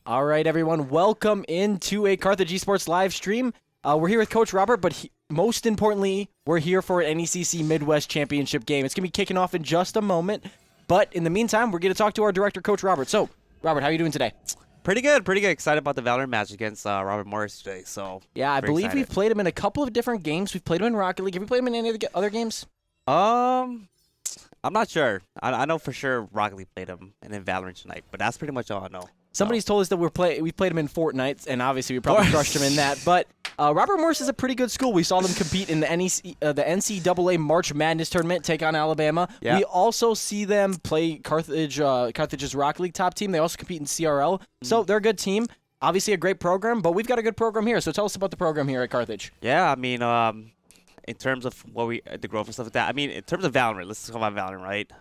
All right, everyone, welcome into a Carthage Esports live stream. We're here with Coach Robert, but most importantly, we're here for an NECC Midwest Championship game. It's going to be kicking off in just a moment, but in the meantime, we're going to talk to our director, Coach Robert. So, Robert, how are you doing today? Pretty good, pretty good. Excited about the Valorant match against Robert Morris today. So yeah, I believe we've played him in a couple of different games. We've played him in Rocket League. Have we played him in any other games? I'm not sure. I know for sure Rocket League played him and then Valorant tonight, but that's pretty much all I know. Somebody's told us that we played him in Fortnite, and obviously we probably crushed him in that. But Robert Morris is a pretty good school. We saw them compete in the NCAA March Madness tournament, take on Alabama. Yeah. We also see them play Carthage's Rocket League top team. They also compete in CRL, so they're a good team. Obviously a great program, but we've got a good program here. So tell us about the program here at Carthage. Yeah, I mean, in terms of the growth and stuff like that. I mean, in terms of Valorant, let's talk about Valorant, right?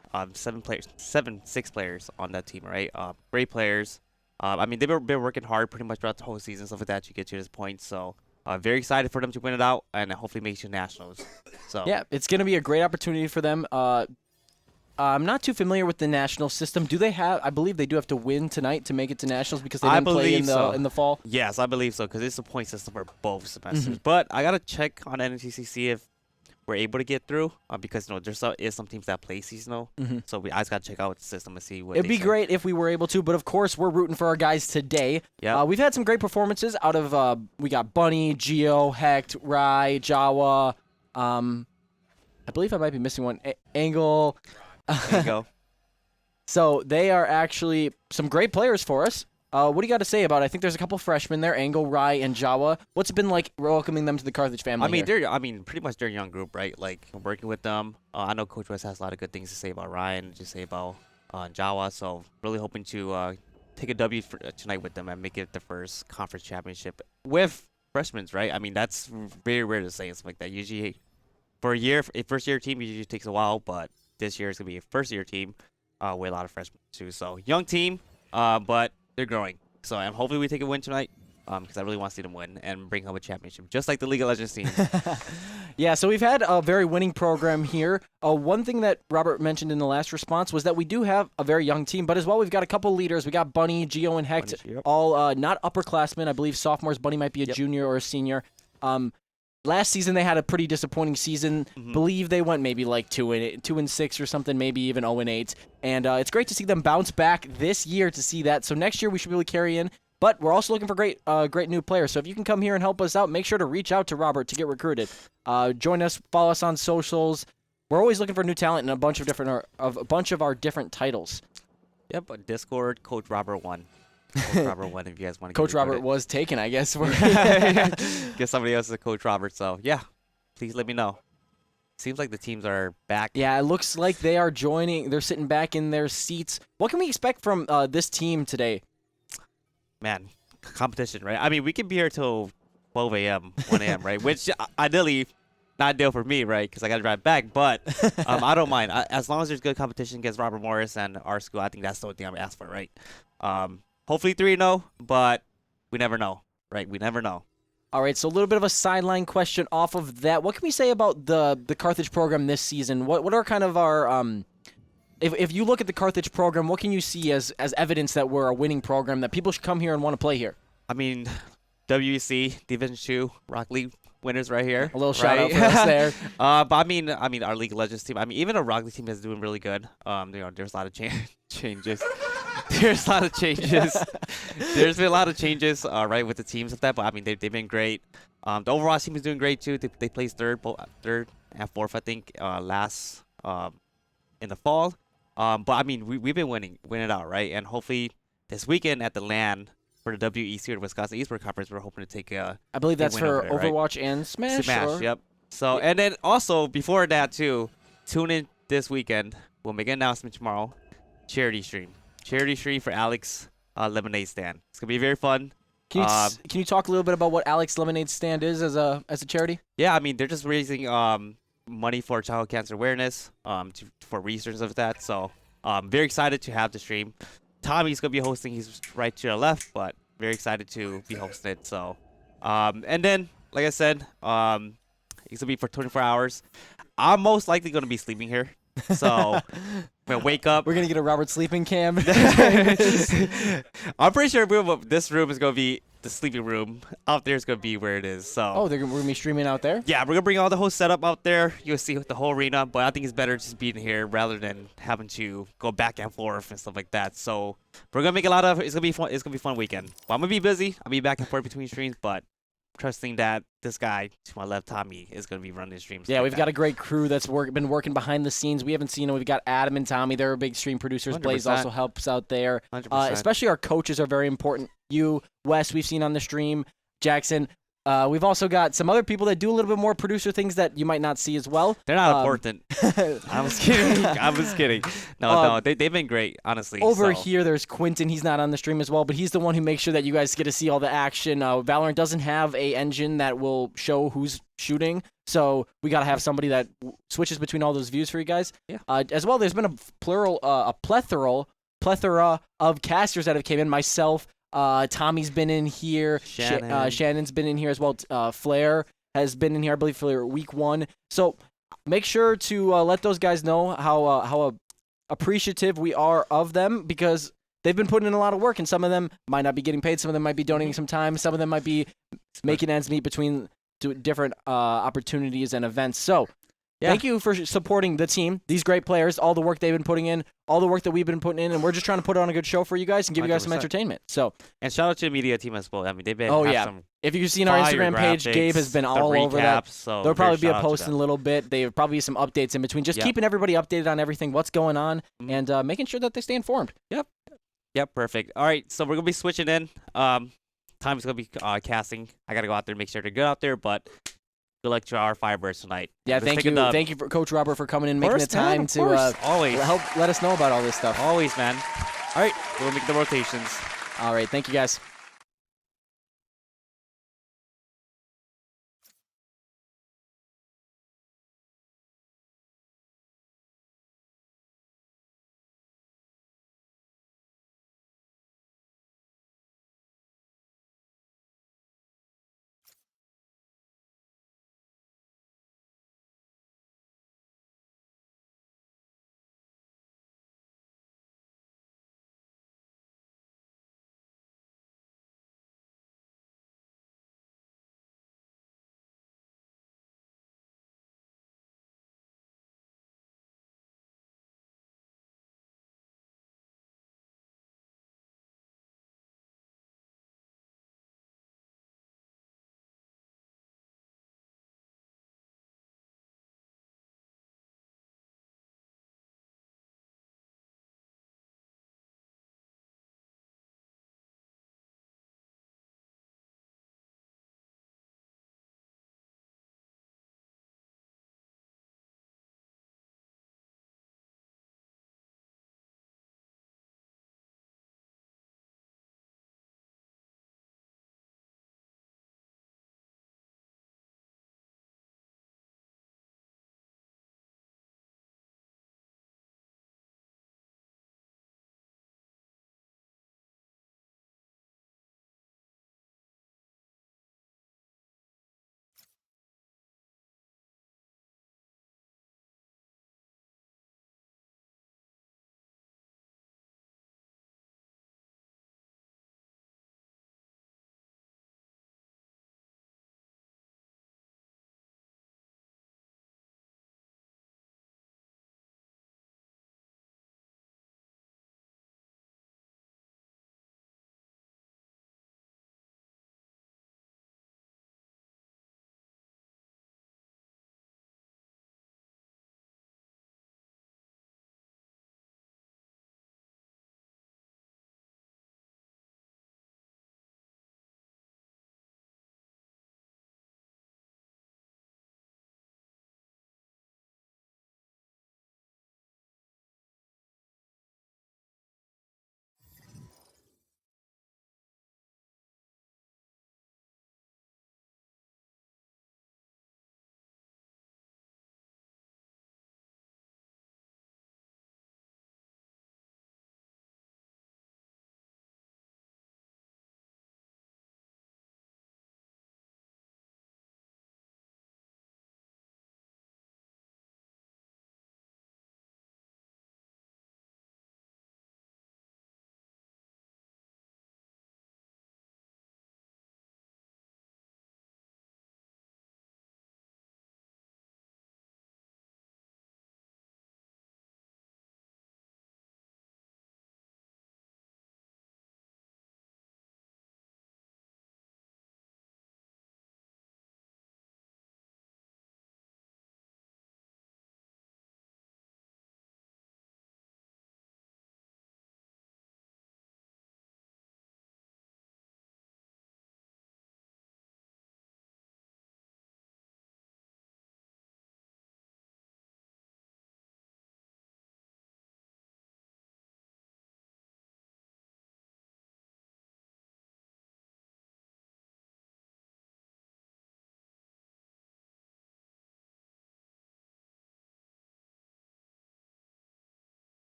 6 players on that team, right? Great players. I mean, they've been working hard pretty much throughout the whole season, stuff like that, to get to this point. So, very excited for them to win it out and hopefully make it to nationals. So yeah, it's going to be a great opportunity for them. I'm not too familiar with the national system. Do they have? I believe they do have to win tonight to make it to nationals because they didn't play in the fall. Yes, I believe so because it's a point system for both semesters. But I gotta check on NECC if we're able to get through because there is some teams that play seasonal. So I just gotta check out the system and see what. It'd be great if we were able to, but of course we're rooting for our guys today. Yeah, we've had some great performances out of. We got Bunny, Geo, Hecht, Rai, Jawa. I believe I might be missing one. Angle. There you go. So they are actually some great players for us. What do you got to say about it? I think there's a couple freshmen there, Angle, Rai, and Jawa. What's it been like welcoming them to the Carthage family? I mean, pretty much they're a young group, right? Like working with them. I know Coach West has a lot of good things to say about Ryan and just say about Jawa. So really hoping to take a W tonight with them and make it the first conference championship with freshmen, right? I mean, that's very rare to say something like that. Usually, for a first year team usually takes a while, but this year it's gonna be a first year team with a lot of freshmen too. So young team, but they're growing. So and hopefully we take a win tonight because I really want to see them win and bring home a championship, just like the League of Legends team. Yeah, so we've had a very winning program here. One thing that Robert mentioned in the last response was that we do have a very young team, but as well we've got a couple leaders. We got Bunny, Geo, and Hecht, all not upperclassmen. I believe sophomores. Bunny might be a junior or a senior. Last season they had a pretty disappointing season. Believe they went maybe like 2-6 or something, maybe even 0-8. And it's great to see them bounce back this year to see that. So next year we should be able to carry in. But we're also looking for great new players. So if you can come here and help us out, make sure to reach out to Robert to get recruited. Join us, follow us on socials. We're always looking for new talent in a bunch of our different titles. Yep, Discord, Coach Robert 1. Coach Robert 1 if you guys want to Coach Robert was taken, I guess. Get somebody else as a Coach Robert. So, yeah, please let me know. Seems like the teams are back. Yeah, it looks like they are joining. They're sitting back in their seats. What can we expect from this team today? Man, competition, right? I mean, we can be here till 12 a.m., 1 a.m., right? Which ideally, not ideal for me, right? Because I got to drive back. But I don't mind. As long as there's good competition against Robert Morris and our school, I think that's the only thing I'm asking for, right? Hopefully 3-0, but we never know, right? We never know. All right, so a little bit of a sideline question off of that. What can we say about the Carthage program this season? What are kind of our if you look at the Carthage program, what can you see as evidence that we're a winning program, that people should come here and want to play here? I mean, WEC Division 2 Rocket League winners right here. A little shout out for us there. But I mean, our League of Legends team. I mean, even our Rocket League team is doing really good. There's a lot of changes. There's a lot of changes. There's been a lot of changes, right, with the teams of that. But I mean, they've been great. The overall team is doing great too. They placed third and fourth, I think, last in the fall. But I mean, we've been winning it out, right? And hopefully this weekend at the LAN for the WEC or the Wisconsin Esports Conference, we're hoping to take a. I believe that's for there, Overwatch right? and Smash. Smash, yep. So and then also before that too, tune in this weekend. We'll make an announcement tomorrow. Charity stream for Alex Lemonade Stand. It's gonna be very fun. Can you talk a little bit about what Alex Lemonade Stand is as a charity? Yeah, I mean they're just raising money for childhood cancer awareness, for research of that. So very excited to have the stream. Tommy's gonna be hosting. He's right to your left, but very excited to be hosting it. So and then like I said, it's gonna be for 24 hours. I'm most likely gonna be sleeping here. So gonna wake up. We're gonna get a Robert sleeping cam. I'm pretty sure this room is gonna be the sleeping room. Out there is gonna be where it is. So. Oh, we're gonna be streaming out there. Yeah, we're gonna bring all the whole setup out there. You'll see the whole arena, but I think it's better just being here rather than having to go back and forth and stuff like that. So we're gonna make a lot of. It's gonna be fun. It's gonna be a fun weekend. Well, I'm gonna be busy. I'll be back and forth between streams, but trusting that this guy to my left, Tommy, is gonna be running streams. Yeah, like we've got a great crew that's been working behind the scenes. We haven't seen them. We've got Adam and Tommy. They're big stream producers. 100%. Blaze also helps out there. 100%. Especially our coaches are very important. You, Wes, we've seen on the stream. Jackson. We've also got some other people that do a little bit more producer things that you might not see as well. They're not important. I was kidding. I was kidding. No, they've been great, honestly. Over here, there's Quentin. He's not on the stream as well, but he's the one who makes sure that you guys get to see all the action. Valorant doesn't have a engine that will show who's shooting, so we got to have somebody that switches between all those views for you guys. Yeah. As well, there's been a plethora of casters that have came in. Myself. Tommy's been in here. Shannon's been in here as well. Flair has been in here, I believe, for week 1. So make sure to let those guys know how appreciative we are of them, because they've been putting in a lot of work, and some of them might not be getting paid. Some of them might be donating some time. Some of them might be making ends meet between different opportunities and events. So thank you for supporting the team, these great players, all the work they've been putting in, all the work that we've been putting in, and we're just trying to put on a good show for you guys and give you guys some 100%. entertainment. So, and shout out to the media team as well. I mean, they've been. Some if you've seen our Instagram page, Gabe has been all over that. So there'll probably be a post in a little bit. There'll probably be some updates in between. Just keeping everybody updated on everything, what's going on, and making sure that they stay informed. Yep, perfect. All right, so we're gonna be switching in. Time's gonna be casting. I gotta go out there and make sure they're good out there, but. Good luck to our Firebirds tonight. Yeah, thank you. Thank you, for Coach Robert, for coming in, making the time to always help let us know about all this stuff. Always, man. All right, we'll make the rotations. All right, thank you, guys.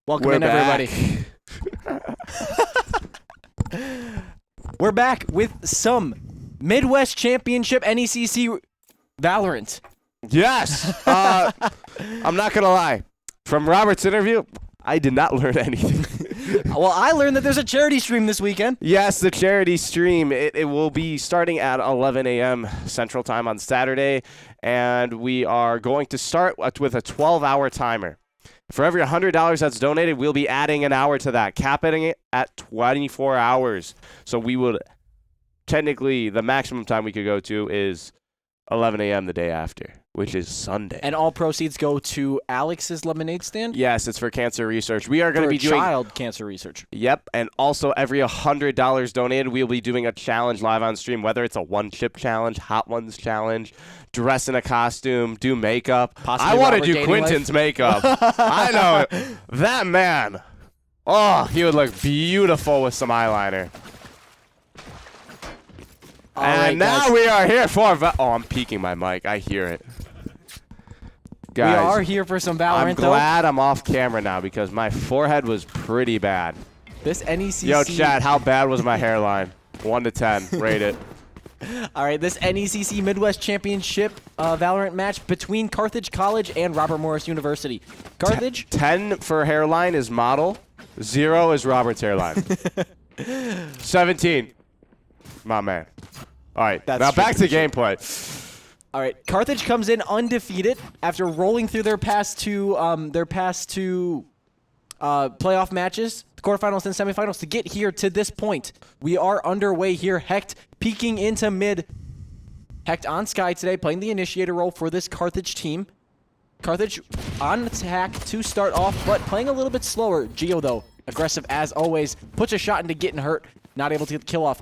Welcome in, everybody. We're back with some Midwest Championship NECC Valorant. Yes. I'm not going to lie. From Robert's interview, I did not learn anything. Well, I learned that there's a charity stream this weekend. Yes, the charity stream. It will be starting at 11 a.m. Central Time on Saturday, and we are going to start with a 12-hour timer. For every $100 that's donated, we'll be adding an hour to that, capping it at 24 hours. So we would technically, the maximum time we could go to is 11 a.m. the day after, which is Sunday. And all proceeds go to Alex's lemonade stand? Yes, it's for cancer research. We are going to be doing child cancer research. Yep, and also every $100 donated, we'll be doing a challenge live on stream, whether it's a one-chip challenge, Hot Ones challenge, dress in a costume, do makeup. Possibly I want to Robert do dating Quentin's life. makeup. I know it. That man. Oh, he would look beautiful with some eyeliner. All And right, now guys. we are here for... Oh, I'm peeking my mic. I hear it. Guys, We are here for some Valorant, I'm glad I'm off camera now because my forehead was pretty bad. though. This NECC... Yo, chat, how bad was my hairline? 1 to 10. Rate it. All right, this NECC Midwest Championship Valorant match between Carthage College and Robert Morris University. Carthage... 10 for hairline is model. 0 is Robert's hairline. 17. My man. All right, That's now back to true. gameplay. All right, Carthage comes in undefeated after rolling through their past two playoff matches, the quarterfinals and semifinals, to get here to this point. We are underway here. Hecht peeking into mid. Hecht on Sky today, playing the initiator role for this Carthage team. Carthage on attack to start off, but playing a little bit slower. Geo, though, aggressive as always, puts a shot into getting hurt, not able to get the kill off.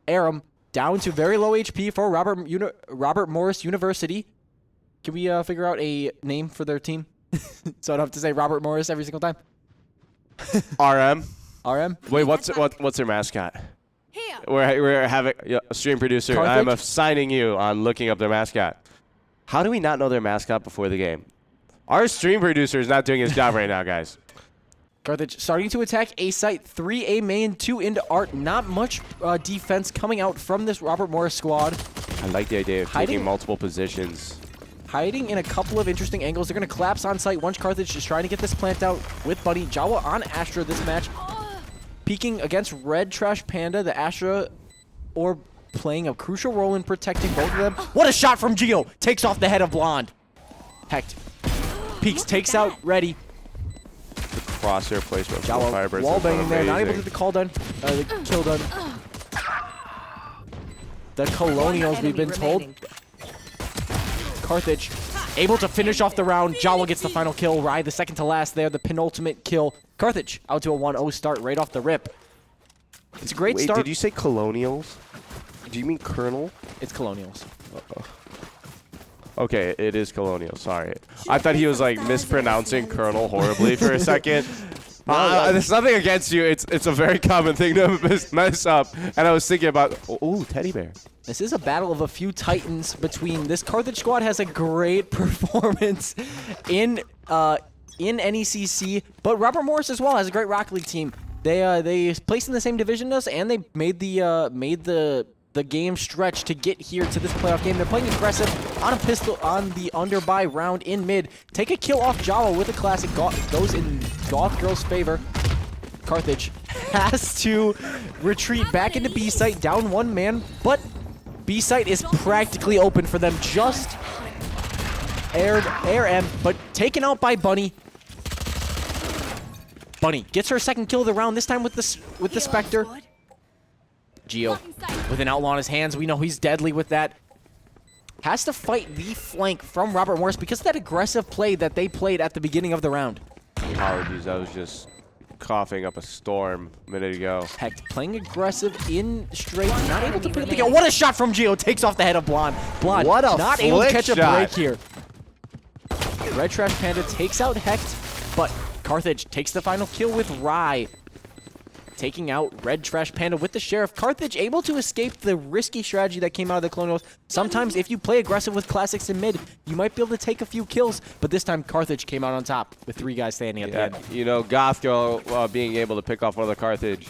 Aram down to very low HP for Robert Morris University. Can we figure out a name for their team? So I don't have to say Robert Morris every single time. RM. RM? Wait, what's their mascot? We're having a stream producer. Carthage? I'm assigning you on looking up their mascot. How do we not know their mascot before the game? Our stream producer is not doing his job right now, guys. Carthage starting to attack A site, 3A main, 2 into art. Not much defense coming out from this Robert Morris squad. I like the idea of Hiding- taking multiple positions. Hiding in a couple of interesting angles. They're going to collapse on site once Carthage is trying to get this plant out with Buddy. Jawa on Astra this match. Peeking against Red Trash Panda. The Astra orb playing a crucial role in protecting both of them. What a shot from Geo. Takes off the head of Blonde. Hecht. Peeks, takes out Ready. Crosshair placement from Jawa Firebirds. wall is banging there. Not able to amazing. get the call done. The kill done. The Colonials, we've been told. Carthage able to finish off the round. Jawa gets the final kill. Rai the second to last there. The penultimate kill. Carthage out to a 1-0 start right off the rip. It's a great Wait, start. did you say colonials? Do you mean colonel? It's Colonials. Okay, it is colonial. Sorry. I thought he was like mispronouncing colonel horribly for a second. There's nothing against you. It's a very common thing to mess up. And I was thinking about, ooh, teddy bear. This is a battle of a few titans between this Carthage squad has a great performance in NECC, but Robert Morris as well has a great Rocket League team. They placed in the same division as us, and they made the game stretch to get here to this playoff game. They're playing aggressive on a pistol on the underbuy round in mid. Take a kill off Jawa with a classic. Goes in Goth Girl's favor. Carthage has to retreat back into B site, down one man, but B site is practically open for them. Just air M, but taken out by Bunny. Bunny gets her second kill of the round, this time with the Spectre. Geo with an outlaw in his hands. We know he's deadly with that. Has to fight the flank from Robert Morris because of that aggressive play that they played at the beginning of the round. Apologies, I was just coughing up a storm a minute ago. Hecht playing aggressive in straight, not able to put it together. What a shot from Geo, takes off the head of Blonde. Blonde What a not able to flick catch a shot. break here. Red Trash Panda takes out Hecht, but Carthage takes the final kill with Rai. taking out Red Trash Panda with the Sheriff. Carthage able to escape the risky strategy that came out of the Colonials. Sometimes if you play aggressive with Classics in mid, you might be able to take a few kills, but this time Carthage came out on top with 3 guys standing at the end. You know, Gothgirl being able to pick off one of the Carthage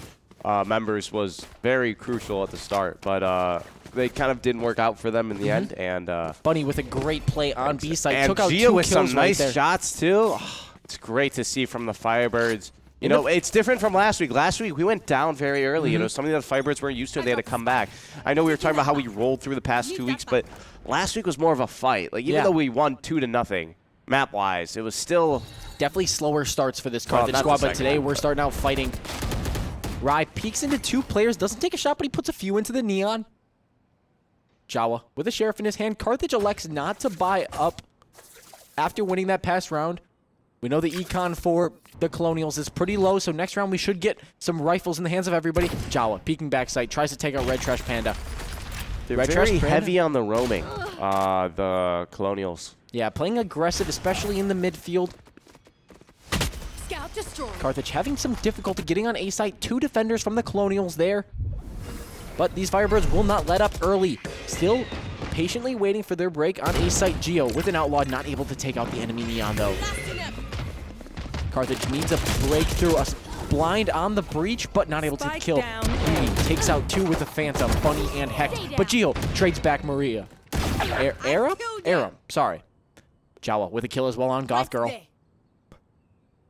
members was very crucial at the start, but they kind of didn't work out for them in the end. And Bunny with a great play on B side. and Took out Gio 2 with kills some right nice there. shots too. Oh, it's great to see from the Firebirds. You know, it's different from last week. Last week, we went down very early. You know, something that the Firebirds weren't used to, they had to come back. I know we were talking about how we rolled through the past 2 weeks, but last week was more of a fight. Like, even though we won 2-0, map-wise, it was still... Definitely slower starts for this Carthage squad, but today we're starting out fighting. Rai peeks into 2 players, doesn't take a shot, but he puts a few into the Neon. Jawa with a Sheriff in his hand. Carthage elects not to buy up after winning that past round. We know the econ for the Colonials is pretty low, so next round we should get some rifles in the hands of everybody. Jawa, peeking backside, tries to take out Red Trash Panda. They're very heavy on the roaming, the Colonials. Yeah, playing aggressive, especially in the midfield. Scout destroyed. Carthage having some difficulty getting on A site. 2 defenders from the Colonials there. But these Firebirds will not let up early. Still patiently waiting for their break on A site. Geo with an Outlaw, not able to take out the enemy Neon though. Carthage needs a breakthrough, a blind on the breach, but not able to kill. Greedy takes out 2 with the Phantom, Bunny and Hex, but Geo trades back Maria. Aram, sorry. Jawa with a kill as well on Goth Girl.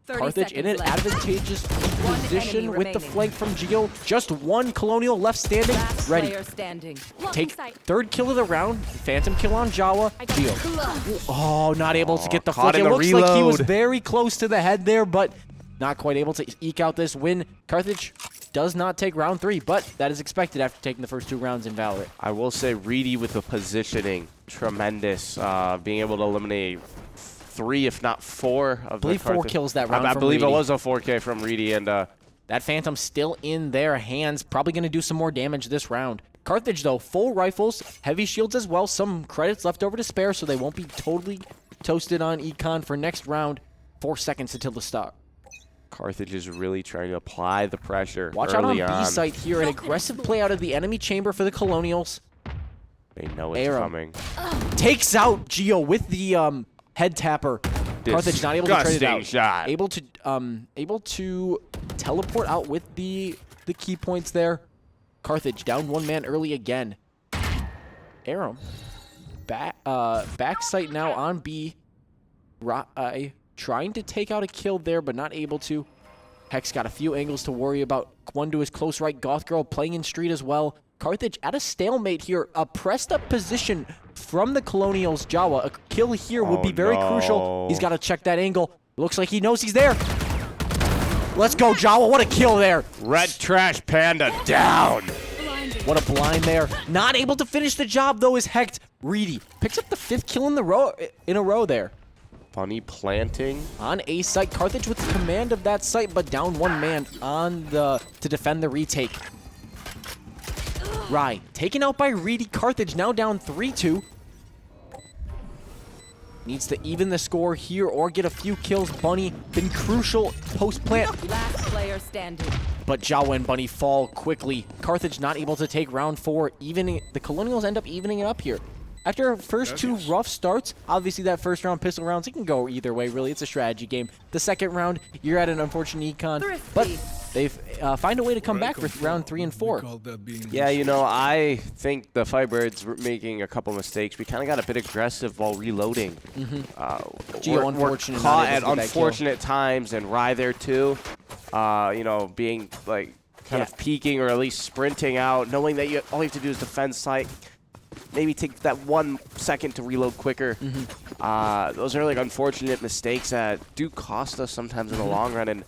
Carthage in an advantageous position with the flank from Geo. Just 1 Colonial left standing. Ready. Take 3rd kill of the round. Phantom kill on Jawa. Geo. Oh, not able to get the flick. It looks like he was very close to the head there, but not quite able to eke out this win. Carthage does not take round 3, but that is expected after taking the first 2 rounds in Valorant. I will say Reedy with the positioning, tremendous. Being able to eliminate 3, if not 4 of the I believe 4 kills that round. I believe Reedy. it was a 4K from Reedy, and that Phantom still in their hands. Probably going to do some more damage this round. Carthage, though, full rifles, heavy shields as well. Some credits left over to spare, so they won't be totally toasted on econ for next round. 4 seconds until the start. Carthage is really trying to apply the pressure. Watch out on B site here. An aggressive play out of the enemy chamber for the Colonials. They know it's coming. Takes out Geo with the head tapper. Carthage not able to trade it out. Shot. Able to teleport out with the key points there. Carthage down 1 man early again. Aram back site now on B. Trying to take out a kill there, but not able to. Hex got a few angles to worry about. One to his close right. Goth Girl playing in street as well. Carthage at a stalemate here. A pressed up position from the Colonials. Jawa, a kill here would be very crucial. He's got to check that angle. Looks like he knows he's there. Let's go, Jawa. What a kill there. Red Trash Panda down. What a blind there. Not able to finish the job, though, is Hecht. Reedy picks up the 5th kill in a row there. Funny planting. On A site, Carthage with command of that site, but down 1 man on to defend the retake. Rai taken out by Reedy. Carthage now down 3-2. Needs to even the score here or get a few kills. Bunny been crucial post-plant. Last player standing. But Jawa and Bunny fall quickly. Carthage not able to take round 4. The Colonials end up evening it up here. After first 2 rough starts, obviously that first round pistol rounds, it can go either way, really. It's a strategy game. The second round, you're at an unfortunate econ, but they find a way to come back for round 3 and 4. Yeah, you know, I think the Firebirds were making a couple mistakes. We kind of got a bit aggressive while reloading. Geo unfortunate. We're caught at unfortunate times, and Rai there too. You know, being like kind of peeking or at least sprinting out, knowing that all you have to do is defend site. Maybe take that 1 second to reload quicker. Those are like unfortunate mistakes that do cost us sometimes in the long run, and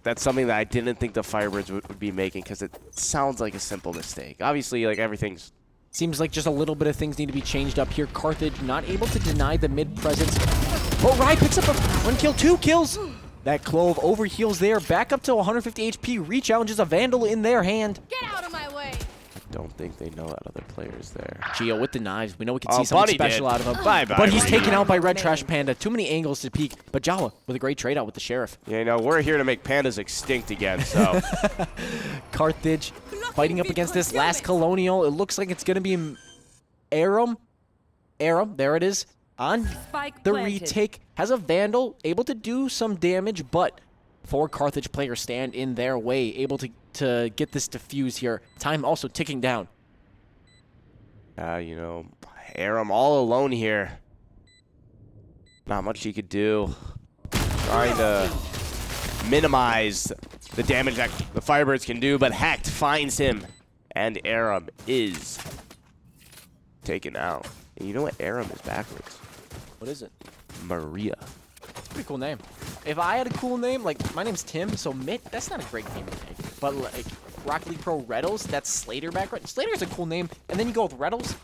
that's something that I didn't think the Firebirds would be making because it sounds like a simple mistake. Obviously, like everything's... Seems like just a little bit of things need to be changed up here. Carthage not able to deny the mid presence. Oh, Rai picks up 1 kill, 2 kills. That Clove overheals there. Back up to 150 HP. Re-challenges a Vandal in their hand. Get out of my way. Don't think they know that other player's there. Geo with the knives. We know we can Oh, see something Bunny special did. out of him. Bye-bye, But he's Bunny. taken out by Red Trash Panda. Too many angles to peek. But Jawa with a great trade out with the Sheriff. Yeah, you know, we're here to make pandas extinct again, so. Carthage fighting up against this last Colonial. It looks like it's going to be Aram. Aram, there it is. On Spike the planted. retake. Has a Vandal, able to do some damage, but 4 Carthage players stand in their way, able to get this defuse here. Time also ticking down. You know, Aram all alone here. Not much he could do. Trying to minimize the damage that the Firebirds can do, but Hecht finds him, and Aram is taken out. And you know what Aram is backwards? What is it? Maria. Pretty cool name. If I had a cool name, like my name's Tim, so Mitt, that's not a great name to take. But like Rocket League Pro Reddles, that's Slater background. Slater's a cool name, and then you go with Reddles.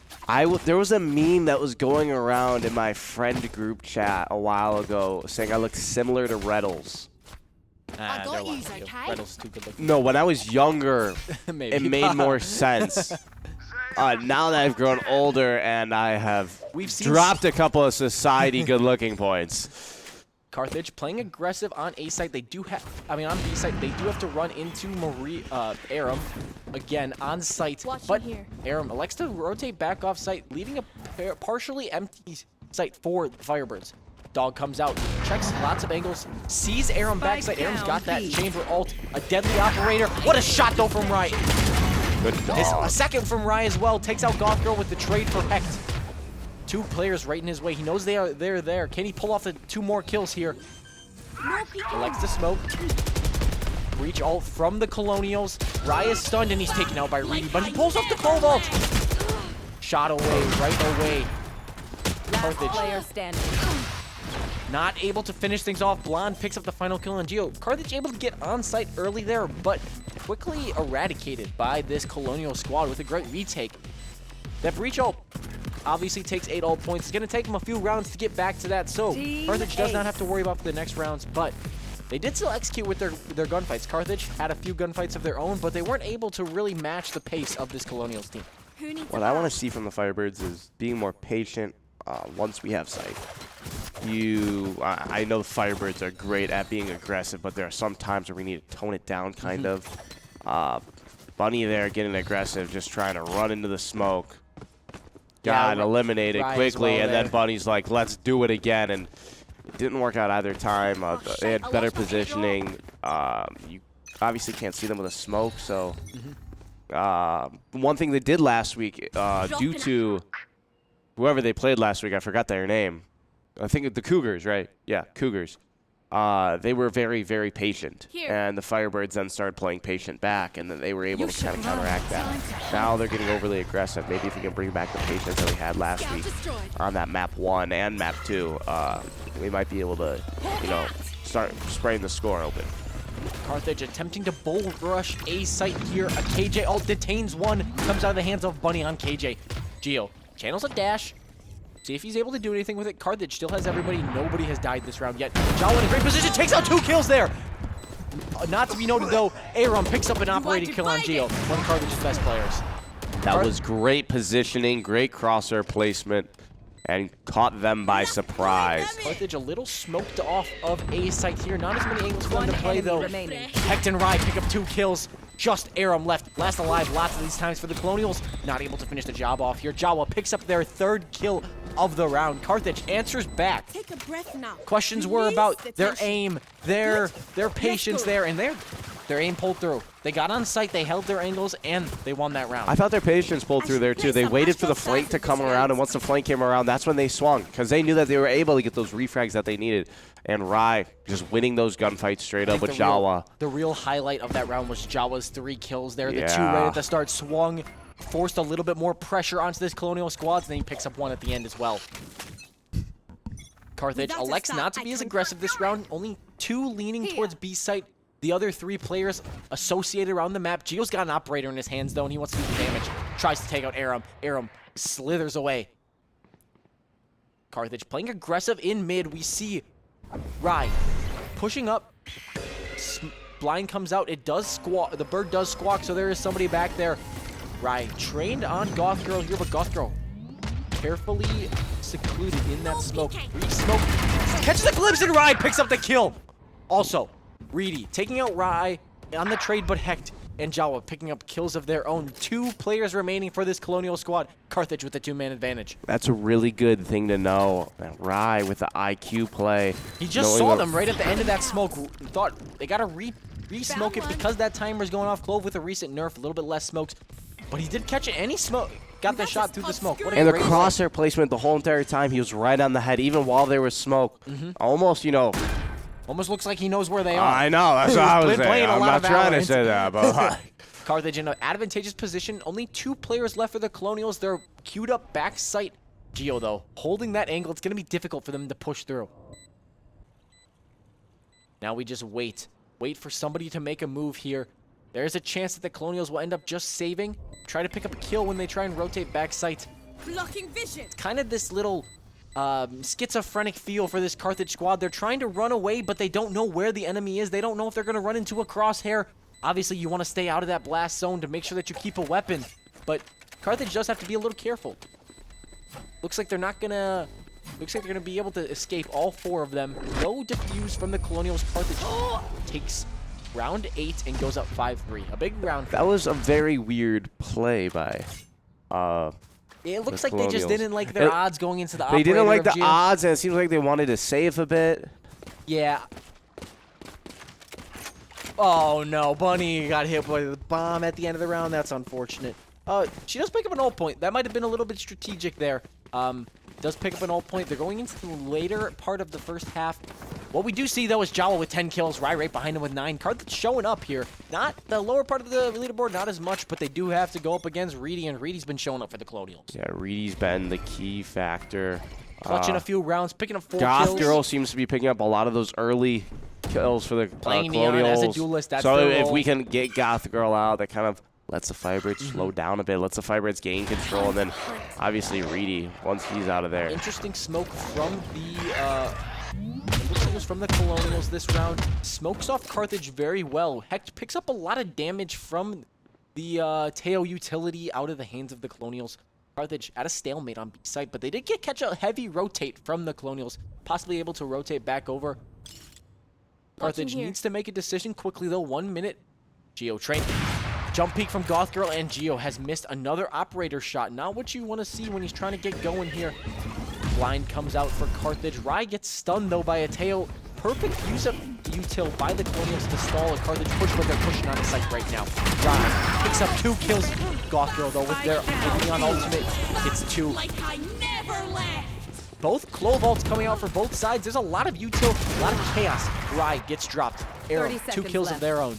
There was a meme that was going around in my friend group chat a while ago saying I looked similar to Reddles. I got They're lying yous, to you. okay? Reddles too good looking. No, when I was younger, Maybe. it made more sense. Now that I've grown older and I have We've seen dropped a couple of society good-looking points. Carthage playing aggressive on A site. They do have, on B site, they do have to run into Aram again on site. Watching But here. Aram elects to rotate back off site, leaving a partially empty site for the Firebirds. Dog comes out, checks lots of angles, sees Aram backside. Aram's got that down, chamber ult, a deadly operator. What a shot though from Rye. Good A dog. second from Rye as well. Takes out Goth Girl with the trade for Hecht. 2 players right in his way. He knows they're there. Can he pull off the 2 more kills here? No peeking. Elects to smoke. Reach ult from the Colonials. Rye is stunned and he's taken out by Reedy, but he pulls off the Cobalt. Shot away, right away. Last Carthage. player standing. Not able to finish things off. Blonde picks up the final kill on Geo. Carthage able to get on site early there, but quickly eradicated by this Colonial squad with a great retake. That breach ult obviously takes 8 ult points. It's going to take them a few rounds to get back to that, so Team Carthage does not Ace. have to worry about for the next rounds, but they did still execute with their gunfights. Carthage had a few gunfights of their own, but they weren't able to really match the pace of this Colonials team. Who needs What I want to see from the Firebirds is being more patient once we have sight. I know the Firebirds are great at being aggressive, but there are some times where we need to tone it down, kind of. Bunny there getting aggressive, just trying to run into the smoke. Got eliminated Ryan as quickly, well and then there. Bunny's like, let's do it again. And it didn't work out either time. They had shit, I better lost my positioning. You obviously can't see them with a smoke, so. One thing they did last week, due to whoever they played last week, I forgot their name. I think the Cougars, right? Yeah, Cougars. They were very, very patient. Here. And the Firebirds then started playing patient back, and then they were able to kind of counteract that. Now they're getting overly aggressive. Maybe if we can bring back the patience that we had last Scout week destroyed. on that map 1 and map 2, we might be able to, start spraying the score open. Carthage attempting to bull rush A site here. A KJ ult detains one. Comes out of the hands of Bunny on KJ. Geo channels a dash. See if he's able to do anything with it. Carthage still has everybody. Nobody has died this round yet. Jawa in a great position. Takes out 2 kills there. Not to be noted though, Aram picks up an operating kill on Geo. One of Carthage's best players. That was great positioning, great crosshair placement, and caught them by surprise. Carthage a little smoked off of A site here. Not as many angles for them One to play enemy though. remaining. Hecht and Rye pick up 2 kills. Just Aram left. Last alive lots of these times for the Colonials. Not able to finish the job off here. Jawa picks up their 3rd kill of the round. Carthage answers back. Take a breath now. Questions were Release about the their tension. aim, their patience go. there, and their aim pulled through. They got on site, they held their angles, and they won that round. I thought their patience pulled through there too. They waited for the flank to come around, and once the flank came around, that's when they swung, because they knew that they were able to get those refrags that they needed. And Rye just winning those gunfights straight up with Jawa. The real highlight of that round was Jawa's 3 kills there. The 2 Yeah. right at the start swung, forced a little bit more pressure onto this Colonial squad, and then he picks up 1 at the end as well. Carthage Without a elects stop, not to I be as can aggressive this round. Only 2 leaning Here. towards B site. The other 3 players associated around the map. Geo's got an operator in his hands though, and he wants to do the damage. Tries to take out Aram. Aram slithers away. Carthage playing aggressive in mid. We see Rye pushing up. Blind comes out. It does squawk. The bird does squawk, so there is somebody back there. Right, trained on Goth Girl here, but Goth Girl carefully secluded in that smoke. Reedy smoke catches the glimpse and Rye picks up the kill. Also, Reedy taking out Rye on the trade, but Hecht and Jawa picking up kills of their own. 2 players remaining for this Colonial squad. Carthage with a 2-man advantage. That's a really good thing to know. Rye with the IQ play. He just saw them right at the end of that smoke. Thought they got to re-smoke it because that timer's going off. Clove with a recent nerf, a little bit less smokes. But he did catch it, and he got the shot through the smoke. What a And the great crosshair placement the whole entire time, he was right on the head, even while there was smoke. Almost, you know. Almost looks like he knows where they are. I know, that's what I was Been saying. playing a I'm lot not of trying to Valorant. say that, but Carthage in an advantageous position. Only 2 players left for the Colonials. They're queued up back sight. Geo, though, holding that angle. It's going to be difficult for them to push through. Now we just wait. Wait for somebody to make a move here. There's a chance that the Colonials will end up just saving. Try to pick up a kill when they try and rotate back sight. Blocking vision. It's kind of this little schizophrenic feel for this Carthage squad. They're trying to run away, but they don't know where the enemy is. They don't know if they're going to run into a crosshair. Obviously, you want to stay out of that blast zone to make sure that you keep a weapon. But Carthage does have to be a little careful. Looks like they're not going to... Looks like they're going to be able to escape all 4 of them. No defuse from the Colonials. Carthage takes round 8 and goes up 5-3. A big round. that was a very weird play by It looks the like they just Colonials. didn't like their odds going into the They operator didn't like of the Geo. odds, and it seems like they wanted to save a bit. Yeah. Oh no, Bunny got hit by the bomb at the end of the round. That's unfortunate. She does pick up an ult point. That might have been a little bit strategic there. Does pick up an ult point. They're going into the later part of the first half. What we do see, though, is Jawa with 10 kills. Rye right behind him with 9. Carthage showing up here. Not the lower part of the leaderboard, not as much, but they do have to go up against Reedy, and Reedy's been showing up for the Colonials. Yeah, Reedy's been the key factor. Clutching a few rounds, picking up 4 Goth kills. Girl seems to be picking up a lot of those early kills for the Playing Neon Colonials. as a duelist, that's so their if role. we can get Goth Girl out, that kind of lets the Firebirds slow down a bit, lets the Firebirds gain control, and then obviously Reedy, once he's out of there. Interesting smoke from the it looks like it was from the Colonials this round. Smokes off Carthage very well. Hecht picks up a lot of damage from the Teo utility out of the hands of the Colonials. Carthage at a stalemate on B site, but they did catch a heavy rotate from the Colonials, possibly able to rotate back over. Carthage needs to make a decision quickly though. 1 minute. Geo train. Jump peek from Goth Girl, and Geo has missed another operator shot. Not what you want to see when he's trying to get going here. Blind comes out for Carthage. Rye gets stunned though by a tail. Perfect use of util by the Colonials to stall a Carthage push, but they're pushing on the site right now. Rye picks up 2 kills. Goth Girl though with their Neon ultimate gets 2. Like I never left. Both Clove ults coming out for both sides. There's a lot of util, a lot of chaos. Rye gets dropped. Arrow, 30 2 seconds kills of left. their own.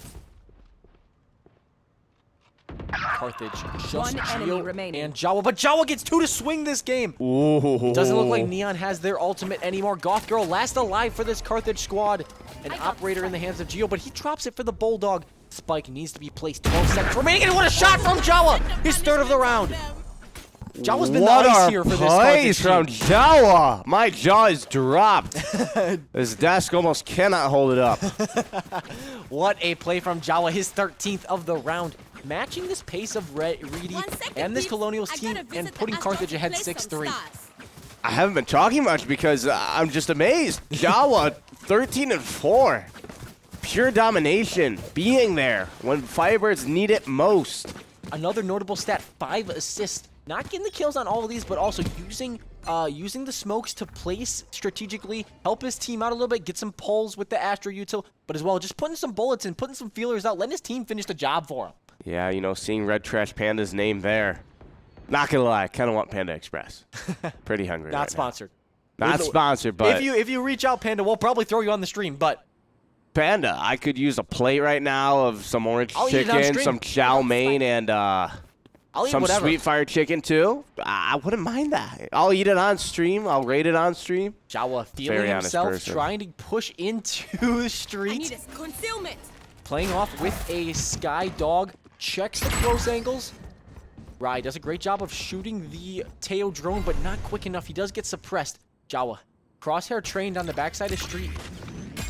Carthage, just One enemy Geo remaining. and Jawa, but Jawa gets 2 to swing this game. Ooh. Doesn't look like Neon has their ultimate anymore. Goth Girl last alive for this Carthage squad. An operator in the hands of Geo, but he drops it for the Bulldog. Spike needs to be placed. 12 seconds remaining, and what a shot from Jawa! His 3rd of the round. Jawa's been the ice here for this Carthage from team. Jawa. My jaw is dropped. This desk almost cannot hold it up. What a play from Jawa, his 13th of the round. Matching this pace of Reedy 1 second, and this please. Colonials I team gotta visit and the putting Astro Carthage to ahead play some 6-3. stars. I haven't been talking much because I'm just amazed. Jawa, 13-4. Pure domination, being there when Firebirds need it most. Another notable stat, 5 assists. Not getting the kills on all of these, but also using the smokes to place strategically, help his team out a little bit, get some pulls with the Astro util, but as well, just putting some bullets in, putting some feelers out, letting his team finish the job for him. Yeah, you know, seeing Red Trash Panda's name there. Not gonna lie, kind of want Panda Express. Pretty hungry. Not right sponsored. now. Not sponsored, but If you reach out, Panda, we'll probably throw you on the stream, but Panda, I could use a plate right now of some orange I'll eat it on chicken, stream. some chow mein, and I'll eat some whatever. sweet fire chicken too. I wouldn't mind that. I'll eat it on stream. I'll rate it on stream. Jawa feeling Very honest himself, person. trying to push into the I street. need a concealment. Playing off with a Sky Dog, checks the close angles. Rye does a great job of shooting the Teo drone, but not quick enough. He does get suppressed. Jawa, crosshair trained on the backside of street.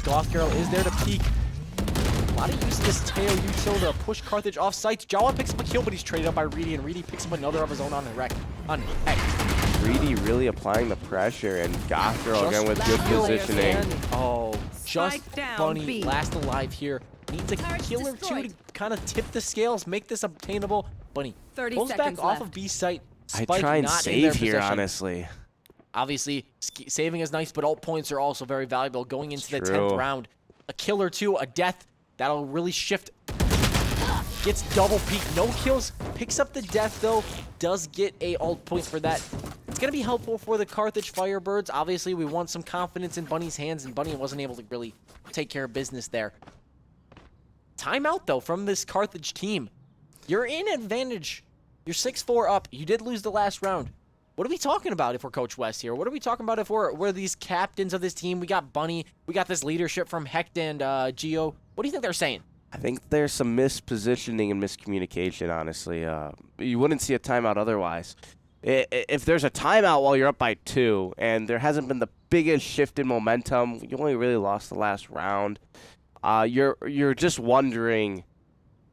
Goth Girl is there to peek. A lot of use of this Teo util to push Carthage off sites. Jawa picks up a kill, but he's traded up by Reedy, and Reedy picks up another of his own on Hecht. Reedy really applying the pressure, and Goth Girl again with good positioning. Oh, just Spike down, Bunny B. last alive here. Needs a Turret kill or two to destroyed. kind of tip the scales, make this obtainable. Bunny 30 pulls back seconds off left. of B site. I Spike try and not in their save here, possession. honestly. Obviously, saving is nice, but ult points are also very valuable going into the True. 10th round. A kill or two, a death, that'll really shift. Gets double peak, no kills, picks up the death though, does get a ult point for that. It's going to be helpful for the Carthage Firebirds. Obviously, we want some confidence in Bunny's hands, and Bunny wasn't able to really take care of business there. Timeout though from this Carthage team. You're in advantage. You're 6-4 up. You did lose the last round. What are we talking about if we're Coach West here? What are we talking about if we're these captains of this team? We got Bunny. We got this leadership from Hecht and Geo. What do you think they're saying? I think there's some mispositioning and miscommunication, honestly. You wouldn't see a timeout otherwise. If there's a timeout while you're up by 2 and there hasn't been the biggest shift in momentum, you only really lost the last round, you're just wondering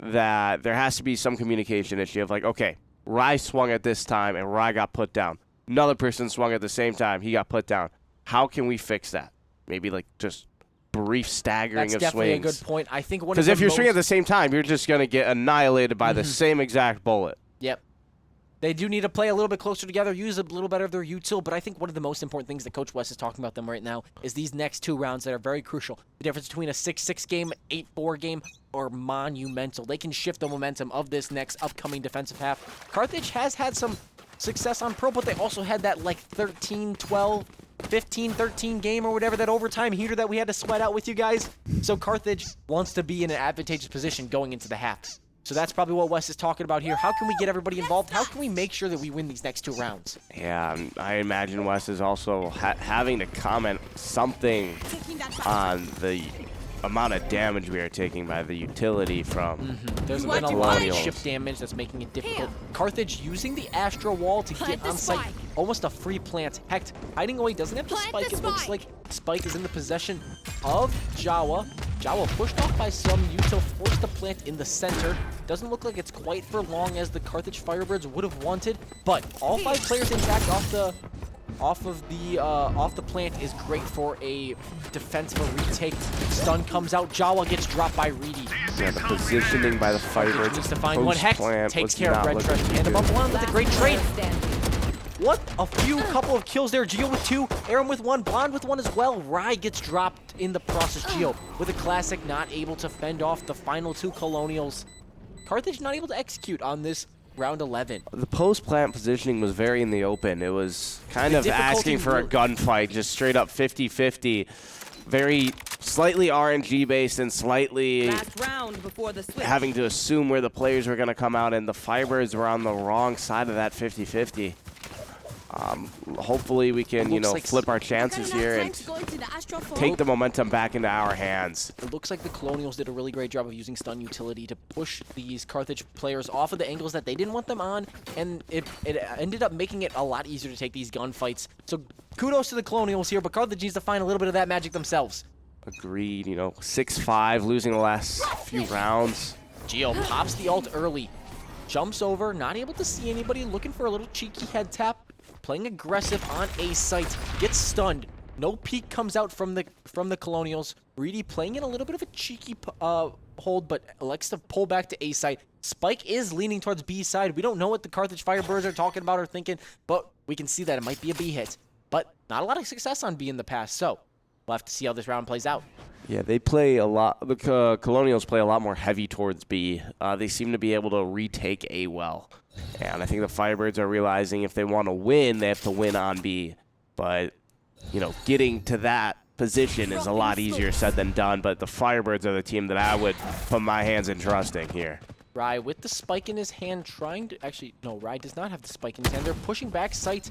that there has to be some communication issue of like, okay, Rai swung at this time and Rai got put down. Another person swung at the same time, he got put down. How can we fix that? Maybe like just brief staggering That's of definitely swings. a good point. I think one of Because the if you're swinging at most- the same time, you're just going to get annihilated by the same exact bullet. Yep. They do need to play a little bit closer together, use a little better of their util, but I think one of the most important things that Coach West is talking about them right now is these next 2 rounds that are very crucial. The difference between a 6-6 game, 8-4 game, or monumental. They can shift the momentum of this next upcoming defensive half. Carthage has had some success on Pro, but they also had that like 13-12, 15-13 game or whatever, that overtime heater that we had to sweat out with you guys. So Carthage wants to be in an advantageous position going into the half. So that's probably what Wes is talking about here. How can we get everybody involved? How can we make sure that we win these next 2 rounds? Yeah, I imagine Wes is also having to comment something Taking that back. on the amount of damage we are taking by the utility from There's You been a want to lot of Colonials. shift damage that's making it difficult. Here. Carthage using the Astra wall to Plant get the on site. spike. Almost a free plant. Hecht hiding away, doesn't have the Plant spike. the It looks spike. like Spike is in the possession of Jawa. Jawa pushed off by some util, forced to plant in the center. Doesn't look like it's quite for long as the Carthage Firebirds would have wanted, but all 5 players intact off the plant is great for a defensive retake. Stun comes out. Jawa gets dropped by Reedy. yeah, the positioning by the Firebirds. Needs to find one. Hecht post-plant takes was care of not Red looking Treasure. too And good. above one with a great trade. Standing. What? A couple of kills there. Geo with 2, Aaron with 1, Blonde with 1 as well. Rai gets dropped in the process. Geo with a classic, not able to fend off the final 2 Colonials. Carthage not able to execute on this round 11. The post-plant positioning was very in the open. It was kind The of difficulty asking for a really- gunfight, just straight up 50-50. Very slightly RNG based and slightly Last round before the switch. having to assume where the players were going to come out, and the Firebirds were on the wrong side of that 50-50. Hopefully we can, Looks like flip our chances here and take the momentum back into our hands. It looks like the Colonials did a really great job of using stun utility to push these Carthage players off of the angles that they didn't want them on, and it ended up making it a lot easier to take these gunfights. So kudos to the Colonials here, but Carthage needs to find a little bit of that magic themselves. Agreed, 6-5, losing the last few rounds. Geo pops the ult early, jumps over, not able to see anybody, looking for a little cheeky head tap, playing aggressive on A site, gets stunned. No peek comes out from the Colonials. Reedy playing in a little bit of a cheeky hold, but elects to pull back to A site. Spike is leaning towards B side. We don't know what the Carthage Firebirds are talking about or thinking, but we can see that it might be a B hit. But not a lot of success on B in the past, so we'll have to see how this round plays out. Yeah, they play a lot. The Colonials play a lot more heavy towards B. They seem to be able to retake A well. And I think the Firebirds are realizing if they want to win, they have to win on B. But, getting to that position is a lot easier said than done. But the Firebirds are the team that I would put my hands in trusting here. Rai with the spike in his hand, trying to... Actually, no, Rai does not have the spike in his hand. They're pushing back sight.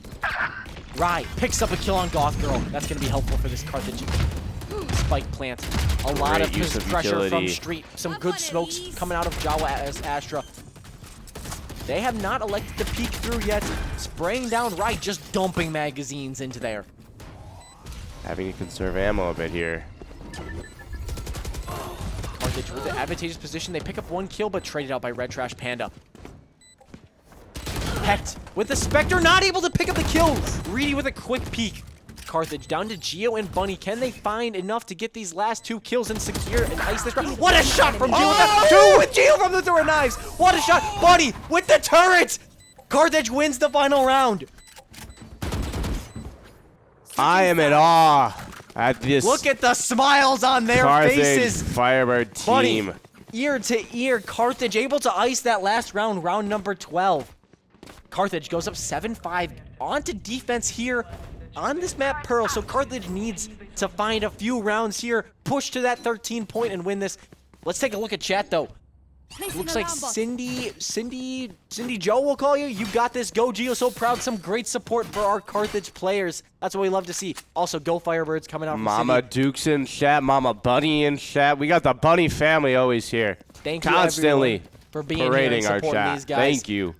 Rai picks up a kill on Goth Girl. That's going to be helpful for this Carthage spike plant. A lot Great of use of pressure from utility. Street. Some Have good one of smokes these. coming out of Jawa as Astra. They have not elected to peek through yet. Spraying down Rai, just dumping magazines into there. Having to conserve ammo a bit here. Carthage with the advantageous position. They pick up 1 kill, but traded out by Red Trash Panda. Hecht with the Spectre, not able to pick up the kill. Reedy with a quick peek. Carthage down to Geo and Bunny. Can they find enough to get these last 2 kills and secure and ice this round? What a shot from Geo! With Geo from the Thor of Knives! What a shot! Bunny with the turret! Carthage wins the final round. I am in awe at this. Look at the smiles on their Carthage faces. Firebird team. Bunny, ear to ear, Carthage able to ice that last round, round number 12. Carthage goes up 7-5 onto defense here on this map, Pearl. So Carthage needs to find a few rounds here, push to that 13 point and win this. Let's take a look at chat though. Looks like Cindy Joe will call you. You got this. Go Geo. So proud. Some great support for our Carthage players. That's what we love to see. Also, go Firebirds coming out from Mama Cindy. Duke's in chat. Mama Bunny in chat. We got the Bunny family always here. Thank you Constantly everyone, for being here and parading our supporting chat. these guys. Thank you.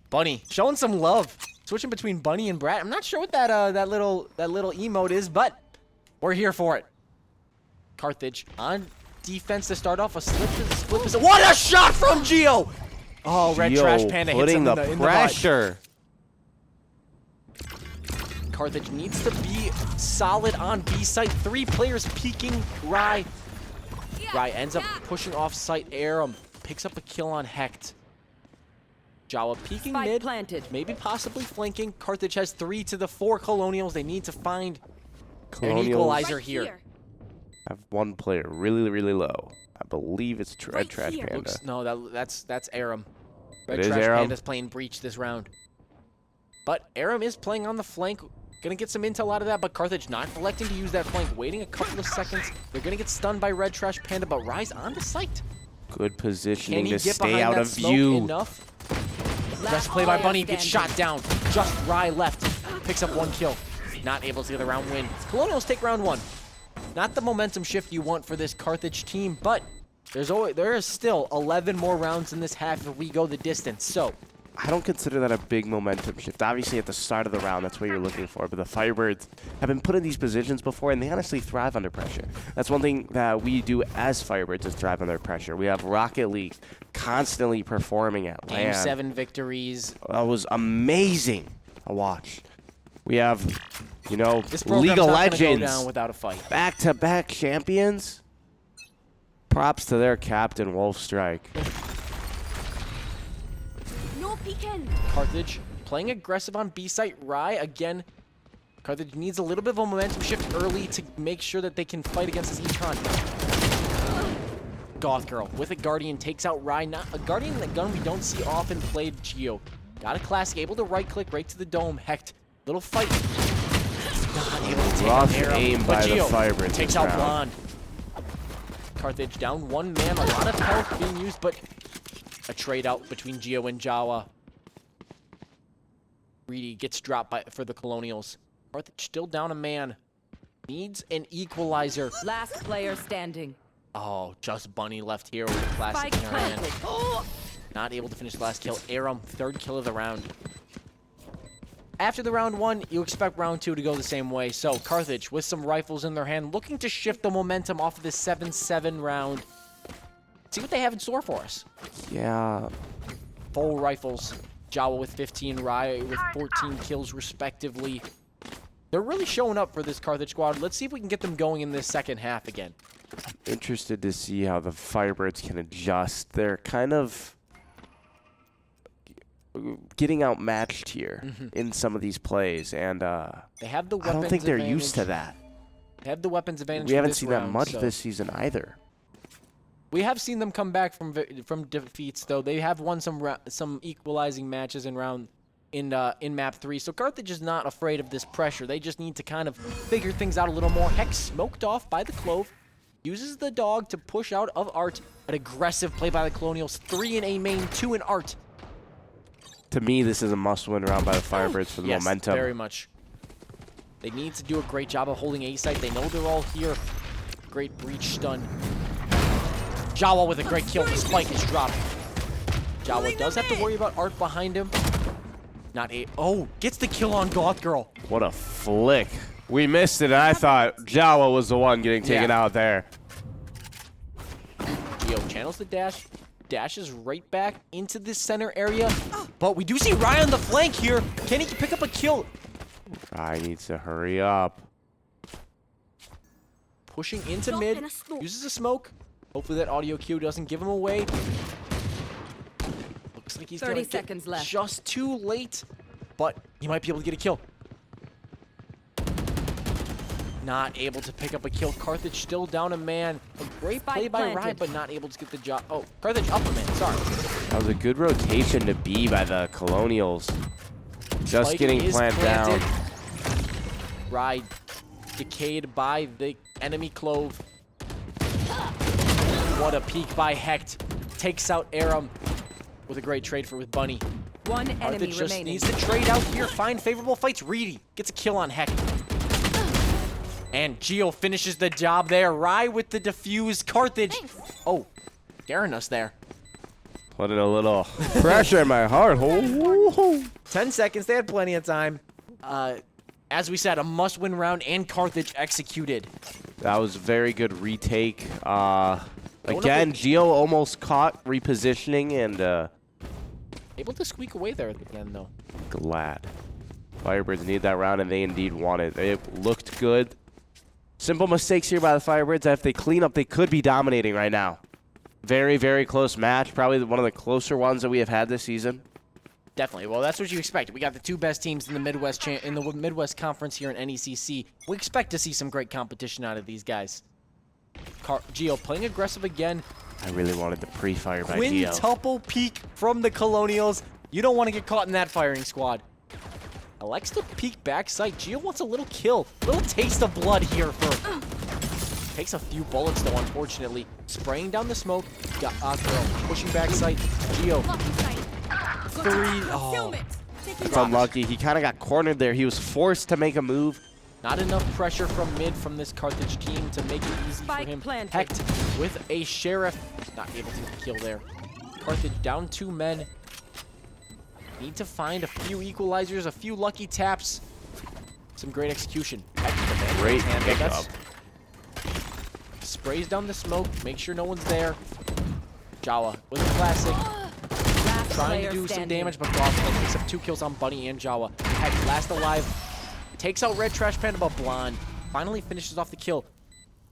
Bunny showing some love. Switching between Bunny and Brat. I'm not sure what that little emote is, but we're here for it. Carthage on defense to start off. A split. What a shot from Geo! Oh, Red Trash Panda hits him putting in the pressure. Carthage needs to be solid on B site. 3 players peeking. Rye ends up pushing off site. Aram picks up a kill on Hecht. Jawa peeking Spike mid, planted. maybe possibly flanking. Carthage has 3 to the 4 Colonials. They need to find an Colonials equalizer here. have 1 player really low. I believe it's Red Trash here. Panda. No, that's Aram. Red It is Trash Aram? Panda's playing Breach this round. But Aram is playing on the flank. Gonna get some intel out of that, but Carthage not electing to use that flank. Waiting a couple of seconds. They're gonna get stunned by Red Trash Panda, but Rise on the site. Good Can positioning he to get stay behind out that of smoke view. enough? Best play by Bunny, gets shot down. Just Rye left, picks up 1 kill. Not able to get the round win. Colonials take round 1. Not the momentum shift you want for this Carthage team, but there is still 11 more rounds in this half if we go the distance. So I don't consider that a big momentum shift. Obviously, at the start of the round, that's what you're looking for. But the Firebirds have been put in these positions before, and they honestly thrive under pressure. That's one thing that we do as Firebirds is thrive under pressure. We have Rocket League constantly performing at Game LAN. 7 victories. That was amazing to watch. We have, you know, This League program's of not gonna go Legends, down without a fight. back-to-back champions. Props to their captain, Wolfstrike. No peeking. Carthage playing aggressive on B site. Rye again. Carthage needs a little bit of a momentum shift early to make sure that they can fight against this Econ. Goth Girl with a Guardian takes out Rye. Not a Guardian, the gun we don't see often played. Geo got a classic, able to right click right to the dome. Hecht, little fight. Not able to take Rough an arrow, aim but by the Geo Firebirds takes this out round. Blonde. Carthage down 1 man, a lot of health being used, but a trade out between Geo and Jawa. Reedy gets dropped for the Colonials. Carthage still down a man. Needs an equalizer. Last player standing. Oh, just Bunny left here with a classic Spike in her hand. planted. Not able to finish the last kill. Aram, 3rd kill of the round. After the round 1, you expect round 2 to go the same way. So Carthage with some rifles in their hand, looking to shift the momentum off of this 7-7 round. See what they have in store for us. Yeah, Full rifles. Jawa with 15, Rye with 14 kills respectively. They're really showing up for this Carthage squad. Let's see if we can get them going in this second half again. interested to see how the Firebirds can adjust. They're kind of getting outmatched here in some of these plays, and They have the I weapons don't think they're used to advantage. that. They have the weapons advantage. We for haven't this seen that round, much so. this season either. We have seen them come back from defeats, though. They have won some equalizing matches in map 3. So Carthage is not afraid of this pressure. They just need to kind of figure things out a little more. Hex smoked off by the Clove. Uses the dog to push out of Art. An aggressive play by the Colonials. 3 in A main, 2 in Art. To me, this is a must-win round by the Firebirds for the Yes, momentum. very much. They need to do a great job of holding A site. They know they're all here. Great breach stun. Jawa with a great kill. The spike is dropped. Jawa does have to worry about Art behind him. Oh, gets the kill on Goth Girl. What a flick. We missed it, and I thought Jawa was the one getting taken out there. Geo channels the dash, dashes right back into this center drarea, but we do see Ryan on the flank here. Can he pick up a kill? I need to hurry up. Pushing into Drop mid, in a smoke. uses a smoke. Hopefully that audio cue doesn't give him away. Looks like he's 30 gonna get seconds left. just too late, but he might be able to get a kill. Not able to pick up a kill. Carthage still down a man. A great Spike play by Ryan, planted. but not able to get the job. Oh, Carthage up a man, sorry. That was a good rotation to B by the Colonials. Just Spike getting is planted planted. down. Rye decayed by the enemy clove. What a peek by Hecht. Takes out Aram with a great trade with Bunny. One enemy Carthage just remaining. needs to trade out here, find favorable fights. Reedy gets a kill on Hecht. And Geo finishes the job there. Rye with the defuse. Carthage. Oh, daring us there. Putting a little pressure in my heart. 10 seconds. They had plenty of time. As we said, a must-win round, and Carthage executed. That was a very good retake. Again, Geo almost caught repositioning and Able to squeak away there at the end, though. glad. Firebirds need that round, and they indeed won it. It looked good. Simple mistakes here by the Firebirds that if they clean up, they could be dominating right now. Very, very close match. Probably one of the closer ones that we have had this season. Definitely. Well, that's what you expect. We got the two best teams in the Midwest Conference here in NECC. We expect to see some great competition out of these guys. Geo playing aggressive again. I really wanted the pre-fire by Geo. Quintuple peek from the Colonials. You don't want to get caught in that firing squad. Elects to peek backside. Geo wants a little kill. Little taste of blood here for... Takes a few bullets, though, unfortunately. Spraying down the smoke. Got girl pushing backside. Geo. Three. Oh. It's unlucky. He kind of got cornered there. He was forced to make a move. Not enough pressure from mid from this Carthage team to make it easy Spike for him. planted. Hecht with a Sheriff. Not able to kill there. Carthage down 2 men. Need to find a few equalizers, a few lucky taps. Some great execution. Hecht with the Great hand, pickup. that's- Sprays down the smoke. Make sure no one's there. Jawa with a classic. Last Trying to player do some standing. damage, but Gotham picks up 2 kills on Bunny and Jawa. Hecht last alive. Takes out Red Trash Panda, but Blonde finally finishes off the kill.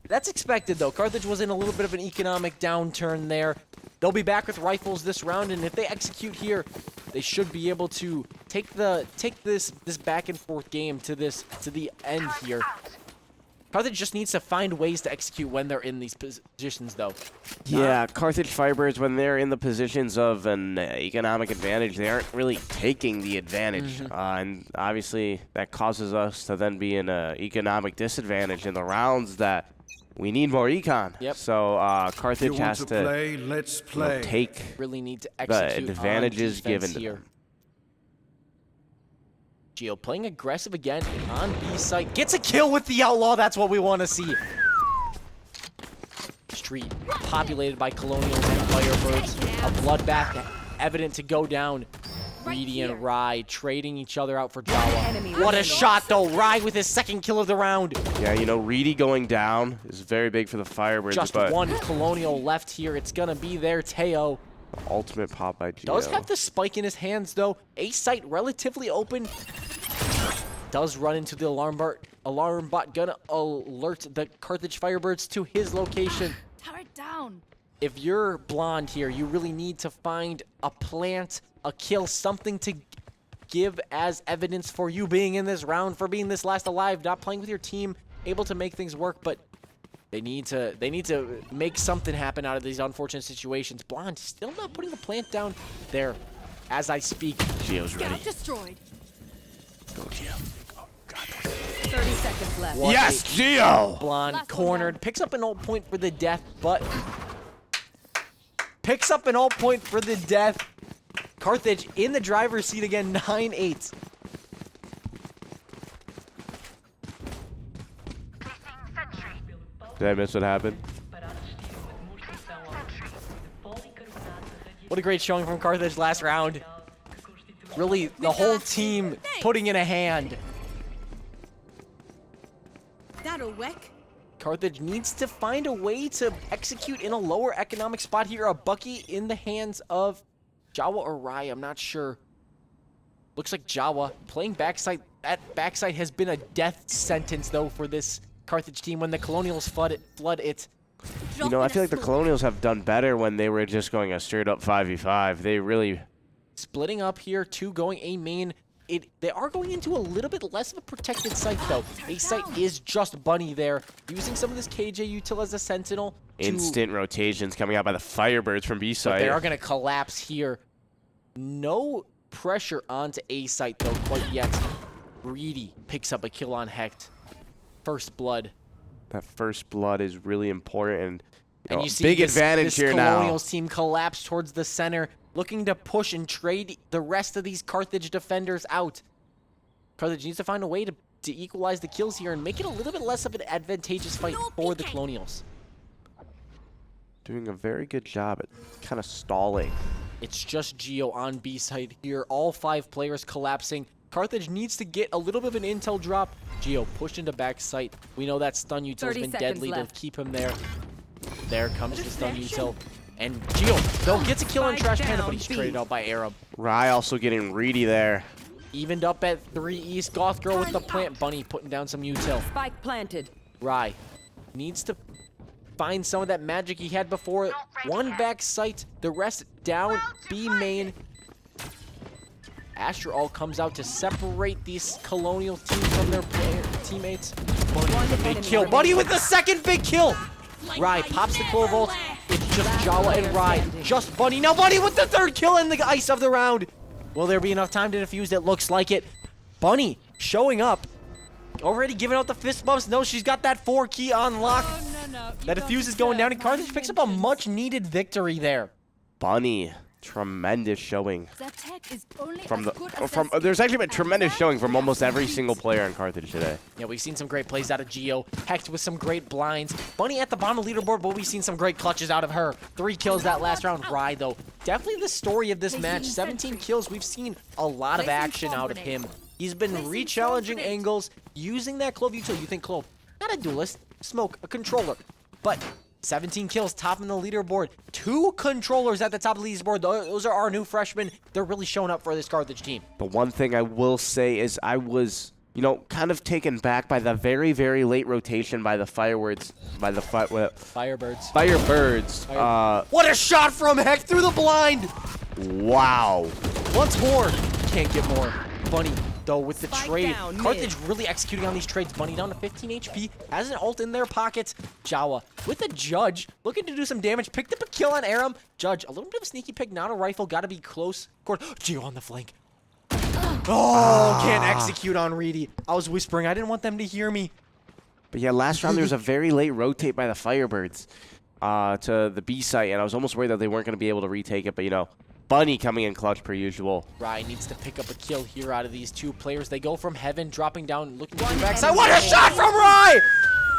That's expected, though. Carthage was in a little bit of an economic downturn there. They'll be back with rifles this round, and if they execute here, they should be able to take this back and forth game to the end here. Carthage just needs to find ways to execute when they're in these positions, though. Yeah, Carthage Firebirds, when they're in the positions of an economic advantage, they aren't really taking the advantage. And obviously, that causes us to then be in an economic disadvantage in the rounds that we need more econ. Yep. So Carthage You want has to to play? Let's you know, play. take Really need to the execute advantages on defense given to here. them. Geo playing aggressive again on B site. Gets a kill with the Outlaw. That's what we want to see. Street populated by Colonials and Firebirds. A bloodbath evident to go down. Reedy and Rye trading each other out for enemy Jawa. What a remaining. shot, though. Rye with his 2nd kill of the round. Yeah, you know, Reedy going down is very big for the Firebirds, Just but one Colonial left here. It's going to be their Teo. the ultimate pop by Geo. Does have the spike in his hands, though. A site relatively open. Does run into the alarm bot. Gonna alert the Carthage Firebirds to his location. Turret down. If you're Blonde here, you really need to find a plant, a kill, something to give as evidence for you being in this round, for being this last alive, not playing with your team, able to make things work, but they need to make something happen out of these unfortunate situations. Blonde still not putting the plant down there as I speak. Geo's ready. Scout destroyed. Go, Geo. 30 seconds left. What Yes, a Geo! Blonde Last one cornered, down. picks up an ult point for the death, but picks up an ult point for the death. Carthage in the driver's seat again, 9-8. Did I miss what happened? What a great showing from Carthage last round. Really, the whole team putting in a hand. That'll work. Carthage needs to find a way to execute in a lower economic spot here. A Bucky in the hands of Jawa or Rai, I'm not sure. Looks like Jawa playing backside. That backside has been a death sentence, though, for this Carthage team when the Colonials flood it. You know, I feel like the Colonials have done better when they were just going a straight-up 5v5. They really... Splitting up here, 2 going A main. They are going into a little bit less of a protected site, though. A site is just Bunny there, using some of this KJ util as a sentinel. Instant rotations coming out by the Firebirds from B site. But they are going to collapse here. No pressure onto A site, though, quite yet. Reedy picks up a kill on Hecht. First blood. That first blood is really important. And you see big this advantage here now. Colonials team collapse towards the center, looking to push and trade the rest of these Carthage defenders out. Carthage needs to find a way to equalize the kills here and make it a little bit less of an advantageous fight for the Colonials. Doing a very good job at kind of stalling. It's just Geo on B side here. All 5 players collapsing. Carthage needs to get a little bit of an intel drop. Geo pushed into back site. We know that stun util has been deadly to keep him there. There comes the stun util. And Geo, though, gets a kill on Trash Panda, but he's traded out by Arab. Rai also getting Reedy there. Evened up at 3 East. Goth Girl with the plant. Bunny putting down some util. Spike planted. Rai needs to find some of that magic he had before. 1 back site, the rest down B main. Astra all comes out to separate these Colonial teams from their teammates. Bunny with the big kill. Bunny with the second big kill. Rai pops the Clovolt. It's just Jawa and Rai. Just Bunny. Now Bunny with the 3rd kill in the ice of the round. Will there be enough time to defuse? It looks like it. Bunny showing up. Already giving out the fist bumps. No, she's got that 4 key on lock. That defuse is going down, and Carthage picks up a much-needed victory there. Bunny, tremendous showing. From there's actually been tremendous showing from almost every single player in Carthage today. Yeah, we've seen some great plays out of Geo. Hecht with some great blinds. Bunny at the bottom of the leaderboard, but we've seen some great clutches out of her. 3 kills that last round. Rai, though, definitely the story of this match. 17 kills. We've seen a lot of action out of him. He's been re-challenging angles, using that Clove util. You think Clove, not a duelist, Smoke, a controller. But 17 kills, top in the leaderboard. 2 controllers at the top of the leaderboard. Those are our new freshmen. They're really showing up for this Carthage team. The one thing I will say is I was, you know, kind of taken back by the very, very late rotation by the Firebirds. Firebirds. Firebirds. What a shot from Hecht through the blind! Wow. Once more. Can't get more. Bunny, though, with the Spike trade. down, Carthage really executing on these trades. Bunny down to 15 HP. Has an ult in their pockets. Jawa with the Judge. Looking to do some damage. Picked up a kill on Aram. Judge, a little bit of a sneaky pick. Not a rifle. Got to be close. Geo on the flank. Oh, can't execute on Reedy. I was whispering. I didn't want them to hear me. But yeah, last round there was a very late rotate by the Firebirds to the B site, and I was almost worried that they weren't going to be able to retake it, but you know, Bunny coming in clutch per usual. Rai needs to pick up a kill here out of these 2 players. They go from heaven, dropping down, looking to the backside. What a shot from Rai!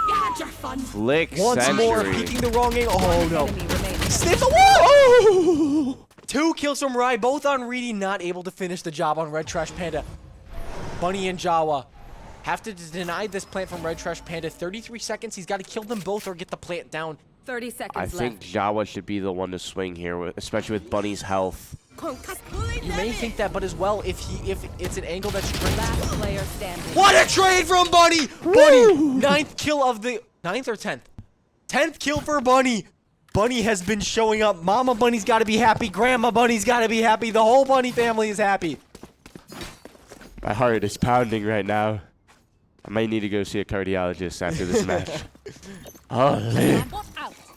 You had your fun. Flick Once century. more, peeking the wrong angle. Oh, no. Sniff the wall! Oh! 2 kills from Rai, both on Reedy, not able to finish the job on Red Trash Panda. Bunny and Jawa have to deny this plant from Red Trash Panda. 33 seconds. He's got to kill them both or get the plant down. 30 seconds I think Jawa should be the one to swing here, especially with Bunny's health. You may think that, but as well, if it's an angle that's straight. Last player standing. What a trade from Bunny! Bunny, 9th kill of the 9th or 10th? 10th kill for Bunny. Bunny has been showing up. Mama Bunny's got to be happy. Grandma Bunny's got to be happy. The whole Bunny family is happy. My heart is pounding right now. I might need to go see a cardiologist after this match. Holy.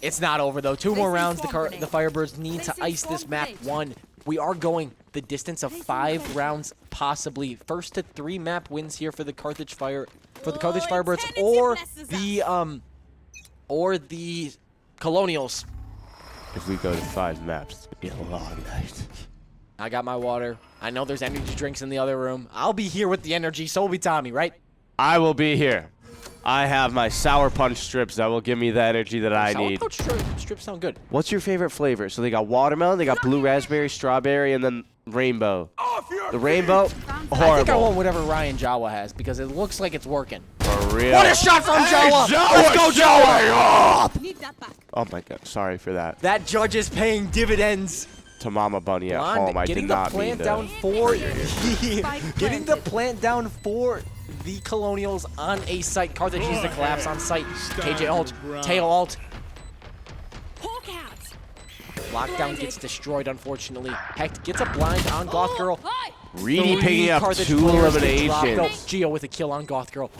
It's not over, though. 2 more rounds. The Firebirds need to ice this map 1. We are going the distance of 5 rounds, possibly. First to 3 map wins here for the Carthage Firebirds or the Colonials. If we go to 5 maps, it'll be a long night. I got my water. I know there's energy drinks in the other room. I'll be here with the energy. So will be Tommy, right? I will be here. I have my Sour Punch strips that will give me the energy that I need. Sour Punch strips sound good. What's your favorite flavor? So they got watermelon, they got blue raspberry, strawberry, and then rainbow. The rainbow, I think I horrible. want whatever Ryan Jawa has because it looks like it's working. For real. What a shot from Jawa! Let's go, Jawa! Need that back. Oh my god, sorry for that. That judge is paying dividends. To Mama Bunny at Blonde home, I getting did the not mean plant to. down for getting the plant down for the Colonials on a site. Carthage needs to collapse on site. KJ ult, tail ult. Hawk out. Lockdown gets destroyed, unfortunately. Hecht gets a blind on Goth Girl. Reedy Three picking up Carthage 2 players get dropped. eliminations. Geo with a kill on Goth Girl.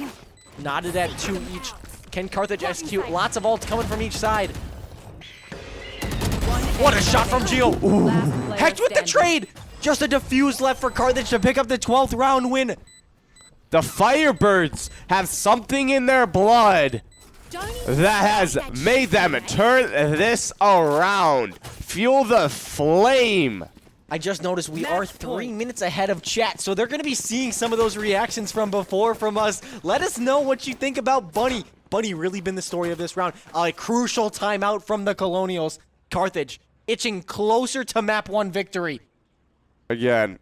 Knotted at 2 each. Can Carthage execute? Lots of ults coming from each side. What a shot from Geo! Hecht with the trade! Just a defuse left for Carthage to pick up the 12th round win. The Firebirds have something in their blood that has made them turn this around. Fuel the flame. I just noticed we are 3 minutes ahead of chat, so they're going to be seeing some of those reactions from before from us. Let us know what you think about Bunny. Bunny really been the story of this round. A crucial timeout from the Colonials. Carthage itching closer to map 1 victory. Again,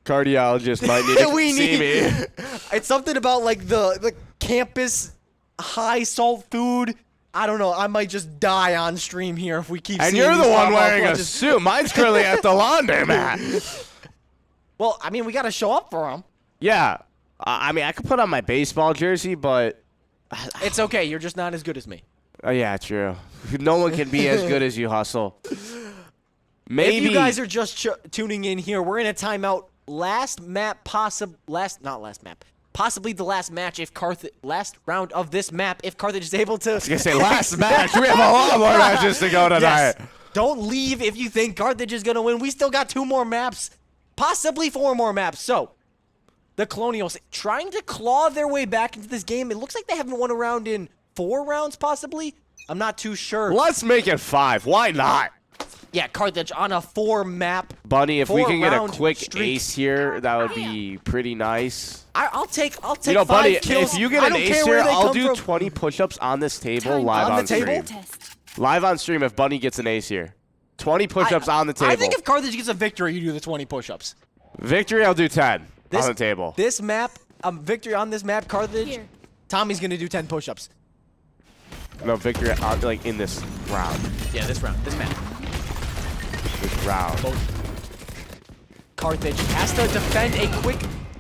cardiologist might need to see me. It's something about like the campus high salt food. I don't know. I might just die on stream here if we keep And seeing you're these the one pop-up wearing a clutches. suit. Mine's currently at the laundromat. Well, I mean, we got to show up for them. Yeah. I mean, I could put on my baseball jersey, but... It's okay. You're just not as good as me. Oh, yeah, true. No one can be as good as you, Hustle. Maybe... If you guys are just tuning in here, we're in a timeout. Possibly the last match if last round of this map if Carthage is able to. I was going to say last match. We have a lot more matches to go tonight. Yes. Don't leave if you think Carthage is going to win. We still got 2 more maps, possibly 4 more maps. So, the Colonials trying to claw their way back into this game. It looks like they haven't won a round in 4 rounds, possibly. I'm not too sure. Let's make it 5. Why not? Yeah, Carthage on a 4-map. Bunny, if we can get a 4-round quick streak. ace here, that would be pretty nice. I'll take You know, 5 Bunny, kills. if you get I an don't ace care where here, they I'll come do from. 20 push-ups on this table live On on the table? stream. Live on stream if Bunny gets an ace here. 20 push-ups on the table. I think if Carthage gets a victory, you do the 20 push-ups. Victory, I'll do 10 This- on the table. This map, victory on this map, Carthage, Here. Tommy's going to do 10 push-ups. No, victory like in this round. Yeah, this round, this map. This round. Carthage has to defend a quick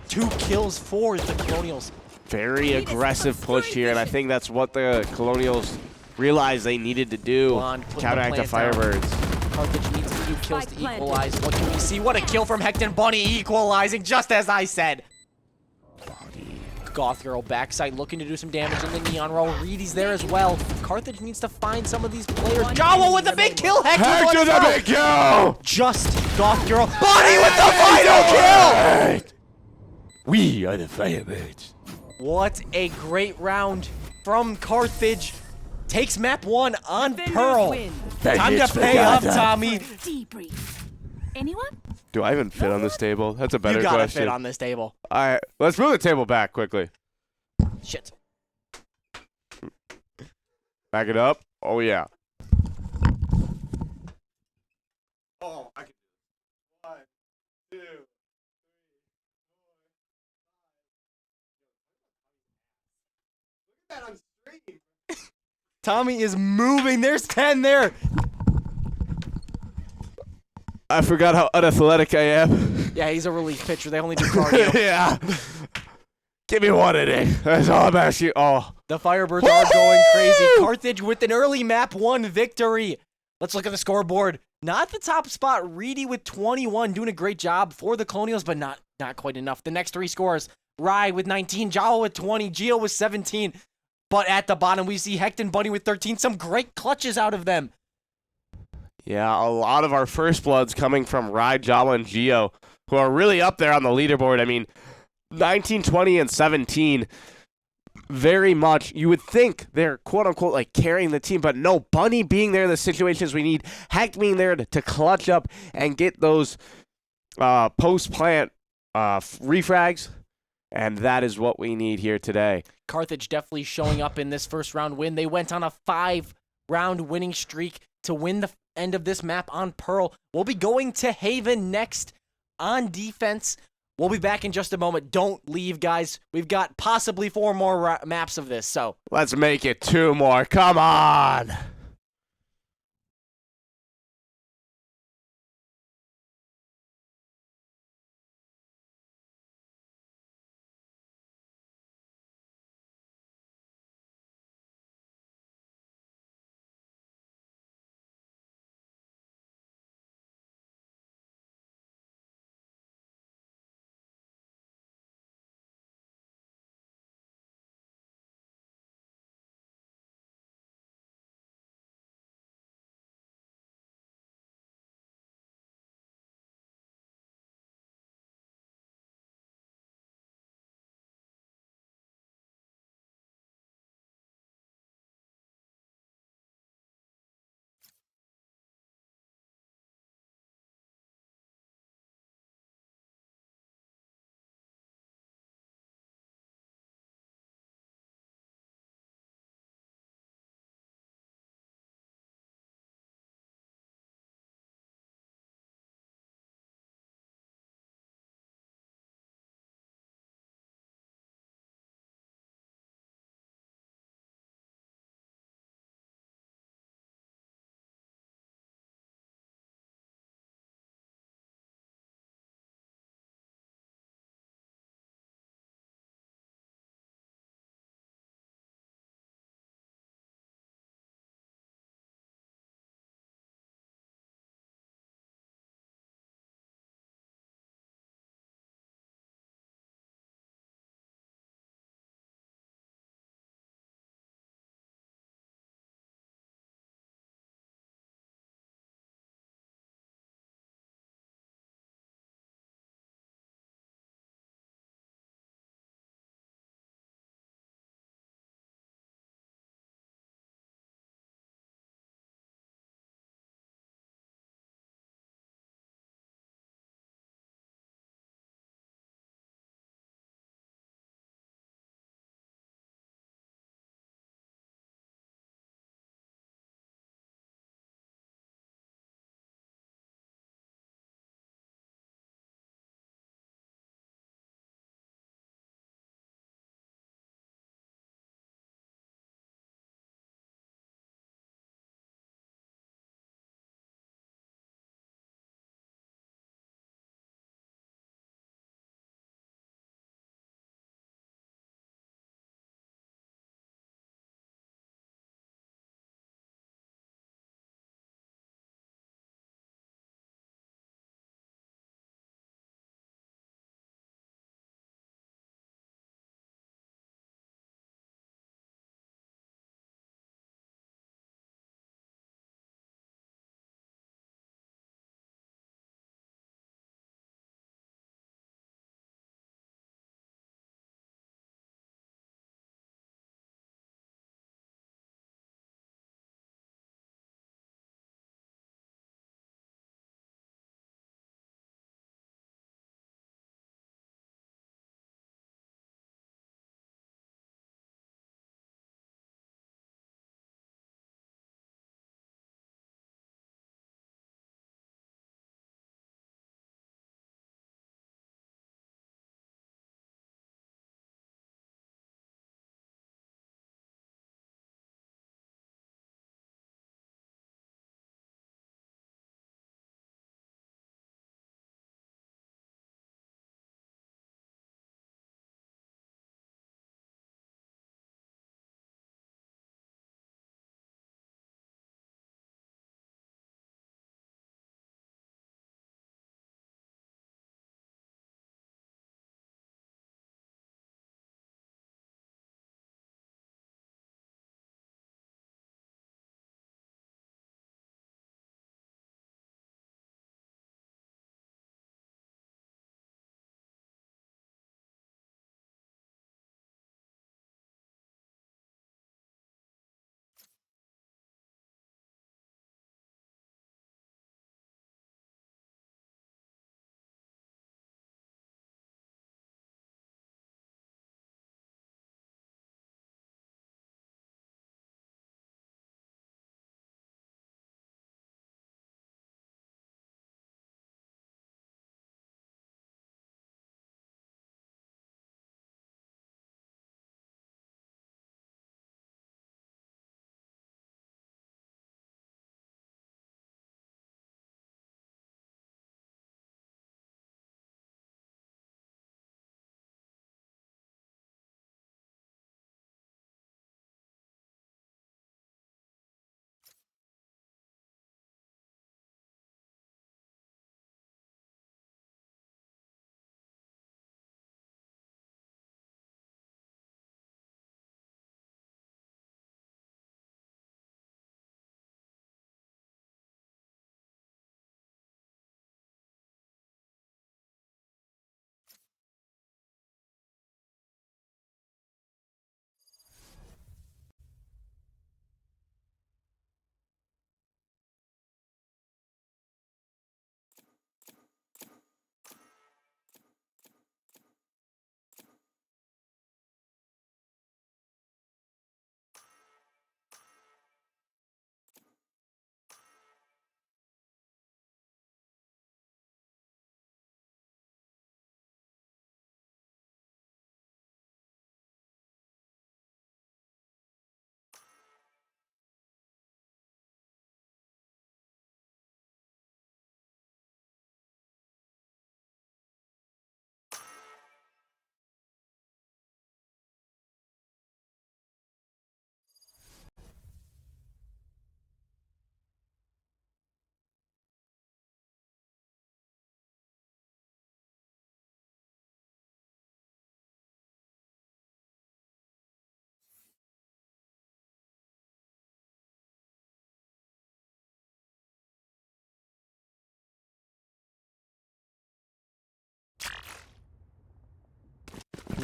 2 kills for the Colonials. Very aggressive push here, and I think that's what the Colonials realized they needed to do. Blonde putting the Counteract the plant down. Firebirds. Carthage needs a few kills to Spike planted. equalize. What can we see? What a kill from Hecton Bunny, equalizing just as I said. Goth Girl backside looking to do some damage in the Neon roll. Reedy's there as well. Carthage needs to find some of these players. Jawa with the big kill. Hector Heck to the big kill! Just Goth Girl. Bunny with the final kill! We are the Firebirds. What a great round from Carthage. Takes map 1 on Pearl. Win. Time to pay up, Tommy. Debrief. Anyone? Do I even fit on this table? That's a better You gotta question. fit on this table. All right, let's move the table back quickly. Shit. Back it up. Oh, yeah. Oh, I can do 1, 2, 3, 4, 5. Look at that on stream. Tommy is moving. There's 10 there. I forgot how unathletic I am. Yeah, he's a relief pitcher. They only do cardio. Yeah. Give me 1 inning. That's all I'm asking. Oh. The Firebirds are going crazy. Carthage with an early map 1 victory. Let's look at the scoreboard. Not the top spot. Reedy with 21, doing a great job for the Colonials, but not quite enough. The next 3 scores. Rye with 19, Jawa with 20, Geo with 17. But at the bottom, we see Hecton Bunny with 13. Some great clutches out of them. Yeah, a lot of our first bloods coming from Rye, Jawa, and Geo, who are really up there on the leaderboard. I mean, 19, 20, and 17. Very much, you would think they're quote-unquote like carrying the team, but no, Bunny being there in the situations we need, Heck being there to clutch up and get those post-plant refrags, and that is what we need here today. Carthage definitely showing up in this first round win. They went on a 5-round winning streak to win the end of this map on Pearl. We'll be going to Haven next on defense. We'll be back in just a moment. Don't leave, guys. We've got possibly 4 more maps of this, so. Let's make it 2 more. Come on.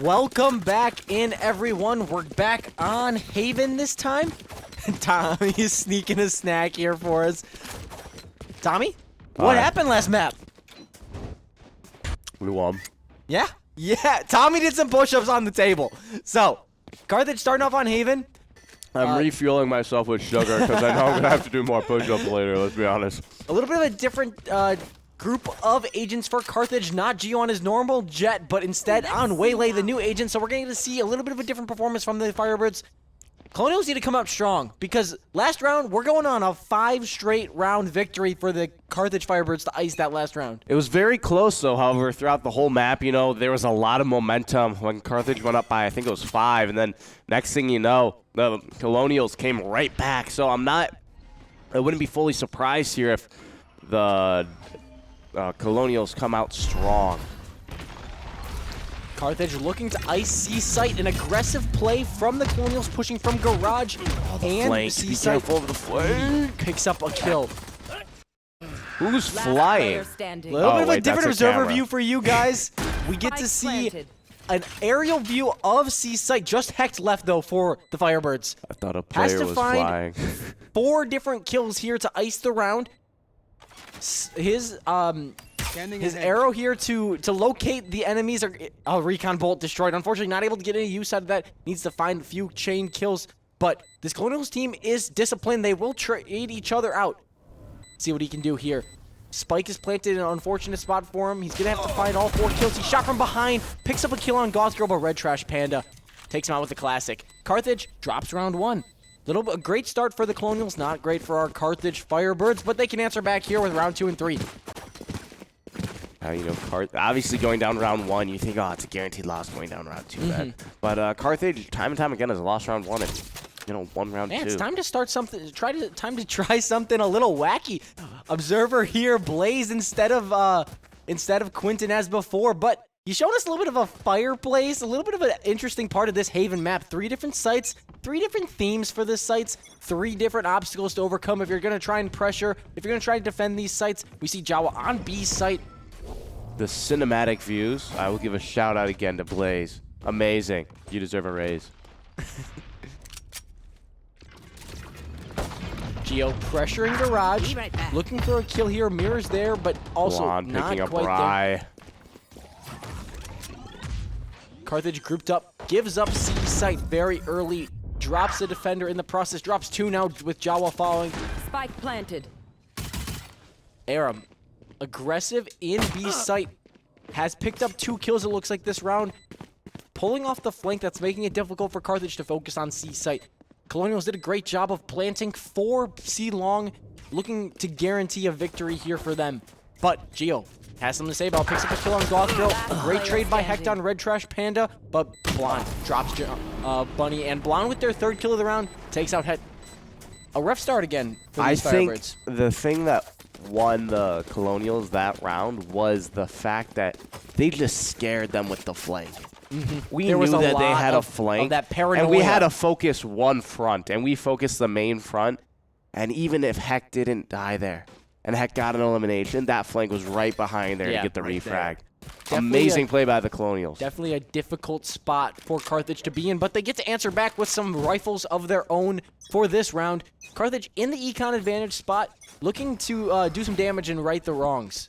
Welcome back in, everyone. We're back on Haven this time. Tommy is sneaking a snack here for us. Tommy, what happened last map? We won. Yeah, Tommy did some push-ups on the table. So, Carthage starting off on Haven. I'm refueling myself with sugar because I know I'm gonna have to do more push-ups later. Let's be honest. A little bit of a different group of agents for Carthage, not Geo on his normal jet, but instead on Waylay, the new agent. So we're going to see a little bit of a different performance from the Firebirds. Colonials need to come out strong because last round, we're going on a 5 straight round victory for the Carthage Firebirds to ice that last round. It was very close, though. However, throughout the whole map, you know, there was a lot of momentum when Carthage went up by, I think it was 5, and then next thing you know, the Colonials came right back. So I wouldn't be fully surprised here if the Colonials come out strong. Carthage looking to ice C-Site, an aggressive play from the Colonials, pushing from Garage, and C-Site Be careful of the flank. picks up a kill. Who's flying? A little bit of a different observer camera. view for you guys. We get to see an aerial view of C-Site. Just Hecht left, though, for the Firebirds. I thought a Has player to was find flying. 4 different kills here to ice the round. His arrow here to locate the enemies are recon bolt destroyed. Unfortunately, not able to get any use out of that. Needs to find a few chain kills. But this Colonials team is disciplined. They will trade each other out. See what he can do here. Spike is planted in an unfortunate spot for him. He's going to have to find all 4 kills. He shot from behind. Picks up a kill on Goth Girl, but Red Trash Panda takes him out with the classic. Carthage drops round 1. A great start for the Colonials. Not great for our Carthage Firebirds, but they can answer back here with round 2 and 3. You know, obviously going down round 1, you think, oh, it's a guaranteed loss going down round 2. Then. But Carthage, time and time again, has lost round 1 and, you know, won round 2. It's time to start something. Time to try something a little wacky. Observer here, Blaze instead of Quentin as before, but you showed us a little bit of a fireplace, a little bit of an interesting part of this Haven map. 3 different sites, 3 different themes for the sites, 3 different obstacles to overcome if you're going to try and pressure, if you're going to try to defend these sites. We see Jawa on B site. The cinematic views, I will give a shout out again to Blaze. Amazing. You deserve a raise. Geo pressuring Garage, looking for a kill here. Mirror's there, but also Blonde not picking up quite Rye. there. Carthage grouped up, gives up C-Site very early, drops a defender in the process, drops 2 now with Jawa following. Spike planted. Aram, aggressive in B site, has picked up 2 kills, it looks like, this round. Pulling off the flank, that's making it difficult for Carthage to focus on C site. Colonials did a great job of planting 4 C long, looking to guarantee a victory here for them. But Geo has something to say about, picks up a kill on Goth Girl. A great trade by Hecht on Red Trash Panda, but Blonde drops Bunny, and Blonde with their 3rd kill of the round takes out Hecht. A rough start again for these Firebirds. I think the thing that won the Colonials that round was the fact that they just scared them with the flank. We knew that they had a flank, that paranoia. And we had to focus one front, and we focused the main front. And even if Heck didn't die there, and Heck got an elimination, that flank was right behind there to get the refrag. Amazing play by the Colonials. Definitely a difficult spot for Carthage to be in, but they get to answer back with some rifles of their own for this round. Carthage in the econ advantage spot, looking to do some damage and right the wrongs.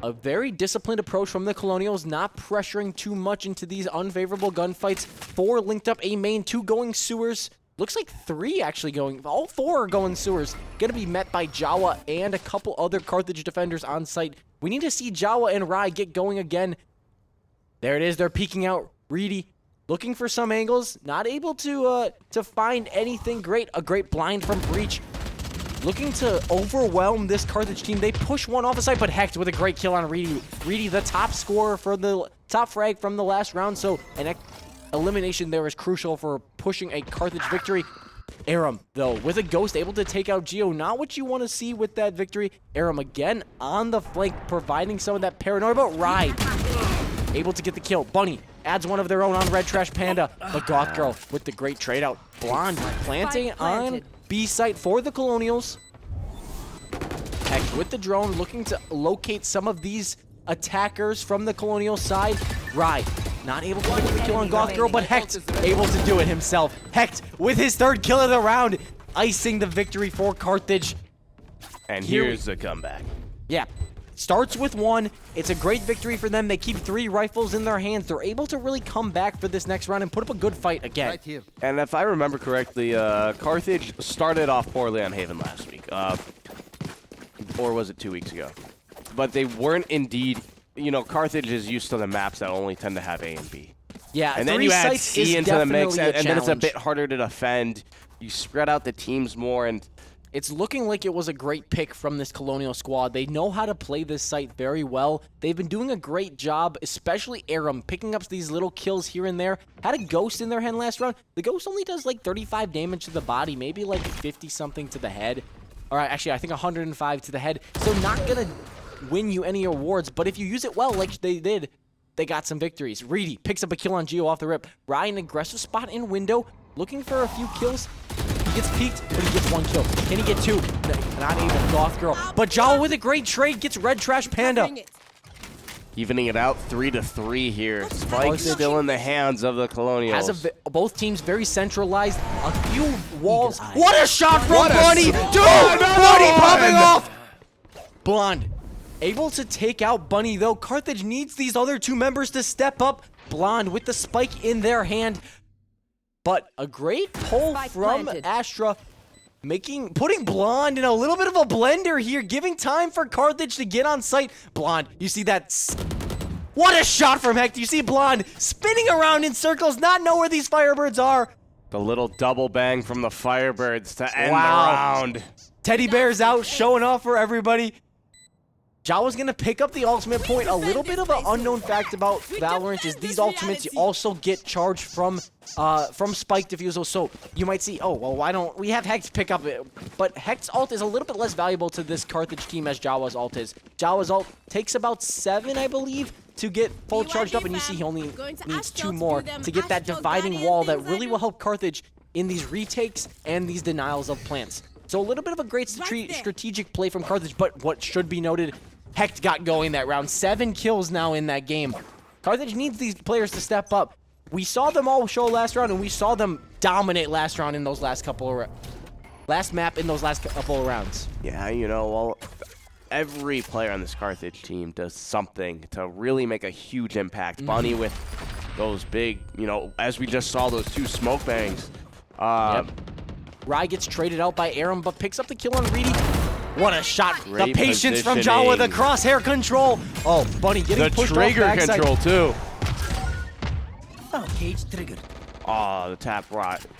A very disciplined approach from the Colonials, not pressuring too much into these unfavorable gunfights. 4 linked up A main, 2 going sewers. Looks like 3 actually going. All 4 are going sewers. Going to be met by Jawa and a couple other Carthage defenders on site. We need to see Jawa and Rai get going again. There it is. They're peeking out. Reedy looking for some angles. Not able to find anything great. A great blind from Breach. Looking to overwhelm this Carthage team. They push one off the side, but Hecht with a great kill on Reedy. Reedy, the top scorer for the top frag from the last round. So an elimination there is crucial for pushing a Carthage victory. Aram, though, with a ghost, able to take out Geo. Not what you want to see with that victory. Aram again on the flank, providing some of that paranoia, but Rai able to get the kill. Bunny adds one of their own on Red Trash Panda. But Goth Girl with the great trade out. Blonde planting on B site for the Colonials. Heck with the drone, looking to locate some of these attackers from the Colonial side. Rye, not able to get the kill on Goth Girl, but Hecht able to do it himself. Hecht with his 3rd kill of the round, icing the victory for Carthage. And here's the comeback. Yeah, starts with 1. It's a great victory for them. They keep 3 rifles in their hands. They're able to really come back for this next round and put up a good fight again. Right here. And if I remember correctly, Carthage started off poorly on Haven last week. Or was it 2 weeks ago? But they weren't indeed, you know, Carthage is used to the maps that only tend to have A and B. Yeah, And then 3 you add sites C is into the mix, definitely and then it's a challenge. bit harder to defend. You spread out the teams more, and It's looking like it was a great pick from this Colonial squad. They know how to play this site very well. They've been doing a great job, especially Aram, picking up these little kills here and there. Had a Ghost in their hand last round. The Ghost only does like 35 damage to the body, maybe like 50-something to the head. All right, actually, I think 105 to the head. So not going to win you any awards, but if you use it well like they did, they got some victories. Reedy picks up a kill on Geo off the rip. Ryan, aggressive spot in window, looking for a few kills. He gets peeked, but he gets 1 kill. Can he get 2? No, not able. Goth Girl. But Jawa with a great trade gets Red Trash Panda. evening it out 3-3 here. Spike still in the hands of the Colonials. Both teams very centralized. A few walls. What a shot from Bunny! Dude! Bunny popping off! Blonde. Able to take out Bunny, though. Carthage needs these other 2 members to step up. Blonde with the spike in their hand. But a great pull from Astra, putting Blonde in a little bit of a blender here, giving time for Carthage to get on site. Blonde, you see that? What a shot from Hecht. You see Blonde spinning around in circles, not know where these Firebirds are. The little double bang from the Firebirds to end the round. Teddy Bear's out, showing off for everybody. Jawa's going to pick up the ultimate point. A little bit of an unknown fact about Valorant is these ultimates also get charged from Spike Diffusal. So you might see, oh, well, why don't we have Hecht pick up it? But Hecht's ult is a little bit less valuable to this Carthage team as Jawa's ult is. Jawa's ult takes about 7, I believe, to get full charged up. And you see he only needs 2 more to get that dividing wall that really will help Carthage in these retakes and these denials of plants. So a little bit of a great strategic play from Carthage. But what should be noted, Hecht got going that round. 7 kills now in that game. Carthage needs these players to step up. We saw them all show last round, and we saw them dominate last round in those last map in those last couple of rounds. Yeah, you know, well, every player on this Carthage team does something to really make a huge impact. Bunny with those big, you know, as we just saw, those 2 smoke bangs. Rye gets traded out by Aram, but picks up the kill on Reedy. What a shot. Great the patience from Jawa, the crosshair control. Oh, Bunny getting pushed off backside. The trigger control, too. Oh, cage triggered. Oh, the tap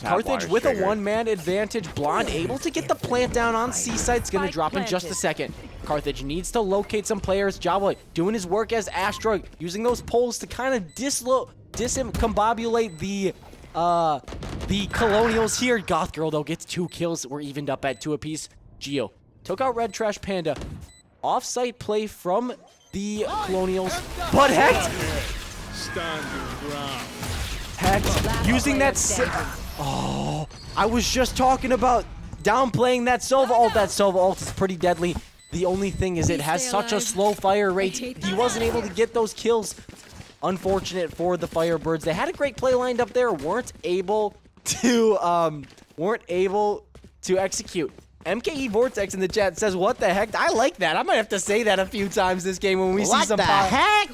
Carthage with a 1-man advantage. Blonde able to get the plant down on C-site. It's going to drop in just a second. Carthage needs to locate some players. Jawa doing his work as Astra, using those poles to kind of discombobulate the Colonials here. Goth Girl, though, gets 2 kills. We're evened up at 2 apiece. Geo took out Red Trash Panda. Off-site play from the Colonials. But Hecht! Hecht using that... Oh, I was just talking about downplaying that Sova ult. That Sova ult is pretty deadly. The only thing is it has such a slow fire rate. He wasn't able to get those kills. Unfortunate for the Firebirds. They had a great play lined up there. Weren't able to execute. MKE Vortex in the chat says, what the heck? I like that. I might have to say that a few times this game when we see some power. Heck?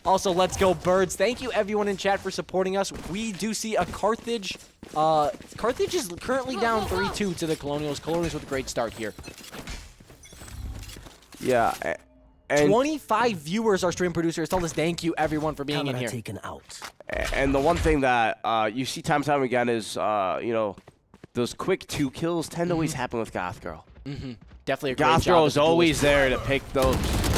Also, let's go Birds. Thank you everyone in chat for supporting us. We do see a Carthage. Carthage is currently down 3-2 to the Colonials. Colonials with a great start here. Yeah. And 25 viewers, our stream producers, told us thank you everyone for being in here. Taken out. And the one thing that you see time and time again is, you know, those quick 2 kills tend to always happen with Goth Girl. Definitely a great Goth job. Girl is always there to pick those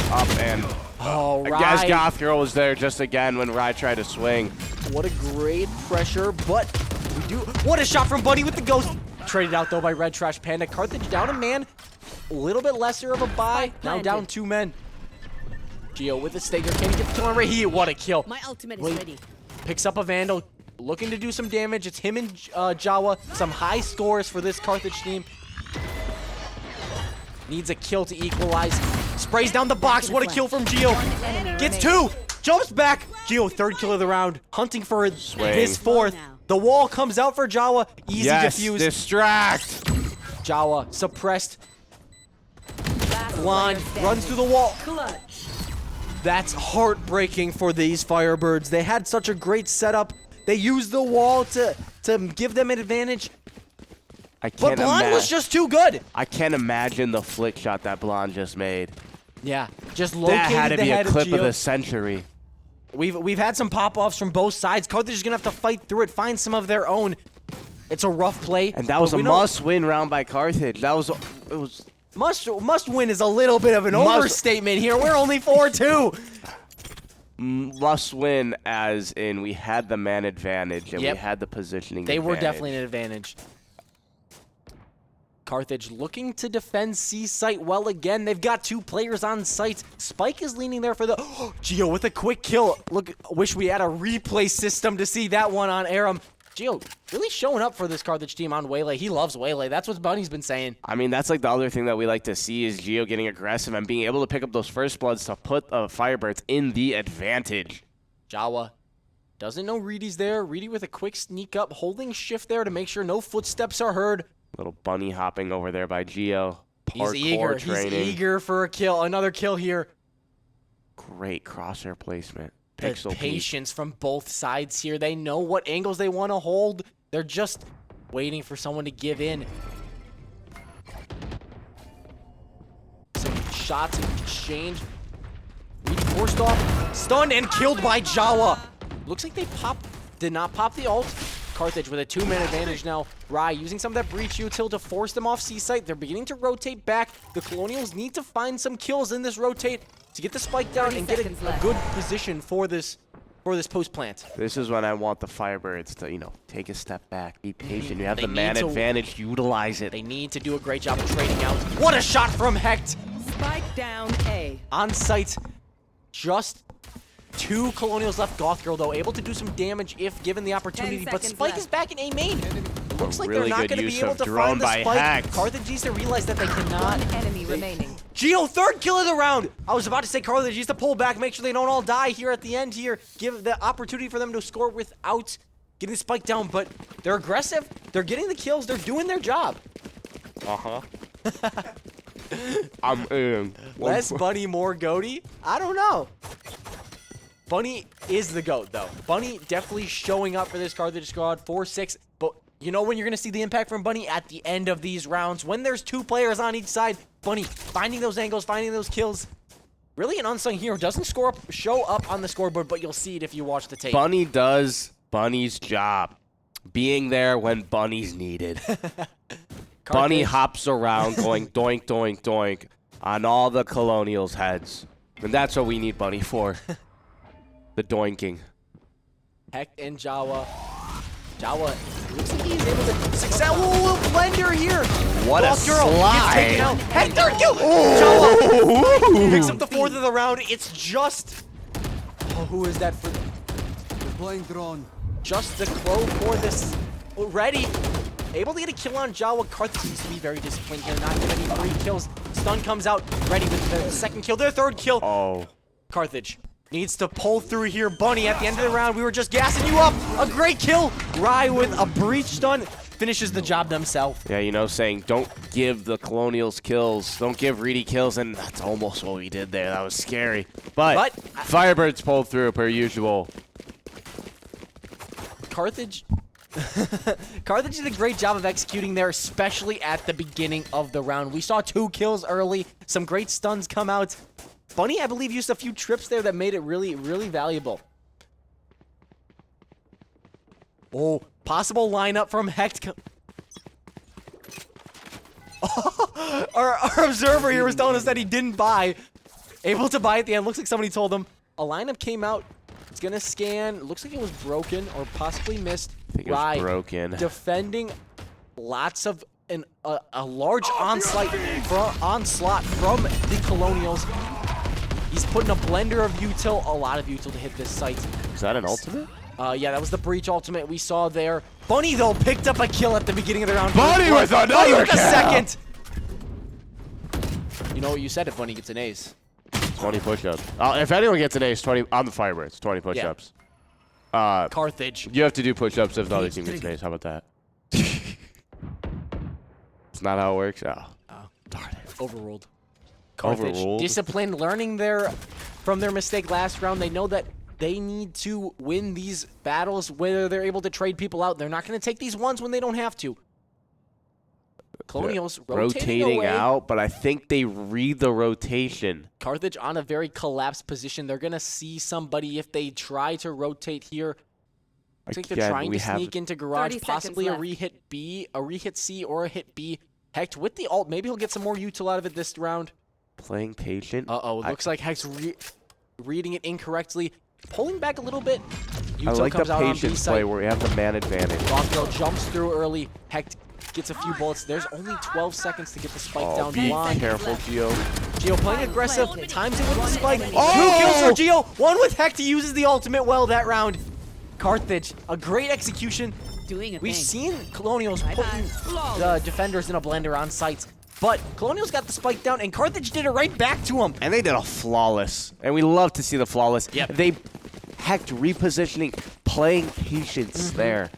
up, and I guess Goth Girl was there just again when Rye tried to swing. What a great pressure, but we do. What a shot from Bunny with the ghost. Traded out though by Red Trash Panda. Carthage down a man, a little bit lesser of a buy. Now down 2 men. Geo with the Staker. Can he get the kill on Ray? What a kill. My ultimate is ready. Picks up a Vandal. Looking to do some damage. It's him and Jawa. Some high scores for this Carthage team. Needs a kill to equalize. Sprays down the box. What a kill from Geo. Gets 2. Jumps back. Geo, 3rd kill of the round. Hunting for his 4th. The wall comes out for Jawa. Easy defuse. Distract. Jawa suppressed. Blonde runs through the wall. That's heartbreaking for these Firebirds. They had such a great setup. They used the wall to give them an advantage. But Blonde was just too good. I can't imagine the flick shot that Blonde just made. Yeah, just located that had to the be head a clip of of Geo. the century. We've had some pop-offs from both sides. Carthage is gonna have to fight through it, find some of their own. It's a rough play. And that was a must-win round by Carthage. It was must win is a little bit of an overstatement here. We're only 4-2. Must win as in we had the man advantage and Yep. we had the positioning They were advantage. definitely an advantage. Carthage looking to defend C site well again. They've got 2 players on site. Spike is leaning there for the Geo with a quick kill. Look, wish we had a replay system to see that one on Aram. Geo really showing up for this Carthage team on Waylay. He loves Waylay. That's what Bunny's been saying. I mean, that's like the other thing that we like to see is Geo getting aggressive and being able to pick up those first bloods to put Firebirds in the advantage. Jawa doesn't know Reedy's there. Reedy with a quick sneak up, holding shift there to make sure no footsteps are heard. Little bunny hopping over there by Geo. He's eager. Training. He's eager for a kill. Another kill here. Great crosshair placement. The Pixel patience from both sides here. They know what angles they want to hold. They're just waiting for someone to give in. Some shots exchanged. Reedy forced off, stunned and killed by Jawa. Looks like they did not pop the ult. Carthage with a 2-man advantage now. Rai using some of that breach util to force them off C site. They're beginning to rotate back. The Colonials need to find some kills in this rotate to get the spike down and get a good position for this post plant. This is when I want the Firebirds to, take a step back, be patient. You have They the man need to- advantage, utilize it. They need to do a great job of trading out. What a shot from Hecht! Spike down A. On site, just 2 Colonials left. Goth Girl, though, able to do some damage if given the opportunity. 10 But seconds Spike left. is back in A main. Looks like really they're not good going to use be able of to drone find the by spike. Hecht. Carthage needs to realize that they cannot. One enemy remaining. Geo, 3rd kill of the round. I was about to say Carthage needs to pull back, make sure they don't all die here at the end here. Give the opportunity for them to score without getting the spike down. But they're aggressive. They're getting the kills. They're doing their job. Uh-huh. I'm in. Less Bunny, more Goaty? I don't know. Bunny is the GOAT, though. Bunny definitely showing up for this Carthage squad. 4-6. But you know when you're going to see the impact from Bunny? At the end of these rounds. When there's 2 players on each side, Bunny finding those angles, finding those kills. Really an unsung hero. Doesn't show up on the scoreboard, but you'll see it if you watch the tape. Bunny does Bunny's job. Being there when Bunny's needed. Bunny hops around going doink, doink, doink on all the Colonials' heads. And that's what we need Bunny for. The doinking. Hecht and Jawa. Jawa looks like he's able to successful blender here. What Goth a Girl gets taken slide. out. Hecht, 3rd kill. Jawa picks up the 4th of the round. It's just who is that for? Deploying drone. Just the Crow for this. Ready. Able to get a kill on Jawa. Carthage seems to be very disciplined here. Not getting any 3 kills. Stun comes out. Ready with the 2nd kill. Their 3rd kill. Oh. Carthage needs to pull through here. Bunny at the end of the round. We were just gassing you up. A great kill. Rai with a breach stun finishes the job themselves. Yeah, saying don't give the Colonials kills. Don't give Reedy kills. And that's almost what we did there. That was scary. But Firebirds pulled through per usual. Carthage did a great job of executing there, especially at the beginning of the round. We saw 2 kills early, some great stuns come out. Bunny, I believe, used a few trips there that made it really, really valuable. Oh, possible lineup from Hecht. Our observer here was telling us that he didn't buy. Able to buy at the end. Looks like somebody told him. A lineup came out. It's going to scan. Looks like it was broken or possibly missed. I think it was broken. Defending lots of a large onslaught from the Colonials. He's putting a blender of util, a lot of util to hit this site. Is that an ultimate? Yeah, that was the breach ultimate we saw there. Bunny, though, picked up a kill at the beginning of the round. Bunny with another Bunny with a kill. 2nd. You know what you said if Bunny gets an ace. 20 push-ups. If anyone gets an ace, 20 on the Firebirds, 20 push-ups. Carthage. You have to do push-ups if the other team gets an ace. How about that? It's not how it works. Oh, darn it. Overruled. Carthage. Overruled. Disciplined, learning from their mistake last round. They know that they need to win these battles, whether they're able to trade people out. They're not going to take these ones when they don't have to. Colonials rotating away. out, but I think they read the rotation. Carthage on a very collapsed position. They're going to see somebody if they try to rotate here. I think they're trying to sneak into garage, possibly a re-hit B, a re-hit C, or a hit B. Hecht with the ult. Maybe he'll get some more util out of it this round. Playing patient. Uh-oh. Looks like Hecht's reading it incorrectly. Pulling back a little bit. I Util like the comes out on patience B play side. where we have the man advantage. Rothgirl jumps through early. Hecht gets a few bullets. There's only 12 seconds to get the spike down. Be Blonde. careful, Gio. Gio playing aggressive. Times it with the spike. Oh! 2 kills for Gio. 1 with Hecht. He uses the ultimate well that round. Carthage, a great execution. Doing a We've thing. seen Colonials putting the defenders in a blender on sites, but Colonials got the spike down, and Carthage did it right back to him. And they did a flawless. And we love to see the flawless. Yep. They Hecht repositioning, playing patience there.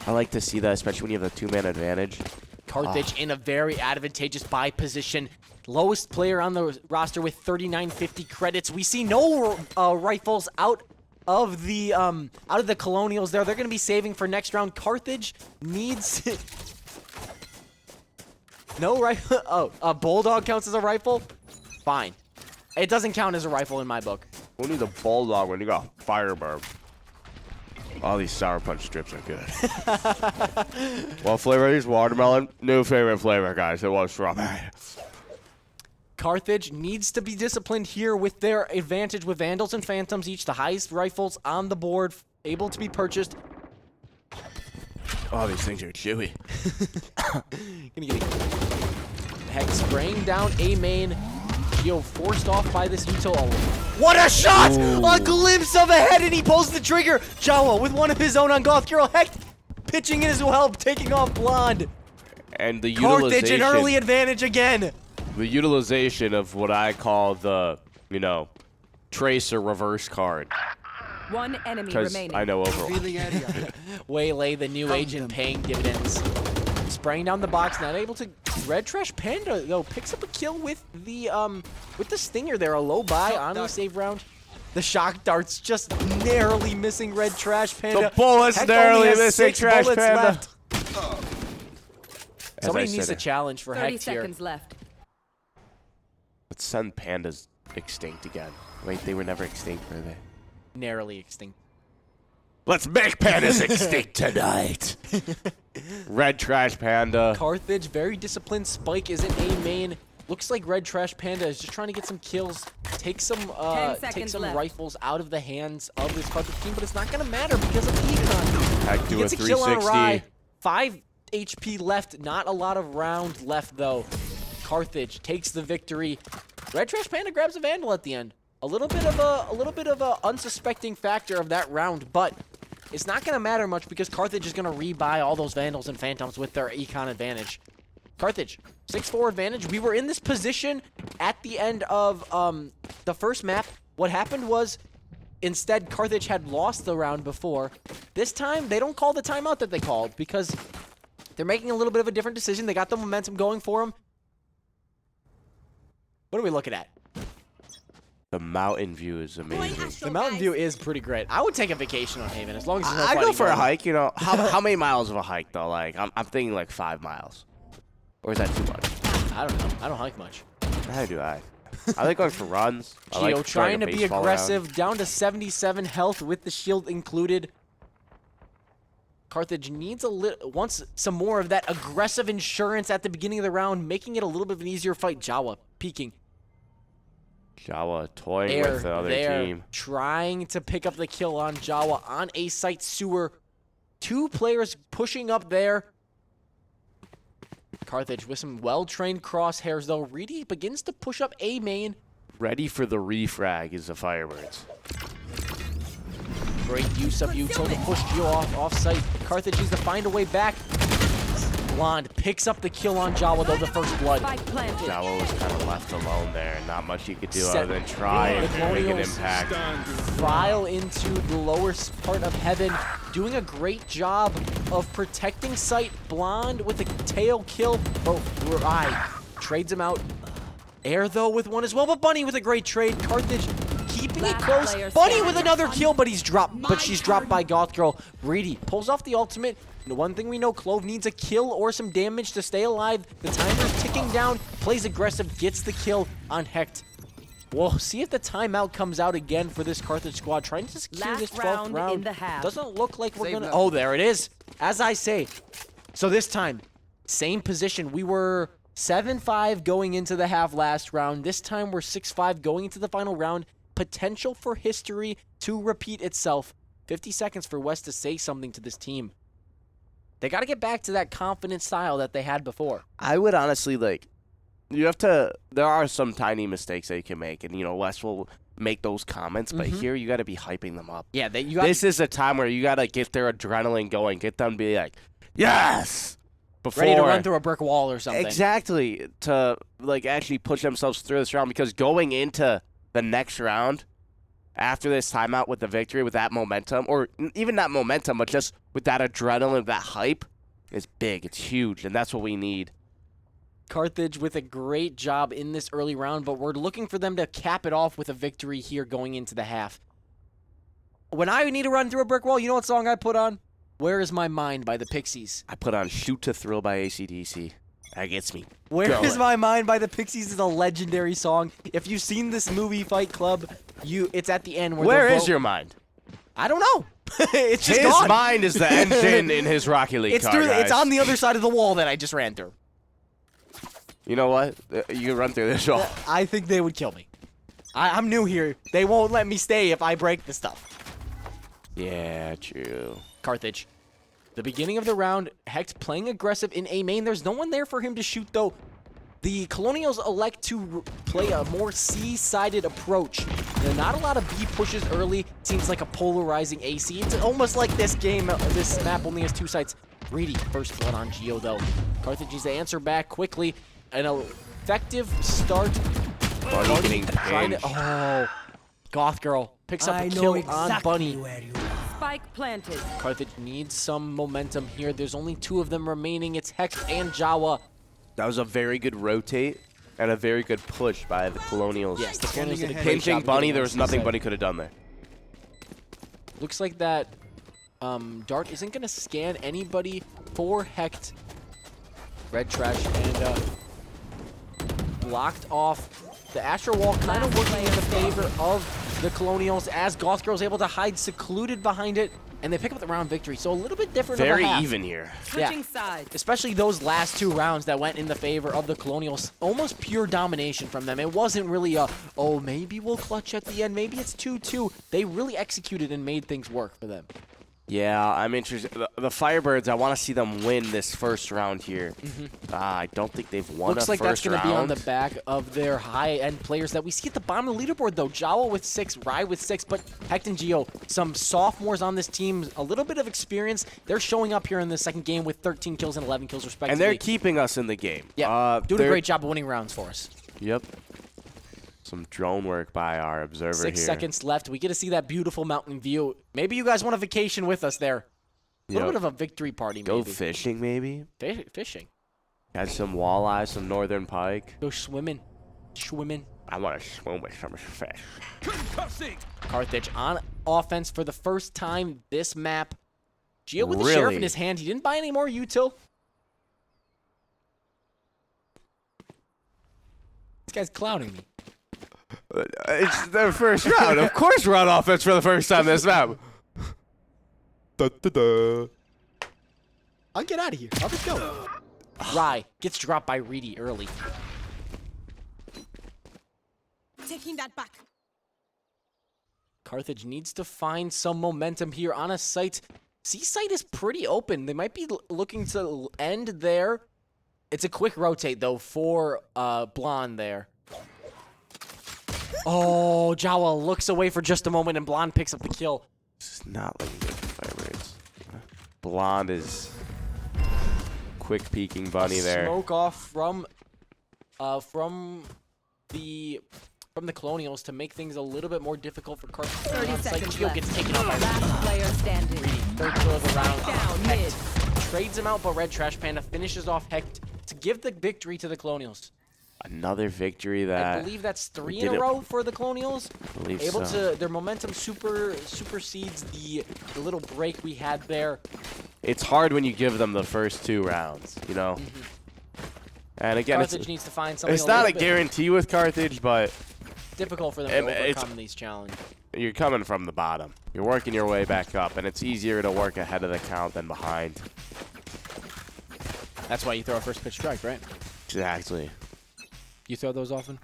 I like to see that, especially when you have a 2-man advantage. Carthage in a very advantageous buy position. Lowest player on the roster with 3950 credits. We see no rifles out of the Colonials there. They're going to be saving for next round. Carthage needs no rifle. Oh, a Bulldog counts as a rifle? Fine. It doesn't count as a rifle in my book. Who needs a Bulldog when you got Firebird? All these Sour Punch strips are good. What flavor is watermelon? New favorite flavor, guys. It was strawberry. Carthage needs to be disciplined here with their advantage with Vandals and Phantoms, each the highest rifles on the board, able to be purchased. Oh, these things are chewy. Gonna get Hecht spraying down A main. Gio forced off by this util. Oh, what a shot! Ooh. A glimpse of a head, and he pulls the trigger. Jawa with one of his own on Goth Girl. Hecht pitching in as well, taking off Blonde. And the Carthage utilization. an early advantage again. The utilization of what I call the, tracer reverse card. One enemy Because remaining. I know Overwatch. Revealing area. Waylay, the new agent, paying dividends. Spraying down the box, not able to. Red Trash Panda though picks up a kill with the stinger there, a low buy on the save round. The shock darts just narrowly missing Red Trash Panda. The bullets Hecht narrowly only has missing 6 Trash bullets Panda. left. As Somebody I needs a said, challenge for 30 Hecht here. seconds left. let's send pandas extinct again. Wait, they were never extinct, were they? Narrowly extinct. Let's make pandas extinct tonight. Red Trash Panda. Carthage, very disciplined. Spike isn't A main. Looks like Red Trash Panda is just trying to get some kills, take some left. rifles out of the hands of this Carthage team, but it's not gonna matter because of Econ. Heck, He do a gets a kill on 360. Rye. 5 HP left, not a lot of round left though. Carthage takes the victory. Red Trash Panda grabs a Vandal at the end. A little bit of a unsuspecting factor of that round, but it's not gonna matter much because Carthage is gonna rebuy all those Vandals and Phantoms with their Econ advantage. Carthage, 6-4 advantage. We were in this position at the end of the first map. What happened was, instead, Carthage had lost the round before. This time, they don't call the timeout that they called because they're making a little bit of a different decision. They got the momentum going for them. What are we looking at? The mountain view is amazing. The mountain view is pretty great. I would take a vacation on Haven as long as there's no I go fighting for a going on. hike, How many miles of a hike, though? Like, I'm thinking like 5 miles. Or is that too much? I don't know. I don't hike much. How do I? I like going for runs. I like Gio trying a to be baseball aggressive, round. down to 77 health with the shield included. Carthage needs wants some more of that aggressive insurance at the beginning of the round, making it a little bit of an easier fight. Jawa peeking. Jawa toying Air with the other there, team. trying to pick up the kill on Jawa on a site sewer. 2 players pushing up there. Carthage with some well-trained crosshairs, though. Reedy begins to push up A main. Ready for the refrag is the Firebirds. Great use of util to push Gio off site. Carthage needs to find a way back. Blonde picks up the kill on Jawa, though, the first blood. Spike planted. Jawa was kind of left alone there. Not much he could do Set- other than try Yeah, and the make an Colonials impact. File into the lower part of heaven, doing a great job of protecting site. Blonde with a tail kill. Oh, Rai trades him out. Air, though, with one as well, but Bunny with a great trade. Carthage keeping it Last close. player Bunny standing. with another kill, but she's dropped by Goth Girl. Reedy pulls off the ultimate. The one thing we know, Clove needs a kill or some damage to stay alive. The timer's ticking down, plays aggressive, gets the kill on Hecht. We'll see if the timeout comes out again for this Carthage squad, trying to secure Last this 12th round round. in the half. Doesn't look like we're Save gonna. them. Oh, there it is. As I say. So this time, same position. We were 7-5 going into the half last round. This time we're 6-5 going into the final round. Potential for history to repeat itself. 50 seconds for West to say something to this team. They got to get back to that confident style that they had before. I would honestly you have to. There are some tiny mistakes that you can make, and West will make those comments. But here you got to be hyping them up. Yeah, you got. This is a time where you got to get their adrenaline going, get them to be like, yes, before ready to run through a brick wall or something. exactly to actually push themselves through this round, because going into the next round after this timeout with the victory, with that momentum, or even not momentum, but just with that adrenaline, that hype, is big. It's huge, and that's what we need. Carthage with a great job in this early round, but we're looking for them to cap it off with a victory here going into the half. When I need to run through a brick wall, you know what song I put on? Where Is My Mind by the Pixies. I put on Shoot to Thrill by AC/DC. That gets me. Where going. Is My Mind by the Pixies is a legendary song. If you've seen this movie Fight Club, it's at the end where Where they're is both- your mind? I don't know. It's just His gone. mind is the engine in his Rocket League It's car, through. It's guys. on the other side of the wall that I just ran through. You know what? You can run through this wall. I think they would kill me. I'm new here. They won't let me stay if I break the stuff. Yeah, true. Carthage. The beginning of the round, Hecht playing aggressive in A main. There's no one there for him to shoot, though. The Colonials elect to play a more C-sided approach. There are not a lot of B pushes early. Seems like a polarizing AC. It's almost like this game, this map only has 2 sides. Reedy, first blood on Geo, though. Carthage needs to answer back quickly. An effective start. Bunny getting Trying to, pinched. oh, Goth Girl picks up a kill on Bunny. Spike planted. Carthage needs some momentum here. There's only 2 of them remaining. It's Hecht and Jawa. That was a very good rotate and a very good push by the Colonials. Yes, the Colonials did a great Pinching job of Bunny, getting there on was nothing C-side. Bunny could have done there. Looks like that Dart isn't going to scan anybody for Hecht. Red trash and blocked off. The Astro Wall kind of working in the favor of the Colonials as Goth Girl's able to hide secluded behind it, and they pick up the round victory. So a little bit different Very of a half. even here. Switching sides. Especially those last 2 rounds that went in the favor of the Colonials. Almost pure domination from them. It wasn't really a, oh, maybe we'll clutch at the end. Maybe it's 2-2. They really executed and made things work for them. Yeah, I'm interested. The Firebirds, I want to see them win this first round here. I don't think they've won Looks a like that's first going to be on round. the back of their high-end players that we see at the bottom of the leaderboard, though. Jawa with 6, Rai with 6, but Hecht and Geo, some sophomores on this team, a little bit of experience. They're showing up here in the second game with 13 kills and 11 kills, respectively. And they're keeping us in the game. Yeah, doing a they're- great job of winning rounds for us. Yep. Some drone work by our observer 6 here. seconds left. We get to see that beautiful mountain view. Maybe you guys want a vacation with us there. A little Yep. bit of a victory party, Go maybe. fishing, maybe. Fishing. Catch some walleye, some northern pike. Go swimming. Swimming. I want to swim with some fish. Carthage on offense for the first time this map. Geo with the sheriff in Really? his hand. He didn't buy any more util. This guy's clowning me. It's the first round. Of course we're on offense for the first time this map. I'll get out of here. I'll just go. Rai gets dropped by Reedy early. Taking that back. Carthage needs to find some momentum here on a site. C site is pretty open. They might be looking to end there. It's a quick rotate, though, for Blonde there. Oh, Jawa looks away for just a moment, and Blonde picks up the kill. This is not looking good for Firebirds. Blonde is quick peeking bunny there. Smoke off from the Colonials to make things a little bit more difficult for Carthage. 30 seconds Geo left. gets taken out by Last player standing. third kill of the round. Down Hecht mid. trades him out, but Red Trash Panda finishes off Hecht to give the victory to the Colonials. Another victory I that believe that's 3 in did a it. row for the Colonials. I believe Able so. to, their momentum supersedes the little break we had there. It's hard when you give them the first 2 rounds, you know. And again, Carthage needs to find something it's not a little bit guarantee with Carthage, but difficult for them to overcome these challenges. you're coming from the bottom. You're working your way back up, and it's easier to work ahead of the count than behind. That's why you throw a first pitch strike, right? Exactly. You throw those often?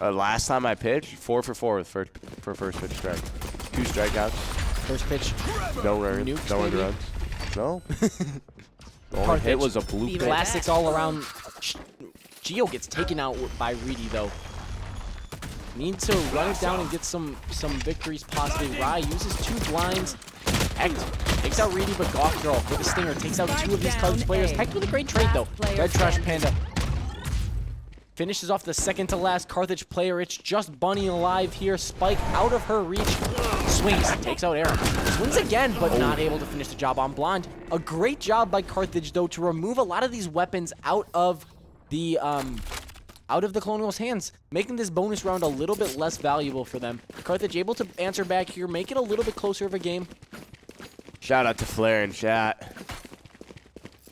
Last time I pitched, 4 for 4 with first pitch strike. 2 strikeouts. First pitch. No runs. Nukes, No maybe? runs. No. The only Carthage. hit was a blue Be pitch. right Classics all around. Geo gets taken out by Reedy though. Need to run it down and get some victories possibly. Rai uses 2 blinds. Hecht takes out Reedy, but Goth Girl with a stinger takes out 2 of these Carthage players. Hecht with a great trade though. Red Trash Panda finishes off the second to last Carthage player. It's just Bunny alive here. Spike out of her reach. Swings, takes out Aaron. Swings again, but not able to finish the job on Blonde. A great job by Carthage though to remove a lot of these weapons out of the Colonials' hands, making this bonus round a little bit less valuable for them. Carthage able to answer back here, make it a little bit closer of a game. Shout out to Flair in chat.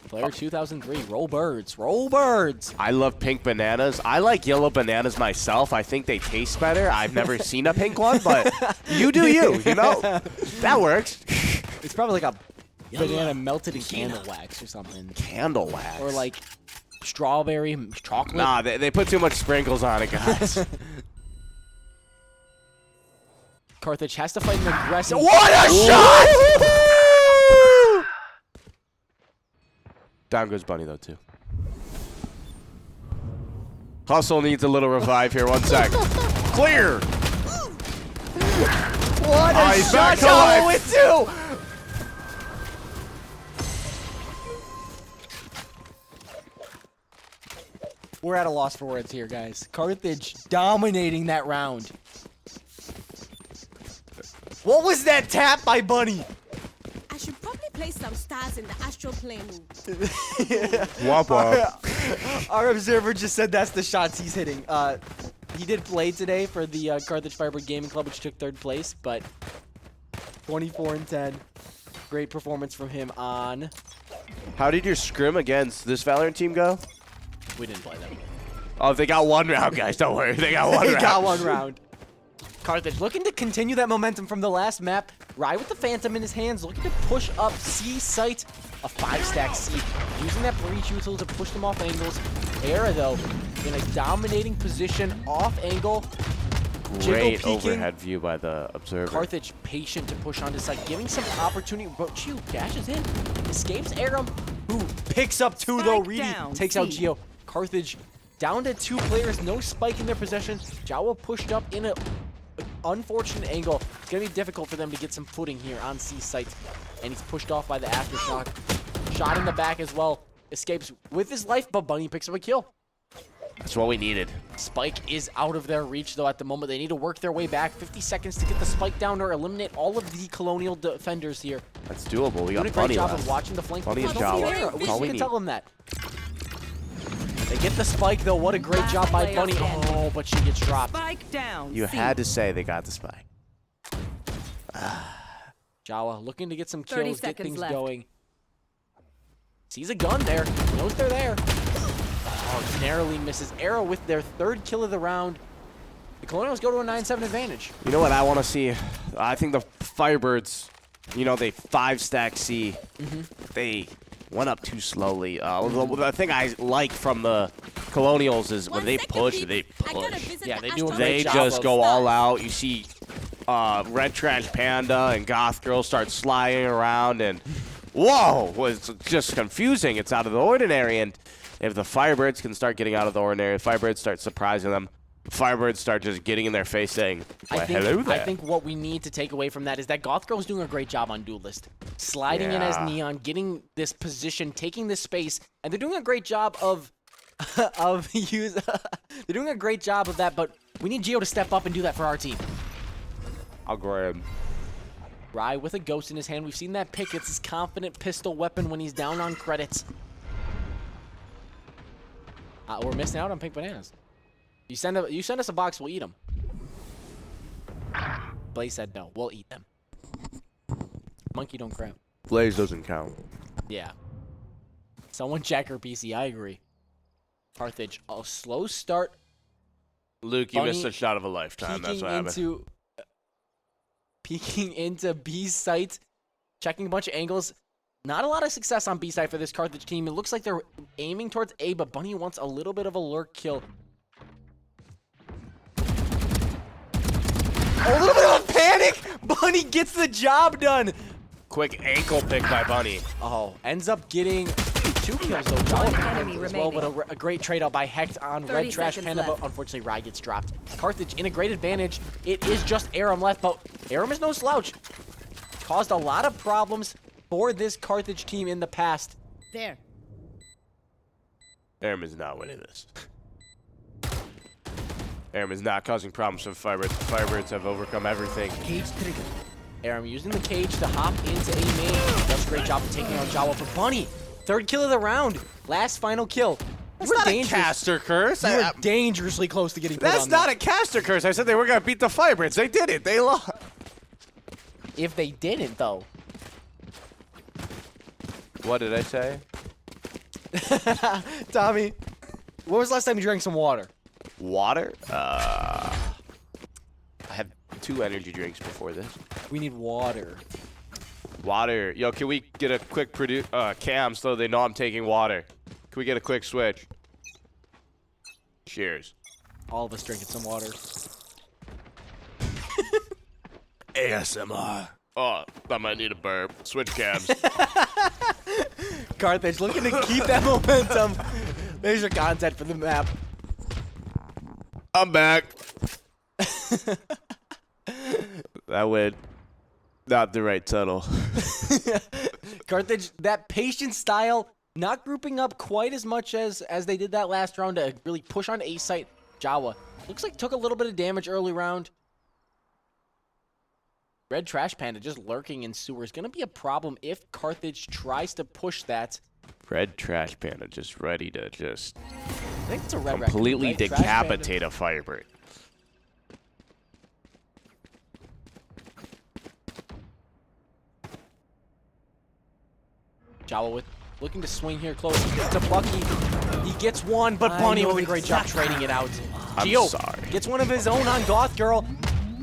Player 2003, roll birds, roll birds. I love pink bananas. I like yellow bananas myself. I think they taste better. I've never seen a pink one, but you do you know? That works. It's probably like a banana melted in candle wax or something. Candle wax. Or like strawberry chocolate. Nah, they put too much sprinkles on it, guys. Carthage has to fight an aggressive. What a shot! Down goes Bunny, though, too. Hustle needs a little revive here. 1 sec. Clear! What a he's shot! back to life. With 2! We're at a loss for words here, guys. Carthage dominating that round. What was that tap by Bunny? I should probably play some stars in the astral plane. Womp womp. Our observer just said that's the shots he's hitting. He did play today for the Carthage Firebird Gaming Club, which took 3rd place, but 24-10. Great performance from him on. How did your scrim against this Valorant team go? We didn't play them. Oh, they got 1 round, guys. Don't worry. They got 1 They round. got 1 round. Carthage looking to continue that momentum from the last map. Rai with the Phantom in his hands, looking to push up C site. A 5-stack C. Using that breach util to push them off angles. Era, though, in a dominating position off angle. Great Jiggle peeking. overhead view by the observer. Carthage patient to push onto site, giving some opportunity. But Geo dashes in, escapes Aram, who picks up 2 though. Spike Reedy down, takes out C. Geo. Carthage down to 2 players, no spike in their possession. Jawa pushed up in a unfortunate angle. It's gonna be difficult for them to get some footing here on C site, and he's pushed off by the aftershock. Shot in the back as well. Escapes with his life, but Bunny picks up a kill. That's what we needed. Spike is out of their reach, though, at the moment. They need to work their way back. 50 seconds to get the spike down or eliminate all of the Colonial defenders here. That's doable. We got Doing a great Bunny job left. of watching the flank. Bunny and Don't see Jawa. there. That's all we can need. tell them that. They get the spike, though. What a great Last job by player Bunny. standing. Oh, but she gets dropped. Spike down. You C. had to say they got the spike. Jawa looking to get some 30 kills, get seconds things left. going. Sees a gun there. Knows they're there. Oh, narrowly misses. Arrow with their 3rd kill of the round. The Colonials go to a 9-7 advantage. You know what I want to see? I think the Firebirds, you know, they 5-stack C. They went up too slowly. The thing I like from the Colonials is when 1 they second, push, please. they I gotta push. visit Yeah, the they do a astral great They job just of go all out. You see Red Trash Panda and Goth Girl start sliding around, and whoa, it's just confusing. It's out of the ordinary, and if the Firebirds can start getting out of the ordinary, the Firebirds start surprising them. Firebirds start just getting in their face saying, "Why, hello there." I think what we need to take away from that is that Gothgirl's doing a great job on Duelist. Sliding in as Neon, getting this position, taking this space, and they're doing a great job of they're doing a great job of that, but we need Gio to step up and do that for our team. I'll grab. Rye with a ghost in his hand. We've seen that pick. It's his confident pistol weapon when he's down on credits. We're missing out on pink bananas. You send us a box, we'll eat them. Blaze said no. We'll eat them. Monkey don't grab. Blaze doesn't count. Yeah. Someone check her PC. I agree. Carthage. A slow start. Luke, you Bunny missed a shot of a lifetime. That's what happened. Peeking into B site. Checking a bunch of angles. Not a lot of success on B side for this Carthage team. It looks like they're aiming towards A, but Bunny wants a little bit of a lurk kill. A little bit of a panic! Bunny gets the job done! Quick ankle pick by Bunny. Oh, ends up getting 2 kills though. Jolly enemy as well, remaining. but a great trade out by Hecht on 30 Red Trash seconds Panda, left. but unfortunately Rye gets dropped. Carthage in a great advantage. It is just Aram left, but Aram is no slouch. Caused a lot of problems for this Carthage team in the past. There. Aram is not winning this. Aram is not causing problems for Firebirds. Firebirds have overcome everything. Cage trigger. Aram using the cage to hop into A main. Does a great job of taking out Jawa for Bunny. 3rd kill of the round. Last final kill. That's not a caster curse. You were dangerously close to getting put That's on not that. a caster curse. I said they were going to beat the Firebirds. They did it. They lost. If they didn't, though. What did I say? Tommy, when was the last time you drank some water? Water? I had 2 energy drinks before this. We need water. Water. Yo, can we get a quick cam so they know I'm taking water? Can we get a quick switch? Cheers. All of us drinking some water. ASMR. Oh, I might need a burp. Switch cams. Carthage looking to keep that momentum. There's your content for the map. I'm back. That went not the right tunnel. Carthage, that patient style, not grouping up quite as much as they did that last round to really push on A site. Jawa looks like took a little bit of damage early round. Red Trash Panda just lurking in sewer is going to be a problem if Carthage tries to push that. Red Trash Panda just ready to just I think it's a red completely raccoon, right? Trash Panda. decapitate a Firebird. Jawa with looking to swing here close to Bucky. He gets one, but Bunny with a great job trading it out. I'm Gio sorry. gets one of his own on Goth Girl.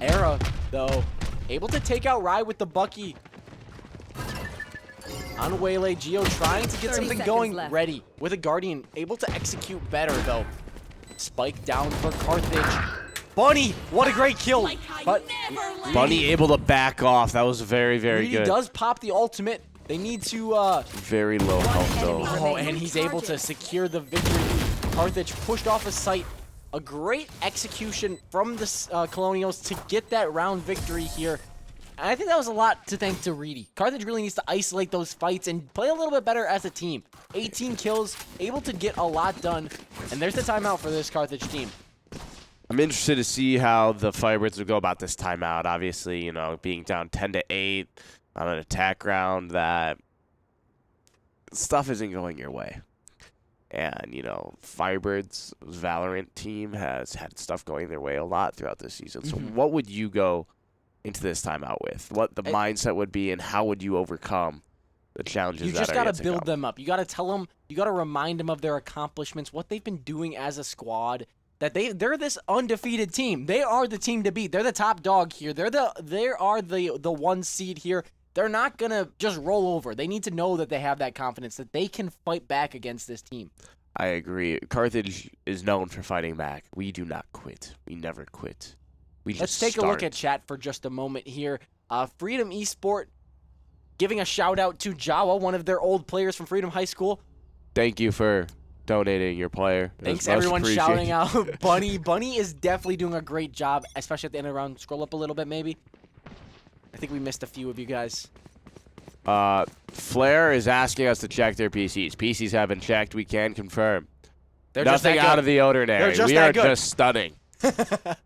Era, though, able to take out Rye with the Bucky. On Waylay, Gio trying to get 30 something seconds going. left. Ready with a Guardian, able to execute better, though. Spike down for Carthage. Bunny, what a great kill. But Bunny able to back off. That was very, very Reedy good. does pop the ultimate. They need to Very low health though. oh, and he's able to secure the victory. Carthage pushed off a site. A great execution from the Colonials to get that round victory here. And I think that was a lot to thank to Reedy. Carthage really needs to isolate those fights and play a little bit better as a team. 18 kills, able to get a lot done. And there's the timeout for this Carthage team. I'm interested to see how the Firebirds will go about this timeout. Obviously, you know, being down 10-8 on an attack round, that stuff isn't going your way. And, you know, Firebirds' Valorant team has had stuff going their way a lot throughout this season. So what would you go into this timeout with? What the mindset would be, and how would you overcome the challenges You that just are got yet to to build come? them up. You got to tell them, you got to remind them of their accomplishments, what they've been doing as a squad, that they're this undefeated team. They are the team to beat. They're the top dog here. They are the 1 seed here. They're not going to just roll over. They need to know that they have that confidence, that they can fight back against this team. I agree. Carthage is known for fighting back. We do not quit. We never quit. We just Let's take a look at chat for just a moment here. Freedom Esport giving a shout out to Jawa, one of their old players from Freedom High School. Thank you for donating your player. Thanks It's much everyone shouting appreciated. out Bunny. Bunny is definitely doing a great job, especially at the end of the round. Scroll up a little bit, maybe. I think we missed a few of you guys. Flair is asking us to check their PCs. PCs have been checked. We can confirm. They're just Nothing that out good. of the ordinary. They're just We that are good. just stunning.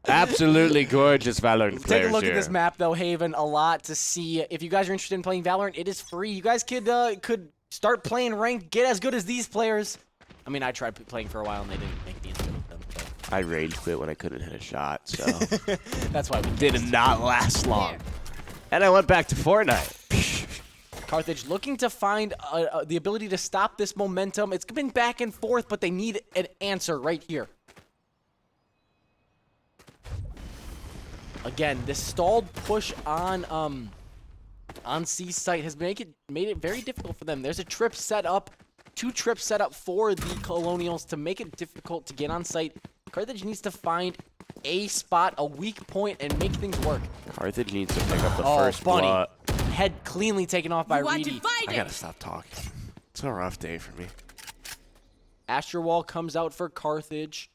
Absolutely gorgeous Valorant Take players a look here. at this map, though, Haven. A lot to see. If you guys are interested in playing Valorant, it is free. You guys could start playing ranked, get as good as these players. I mean, I tried playing for a while, and they didn't make me as good with them. I rage quit when I couldn't hit a shot, so So. That's why we did not last long. And I went back to Fortnite. Carthage looking to find the ability to stop this momentum. It's been back and forth, but they need an answer right here. Again, this stalled push on C site has made it very difficult for them. There's a trip set up, 2 trips set up for the Colonials to make it difficult to get on site. Carthage needs to find a spot, a weak point, and make things work. Carthage needs to pick up the Oh, first Bunny. blood. Head cleanly taken off by You are Reedy. I divided. gotta stop talking. It's a rough day for me. Asher Wall comes out for Carthage.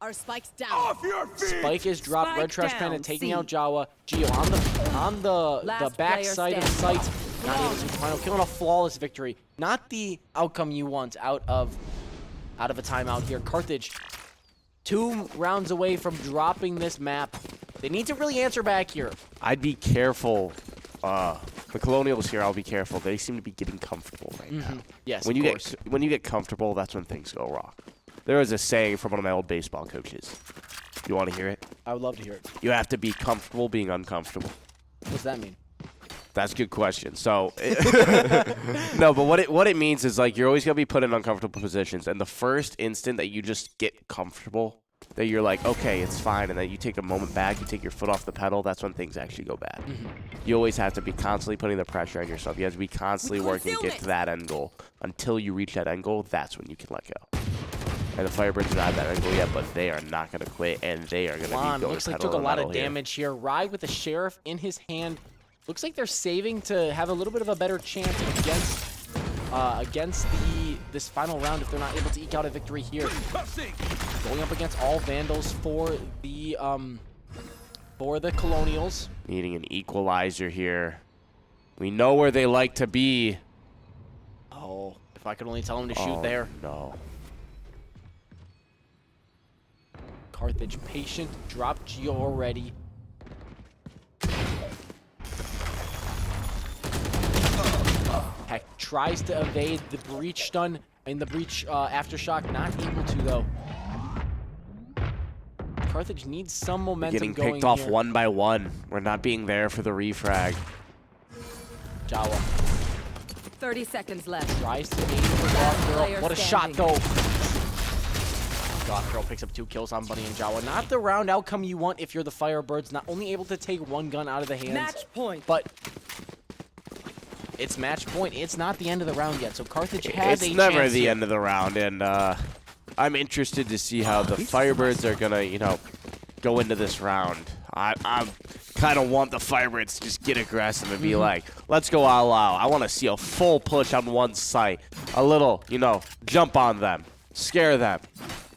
Our spikes down. Spike is dropped. Spike Red Trash down, Panda taking C. out Jawa. Geo on the Last back player side of standing. sight. Not able to final, killing a flawless victory. Not the outcome you want out of a timeout here. Carthage, 2 rounds away from dropping this map. They need to really answer back here. I'd be careful. The Colonials here, I'll be careful. They seem to be getting comfortable right now. Yes, When of you course. get comfortable, that's when things go wrong. There was a saying from one of my old baseball coaches. You want to hear it? I would love to hear it. You have to be comfortable being uncomfortable. What does that mean? That's a good question. So, no, but what it means is like you're always gonna be put in uncomfortable positions, and the first instant that you just get comfortable, that you're like, okay, it's fine, and then you take a moment back, you take your foot off the pedal, that's when things actually go bad. You always have to be constantly putting the pressure on yourself. You have to be constantly working to get to that end goal. Until you reach that end goal, that's when you can let go. And the Firebirds are not at that end goal yet, but they are not going to quit, and they are going to be Juan going looks like pedal took a to the lot metal of here. damage here. Ride with the Sheriff in his hand. Looks like they're saving to have a little bit of a better chance against this final round if they're not able to eke out a victory here. Going up against all Vandals for the Colonials. Needing an equalizer here. We know where they like to be. Oh, if I could only tell them to shoot Oh, there. no. Carthage patient, dropped Geo already. Heck tries to evade the breach stun and the breach aftershock, not able to though. Carthage needs some momentum Getting going picked off here. one by one. We're not being there for the refrag. Jawa 30 seconds left. tries to aim for Goth Girl. player What a shot standing. though. Goth Girl picks up 2 kills on Bunny and Jawa. Not the round outcome you want if you're the Firebirds. Not only able to take 1 gun out of the hands, Match point. but it's match point. It's not the end of the round yet, so Carthage has It's a never chance the here. end of the round, and I'm interested to see how the Firebirds are gonna, go into this round. I kind of want the Firebirds to just get aggressive and be like, let's go all out. I want to see a full push on one site, a little, jump on them, scare them,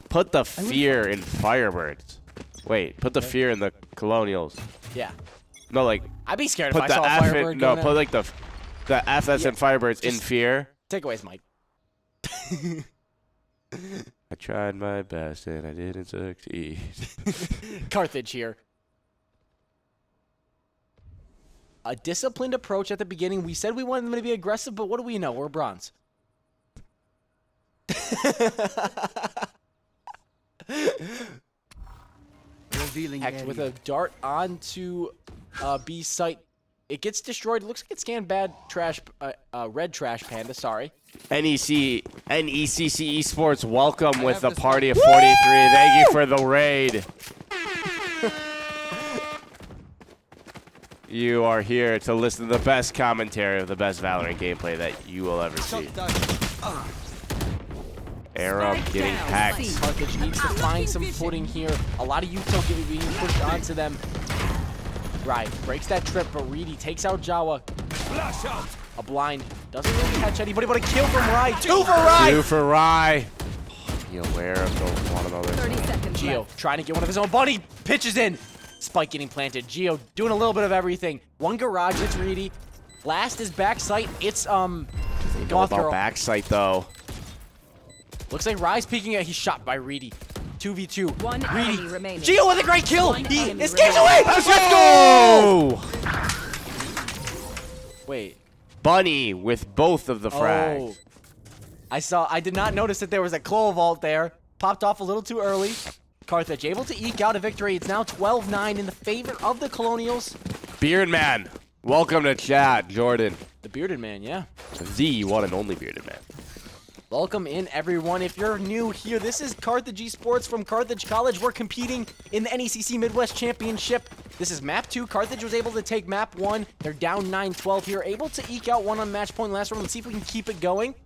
put the fear in Firebirds. Wait, put the fear in the Colonials. Yeah. No, like I'd be scared if put I the saw a F Firebird in, going no, in. put like the FS and Firebirds in just- fear. Takeaways, Mike. I tried my best and I didn't succeed. Carthage here. A disciplined approach at the beginning. We said we wanted them to be aggressive, but what do we know? We're bronze. Revealing Heck with area. a dart onto B site. It gets destroyed. It looks like it scanned bad trash, red trash panda. Sorry. NECC Esports, welcome with the party of 43. Thank you for the raid. You are here to listen to the best commentary of the best Valorant gameplay that you will ever see. Shot down. Arab Spike getting down. hacked. Carthage needs to find some footing here. A lot of util being pushed onto them. Right, breaks that trip, but Reedy takes out Jawa. A blind Doesn't really catch anybody, but a kill from Rye. 2 for Rye! 2 for Rye. Be aware of the one another. 30 seconds Geo left. trying to get one of his own. Bunny pitches in. Spike getting planted. Geo doing a little bit of everything. One garage, it's Reedy. Last is backside. It's Know Goth about Girl. backside though. Looks like Rye's peeking at. He's shot by Reedy. 2v2. One Reedy. enemy remaining. Geo with a great kill. One He enemy escapes remaining. away. Let's go. Wait. Bunny with both of the frags. I did not notice that there was a claw vault there. Popped off a little too early. Carthage able to eke out a victory. It's now 12-9 in the favor of the Colonials. Beard Man, welcome to chat, Jordan. The Bearded Man, yeah. The one and only Bearded Man. Welcome in, everyone. If you're new here, this is Carthage Esports from Carthage College. We're competing in the NECC Midwest Championship. This is map 2. Carthage was able to take map 1. They're down 9-12 here, able to eke out one on match point last round. Let's see if we can keep it going.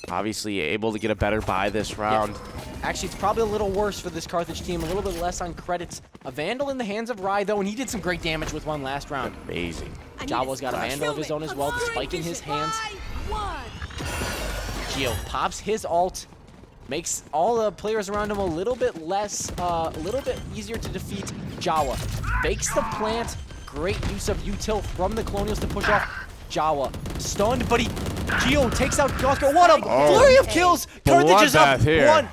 Obviously able to get a better buy this round. Actually, it's probably a little worse for this Carthage team, a little bit less on credits. A Vandal in the hands of Rye, though, and he did some great damage with one last round. Amazing. Jawa's got a Vandal of his own as well, the spike in his hands. Geo pops his ult, makes all the players around him a little bit easier to defeat. Jawa fakes the plant. Great use of util from the Colonials to push off Jawa. Stunned, but Geo takes out Gothro. What a flurry of kills! Carthage is up here. 1.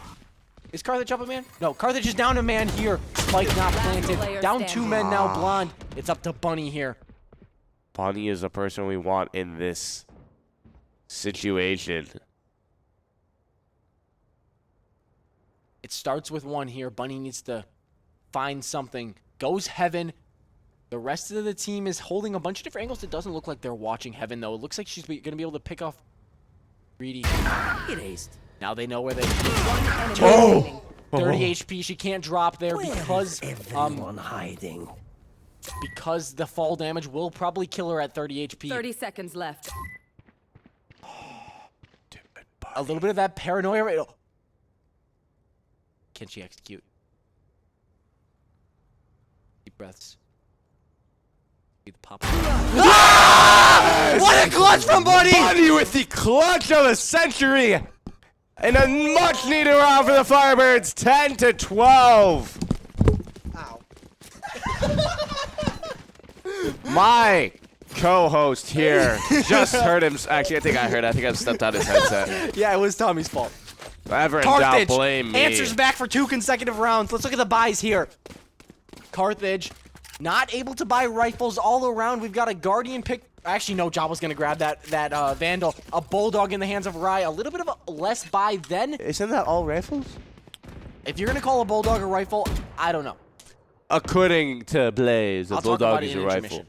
Is Carthage up a man? No, Carthage is down a man here. Spike not planted. Down 2 men now, Blonde. It's up to Bunny here. Bunny is the person we want in this situation. It starts with 1 here. Bunny needs to find something. Goes Heaven. The rest of the team is holding a bunch of different angles. It doesn't look like they're watching Heaven, though. It looks like she's going to be able to pick off Reedy. Now they know where they Remaining. 30 HP. She can't drop there because hiding. because the fall damage will probably kill her at 30 HP. 30 seconds left. A little bit of that paranoia. Right? Can she execute? Deep breaths. Be the pop. What a clutch from Bunny! Bunny with the clutch of the century! And a much needed round for the Firebirds, 10-12. Ow. My co-host here just heard him. Actually, I think I stepped out his headset. Yeah, it was Tommy's fault. Ever in doubt, Carthage blame me. answers back for 2 consecutive rounds. Let's look at the buys here. Carthage not able to buy rifles all around. We've got a Guardian pick. Actually, no, Jawa's going to grab that Vandal. A Bulldog in the hands of Rye. A little bit of a less buy then. Isn't that all rifles? If you're going to call a Bulldog a rifle, I don't know. According to Blaze, a I'll talk bulldog about it is in a rifle. intermission.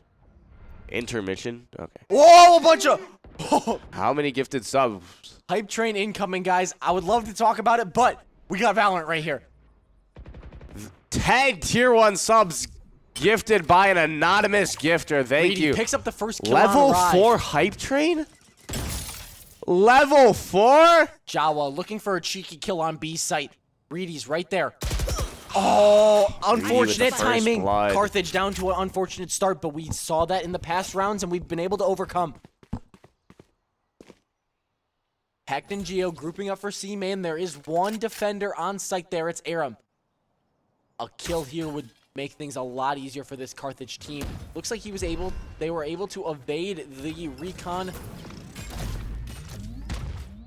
Intermission? Okay. Whoa, a bunch of... How many gifted subs? Hype train incoming, guys. I would love to talk about it, but we got Valorant right here. 10 tier 1 subs gifted by an anonymous gifter. Thank Reedy you. picks up the first kill Level on Rye. 4 hype train? Level 4? Jawa looking for a cheeky kill on B site. Reedy's right there. Oh, unfortunate first timing. blood. Carthage down to an unfortunate start, but we saw that in the past rounds, and we've been able to overcome. Hecht and Geo grouping up for C-Main. There is one defender on site there. It's Aram. A kill here would make things a lot easier for this Carthage team. Looks like they were able to evade the recon.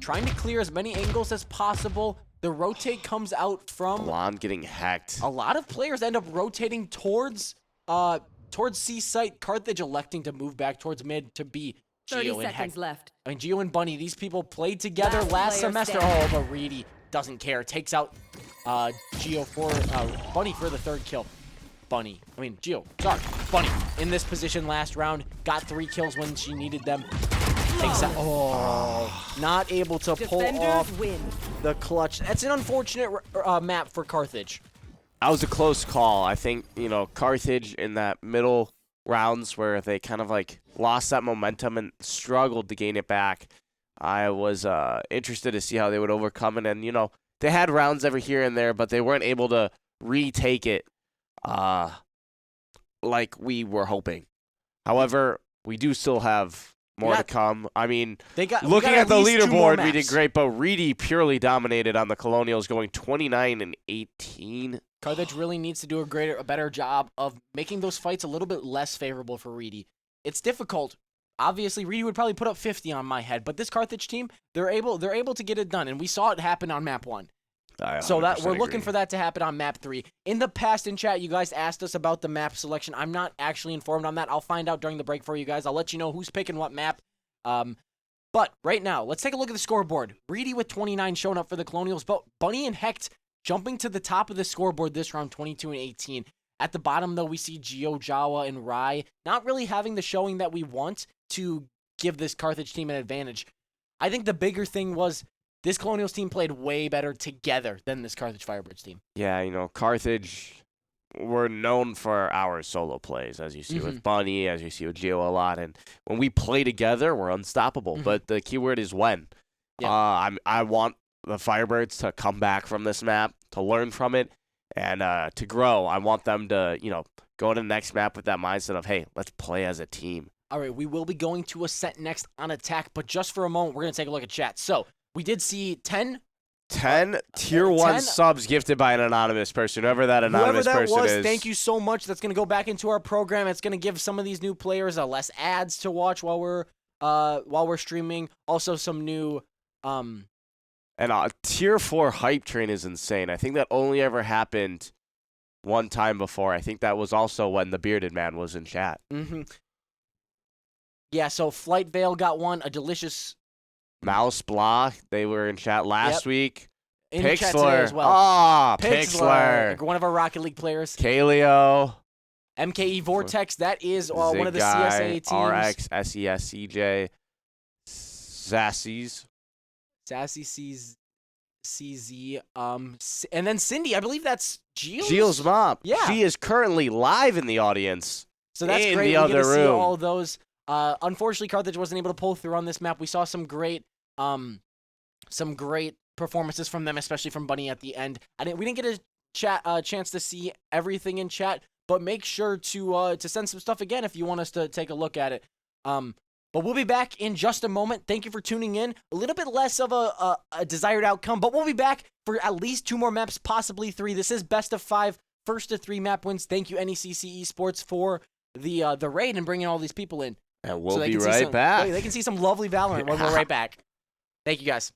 Trying to clear as many angles as possible. The rotate comes out from... Blonde getting hacked. A lot of players end up rotating towards C site. Carthage electing to move back towards mid to B. 30 Geo and seconds Hecht. left. I mean, Geo and Bunny, these people played together Last last player semester. standing. Oh, but Reedy doesn't care. Takes out Geo for Bunny for the 3rd kill. Geo, sorry. Bunny in this position last round. Got 3 kills when she needed them. Takes out. Oh, not able to pull Defenders off win. the clutch. That's an unfortunate map for Carthage. That was a close call. I think, Carthage in that middle rounds where they kind of like lost that momentum and struggled to gain it back. I was interested to see how they would overcome it. And, they had rounds every here and there, but they weren't able to retake it like we were hoping. However, we do still have More Yeah. to come. I mean, we looking got at the least 2 more leaderboard, we did maps. great, but Reedy purely dominated on the Colonials, going 29 and 18. Carthage really needs to do a better job of making those fights a little bit less favorable for Reedy. It's difficult. Obviously, Reedy would probably put up 50 on my head, but this Carthage team, they're able to get it done, and we saw it happen on map 1. So that we're looking for that to happen on map 3. In the past, in chat, you guys asked us about the map selection. I'm not actually informed on that. I'll find out during the break for you guys. I'll let you know who's picking what map. But right now, let's take a look at the scoreboard. Reedy with 29 showing up for the Colonials, but Bunny and Hecht jumping to the top of the scoreboard this round, 22 and 18. At the bottom, though, we see Geo, Jawa, and Rai not really having the showing that we want to give this Carthage team an advantage. I think the bigger thing was this Colonials team played way better together than this Carthage Firebirds team. Yeah, Carthage, we're known for our solo plays, as you see with Bunny, as you see with Geo a lot. And when we play together, we're unstoppable. But the keyword is when. Yeah. I want the Firebirds to come back from this map, to learn from it, and to grow. I want them to, go to the next map with that mindset of, hey, let's play as a team. All right, we will be going to Ascent next on Attack, but just for a moment, we're going to take a look at chat. So we did see 10 tier 1 10 subs gifted by an anonymous person. Whoever that anonymous person is. Thank you so much. That's going to go back into our program. It's going to give some of these new players less ads to watch while we're streaming. Also, some new. And tier 4 hype train is insane. I think that only ever happened one time before. I think that was also when the bearded man was in chat. Yeah. So Flight Veil got one. A delicious. Mouse Blah, they were in chat last week. In chat today Pixlr as well. Pixlr. One of our Rocket League players. Kaleo. MKE Vortex, that is one of the CSA teams. RX, SESCJ. Zassy's. Sassy CZ. And then Cindy, I believe that's Gio's mom. Yeah. She is currently live in the audience. So that's in great. the We other get to see room. all those. Unfortunately, Carthage wasn't able to pull through on this map. We saw some great performances from them, especially from Bunny at the end. We didn't get a chance to see everything in chat, but make sure to send some stuff again if you want us to take a look at it. But we'll be back in just a moment. Thank you for tuning in. A little bit less of a desired outcome, but we'll be back for at least 2 more maps, possibly 3. This is best of 5, first to 3 map wins. Thank you, NECC Esports, for the raid and bringing all these people in. And we'll So be right back. They can see some lovely Valorant when we're right back. Thank you, guys.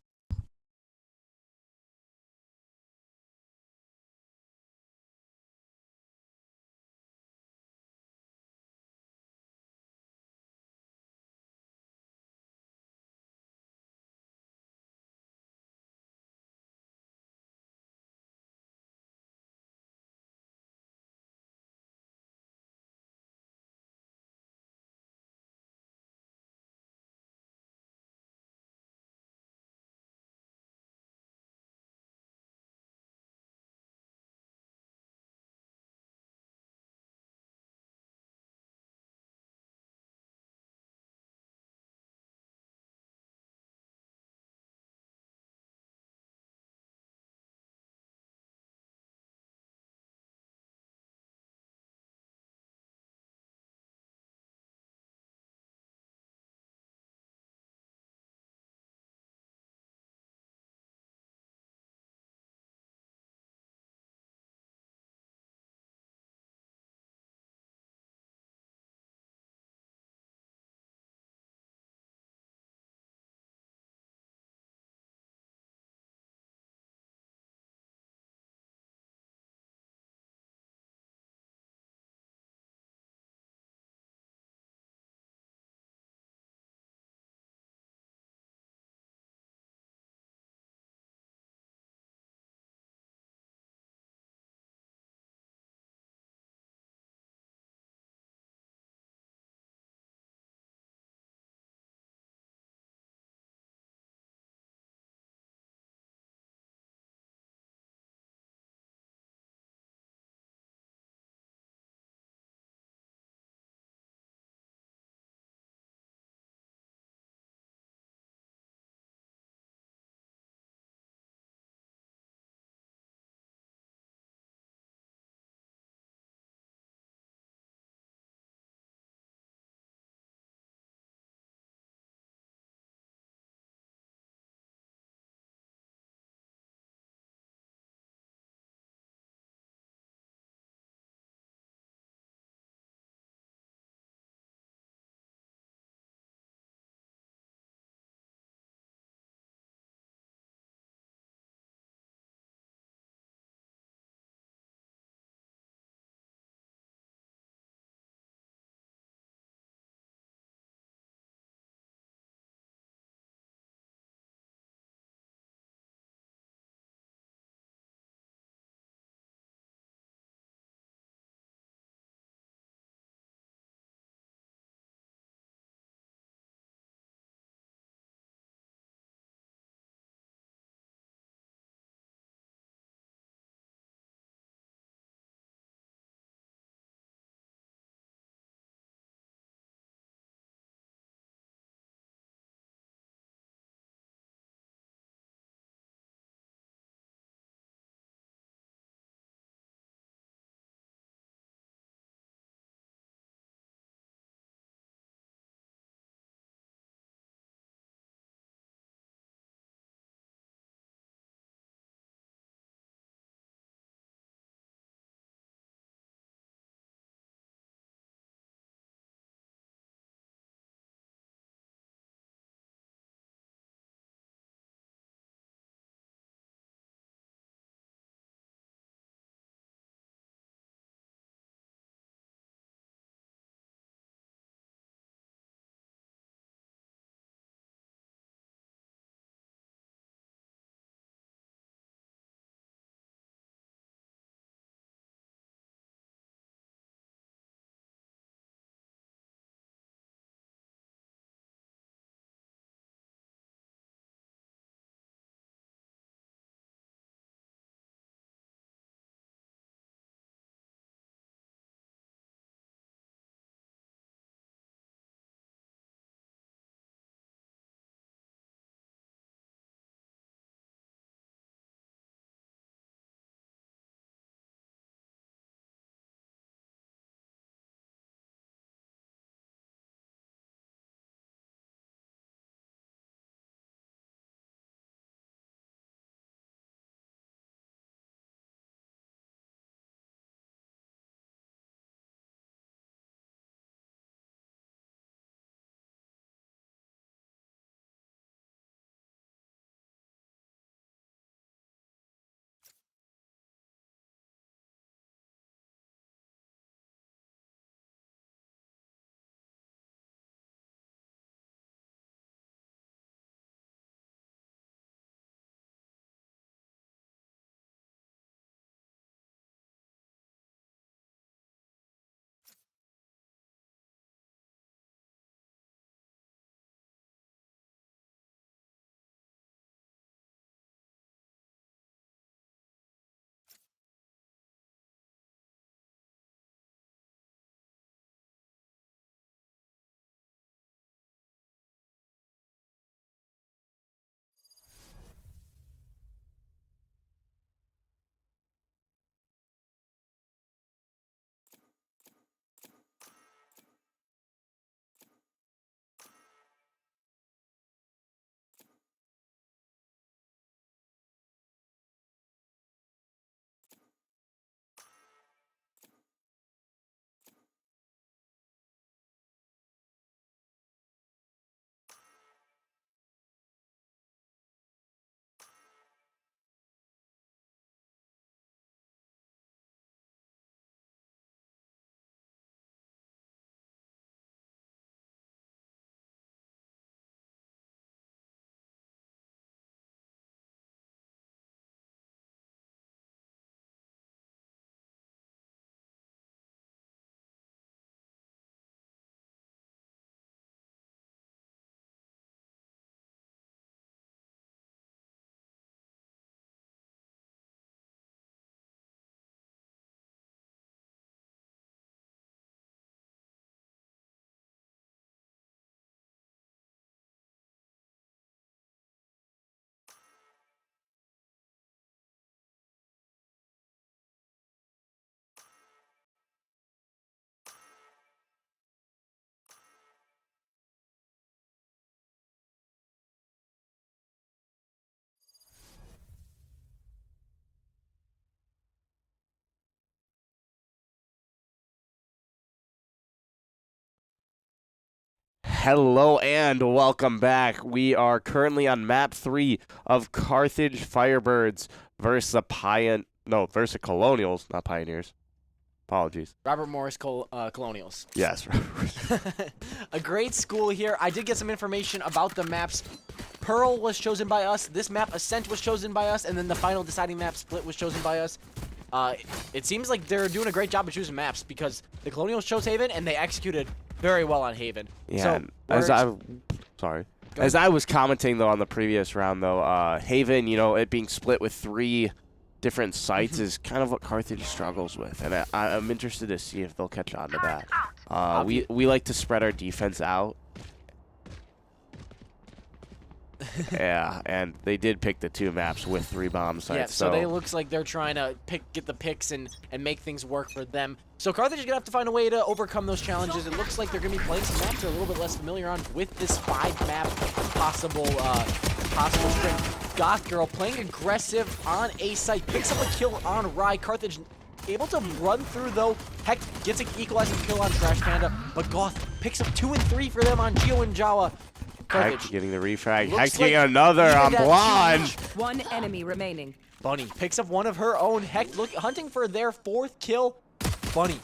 Hello and welcome back. We are currently on map 3 of Carthage Firebirds versus versus Colonials, not Pioneers. Apologies. Robert Morris Colonials. Yes. A great school here. I did get some information about the maps. Pearl was chosen by us. This map, Ascent, was chosen by us. And then the final deciding map, Split, was chosen by us. It seems like they're doing a great job of choosing maps because the Colonials chose Haven, and they executed very well on Haven. Yeah. So As I was commenting, though, on the previous round, though, Haven, it being split with 3 different sites is kind of what Carthage struggles with, and I'm interested to see if they'll catch on to that. We like to spread our defense out. Yeah, and they did pick the 2 maps with 3 bomb sites. Yeah, so they looks like they're trying to get the picks and make things work for them. So Carthage is gonna have to find a way to overcome those challenges. It looks like they're gonna be playing some maps they're a little bit less familiar on with this 5-map possible string. Goth Girl playing aggressive on A site, picks up a kill on Rye. Carthage able to run through though. Heck gets an equalizing kill on Trash Panda, but Goth picks up 2 and 3 for them on Geo and Jawa. Heck getting the refrag. Looks Heck getting like another on Blonde. One enemy remaining. Bunny picks up one of her own. Heck hunting for their 4th kill. Bunny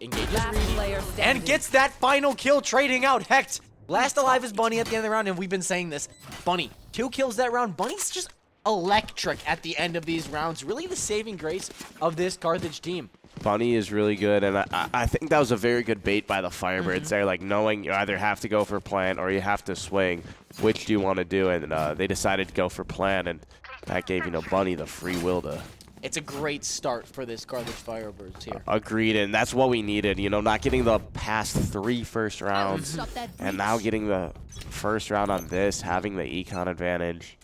engages Last Reedy player standing. and gets that final kill, trading out Hecht. Last alive is Bunny at the end of the round, and we've been saying this. Bunny, 2 kills that round. Bunny's just electric at the end of these rounds. Really the saving grace of this Carthage team. Bunny is really good, and I think that was a very good bait by the Firebirds there, like knowing you either have to go for plant or you have to swing. Which do you want to do? And they decided to go for plant, and that gave, Bunny the free will to... It's a great start for this Carthage Firebirds here. Agreed, and that's what we needed, not getting the past 3 first rounds, and now getting the first round on this, having the econ advantage.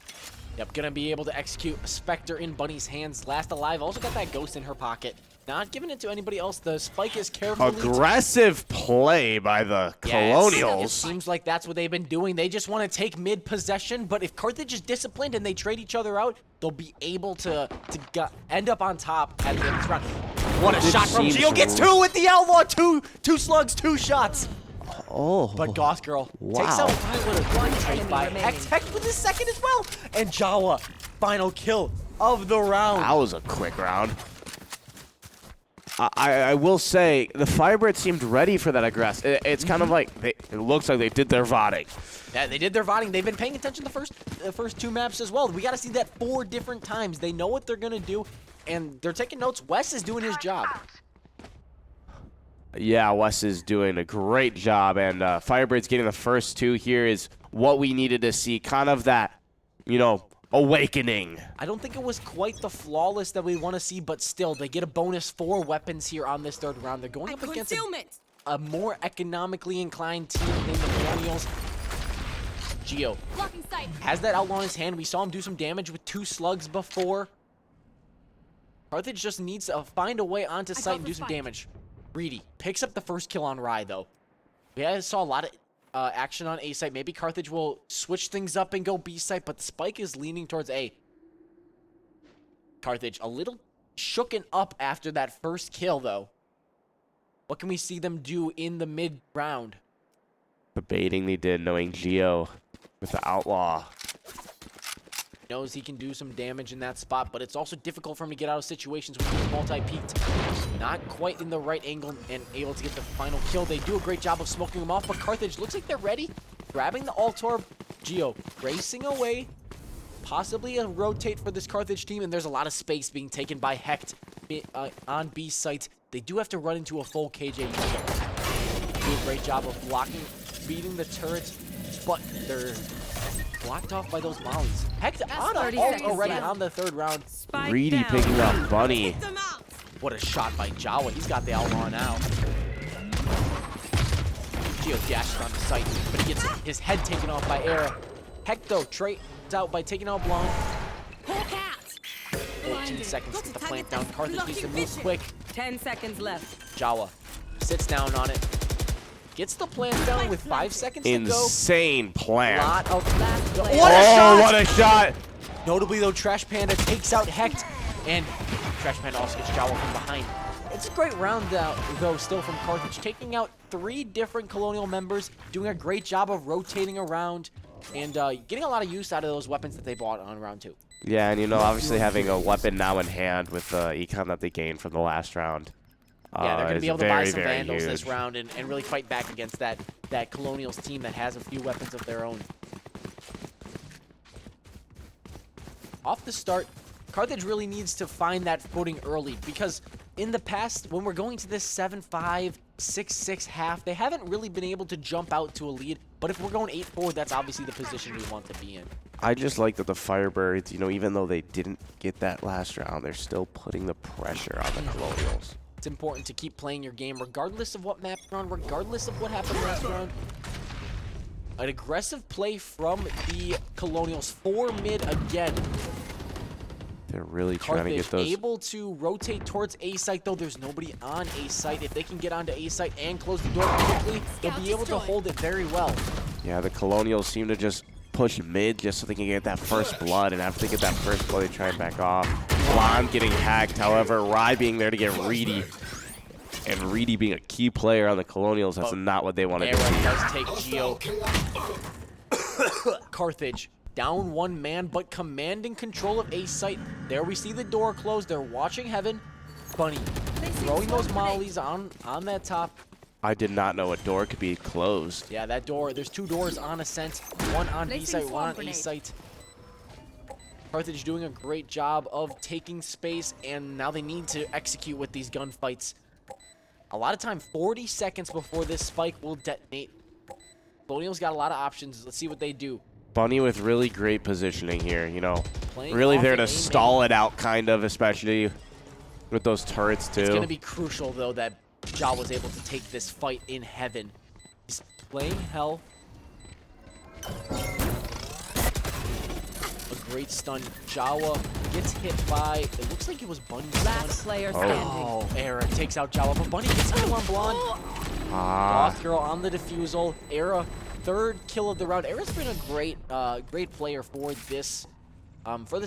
Yep, gonna be able to execute a Spectre in Bunny's hands. Last alive, also got that Ghost in her pocket. Not giving it to anybody else. The spike is carefully... Aggressive play by the Colonials. It seems like that's what they've been doing. They just want to take mid-possession, but if Carthage is disciplined and they trade each other out, they'll be able to end up on top at the end of this round. What a shot from Geo. Gets 2 with the Outlaw. Two slugs, 2 shots. Oh. But Goth Girl takes Wow. out one trade by Hecht with his 2nd as well. And Jawa, final kill of the round. That was a quick round. I will say, the Firebirds seemed ready for that aggressive. It's kind of like, it looks like they did their voting. Yeah, they did their voting. They've been paying attention to the first 2 maps as well. We got to see that 4 different times. They know what they're going to do, and they're taking notes. Wes is doing his job. Yeah, Wes is doing a great job, and Firebirds getting the first 2 here is what we needed to see. Kind of that, awakening. I don't think it was quite the flawless that we want to see, but still, they get a bonus 4 weapons here on this 3rd round. They're going up against a more economically inclined team than the Colonials. Geo has that Outlaw in his hand. We saw him do some damage with 2 slugs before. Carthage just needs to find a way onto site and do some damage. Reedy picks up the first kill on Rye, though. We saw a lot of action on A site. Maybe Carthage will switch things up and go B site, but the spike is leaning towards A. Carthage a little shooken up after that first kill, though. What can we see them do in the mid round? The baiting they did, knowing Geo with the Outlaw. Knows he can do some damage in that spot, but it's also difficult for him to get out of situations when he's multi-peaked. Not quite in the right angle and able to get the final kill. They do a great job of smoking him off, but Carthage looks like they're ready. Grabbing the Altor, Geo racing away. Possibly a rotate for this Carthage team, and there's a lot of space being taken by Hecht on B site. They do have to run into a full KJ. Do a great job of blocking, beating the turrets, but they're blocked off by those mollies. Hecht on a ult already on the 3rd round. Reedy picking up Bunny. What a shot by Jawa. He's got the Outlaw now. Geo dashes on the site, but he gets his head taken off by Era. Hecht, though, trades out by taking out Blonde. 14 seconds to get the plant down. Carthage needs to move quick. 10 seconds left. Jawa sits down on it. Gets the plant down with 5 seconds to go. Insane plan. Lot of Last what a shot! What a shot! Notably, though, Trash Panda takes out Hecht, and Trash Panda also gets Jawa from behind. It's a great round, though, still from Carthage, taking out 3 different Colonial members, doing a great job of rotating around, and getting a lot of use out of those weapons that they bought on round 2. Yeah, and obviously having a weapon now in hand with the econ that they gained from the last round. Yeah, they're going to be able to buy some Vandals huge. this round and really fight back against that Colonials team that has a few weapons of their own. Off the start, Carthage really needs to find that footing early because in the past, when we're going to this 7-5, 6-6 half, they haven't really been able to jump out to a lead. But if we're going 8-4, that's obviously the position we want to be in. I just like that the Firebirds, even though they didn't get that last round, they're still putting the pressure on the Colonials. It's important to keep playing your game regardless of what map you're on, regardless of what happened last round. An aggressive play from the Colonials for mid again. They're really trying to get Carthage those. able to rotate towards A site, though there's nobody on A site. If they can get onto A site and close the door quickly, they'll be able to hold it very well. Yeah, the Colonials seem to just push mid just so they can get that first blood, and after they get that first blood, they try and back off. Blonde getting hacked, however, Rye being there to get Reedy. And Reedy being a key player on the Colonials, that's not what they want to do. Aaron does take Geo. Carthage down 1 man, but commanding control of A site. There we see the door close. They're watching heaven. Bunny throwing those mollies on that top. I did not know a door could be closed. Yeah, that door. There's 2 doors on Ascent. One on B site, one on A site. Carthage doing a great job of taking space, and now they need to execute with these gunfights. A lot of time, 40 seconds before this spike will detonate. Colonials got a lot of options. Let's see what they do. Bunny with really great positioning here, Playing really off there an to A stall main. it out, kind of, especially with those turrets, too. It's going to be crucial, though, that Ja was able to take this fight in heaven. He's playing hell. A great stun. Jawa gets hit by, it looks like it was Bunny's Last stun. player standing. Oh, Era takes out Jawa, but Bunny gets kill on Blonde. Goth Girl on the defusal. Era, 3rd kill of the round. Era's been a great player for this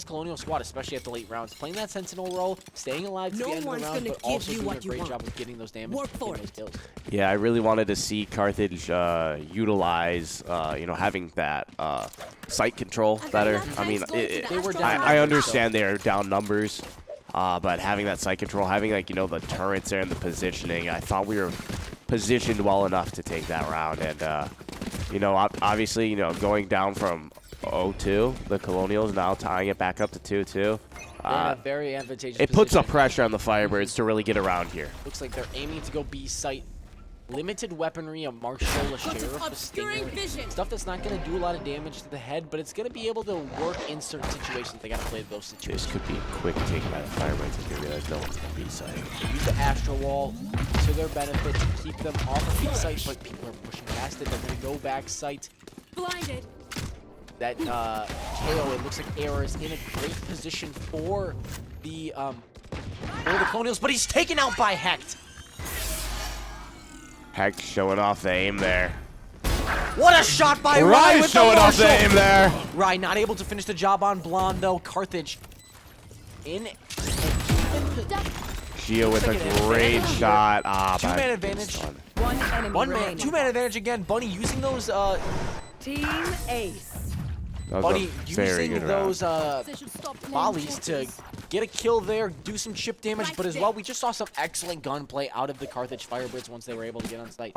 Colonial squad, especially at the late rounds. Playing that Sentinel role, staying alive to the end of the round, but also doing a great job of getting those damage and getting those kills. Yeah, I really wanted to see Carthage utilize, having that site control better. I mean, They were down I understand they are down numbers, but having that site control, having the turrets there and the positioning, I thought we were positioned well enough to take that round. And obviously, going down from 0-2, the Colonials now tying it back up to 2-2. They're in a very advantageous It puts position. the pressure on the Firebirds to really get around here. Looks like they're aiming to go B site. Limited weaponry, a Marshall, a Sheriff, a Stinger. Stuff that's not going to do a lot of damage to the head, but it's going to be able to work in certain situations. They got to play those situations. This could be a quick take by the Firebirds if they realize no one's on B side. Use the Astral Wall to their benefit to keep them off of B site, but people are pushing past it. They're going to go back site. Blinded. That KO, it looks like Era is in a great position for the Colonials, but he's taken out by Hecht. Heck showing off the aim there. What a shot by Rye Rye with showing the off the Marshall. aim there. Rye not able to finish the job on Blonde, though. Carthage in Geo with Looks like a an great advantage. shot. 2-man but advantage. stun. 1 enemy 1 man, remaining. 2-man advantage again. Bunny using those, Team Ace. That was Bunny a very using good those Stop volleys to get a kill there, do some chip damage, but as well, we just saw some excellent gunplay out of the Carthage Firebirds once they were able to get on site.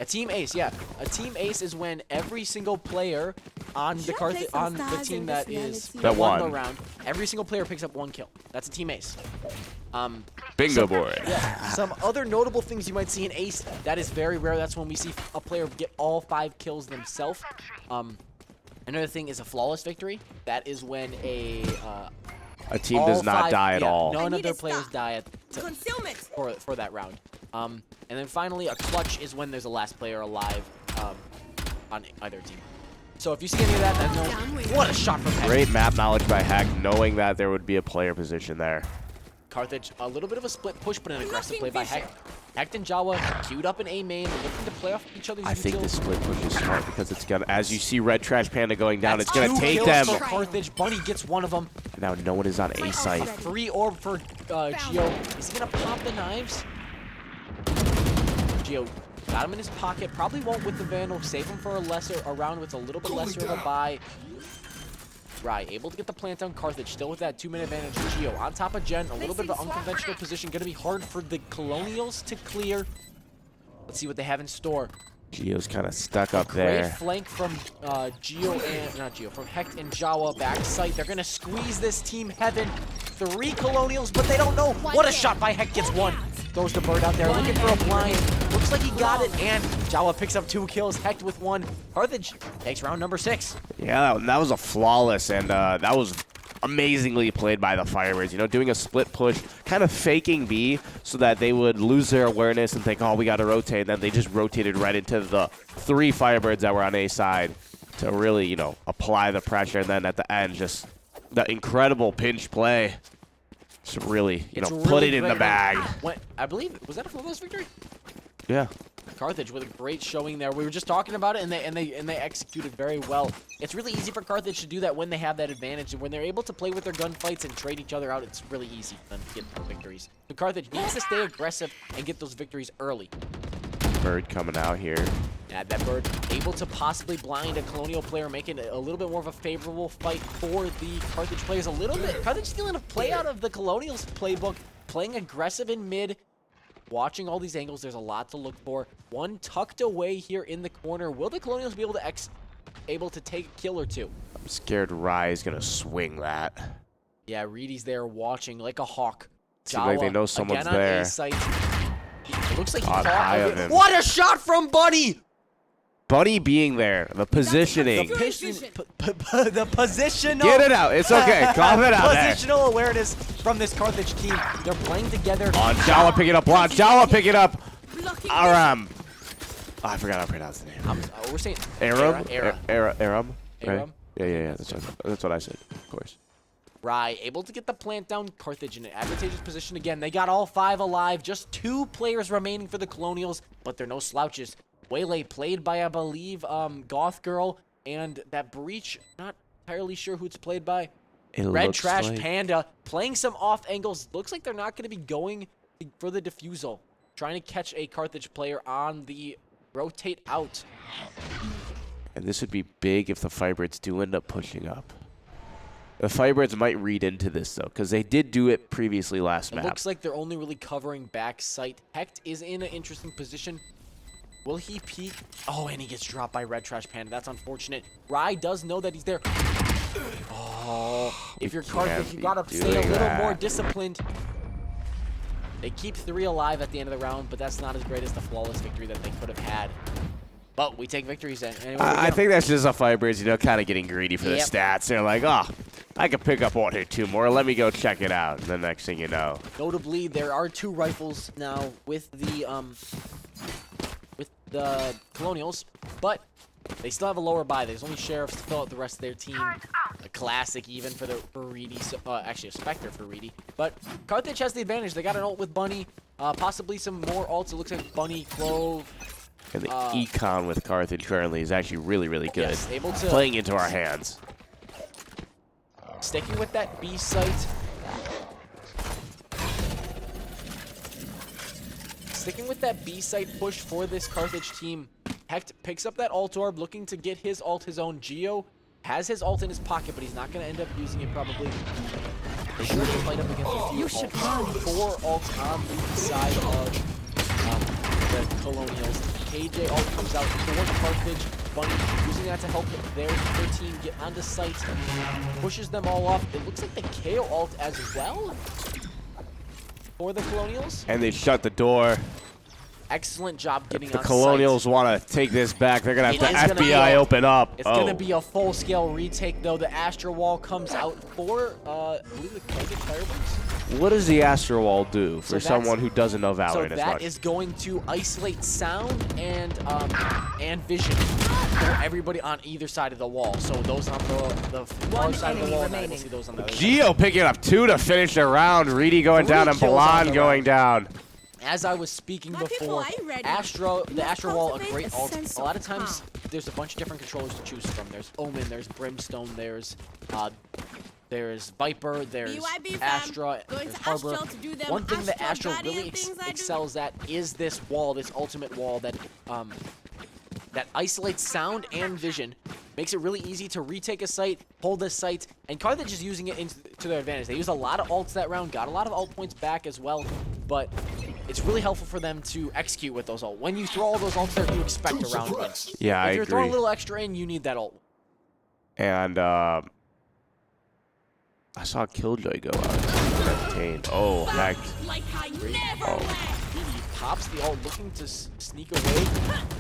A team ace, yeah. A team ace is when every single player on the team that is That won the won. round, every single player picks up 1 kill. That's a team ace. Bingo boy. Yeah. Some other notable things you might see in ace, that is very rare. That's when we see a player get all 5 kills themselves. Another thing is a flawless victory. That is when a team does not die at all. None I of need their to players stop. die Concealment. for that round. And then finally, a clutch is when there's a last player alive on either team. So if you see any of that, then know what a shot from Heck. Great map knowledge by Heck, knowing that there would be a player position there. Carthage, a little bit of a split push, but an aggressive play by Hecht. Hecht and Jawa queued up in A main, looking to play off each other's I think utils. this split push is smart because it's gonna, as you see Red Trash Panda going down, That's it's gonna two take kills them. for Carthage. Bunny gets one of them. And now no one is on A site. Free orb for Geo. Is he gonna pop the knives? Geo got him in his pocket. Probably won't with the Vandal. Save him for a round with a little bit lesser of a buy. Right, able to get the plant down. Carthage still with that 2-minute advantage. Geo on top of Jen. A little bit of an unconventional position. Gonna be hard for the Colonials to clear. Let's see what they have in store. Geo's kind of stuck up Great there. flank from from Hecht and Jawa backside. They're gonna squeeze this team heaven. 3 Colonials, but they don't know. What a shot by Hecht, gets 1. Throws the bird out there, looking for a blind. Looks like he got it, and Jawa picks up 2 kills. Hecht with 1. Carthage takes round number 6. Yeah, that was a flawless, and that was amazingly played by the Firebirds. You know, doing a split push, kind of faking B so that they would lose their awareness and think, oh, we got to rotate. And then they just rotated right into the 3 Firebirds that were on A side to really, you know, apply the pressure. And then at the end, just the incredible pinch play. Just really, you know, put it in the bag. I believe, was that a flawless victory? Yeah. Carthage with a great showing there. We were just talking about it, and they executed very well. It's really easy for Carthage to do that when they have that advantage, and when they're able to play with their gunfights and trade each other out, it's really easy for them to get the victories. So Carthage needs to stay aggressive and get those victories early. Bird coming out here. Yeah, that bird able to possibly blind a Colonial player, making it a little bit more of a favorable fight for the Carthage players. A little bit. Carthage stealing a play out of the Colonials playbook, playing aggressive in mid. Watching all these angles, there's a lot to look for. One tucked away here in the corner. Will the Colonials be able to take a kill or 2? I'm scared Rye is going to swing that. Yeah, Reedy's there watching like a hawk. Seems like they know someone's again on there. A site. It looks like he On caught high of him. What a shot from Bunny! Bunny being there, the positioning. The positional. Get it out. It's okay. Cough it out there. Positional awareness from this Carthage team. They're playing together. On Jawa, pick it up. On Jawa, pick it up. Blocking Aram. Oh, I forgot how to pronounce the name. We're saying Aram? Era. Aram? Right? Aram? Yeah. That's what I said, of course. Right, able to get the plant down. Carthage in an advantageous position again. They got all 5 alive. Just 2 players remaining for the Colonials, but they're no slouches. Waylay played by, I believe, Goth Girl, and that Breach, not entirely sure who it's played by. Red Trash Panda playing some off angles. Looks like they're not going to be going for the defusal. Trying to catch a Carthage player on the rotate out. And this would be big if the Firebirds do end up pushing up. The Firebirds might read into this, though, because they did do it previously last map. It looks like they're only really covering back sight. Hecht is in an interesting position. Will he peek? Oh, and he gets dropped by Red Trash Panda. That's unfortunate. Rye does know that he's there. Oh, if you're Carthage, you gotta stay a little more disciplined. They keep 3 alive at the end of the round, but that's not as great as the flawless victory that they could have had. But we take victories anyway. I think that's just the Firebirds, you know, kind of getting greedy for the stats. They're like, oh, I could pick up 1 or 2 more. Let me go check it out. And the next thing you know. Notably, there are 2 rifles now with the Colonials, but they still have a lower buy. There's only Sheriffs to fill out the rest of their team. A classic even for Reedy. Actually, a Spectre for Reedy. But Carthage has the advantage. They got an ult with Bunny. Possibly some more ults. It looks like Bunny, Clove. And the econ with Carthage currently is actually really, really good. Yes, able to playing into our hands. Sticking with that B site. Sticking with that B site push for this Carthage team. Hecht picks up that ult orb, looking to get his ult his own. Geo has his ult in his pocket, but he's not going to end up using it probably. They should fight up against a few ults. 4 ults on the side of the Colonials. KJ ult comes out for Carthage. Bunny using that to help their team get onto site. Pushes them all off. It looks like the KO ult as well for the Colonials. And they shut the door. excellent job getting The on Colonials site. want to take this back. They're going to It is have the gonna be FBI a- open up. It's going to be a full-scale retake, though. The Astro Wall comes out for, I believe, the Carthage Firebirds. What does the Astro Wall do for that's- someone who doesn't know So Valorant as that much? is going to isolate sound and vision for everybody on either side of the wall. So those on the far side of the enemy wall, and I will remaining. see those on the other side. Geo picking up 2 to finish the round. Reedy going 3 down and kills on Balan the going round. down. As I was speaking My people, before, are you ready? the Astro Wall, a cultivate great a ult. sense A lot of of times, calm. there's a bunch of different controllers to choose from. There's Omen, there's Brimstone, there's Viper, there's BYB fam. Astra, Going there's to Harbor. Astro to do them One thing that Astro Astra really guardian things I do. excels at is this wall, this ultimate wall that isolates sound and vision. Makes it really easy to retake a site, hold this site, and Carthage is using it to their advantage. They used a lot of ults that round, got a lot of ult points back as well, but it's really helpful for them to execute with those ult. When you throw all those ults there, you expect a round win. Yeah, I If you're throwing a agree. little extra in, you need that ult. And I saw Killjoy go out. Oh, heck. Like I never Oh. left. He pops the ult, looking to sneak away,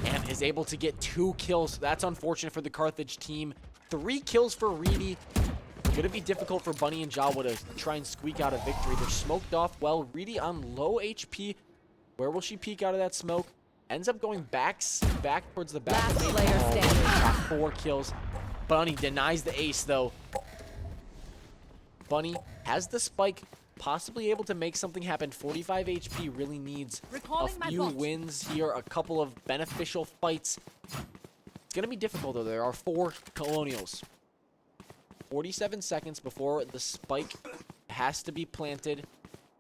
and is able to get 2 kills. That's unfortunate for the Carthage team. 3 kills for Reedy. Gonna be difficult for Bunny and Jawa to try and squeak out a victory. They're smoked off well. Reedy on low HP. Where will she peek out of that smoke? Ends up going back towards the back. Last player Oh, standing. got 4 kills. Bunny denies the ace, though. Bunny has the spike, possibly able to make something happen. 45 HP really needs Recalling a my few vault. wins here, a couple of beneficial fights. It's going to be difficult, though. There are 4 Colonials. 47 seconds before the spike has to be planted.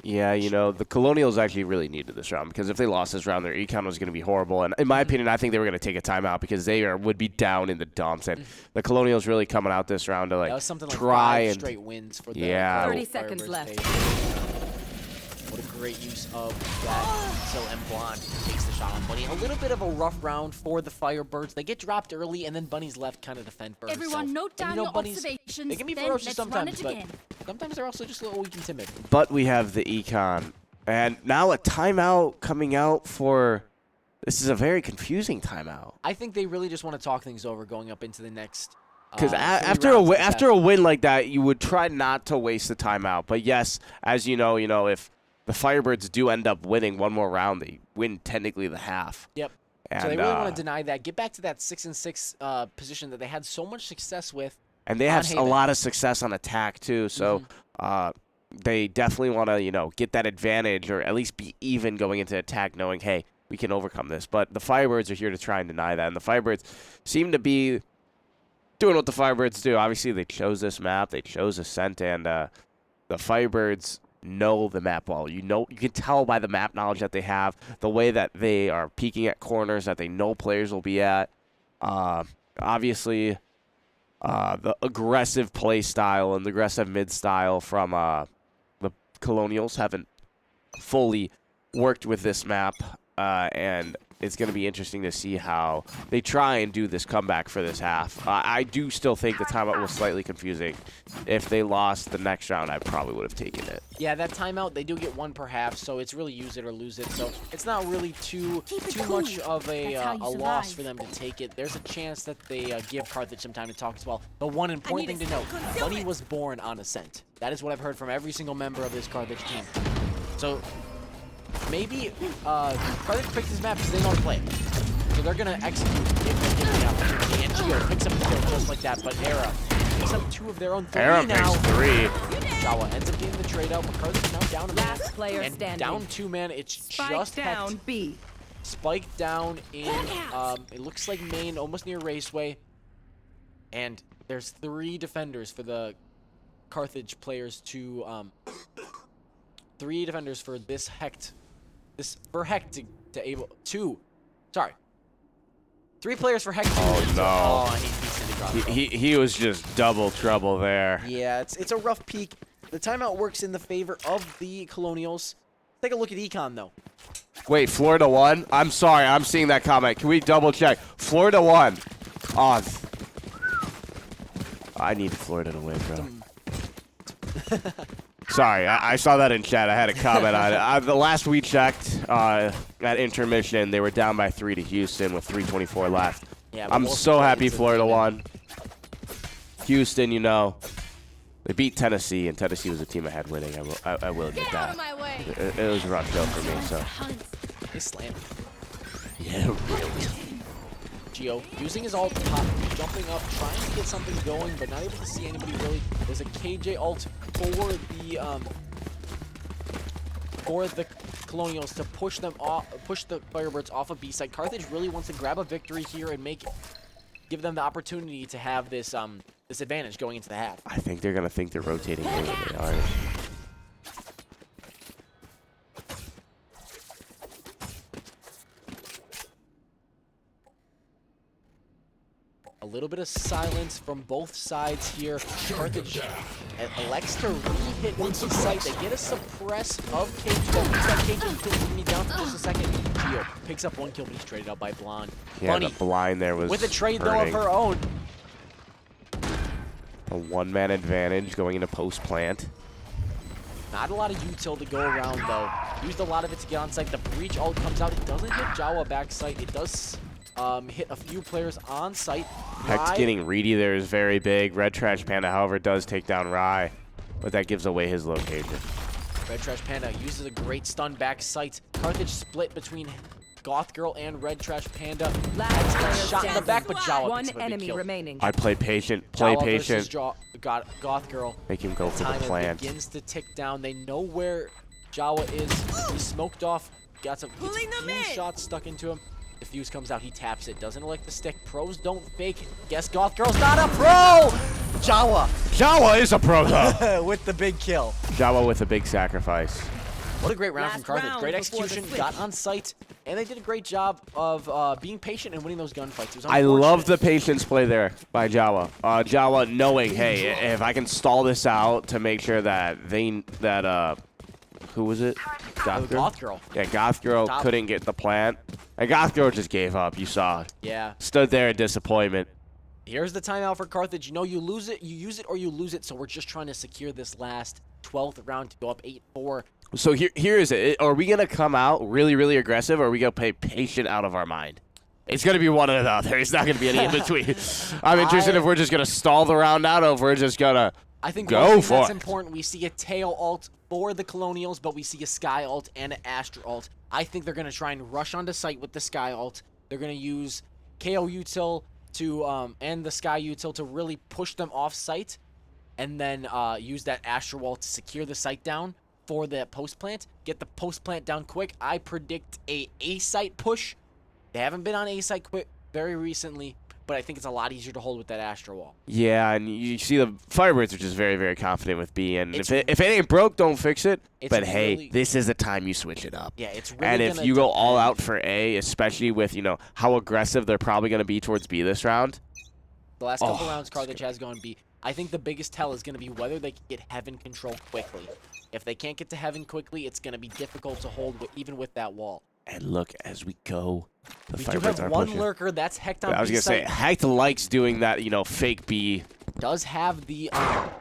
Yeah, you know, the Colonials actually really needed this round because if they lost this round, their econ was going to be horrible. And in my opinion, I think they were going to take a timeout because they would be down in the dumps. And the Colonials really coming out this round to That like was something like try 5 and straight wins for the Yeah. Carthage 30 seconds Firebirds. left. What a great use of that. So M. Blonde takes the shot on Bunny. A little bit of a rough round for the Firebirds. They get dropped early, and then Bunny's left kind of defend for herself. Everyone note And, down you know, your Bunnies, observations, they can be then ferocious let's run sometimes, it but again. sometimes they're also just a little weak and timid. but we have the econ. And now a timeout coming out for this is a very confusing timeout. I think they really just want to talk things over going up into the next. Because 3 after rounds of the after a win like that, you would try not to waste the timeout. But yes, as you know, if the Firebirds do end up winning one more round, they win technically the half. Yep. And, So they really want to deny that. Get back to that 6-6 position that they had so much success with. And they on have a Haven. lot of success on attack too. So they definitely want to get that advantage or at least be even going into attack, knowing hey we can overcome this. But the Firebirds are here to try and deny that, and the Firebirds seem to be doing what the Firebirds do. Obviously, they chose this map, they chose Ascent, and the Firebirds know the map well. You can tell by the map knowledge that they have, the way that they are peeking at corners that they know players will be at. Obviously, the aggressive play style and the aggressive mid style from the Colonials haven't fully worked with this map, and it's going to be interesting to see how they try and do this comeback for this half. I do still think the timeout was slightly confusing. If they lost the next round, I probably would have taken it. Yeah, that timeout, they do get 1 per half, so it's really use it or lose it. So it's not really too much of a loss for them to take it. There's a chance that they give Carthage some time to talk as well. The one important thing to note, Bunny was born on Ascent. That is what I've heard from every single member of this Carthage team. So maybe Carthage picked this map because they know how to play it. So they're going to execute if they get the opportunity. And Geo picks up the kill just like that, but Era picks up 2 of their own 3 Aaron now. picks 3. Jawa ends up getting the trade out, but Carthage is now down a man. Last player And standing. down 2 man, it's Spike just down Hecht. B. Spike down in, it looks like main, almost near Raceway. And there's 3 defenders for the Carthage players to, 3 defenders for this Hecht. For Hecht to able, 2, sorry. 3 players for Hecht. Oh, no. Oh, and he dropped it. He was just double trouble there. Yeah, it's a rough peak. The timeout works in the favor of the Colonials. Take a look at Econ, though. Wait, Florida won? I'm sorry, I'm seeing that comment. Can we double check? Florida won. Oh, I need Florida to win, bro. Sorry, I saw that in chat. I had a comment on it. The last we checked at intermission, they were down by 3 to Houston with 3:24 left. Yeah, I'm so happy Florida won. Houston, you know, they beat Tennessee, and Tennessee was a team ahead winning. I will admit Get out that. of my way. It was a rough show for me. So. They slammed. Yeah, really. Gio using his ult, jumping up, trying to get something going, but not able to see anybody really. There's a KJ ult for the Colonials to push them off, push the Firebirds off of B side. Carthage really wants to grab a victory here and give them the opportunity to have this this advantage going into the half. I think they're gonna think they're rotating more than they are. A little bit of silence from both sides here. Carthage elects to re-hit into sight. They get a suppress of Cage. That Cage is going to be down for just a second. Gio picks up 1 kill, but he's traded out by Blonde. Yeah, Bunny, the blind there was with a trade though hurting. of her own. A one-man advantage going into post plant. Not a lot of util to go around though. Used a lot of it to get on site. The breach ult comes out. It doesn't hit Jawa back site. It does hit a few players on site. Hex getting Reedy there is very big. Red Trash Panda, however, does take down Rye, but that gives away his location. Red Trash Panda uses a great stun back site. Carthage split between Goth Girl and Red Trash Panda. Last player Shot in the back, but Jawa One picks up a big enemy kill. remaining. I play patient. Play Jawa patient. versus Goth Girl. Make him go for the Time plant. begins to tick down. They know where Jawa is. He's smoked off. Gets a Pulling few them in. shots stuck into him. The fuse comes out. He taps it. Doesn't elect the stick. Pros don't fake. Guess Goth Girl's not a pro. Jawa Jawa is a pro though. with the big kill. Jawa with a big sacrifice. What a great round from Last Carthage. round Great before the execution. switch. Got on site, and they did a great job of being patient and winning those gunfights. It was I love the unfortunate. patience play there by Jawa. Jawa knowing, hey, if I can stall this out to make sure that who was it? Goth Girl? Goth Girl. Yeah, Goth Girl Top. couldn't get the plant. And Goth Girl just gave up. You saw. Yeah. Stood there in disappointment. Here's the timeout for Carthage. You know, you lose it, you use it, or you lose it. So we're just trying to secure this last 12th round to go up 8-4. So here is it. Are we gonna come out really, really aggressive, or are we gonna play patient out of our mind? It's gonna be one or the other. It's not gonna be any in between. I'm interested if we're just gonna stall the round out, or if we're just gonna I think go one thing for that's it. important, we see a tail ult for the Colonials, but we see a Sky ult and an Astra ult. I think they're going to try and rush onto site with the Sky ult. They're going to use KO util to and the Sky util to really push them off site, and then use that Astra wall to secure the site down for the post plant. Get the post plant down quick. I predict a site push. They haven't been on A site quick very recently, but I think it's a lot easier to hold with that Astra wall. Yeah, and you see the Firebirds are just very, very confident with B. And It's- if it ain't broke, don't fix it. It's But hey, really- this is the time you switch it up. Yeah, it's really And if gonna you go all depend. out for A, especially with how aggressive they're probably gonna be towards B this round. The last couple Oh, rounds, Carthage has gone B. I think the biggest tell is going to be whether they can get Heaven control quickly. If they can't get to Heaven quickly, it's going to be difficult to hold even with that wall. And look, as we go, the We do Firebirds have are one pushing. lurker. That's Hecht on I was B gonna say, site. Hecht likes doing that, fake B. Does have the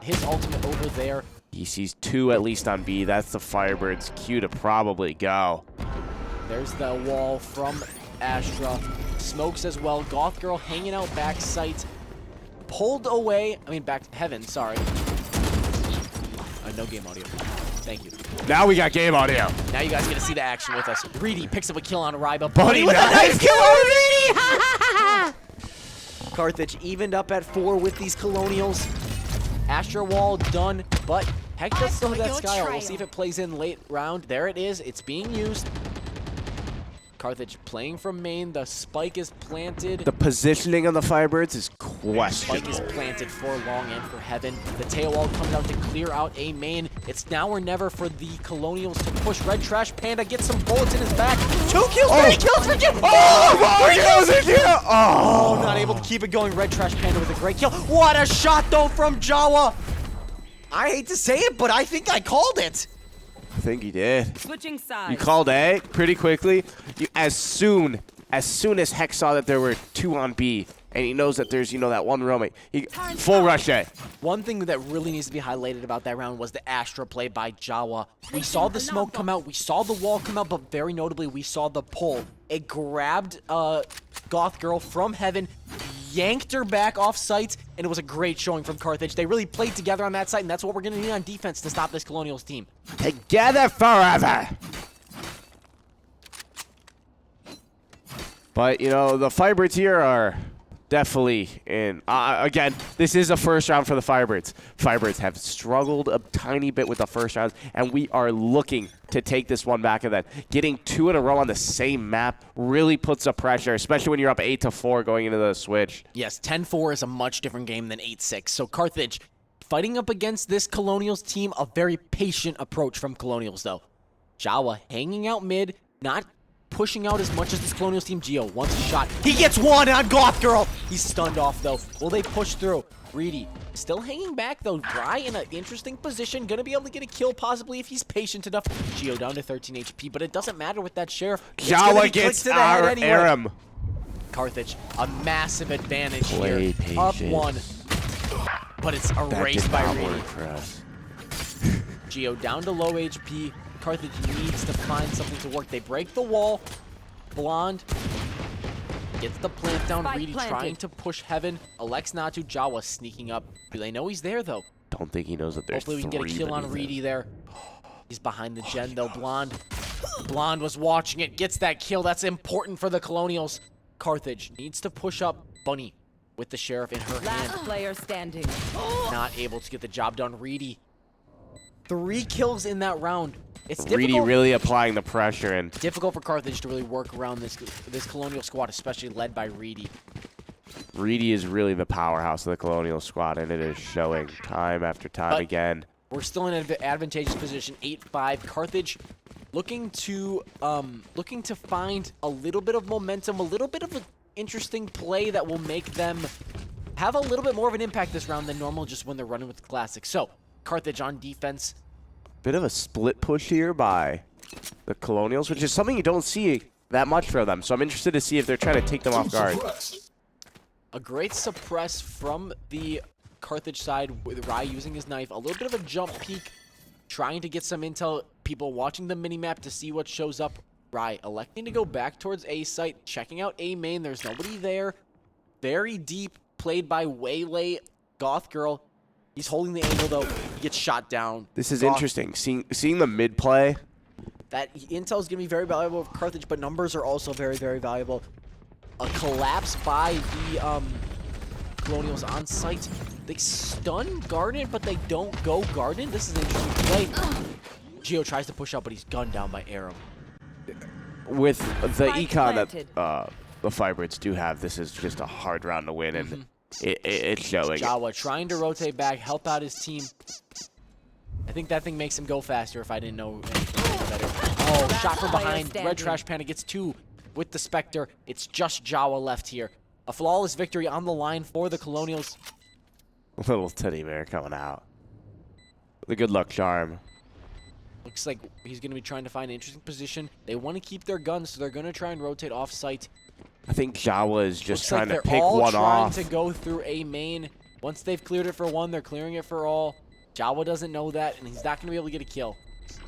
his ultimate over there. He sees 2 at least on B. That's the Firebirds' cue to probably go. There's the wall from Astra. Smokes as well. Goth Girl hanging out back site. Pulled away. I mean, back Heaven, sorry. No game audio. Thank you. Now we got game audio. Now you guys get to see the action with us. Greedy picks up a kill on Ryba. Buddy, with a nice nice kill on Greedy! Carthage evened up at 4 with these Colonials. Astra Wall done, but Heck does still have that Your Sky. We'll trail. see if it plays in late round. There it is. It's being used. Carthage playing from main. The spike is planted. The positioning on the Firebirds is Spike is questionable. planted for long and for Heaven. The tail wall comes out to clear out a main. It's now or never for the Colonials to push. Red Trash Panda gets some bullets in his back. 2 kills, 3 kills for Jim. Oh, not able to keep it going. Red Trash Panda with a great kill. What a shot though from Jawa. I hate to say it, but I think I called it. I think he did. Switching sides. You called A pretty quickly. As soon as Hex saw that there were 2 on B and he knows that there's, you know, that one roaming. Full rush A. One thing that really needs to be highlighted about that round was the Astra play by Jawa. We saw the smoke come out, we saw the wall come out, but very notably, we saw the pull. It grabbed Goth Girl from heaven, yanked her back off sight, and it was a great showing from Carthage. They really played together on that site, and that's what we're going to need on defense to stop this Colonials team. Together forever. But, you know, the Firebirds here are definitely in. Again, this is a first round for the Firebirds. Firebirds have struggled a tiny bit with the first round, and we are looking to take this one back. And then getting 2 in a row on the same map really puts up pressure, especially when you're up 8-4 going into the switch. Yes, 10-4 is a much different game than 8-6. So Carthage fighting up against this Colonials team, a very patient approach from Colonials, though. Jawa hanging out mid, not pushing out as much as this Colonials team. Geo wants a shot. He gets one on Goth Girl. He's stunned off, though. Will they push through? Reedy still hanging back, though. Dry in an interesting position. Gonna be able to get a kill, possibly, if he's patient enough. Geo down to 13 HP, but it doesn't matter with that Sheriff. Jawa gets our Aram. Carthage, a massive advantage Play here. Up patient. 1. But it's erased by Reedy. For us. Geo down to low HP. Carthage needs to find something to work. They break the wall. Blonde gets the plant down. Spike Reedy planted. trying to push heaven. Alex Natu. Jawa sneaking up. Do they know he's there, though? Don't think he knows that there's Hopefully we can get a kill on beneath Reedy there. He's behind the gen, though. Blonde was watching it. Gets that kill. That's important for the Colonials. Carthage needs to push up. Bunny with the Sheriff in her Last hand. player standing. Not able to get the job done. Reedy. 3 kills in that round. It's Reedy difficult. really applying the pressure, and Difficult for Carthage to really work around this Colonial squad, especially led by Reedy. Reedy is really the powerhouse of the Colonial squad, and it is showing time after time But again. we're still in an advantageous position, 8-5. Carthage looking to find a little bit of momentum, a little bit of an interesting play that will make them have a little bit more of an impact this round than normal just when they're running with the Classic. So, Carthage on defense. Bit of a split push here by the Colonials, which is something you don't see that much from them. So I'm interested to see if they're trying to take them off guard. A great suppress from the Carthage side with Rai using his knife. A little bit of a jump peek, trying to get some intel. People watching the minimap to see what shows up. Rai electing to go back towards A site, checking out A main. There's nobody there. Very deep, played by Waylay. Goth Girl. He's holding the angle, though. He gets shot down. This is interesting. Seeing the mid play. That intel is going to be very valuable for Carthage, but numbers are also very, very valuable. A collapse by the Colonials on site. They stun Garden, but they don't go Garden. This is an interesting play. Geo tries to push up, but he's gunned down by Aram. With the Spike econ planted. that the Firebirds do have, this is just a hard round to win, and it's showing. Jawa trying to rotate back, help out his team. I think that thing makes him go faster if I didn't know anything better. Oh, shot from player behind. standing. Red Trash Panda gets 2 with the Spectre. It's just Jawa left here. A flawless victory on the line for the Colonials. Little teddy bear coming out. The good luck charm. Looks like he's going to be trying to find an interesting position. They want to keep their guns, so they're going to try and rotate off site. I think Jawa is just Looks trying like to they're pick all one trying off. to go through A main. Once they've cleared it for one, they're clearing it for all. Jawa doesn't know that, and he's not going to be able to get a kill.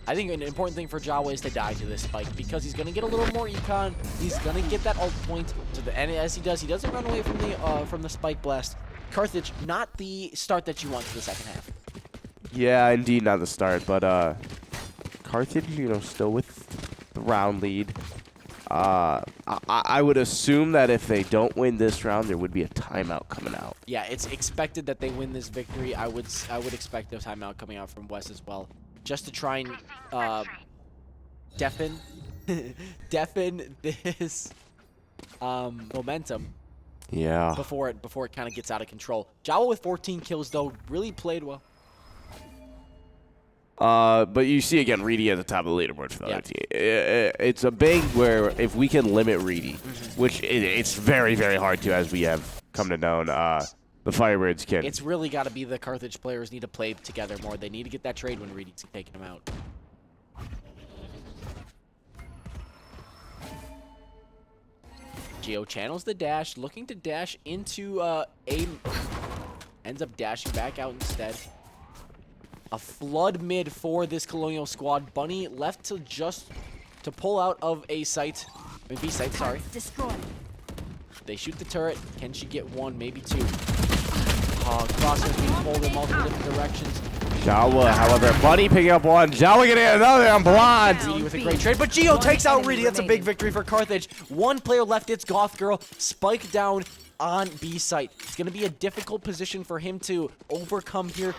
I think an important thing for Jawa is to die to this spike, because he's going to get a little more econ. He's going to get that ult point. And as he doesn't run away from the spike blast. Carthage, not the start that you want to the second half. Yeah, indeed, not the start, but Carthage, you know, still with the round lead. I would assume that if they don't win this round, there would be a timeout coming out. Yeah, it's expected that they win this victory. I would expect a timeout coming out from West as well, just to try and deafen this momentum. Yeah. Before it kind of gets out of control. Jawa with 14 kills though really played well. But you see again, Reedy at the top of the leaderboard for the other team. It's a big where if we can limit Reedy, which it's very, very hard to, as we have come to know, the Firebirds can. It's really got to be the Carthage players need to play together more. They need to get that trade when Reedy's taking them out. Geo channels the dash, looking to dash into A. Ends up dashing back out instead. A flood mid for this Colonial squad. Bunny left to just to pull out of A site. I mean B site, sorry. Destroyed. They shoot the turret. Can she get one, maybe two? Crosshair's being pulled in multiple different directions. Jawa, however, Bunny picking up one. Jawa getting another on Blonde. Reedy with a great trade, but Geo takes out Reedy. That's a big victory for Carthage. One player left, it's Goth Girl. Spike down on B site. It's going to be a difficult position for him to overcome here.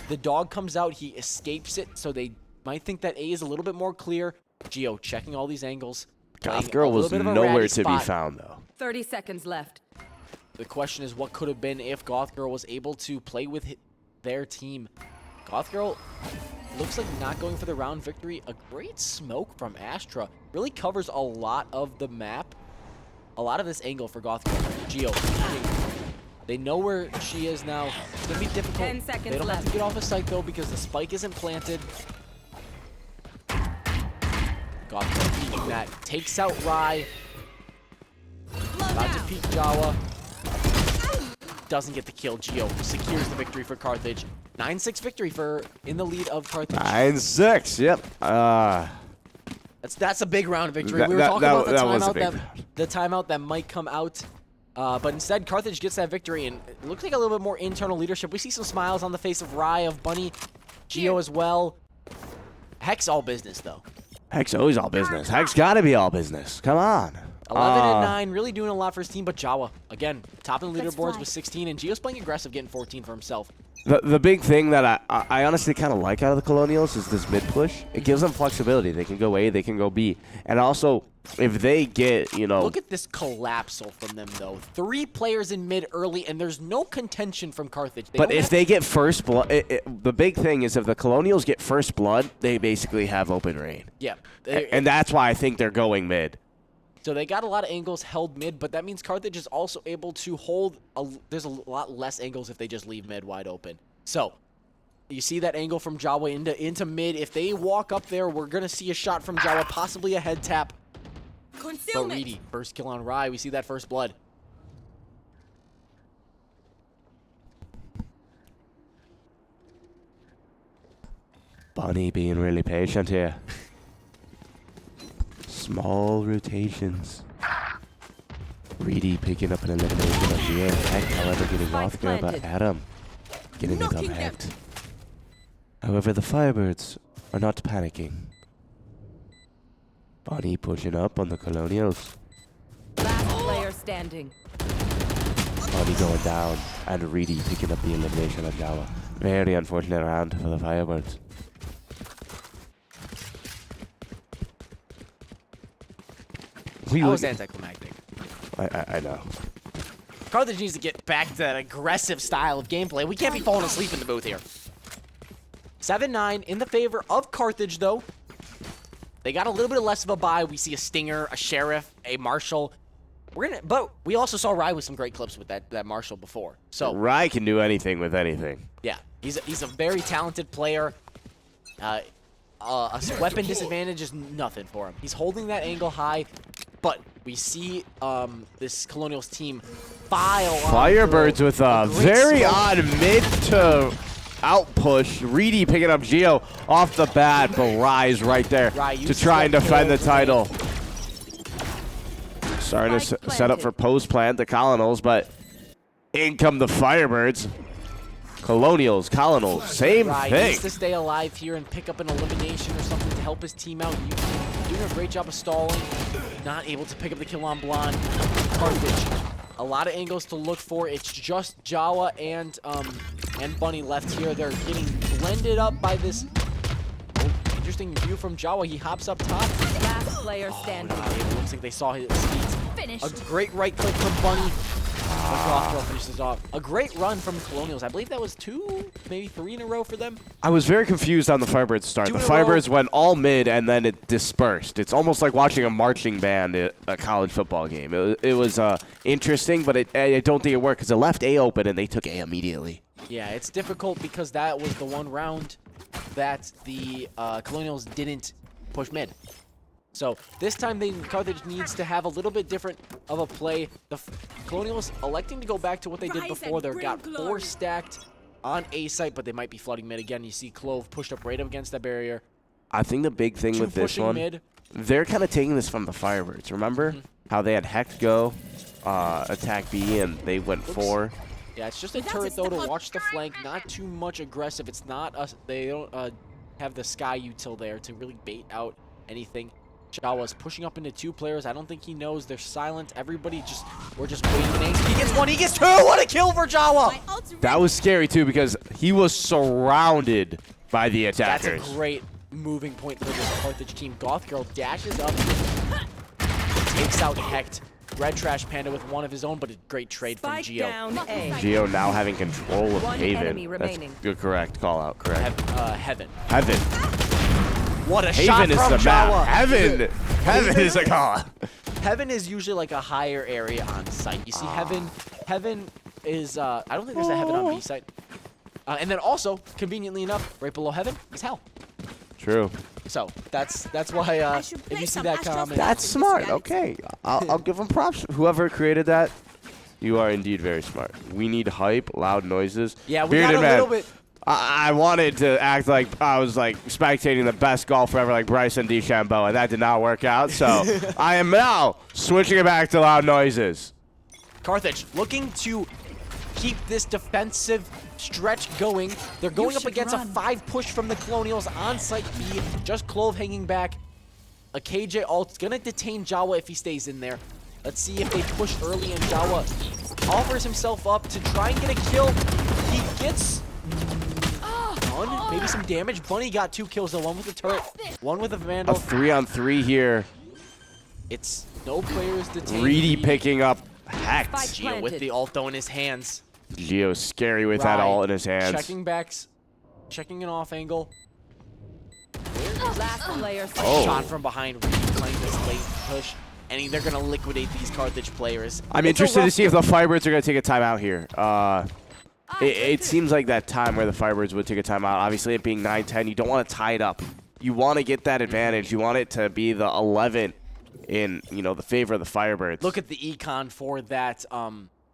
The dog comes out, he escapes it, so they might think that A is a little bit more clear. Geo checking all these angles. Goth Girl was nowhere to be found, though. 30 seconds left. The question is what could have been if Goth Girl was able to play with their team. Goth Girl looks like not going for the round victory. A great smoke from Astra. Really covers a lot of the map. A lot of this angle for Goth Girl. Geo. They know where she is now. It's going to be difficult. 10 seconds They don't have left. to get off the site, though, because the spike isn't planted. Goth Girl peeking that. Takes out Rai. About to peek Jawa. Doesn't get the kill. Geo secures the victory for Carthage. 9-6 victory for in the lead of Carthage. 9-6, yep. That's a big round of victory. That- We were that- talking that- about that was a the big timeout round. the timeout that might come out. But instead, Carthage gets that victory, and it looks like a little bit more internal leadership. We see some smiles on the face of Rai, of Bunny, Geo as well. Hex all business, though. Hex always all business. Hex got to be all business. Come on. 11-9, really doing a lot for his team, but Jawa, again, top in the Let's leaderboards fly. with 16, and Geo's playing aggressive, getting 14 for himself. The big thing that I honestly kind of like out of the Colonials is this mid push. It gives them flexibility. They can go A, they can go B. And also, if they get, Look at this collapsal from them, though. 3 players in mid early, and there's no contention from Carthage. But if they get first blood, the big thing is if the Colonials get first blood, they basically have open rain. Yeah. And that's why I think they're going mid. So they got a lot of angles held mid, but that means Carthage is also able to hold. There's a lot less angles if they just leave mid wide open. So you see that angle from Jawa into mid. If they walk up there, we're going to see a shot from Jawa, possibly a head tap. But Concealment. Reedy, first kill on Rai. We see that first blood. Bunny being really patient here. Small rotations. Reedy picking up an elimination of the air. Heck, however, getting Spike off there, but planted. Adam getting the Knocking dumb them. head. However, the Firebirds are not panicking. Bunny pushing up on the Colonials. Last player standing. Bunny going down, and Reedy picking up the elimination of Jawa. Very unfortunate round for the Firebirds. That was anticlimactic. I know. Carthage needs to get back to that aggressive style of gameplay. We can't be falling asleep in the booth here. 7-9 in the favor of Carthage, though. They got a little bit less of a buy. We see a Stinger, a Sheriff, a Marshal. But we also saw Rai with some great clips with that Marshal before. So Rai can do anything with anything. yeah, he's a very talented player. A weapon disadvantage is nothing for him. He's holding that angle high, but we see this Colonials team file on Firebirds through with a great very smoke. odd mid to out push. Reedy picking up Geo off the bat, but Rai's right there Rai to uses try and that defend the kill title. Starting to Spike set up for post plant the Colonels, but in come the Firebirds. Colonials, Colonels, same Rai thing. needs to stay alive here and pick up an elimination or something to help his team out. Doing a great job of stalling. Not able to pick up the kill on Blonde. Carthage. A lot of angles to look for. It's just Jawa and Bunny left here. They're getting blended up by this interesting view from Jawa. He hops up top. Last player standing. It looks like they saw his speeds. Finished. A great right click from Bunny. But Goth Girl finishes off. A great run from Colonials. I believe that was 2, maybe 3 in a row for them. I was very confused on the Firebirds start. Two The in a row. Firebirds went all mid and then it dispersed. It's almost like watching a marching band at a college football game. It was interesting, but I don't think it worked because it left A open and they took A immediately. Yeah, it's difficult because that was the one round that the Colonials didn't push mid. So this time Carthage needs to have a little bit different of a play. The Colonials electing to go back to what they did Rise before. and They've bring got glory. 4 stacked on A site, but they might be flooding mid again. You see Clove pushed up right up against that barrier. I think the big thing 2 with this pushing one, mid. they're kind of taking this from the Firebirds. Remember how they had Hecht go attack B and they went 4? Yeah, it's just a That's turret a though to step up. watch the flank. Not too much aggressive. It's not us. They don't have the Sky util there to really bait out anything. Jawa's pushing up into 2 players. I don't think he knows. They're silent. Everybody we're just waiting. He gets 1. He gets 2. What a kill for Jawa! My ult's That ready. was scary too because he was surrounded by the That's attackers. a great moving point for this Carthage team. Goth Girl dashes up, takes out Hecht. Red Trash Panda with 1 of his own, but a great trade from Spike Geo. down A. Geo now having control of One Haven. enemy remaining. That's good, correct call out. Correct. Heaven. Heaven. What a shot Haven is from the Jawa. map. Heaven is a call. Heaven is usually like a higher area on site. You see Heaven is, I don't think there's a Heaven on B site. And then also, conveniently enough, right below Heaven is Hell. True. So that's why should if play you see some that Astro comment, Flash. That's smart. Okay, I'll give them props. Whoever created that, you are indeed very smart. We need hype, loud noises. yeah, we Bearded got a man, little bit. I wanted to act like I was like spectating the best golfer ever, like Bryson DeChambeau, and that did not work out. So I am now switching it back to loud noises. Carthage looking to keep this defensive stretch going. They're going up should against run. a 5 push from the Colonials on site B. Just Clove hanging back. A KJ ult's gonna detain Jawa if he stays in there. Let's see if they push early and Jawa offers himself up to try and get a kill. He gets one, maybe some damage. Bunny got 2 kills though, 1 with the turret, 1 with a A Vandal. 3-on-3 here. It's no players detained. Reedy picking up Spike Hex. Geo with planted. the ult though in his hands. Geo's scary with that Rye all in his hands. Checking backs, checking an off angle. Last player Oh. Shot from behind, really playing this late push. And they're going to liquidate these Carthage players. I'm It's a interested to rough- see if the Firebirds are going to take a timeout here. It seems like that time where the Firebirds would take a timeout. Obviously, it being 9-10, you don't want to tie it up. You want to get that advantage. You want it to be the 11 in, the favor of the Firebirds. Look at the econ for that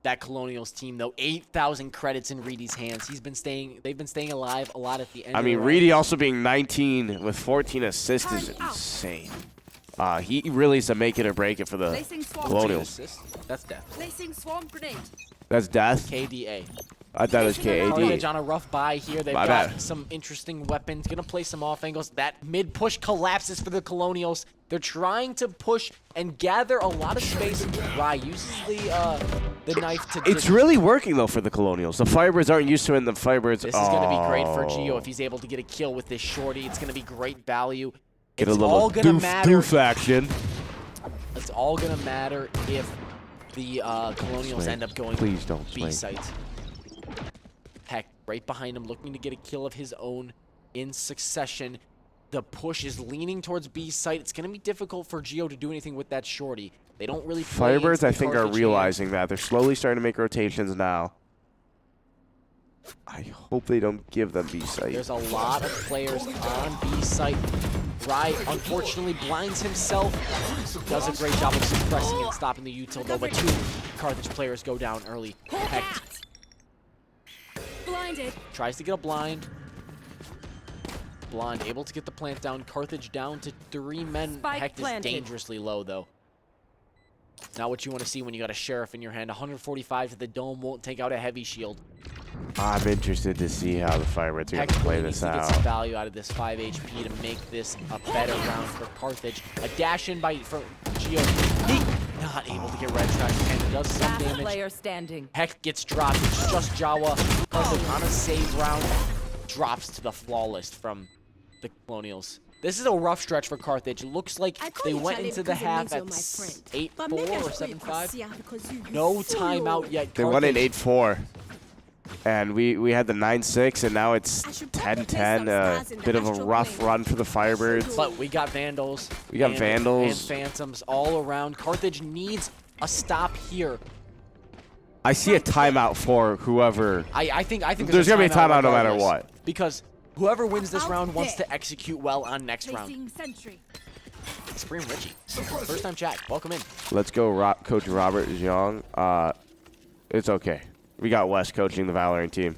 that Colonials team, though. 8,000 credits in Reedy's hands. They've been staying alive a lot at the end. I of the mean, round. Reedy also being 19 with 14 assists is insane. He really is to make it or break it for the Placing swarm Colonials. Assist. That's death. Placing swarm grenade. That's death. KDA. I thought it was Carthage KAD. on a rough buy here. They've My got bad. some interesting weapons. Gonna play some off angles. That mid push collapses for the Colonials. They're trying to push and gather a lot of space. Rye uses the knife to. It's really working, though, for the Colonials. The Firebirds aren't used to it, and the Firebirds... This is going to be great for Oh. Geo if he's able to get a kill with this shorty. It's going to be great value. Get It's a all little going to matter. doof action. It's all going to matter if the Colonials Swing. end up going Please don't B swing. site. Heck, right behind him, looking to get a kill of his own in succession. The push is leaning towards B site. It's going to be difficult for Geo to do anything with that shorty. They don't really play into Firebirds, the I think, are Carthage realizing that. They're slowly starting to make rotations now. I hope they don't give them B site. There's a lot of players on B site. Rye, unfortunately, blinds himself. Does a great job of suppressing and stopping the util, though, but 2 Carthage players go down early. Hecht Blinded. tries to get a blind. Blind able to get the plant down. Carthage down to 3 men. Spike Hecht is planted. dangerously low, though. Not what you want to see when you got a Sheriff in your hand. 145 to the dome won't take out a heavy shield. I'm interested to see how the Firebirds are going Hecht to play really this needs to get some out. value out of this 5 HP to make this a better round for Carthage. A dash in from Geo. He not able to get red trash and does some Last damage. player standing. Hecht gets dropped. It's just Jawa. Carthage on a save round. Drops to the flawless from the Colonials. This is a rough stretch for Carthage. Looks like I call they you went Charlie into the because it half means you're at my friend. 8-4 But maybe I or should call you 7-5. Garcia because you No fool. timeout yet. They won in Carthage 8-4. And we had the 9-6, and now it's I should probably play 10-10. some stars in the Bit of a Astro rough Plane. run for the Firebirds. But we got Vandals. We got Vandals. And Phantoms all around. Carthage needs a stop here. I see a timeout for whoever. I think There's gonna be a timeout no matter regardless, what. Because whoever wins this Out round wants there. to execute well on next round. Placing sentry. Supreme Richie. First time chat. Welcome in. Let's go, Coach Robert Jeong. It's okay. We got Wes coaching the Valorant team.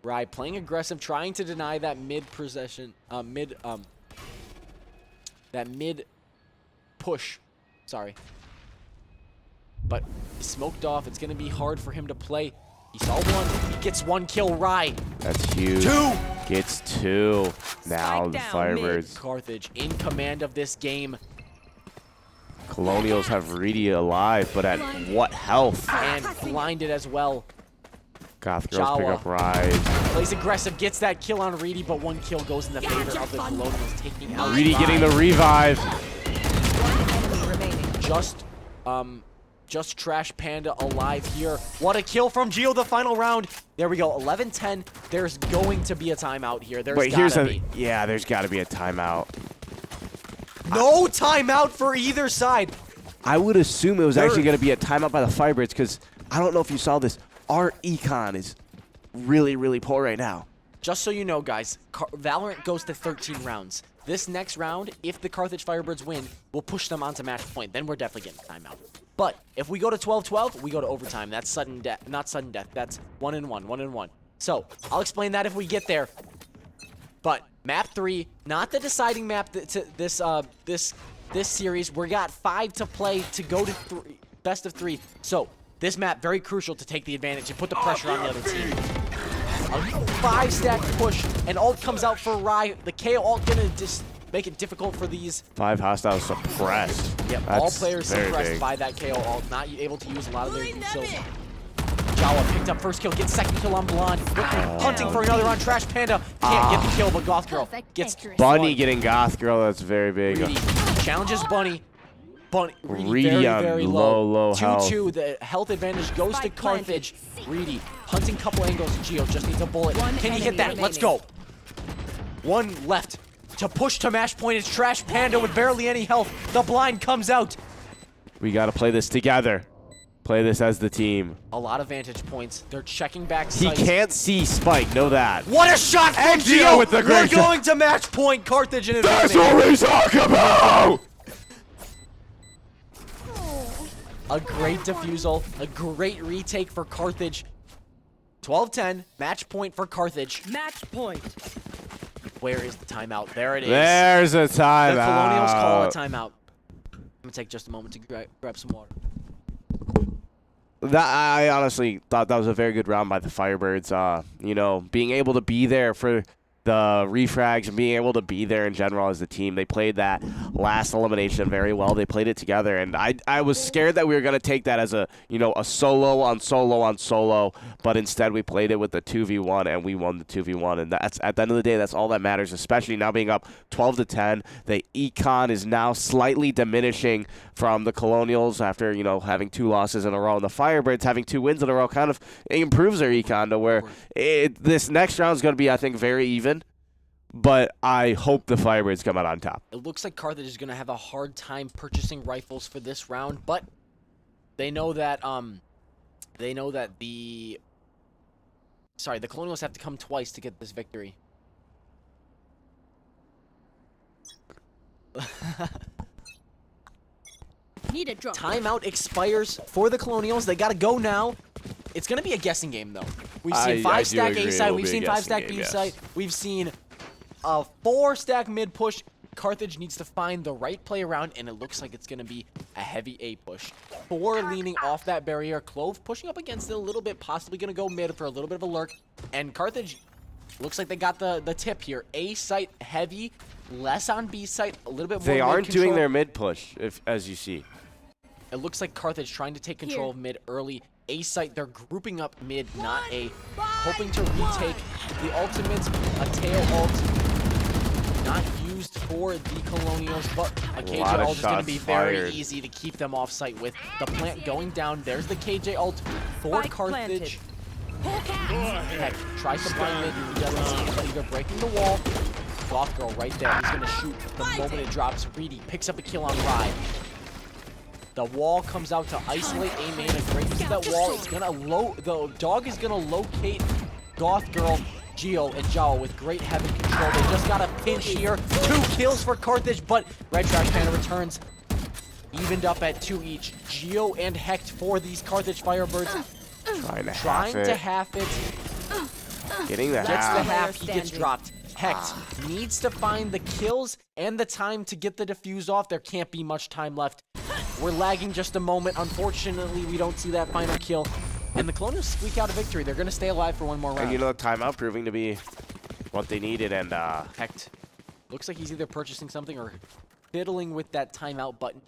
Right, playing aggressive, trying to deny that mid-possession, that mid-push. Sorry. But he's smoked off. It's going to be hard for him to play. He saw one. He gets one kill, Rye. That's huge. 2. Gets 2. Now the Firebirds. Carthage in command of this game. Colonials have Reedy alive, but at what health? And blinded as well. Goth Girls pick up Rise. Plays aggressive, gets that kill on Reedy, but one kill goes in the favor of the Colonials, taking out Reedy Rye. getting the revive. Just Trash Panda alive here. What a kill from Geo the final round. There we go, 11-10. There's going to be a timeout here. There's there's got to be a timeout. No timeout for either side. I would assume it was actually going to be a timeout by the Firebirds because I don't know if you saw this. Our econ is really, really poor right now. Just so you know, guys, Valorant goes to 13 rounds. This next round, if the Carthage Firebirds win, we'll push them onto match point. Then we're definitely getting timeout. But if we go to 12-12, we go to overtime. That's sudden death, not sudden death. That's 1-1, 1-1. So I'll explain that if we get there. But map 3, not the deciding map to this series. We got 5 to play to go to best of 3. So this map very crucial to take the advantage and put the pressure on the other team. A 5-stack push, and ult comes out for Rye. The KO ult gonna just make it difficult for these. 5 hostiles suppressed. Yep, all players suppressed by that KO ult, not able to use a lot of their kills. Jawa picked up first kill, gets second kill on Blonde. Hunting for another on Trash Panda. Can't get the kill, but Goth Girl gets Bunny getting Goth Girl. That's very big. Reedy challenges Bunny. Reedy on very low health. 2-2. The health advantage goes to Carthage. Reedy hunting couple angles. Geo just needs a bullet. Can he hit that? Let's go. 1 left to push to match point. It's Trash Panda with barely any health. The blind comes out. We got to play this together. Play this as the team. A lot of vantage points. They're checking back He sights. can't see Spike. Know that. What a shot from Geo! with the We're great going to match point. Carthage in advantage. That's what we talk about! A great defusal. A great retake for Carthage. 12-10. Match point for Carthage. Match point. Where is the timeout? There it is. There's a timeout. The Colonials call a timeout. I'm going to take just a moment to grab some water. I honestly thought that was a very good round by the Firebirds. You know, being able to be there for the refrags and being able to be there in general as a team. They played that last elimination very well. They played it together, and I was scared that we were going to take that as a solo on solo on solo, but instead we played it with the 2v1, and we won the 2v1, and that's at the end of the day, that's all that matters, especially now being up 12-10. The econ is now slightly diminishing from the Colonials after, having 2 losses in a row, and the Firebirds having 2 wins in a row kind of improves their econ to where this next round is going to be, I think, very even. But I hope the Firebirds come out on top. It looks like Carthage is going to have a hard time purchasing rifles for this round, but they know that the Colonials have to come twice to get this victory. Need a drop. Timeout expires for the Colonials. They got to go now. It's going to be a guessing game, though. We've seen 5-stack A side. We've seen 5-stack B side. We've seen a 4-stack mid push. Carthage needs to find the right play around, and it looks like it's going to be a heavy A push. 4 leaning off that barrier. Clove pushing up against it a little bit, possibly going to go mid for a little bit of a lurk. And Carthage looks like they got the tip here. A site heavy, less on B site, a little bit more They aren't mid control. doing their mid push, as you see. It looks like Carthage trying to take control of mid early. A site, they're grouping up mid, not A. Hoping to retake the ultimate, a tail ult. Not used for the Colonials, but a KJ ult is going to be very easy to keep them off site with. The plant going down. There's the KJ ult for Carthage. Heck, tries to blind mid. He doesn't see it, but either breaking the wall. Goth Girl right there. He's going to shoot the moment it drops. Reedy picks up a kill on Rye. The wall comes out to isolate A main. A great use of that wall. It's gonna the dog is gonna locate Goth Girl. Geo and Jawa with great heaven control. They just got a pinch here. 2 kills for Carthage, but Red Trash Panda returns. Evened up at 2 each. Geo and Hecht for these Carthage Firebirds. Trying to half it. Getting the Gets the half. half, he gets dropped. Hecht needs to find the kills and the time to get the defuse off. There can't be much time left. We're lagging just a moment. Unfortunately, we don't see that final kill. And the Colonials squeak out a victory. They're going to stay alive for one more round. And you know, the timeout proving to be what they needed. And Hecht looks like he's either purchasing something or fiddling with that timeout button.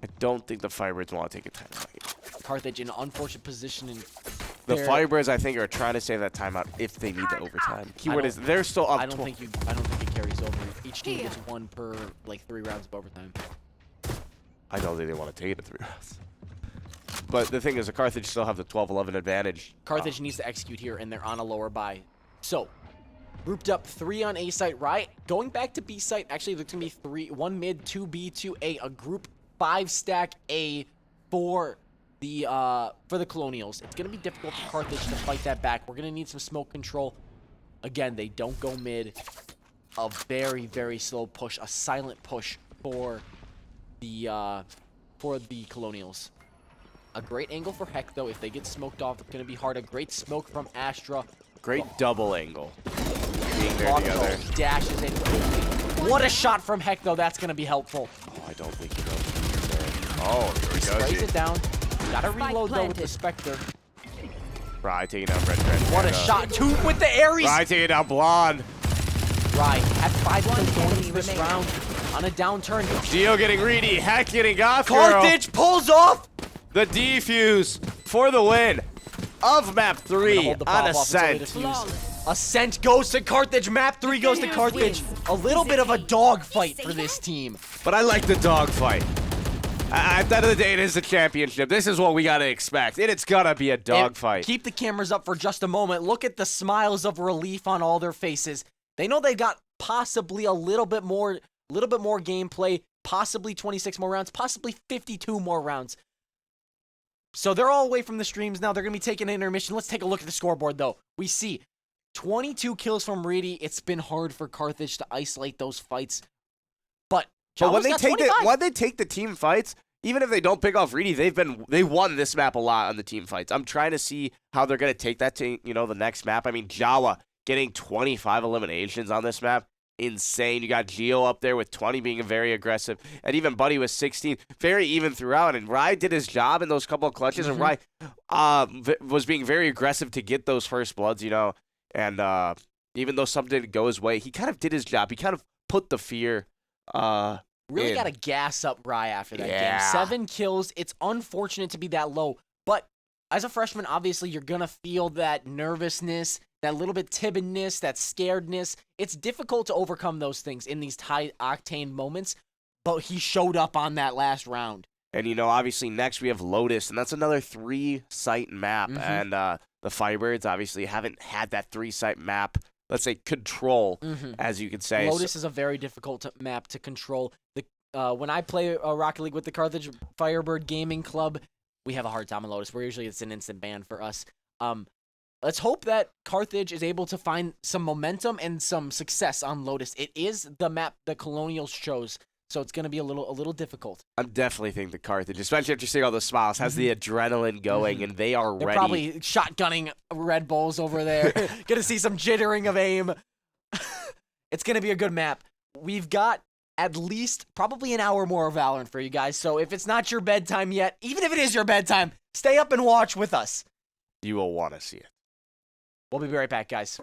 I don't think the Firebirds want to take a timeout. Carthage in an unfortunate position. The Firebirds, I think, are trying to save that timeout if they need the overtime. Keyword is they're still up. I don't think it carries over. Each team gets 1 per like 3 rounds of overtime. I don't think they want to take it to 3 rounds. But the thing is, the Carthage still have the 12-11 advantage. Carthage needs to execute here, and they're on a lower buy. So, grouped up 3 on A site, right? Going back to B site, actually, there's going to be 1 mid, 2 B, 2 A, a group 5-stack A for the Colonials. It's going to be difficult for Carthage to fight that back. We're going to need some smoke control. Again, they don't go mid. A very, very slow push, a silent push for the Colonials. A great angle for Heck, though. If they get smoked off, it's going to be hard. A great smoke from Astra. Great double angle. Being there together. Dashes in. What a shot from Heck, though. That's going to be helpful. Oh, I don't think he knows. Oh, there he Sprays goes. it down. Got to reload, though, with the Spectre. Right, taking down Red Trash. What a shot. 2 with the Ares. Right, taking down Blonde. Right. At 5 kills going into this round. On a downturn. Geo getting greedy. Heck getting off. Carthage pulls off. The defuse for the win of map 3 on Ascent. Ascent goes to Carthage. Map 3 goes to Carthage. A little bit of a dogfight for this team. But I like the dogfight. At the end of the day, it is a championship. This is what we got to expect. And it's going to be a dogfight. Keep the cameras up for just a moment. Look at the smiles of relief on all their faces. They know they got possibly a little bit more gameplay, possibly 26 more rounds, possibly 52 more rounds. So they're all away from the streams now. They're going to be taking an intermission. Let's take a look at the scoreboard, though. We see 22 kills from Reedy. It's been hard for Carthage to isolate those fights. But when they take the team fights, even if they don't pick off Reedy, they won this map a lot on the team fights. I'm trying to see how they're going to take that to, the next map. I mean, Jawa getting 25 eliminations on this map. Insane. You got Geo up there with 20 being very aggressive, and even Buddy was 16, very even throughout. And Rai did his job in those couple of clutches, and Rai was being very aggressive to get those first bloods, and even though some didn't go his way, he kind of did his job. He kind of put the fear really got to gas up Rai after that game. 7 kills. It's unfortunate to be that low, but as a freshman, obviously you're gonna feel that nervousness, that little bit timidness, that scaredness. It's difficult to overcome those things in these high-octane moments, but he showed up on that last round. And, obviously next we have Lotus, and that's another 3-site map. And the Firebirds obviously haven't had that 3-site map, let's say, control, as you could say. Lotus is a very difficult map to control. When I play Rocket League with the Carthage Firebird Gaming Club, we have a hard time on Lotus. It's an instant ban for us. Let's hope that Carthage is able to find some momentum and some success on Lotus. It is the map the Colonials chose, so it's going to be a little difficult. I'm definitely thinking the Carthage, especially after seeing all those smiles, has the adrenaline going, and they are They're ready. Probably shotgunning Red Bulls over there. Going to see some jittering of aim. It's going to be a good map. We've got at least probably an hour more of Valorant for you guys, so if it's not your bedtime yet, even if it is your bedtime, stay up and watch with us. You will want to see it. We'll be right back, guys.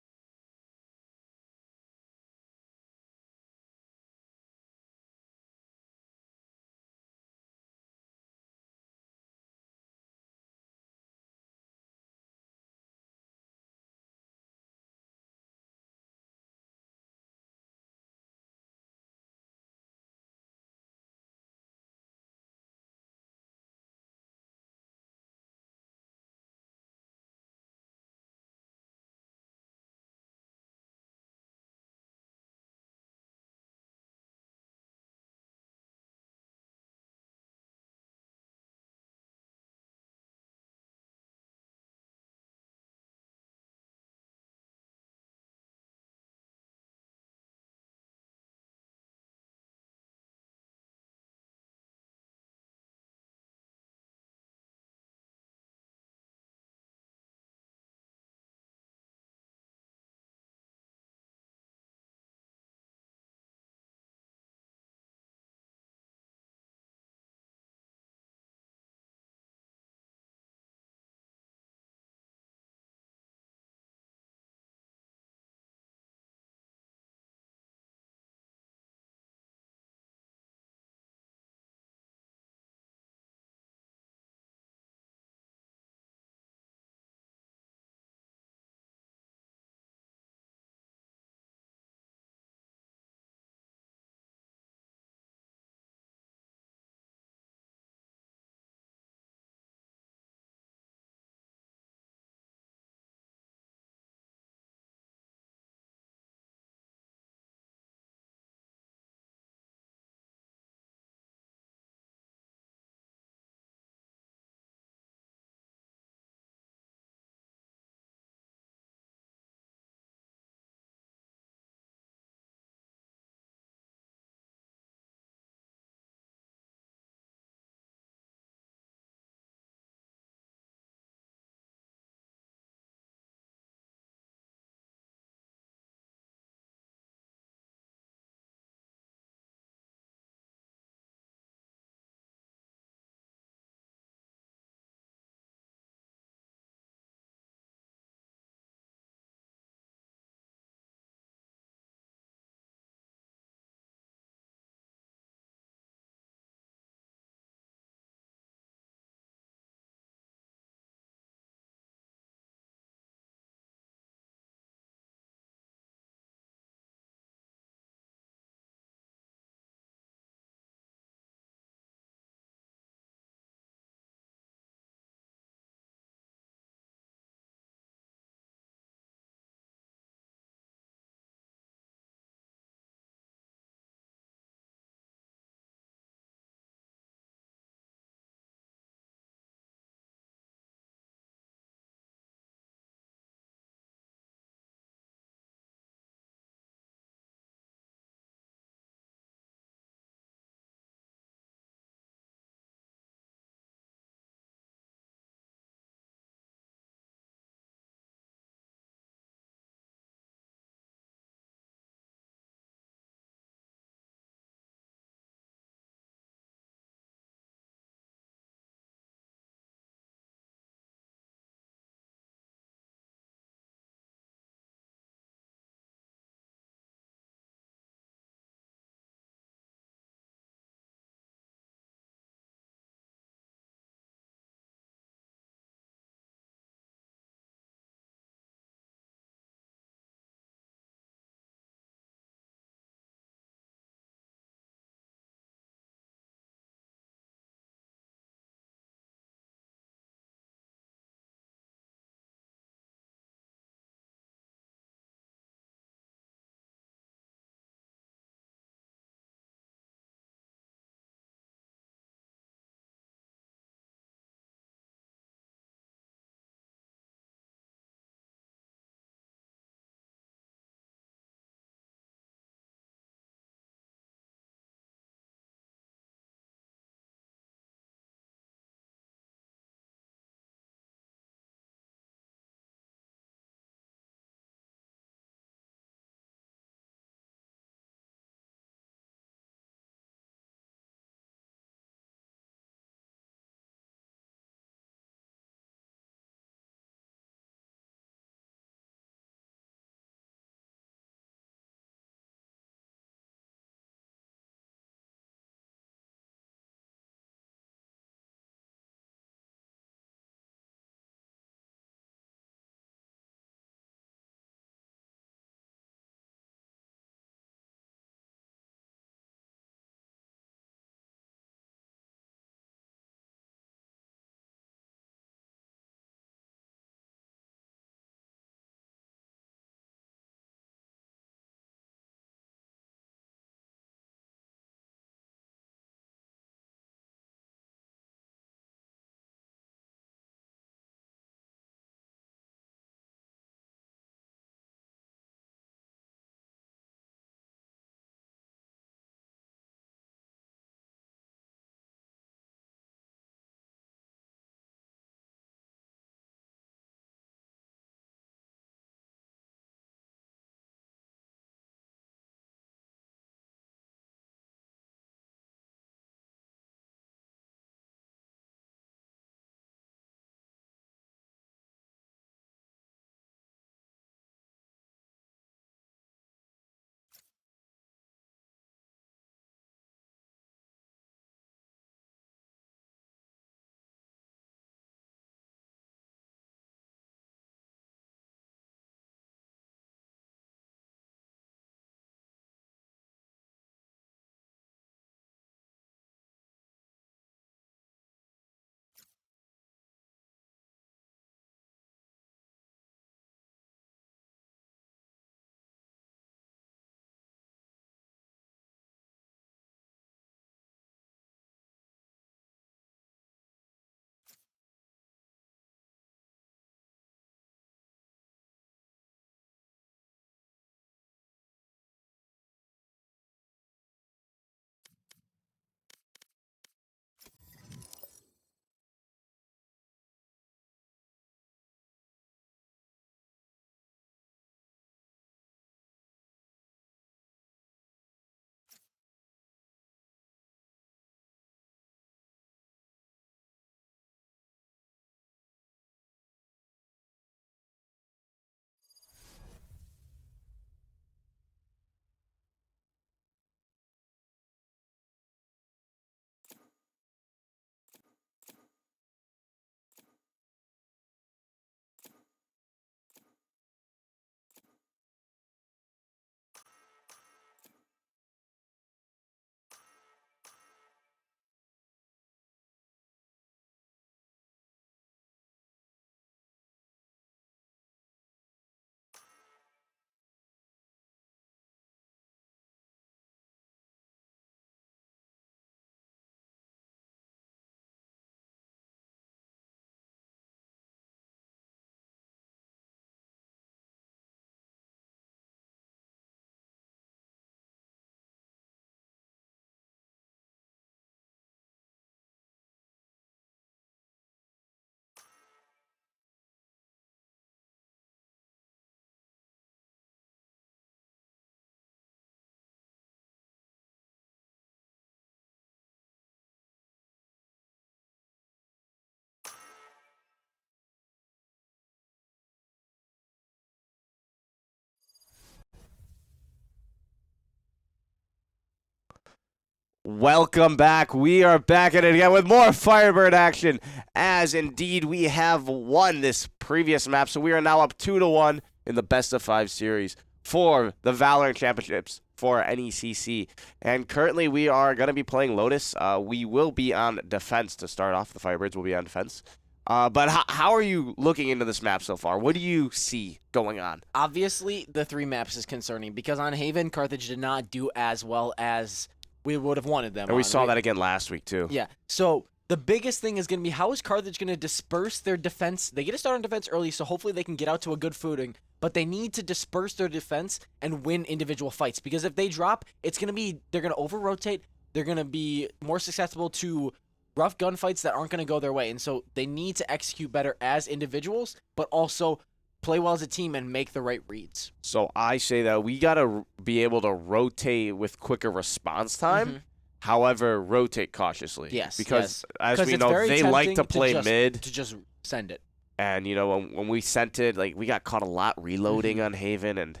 Welcome back. We are back at it again with more Firebird action, as indeed we have won this previous map. So we are now up 2-1 in the best of 5 series for the Valorant Championships for NECC. And currently we are going to be playing Lotus. We will be on defense to start off. The Firebirds will be on defense. But how are you looking into this map so far? What do you see going on? Obviously, the 3 maps is concerning because on Haven, Carthage did not do as well as we would have wanted them. And we saw that again last week, too. Yeah. So the biggest thing is going to be how is Carthage going to disperse their defense? They get to start on defense early, so hopefully they can get out to a good footing. But they need to disperse their defense and win individual fights. Because if they drop, it's going to be, they're going to over-rotate. They're going to be more susceptible to rough gunfights that aren't going to go their way. And so they need to execute better as individuals, but also play well as a team and make the right reads. So I say that we got to be able to rotate with quicker response time. However, rotate cautiously. Yes. Because as we it's know, very they like to tempting play just, mid. To just send it. And, you know, when we sent it, like, we got caught a lot reloading on Haven, and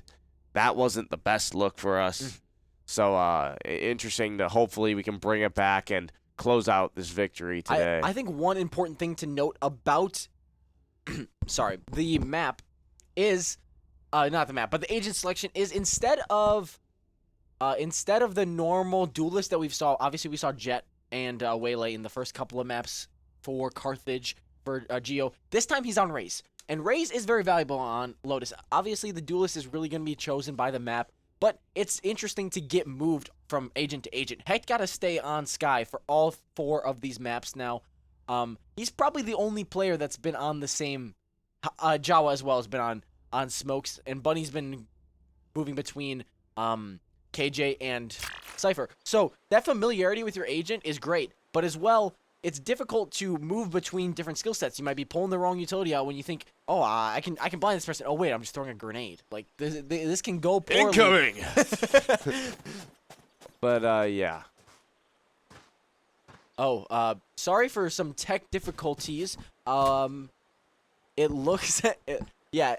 that wasn't the best look for us. So, interesting to hopefully we can bring it back and close out this victory today. I think one important thing to note about the map is not the map, but the agent selection is instead of the normal duelist that we've saw. Obviously, we saw Jet and Waylay in the first couple of maps for Carthage for Geo. This time he's on Raze, and Raze is very valuable on Lotus. Obviously, the duelist is really going to be chosen by the map, but it's interesting to get moved from agent to agent. Heck got to stay on Sky for all 4 of these maps now. He's probably the only player that's been on the same. Jawa as well has been on Smokes, and Bunny's been moving between KJ and Cypher. So that familiarity with your agent is great, but as well, it's difficult to move between different skill sets. You might be pulling the wrong utility out when you think, oh, I can blind this person. Oh wait, I'm just throwing a grenade. Like this can go poorly. Incoming. But yeah. Oh, sorry for some tech difficulties. It looks yeah.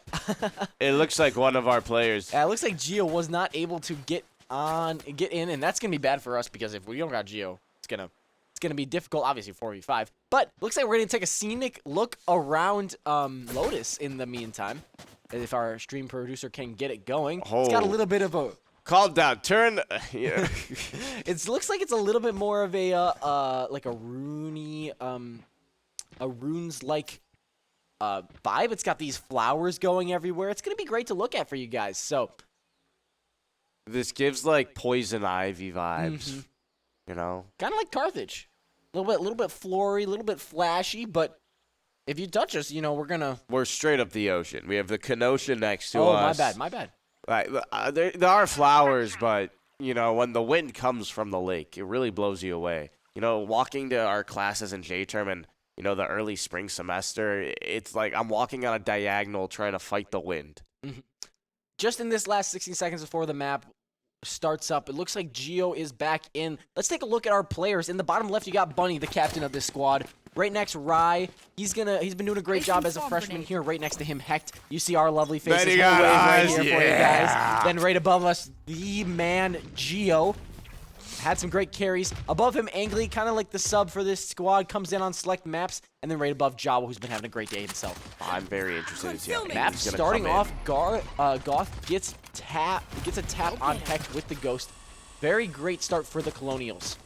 It looks like one of our players. It looks like Geo was not able to get in, and that's gonna be bad for us because if we don't got Geo, it's gonna be difficult. Obviously 4v5, but looks like we're gonna take a scenic look around Lotus in the meantime. If our stream producer can get it going, it's got a little bit of a. Calm down. Turn. Yeah. It looks like it's a little bit more of a like a runey a runes like vibe. It's got these flowers going everywhere. It's gonna be great to look at for you guys. So this gives like poison ivy vibes. You know, kind of like Carthage. A little bit flory, a little bit flashy, but if you touch us, you know we're straight up the ocean. We have the Kenosha next to us. Oh, my bad. Right, there are flowers, but you know when the wind comes from the lake, it really blows you away. You know, walking to our classes in J-term and you know the early spring semester, it's like I'm walking on a diagonal trying to fight the wind. Just in this last 16 seconds before the map starts up, it looks like Geo is back in. Let's take a look at our players. In the bottom left, you got Bunny, the captain of this squad. Right next, Rye. He's been doing a great job as a freshman here. Right next to him, Hecht. You see our lovely faces. Then you got right us, here for you guys. Then right above us, the man Geo. Had some great carries. Above him, Angly, kind of like the sub for this squad, comes in on select maps. And then right above, Jawa, who's been having a great day himself. I'm very interested to see how map starting off. Goth gets a tap on Hecht with the Ghost. Very great start for the Colonials.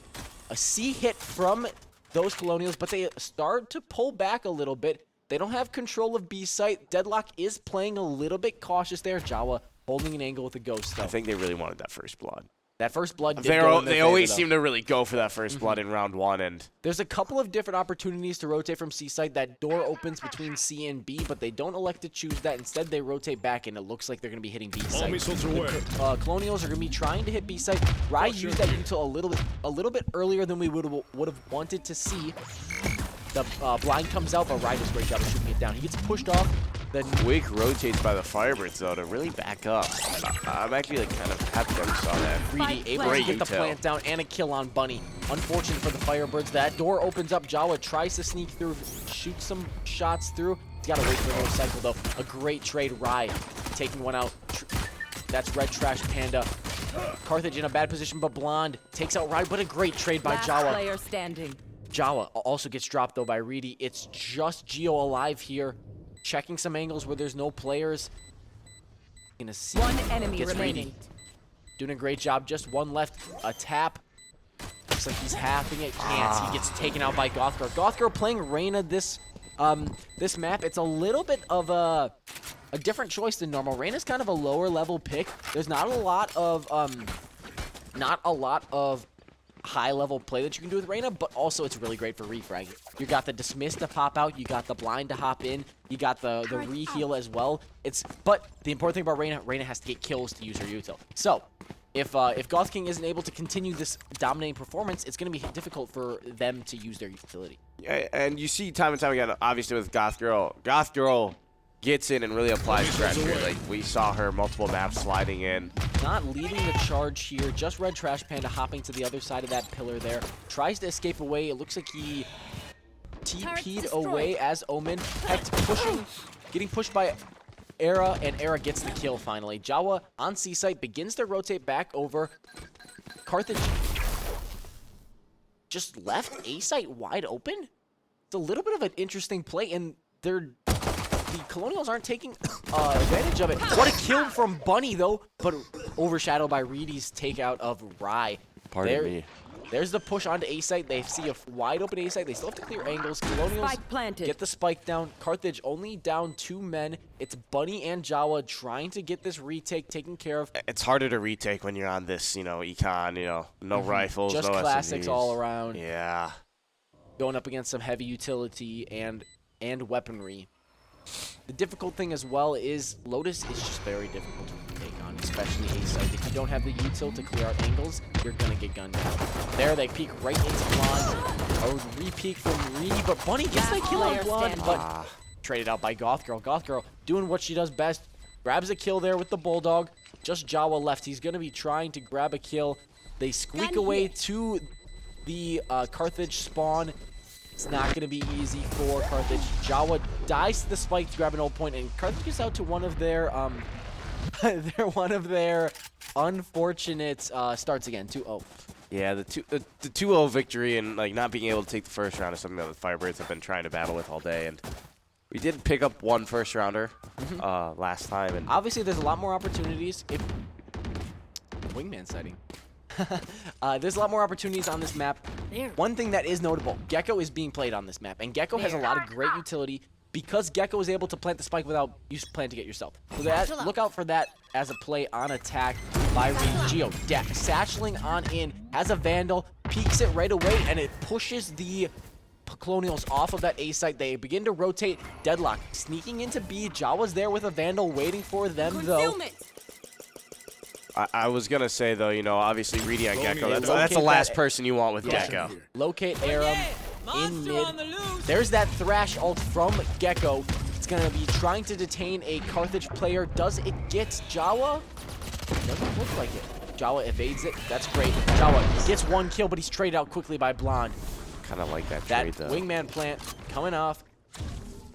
A C hit from those Colonials, but they start to pull back a little bit. They don't have control of B site. Deadlock is playing a little bit cautious there. Jawa holding an angle with the Ghost, though. I think they really wanted that first blood. That first blood did they always seem to really go for that first blood in round 1. And there's a couple of different opportunities to rotate from C site. That door opens between C and B, but they don't elect to choose that. Instead, they rotate back, and it looks like they're going to be hitting B site. The Colonials are going to be trying to hit B site. Rye used that util a little bit earlier than we would have wanted to see. The blind comes out, but Rye does a great job of shooting it down. He gets pushed off. The quick rotates by the Firebirds, though, to really back up. I'm actually like, kind of happy that we saw that. Greedy, able to get the plant down and a kill on Bunny. Unfortunate for the Firebirds. That door opens up. Jawa tries to sneak through, shoot some shots through. He's got to wait for another cycle, though. A great trade. Rye taking one out. That's Red Trash Panda. Carthage in a bad position, but Blonde takes out Ride, but a great trade by Last Jawa. player standing. Jawa also gets dropped, though, by Reedy. It's just Geo alive here, checking some angles where there's no players. Gonna see. One enemy Gets remaining. Reedy. Doing a great job. Just one left. A tap. Looks like he's halving it. Can't. He gets taken out by Gothgirl. Gothgirl playing Reyna this map. It's a little bit of a different choice than normal. Reyna's kind of a lower level pick. There's not a lot of high level play that you can do with Reyna, but also it's really great for refrag. You got the dismiss to pop out, you got the blind to hop in, you got the re-heal as well. But the important thing about Reyna has to get kills to use her util. So if Goth King isn't able to continue this dominating performance, it's going to be difficult for them to use their utility. Yeah, and you see time and time again, obviously with Gothgirl. Gothgirl gets in and really applies pressure. Like we saw her multiple maps sliding in. Not leading the charge here, just Red Trash Panda hopping to the other side of that pillar there. Tries to escape away. It looks like he TP'd away as Omen. Hecht pushing, getting pushed by Era, and Era gets the kill finally. Jawa on C site begins to rotate back over. Carthage just left A site wide open. It's a little bit of an interesting play, and the Colonials aren't taking advantage of it. What a kill from Bunny, though, but overshadowed by Reedy's takeout of Rye. Pardon me. There's the push onto A site. They see a wide open A site. They still have to clear angles. Colonials Spike planted. get the spike down. Carthage only down 2 men. It's Bunny and Jawa trying to get this retake taken care of. It's harder to retake when you're on this, econ, no rifles, Just no classics SMGs. all around. Yeah. Going up against some heavy utility and weaponry. The difficult thing as well is Lotus is just very difficult to take on, especially A side. If you don't have the util to clear out angles, you're gonna get gunned down. There they peek right into Blonde. A re-peek from Reedy, but Bunny gets that kill on Blonde, but traded out by Gothgirl. Gothgirl doing what she does best. Grabs a kill there with the Bulldog. Just Jawa left. He's gonna be trying to grab a kill. They squeak away to the Carthage spawn. It's not going to be easy for Carthage. Jawa dies to the spike to grab an ult point, and Carthage gets out to one of their unfortunate starts again, 2-0. Yeah, the 2-0 victory and not being able to take the first round is something that the Firebirds have been trying to battle with all day. And we did pick up one first rounder last time. And Obviously, there's a lot more opportunities. Wingman sighting. There's a lot more opportunities on this map. One thing that is notable, Gecko is being played on this map, and Gecko has a lot of great utility because Gecko is able to plant the spike without you planting it yourself. So look out for that as a play on attack by Geo. Satcheling on in, has a Vandal, peeks it right away, and it pushes the Colonials off of that A site. They begin to rotate. Deadlock sneaking into B. Jawa's there with a Vandal waiting for them, though. I was going to say, though, obviously Reedy on Gecko. That's the last person you want with Gecko. Locate Aram in mid. There's that Thrash ult from Gecko. It's going to be trying to detain a Carthage player. Does it get Jawa? Doesn't look like it. Jawa evades it. That's great. Jawa gets 1 kill, but he's traded out quickly by Blonde. Kind of like that That trade, though. wingman plant coming off.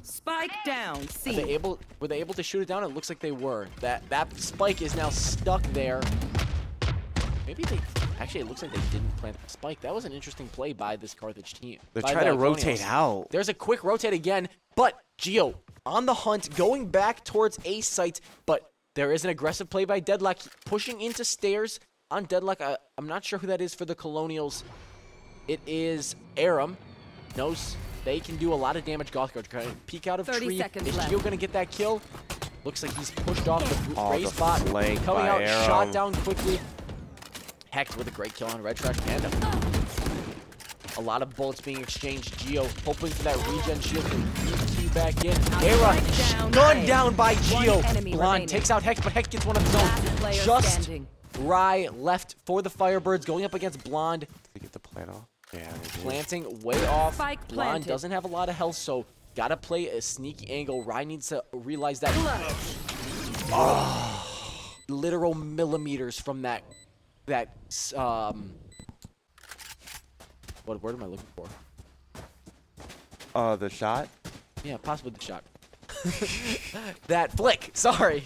Spike down. C. Were they able to shoot it down? It looks like they were. That spike is now stuck there. Maybe they... Actually, it looks like they didn't plant the spike. That was an interesting play by this Carthage team. They're trying to rotate out. There's a quick rotate again, but Geo on the hunt, going back towards A site, but there is an aggressive play by Deadlock, pushing into stairs on Deadlock. I'm not sure who that is for the Colonials. It is Aram. Knows they can do a lot of damage. Gothgirl trying to peek out of 30 tree. seconds Is left. Geo going to get that kill? Looks like he's pushed off the Oh, raise the bot. flank Coming by out, Aram. shot down quickly. Hecht with a great kill on Red Trash Panda. A lot of bullets being exchanged. Geo hoping for that regen shield to key back in. Era gunned down by Geo. Blonde takes out Hecht, but Hecht gets one of his own. Just Rye left for the Firebirds going up against Blonde. They get the plant off. Yeah, they did. Planting way off. Spike Blonde planted. doesn't have a lot of health, so gotta play a sneaky angle. Rye needs to realize that. Literal millimeters from that what word am I looking for? The shot? Yeah, possibly the shot. That flick, sorry.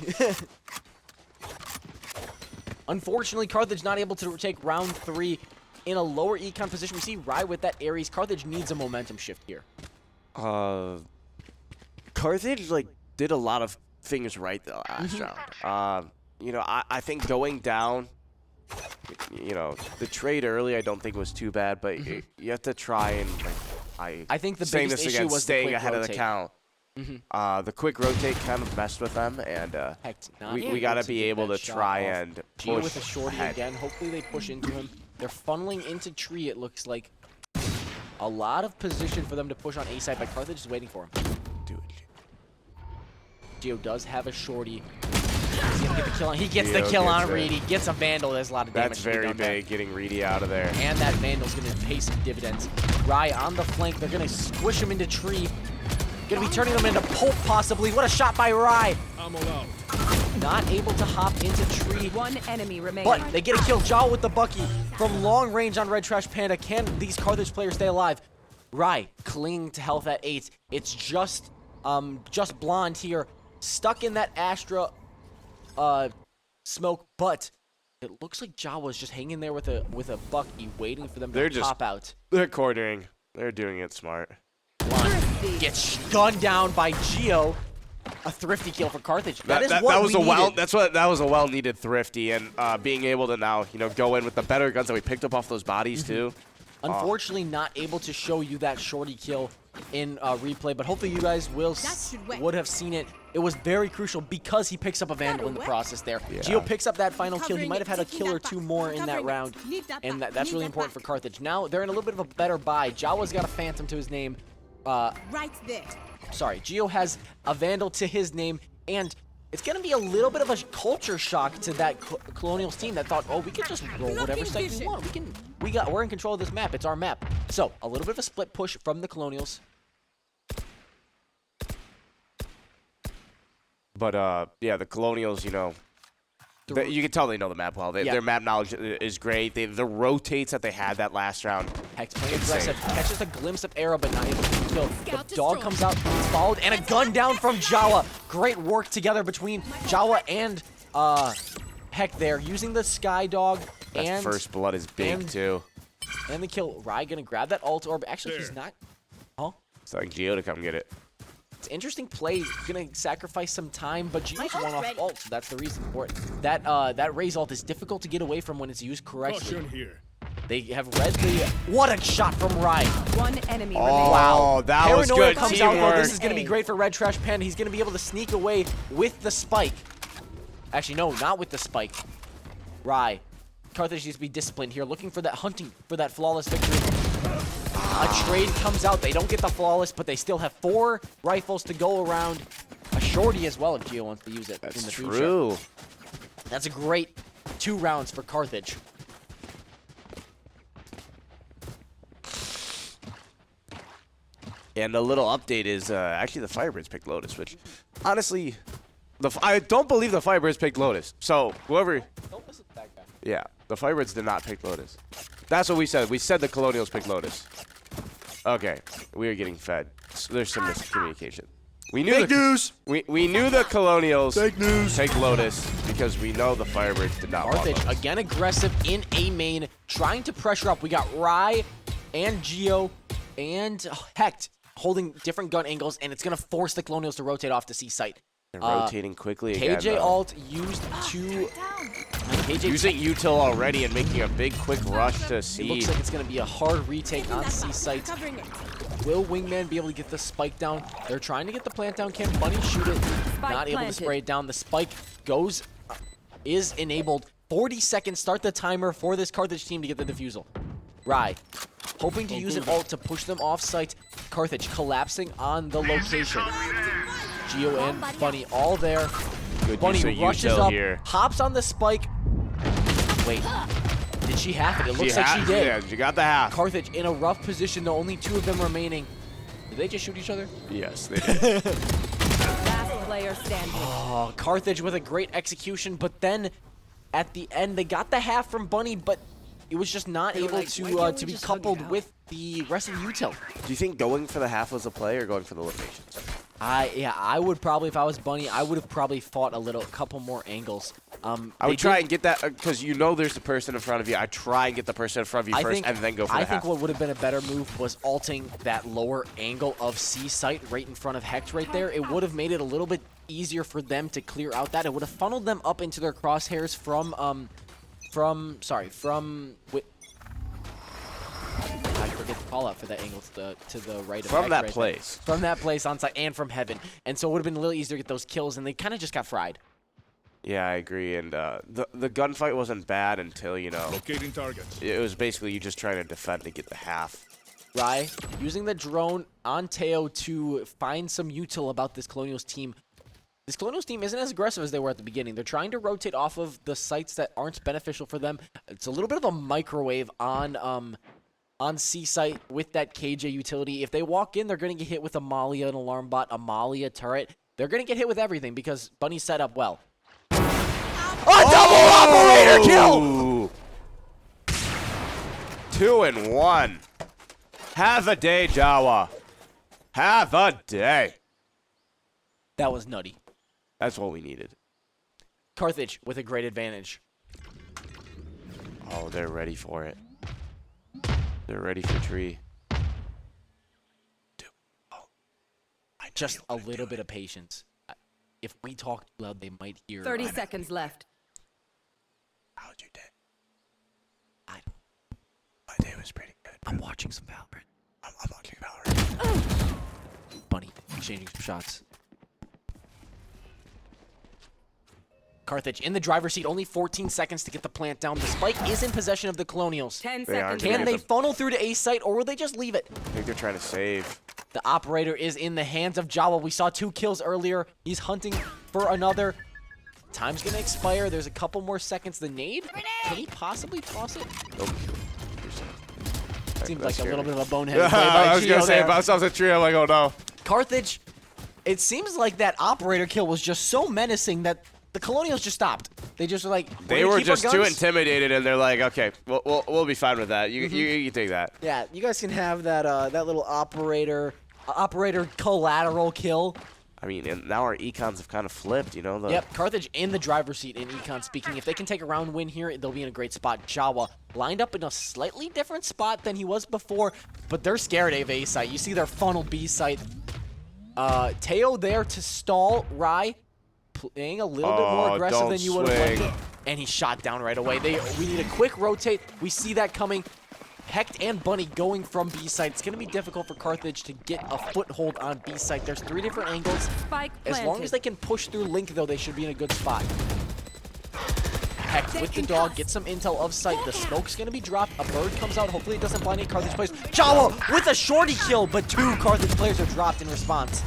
Unfortunately, Carthage not able to take round 3 in a lower econ position. We see Rye with that Ares. Carthage needs a momentum shift here. Carthage like did a lot of things right the last round. You know, I think going down, you know, the trade early I don't think was too bad, but you have to try and like I think the saying biggest this issue again, was the staying quick ahead of the rotate. count. The quick rotate kind of messed with them, and we got to be able to try and Geo push with a shorty ahead. again. Hopefully they push into him. They're funneling into tree, it looks like. A lot of position for them to push on A side, but Carthage is waiting for him. Dude. Geo does have a shorty. He's gonna get the kill on. He gets the Geo kill gets on it. Reedy. Gets a Vandal. There's a lot of damage. That's to be very done there. big, getting Reedy out of there. And that Vandal's gonna pay some dividends. Rye on the flank. They're gonna squish him into tree. Gonna be turning them into pulp possibly. What a shot by Rye. Not able to hop into tree. One enemy remaining. But they get a kill. Jaw with the Bucky from long range on Red Trash Panda. Can these Carthage players stay alive? Rye clinging to health at 8. It's just Blonde here, stuck in that Astra smoke. But it looks like Jawa's just hanging there with a Bucky, waiting for them to pop out. They're cornering. They're doing it smart. Blonde gets gunned down by Geo. A thrifty kill for Carthage. That was a well-needed thrifty, and being able to now, you know, go in with the better guns that we picked up off those bodies too. Unfortunately, not able to show you that shorty kill in replay, but hopefully you guys would have seen it. It was very crucial because he picks up a Vandal in the process there. Yeah. Geo picks up that final kill. He might have had a kill or two more in that round, and that's really important for Carthage. Now they're in a little bit of a better buy. Jawa's got a Phantom to his name. Right there. Sorry, Geo has a Vandal to his name, and it's going to be a little bit of a culture shock to that Colonials team that thought, oh, we can just roll whatever site we want. We're in control of this map. It's our map. So, a little bit of a split push from the Colonials. But yeah, the Colonials, you know, you can tell they know the map well. Their map knowledge is great. The rotates that they had that last round. Hex playing aggressive, catches a glimpse of Arrow, but not able to kill. The dog comes out, it's followed, and a gun down from Jawa. Great work together between Jawa and Heck there, using the Sky Dog. That first blood is big too. And the kill. Rye gonna grab that ult orb. Actually, he's not. Huh? It's like Geo to come get it. It's interesting play. Gonna sacrifice some time, but Geo's one off ult, so that's the reason for it. That Raze ult is difficult to get away from when it's used correctly. They have read the. What a shot from Rye! One enemy remaining. Wow, that was Paranoia good comes out though. teamwork. This is gonna be great for Red Trash Panda. He's gonna be able to sneak away with the spike. Actually, no, not with the spike. Rye. Carthage needs to be disciplined here, looking for that, hunting for that flawless victory. A trade comes out. They don't get the flawless, but they still have 4 rifles to go around. A shorty as well if Geo wants to use it in the future. That's true. That's a great 2 rounds for Carthage. And a little update is actually the Firebirds picked Lotus, which honestly, I don't believe the Firebirds picked Lotus. So whoever, Don't listen to that guy. yeah, the Firebirds did not pick Lotus. That's what we said. We said the Colonials picked Lotus. Okay, we are getting fed. There's some miscommunication. We knew Fake news. We knew the Colonials Fake news. take Lotus because we know the Firebirds did not want Carthage Lotus. again aggressive in A main, trying to pressure up. We got Rye and Geo and Hecht holding different gun angles, and it's gonna force the Colonials to rotate off to C site. They're rotating quickly again. KJ though. alt used to KJ Using util already and making a big quick rush to It C. looks like it's gonna be a hard retake on C site. Covering it. Will Wingman be able to get the spike down? They're trying to get the plant down. Can Bunny shoot it? Not able to planted. spray it down. The spike is enabled. 40 seconds. Start the timer for this Carthage team to get the defusal. Rye, hoping to use an ult to push them off site. Carthage collapsing on the location. Geo and Bunny all there. Good Bunny use of rushes util up, here. hops on the spike. Wait, did she have it? It looks like she had- did. Yeah, she got the half. Carthage in a rough position, though. Only 2 of them remaining. Did they just shoot each other? Yes, they did. Last player standing. Oh, Carthage with a great execution, but then at the end they got the half from Bunny, but it was just not able to be coupled with the rest of the util. Do you think going for the half was a play or going for the locations? Yeah, I would probably, if I was Bunny, I would have probably fought a couple more angles. I would try and get that because you know there's the person in front of you. I try and get the person in front of you first and then go for the half. I think what would have been a better move was ulting that lower angle of C site right in front of Hecht right there. It would have made it a little bit easier for them to clear out that. It would have funneled them up into their crosshairs from I forget the call out for that angle to the right of from that right place. From that place on site and from heaven. And so it would have been a little easier to get those kills, and they kind of just got fried. Yeah, I agree. And the gunfight wasn't bad until, you know, Locating targets. it was basically you just trying to defend to get the half. Rai using the drone on Teo to find some util about this Colonials team. This Colonials team isn't as aggressive as they were at the beginning. They're trying to rotate off of the sites that aren't beneficial for them. It's a little bit of a microwave on C site with that KJ utility. If they walk in, they're going to get hit with Amalia, an alarm bot, Amalia turret. They're going to get hit with everything because Bunny's set up well. A double operator kill! 2 and 1. Have a day, Jawa. Have a day. That was nutty. That's what we needed. Carthage with a great advantage. Oh, they're ready for it. They're ready for tree. Just a little bit of patience. If we talk too loud, they might hear. 30 seconds left. How was your day? I- My day was pretty good. I'm watching some Valorant. I'm watching Valorant. Bunny exchanging some shots. Carthage in the driver's seat, only 14 seconds to get the plant down. The spike is in possession of the Colonials. 10 They are seconds. gonna Can get they them. funnel through to A site, or will they just leave it? I think they're trying to save. The operator is in the hands of Jawa. We saw 2 kills earlier. He's hunting for another. Time's gonna expire. There's a couple more seconds. The nade? Can he possibly toss it? Nope. Seems That's like a little scary. bit of a bonehead play by I was Gio going to say, there. it bounced off the tree. I'm like, oh no. Carthage, it seems like that operator kill was just so menacing that the Colonials just stopped. They just were like, They were keep our just too guns. intimidated, and they're like, okay, we'll be fine with that. You can take that. Yeah, you guys can have that that little operator collateral kill. I mean, and now our econs have kind of flipped, you know? Yep, Carthage in the driver's seat in econ speaking. If they can take a round win here, they'll be in a great spot. Jawa lined up in a slightly different spot than he was before, but they're scared of A site. You see their funnel B site. Teo there to stall. Rai playing a little bit more aggressive than you would have liked swing. it. And he shot down right away. We need a quick rotate. We see that coming. Hecht and Bunny going from B site. It's going to be difficult for Carthage to get a foothold on B site. There's 3 different angles. Spike As long as they can push through Link, though, they should be in a good spot. Hecht with the dog, get some intel of sight. The smoke's going to be dropped. A bird comes out. Hopefully it doesn't blind any Carthage players. Jawa with a shorty kill, but 2 Carthage players are dropped in response.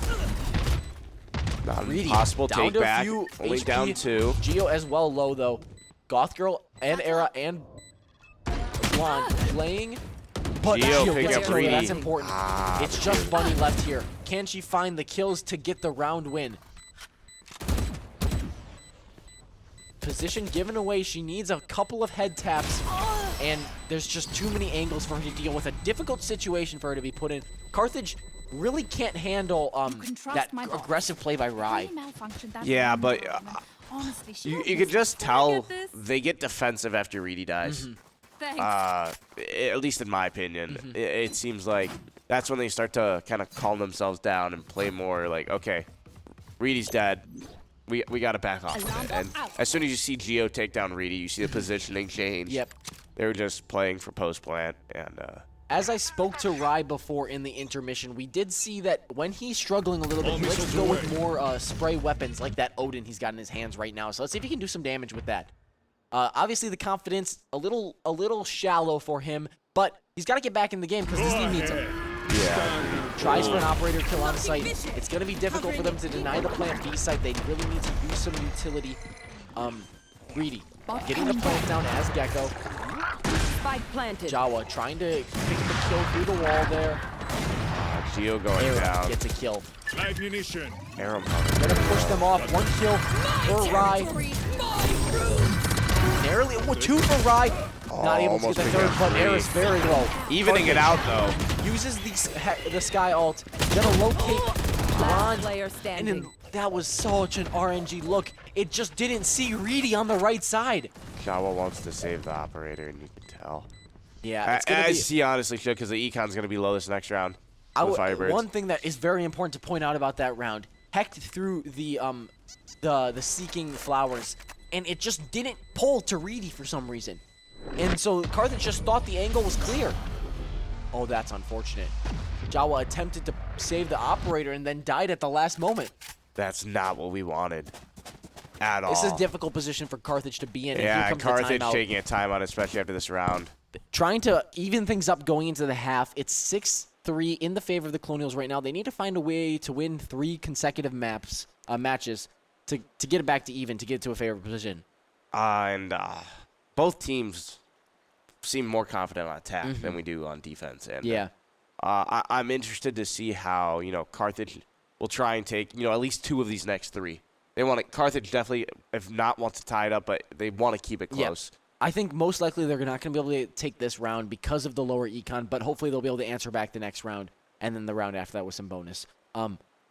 Not Greedy. impossible Down take to a back. few Only HP. down 2. Geo as well low, though. Goth Girl and Era and Blonde playing. But Geo Geo picked gets up a kill. Greedy. That's important. It's just Bunny left here. Can she find the kills to get the round win? Position given away. She needs a couple of head taps. And there's just too many angles for her to deal with. A difficult situation for her to be put in. Carthage really can't handle that aggressive play by Rai. Yeah, but you could just tell this. they get defensive after Reedy dies. Thanks. At least in my opinion. It seems like that's when they start to kind of calm themselves down and play more like, okay, Reedy's dead. We got to back off of it. And as soon as you see Geo take down Reedy, you see the positioning change. Yep. They were just playing for post plant, and As I spoke to Rai before in the intermission, we did see that when he's struggling a little bit, he likes to go with more spray weapons like that Odin he's got in his hands right now. So let's see if he can do some damage with that. Obviously, the confidence a little shallow for him, but he's got to get back in the game because this team needs him. yeah. Tries for an operator kill on site. It's going to be difficult for them to deny the plant B site. They really need to use some utility. Greedy getting the plant down as Gecko. Spike planted. Jawa trying to pick the kill through the wall there. Geo going Era down. gets a kill. Live munition. Aram Gonna push them off. 1 kill for Rai. Narrowly, 2 for Rai. Not able to get almost the picked 3rd, up but 3. Era's very low. Evening it out though. Uses the sky ult. Gonna locate Last Blonde. player And standing. then That was such an RNG look. It just didn't see Reedy on the right side. Jawa wants to save the operator, and you can tell. Yeah, it's gonna be. He honestly should, because the econ's gonna be low this next round. Firebirds. One thing that is very important to point out about that round, Hecht threw the seeking flowers, and it just didn't pull to Reedy for some reason. And so Carthage just thought the angle was clear. Oh, that's unfortunate. Jawa attempted to save the operator and then died at the last moment. That's not what we wanted at all. This is a difficult position for Carthage to be in. Yeah, and here comes Carthage the timeout. taking a timeout, especially after this round. Trying to even things up going into the half. It's 6-3 in the favor of the Colonials right now. They need to find a way to win 3 consecutive matches to get it back to even, to get to a favorable position. Both teams seem more confident on attack than we do on defense. And Yeah. I'm interested to see how, Carthage will try and take, at least 2 of these next 3. They want to, Carthage definitely, if not, wants to tie it up, but they want to keep it close. Yeah. I think most likely they're not going to be able to take this round because of the lower econ, but hopefully they'll be able to answer back the next round, and then the round after that with some bonus.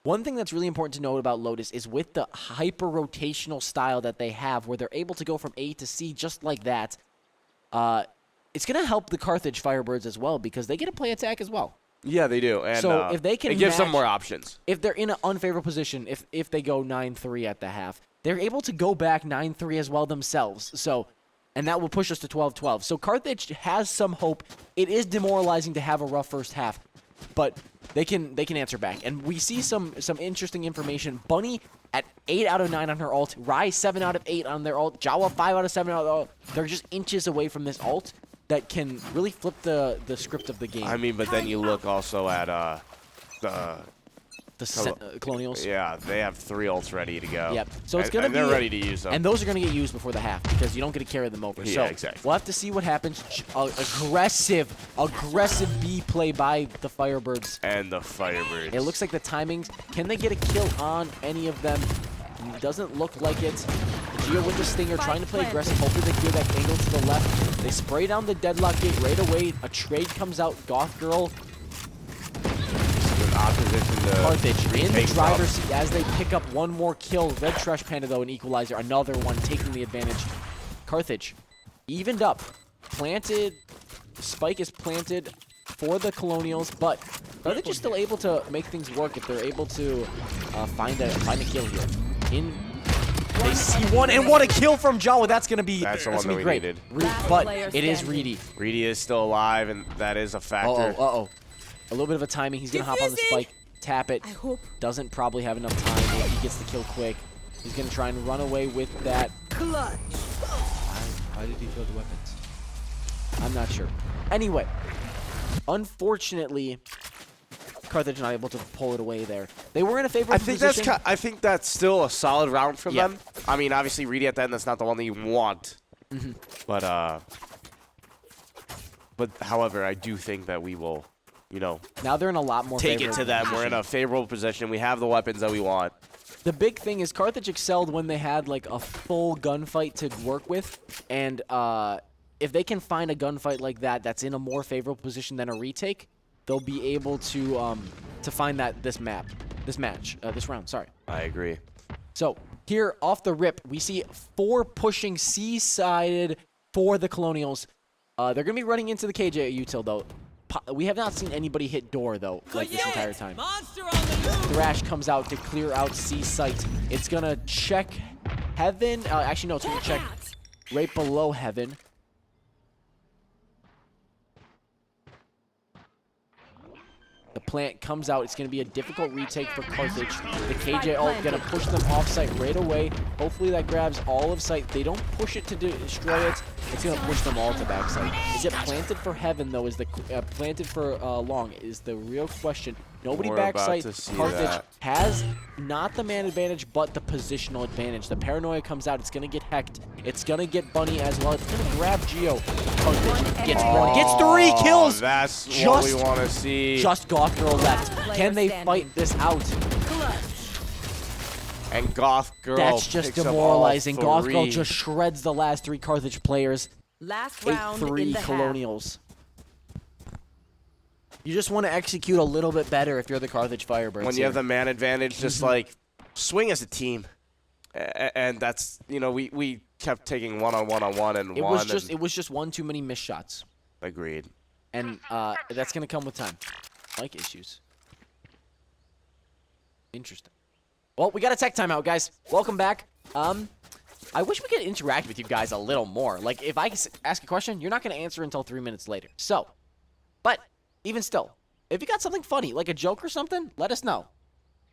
One thing that's really important to note about Lotus is with the hyper-rotational style that they have, where they're able to go from A to C just like that, it's going to help the Carthage Firebirds as well, because they get to play attack as well. Yeah, they do. And So if they can it gives them match- more options. If they're in an unfavorable position, if they go 9-3 at the half, they're able to go back 9-3 as well themselves. So, and that will push us to 12-12. So Carthage has some hope. It is demoralizing to have a rough first half, but they can answer back. And we see some interesting information. Bunny at 8 out of 9 on her ult. Rai 7 out of 8 on their ult. Jawa 5 out of 7 on their ult. They're just inches away from this ult that can really flip the script of the game. I mean, but then you look also at the Colonials. Yeah, they have 3 ults ready to go. Yep. So it's gonna be. they're ready to use them. And those are gonna get used before the half because you don't get to carry them over. Yeah, so exactly. We'll have to see what happens. Aggressive B play by the Firebirds. And the Firebirds. It looks like the timings. Can they get a kill on any of them? It doesn't look like it. Geo with the stinger, trying to play aggressive. Hopefully they clear that angle to the left. They spray down the deadlock gate right away. A trade comes out. Goth Girl, in opposition to Carthage in the retake driver's stuff. seat as they pick up one more kill. Red Trash Panda, though, an equalizer. Another one taking the advantage. Carthage evened up. Planted. Spike is planted for the Colonials, but Carthage is still able to make things work if they're able to find a kill here. They see one, and what a kill from Jawa. That's going to be That's the one that we great. needed. But player it is standing. Reedy. Reedy is still alive, and that is a factor. Uh-oh. A little bit of a timing. He's going to hop on the spike, tap it. I hope. Doesn't probably have enough time if he gets the kill quick. He's going to try and run away with that. Clutch. Why did he throw the weapons? I'm not sure. Anyway, unfortunately, Carthage not able to pull it away there. They were in a favorable position. I think that's still a solid round from Yeah. them. I mean, obviously Reedy at the end, that's not the one that you want. But however, I do think that we will, Now they're in a lot more take it favorable to them. We're in position. a favorable position. We have the weapons that we want. The big thing is Carthage excelled when they had like a full gunfight to work with, and if they can find a gunfight like that that's in a more favorable position than a retake, they'll be able to find this round. Sorry. I agree. So here off the rip, we see 4 pushing C-sided for the Colonials. They're gonna be running into the KJ util though. We have not seen anybody hit door though like this entire time. Thrash comes out to clear out C site. It's gonna check Heaven. Actually, no, it's gonna check right below Heaven. The plant comes out. It's going to be a difficult retake for Carthage. The KJ ult going to push them off site right away. Hopefully that grabs all of site. They don't push it to destroy it. It's going to push them all to backside. Is it planted for Heaven, though? Is the planted for Long? Is the real question. Nobody We're backside. about to see Carthage that. has not the man advantage, but the positional advantage. The paranoia comes out. It's going to get Hecht. It's going to get Bunny as well. It's going to grab Geo. Carthage gets one. Gets 3 kills. That's what Just- we want to see. Just Goth Girl left. Can they standing. fight this out? Clutch. And Goth Girl That's just picks up all demoralizing. Goth Girl 3. just shreds the last 3 Carthage players. Last round in 8-3 the half. Colonials. You just want to execute a little bit better if you're the Carthage Firebirds. When you have the man advantage, just like swing as a team. And that's, you know, we kept taking one-on-one and It was just one too many missed shots. Agreed. And that's going to come with time. Mic issues. Interesting. Well, we got a tech timeout, guys. Welcome back. I wish we could interact with you guys a little more. Like, if I ask a question, you're not going to answer until 3 minutes later. So, but even still, if you got something funny, like a joke or something, let us know.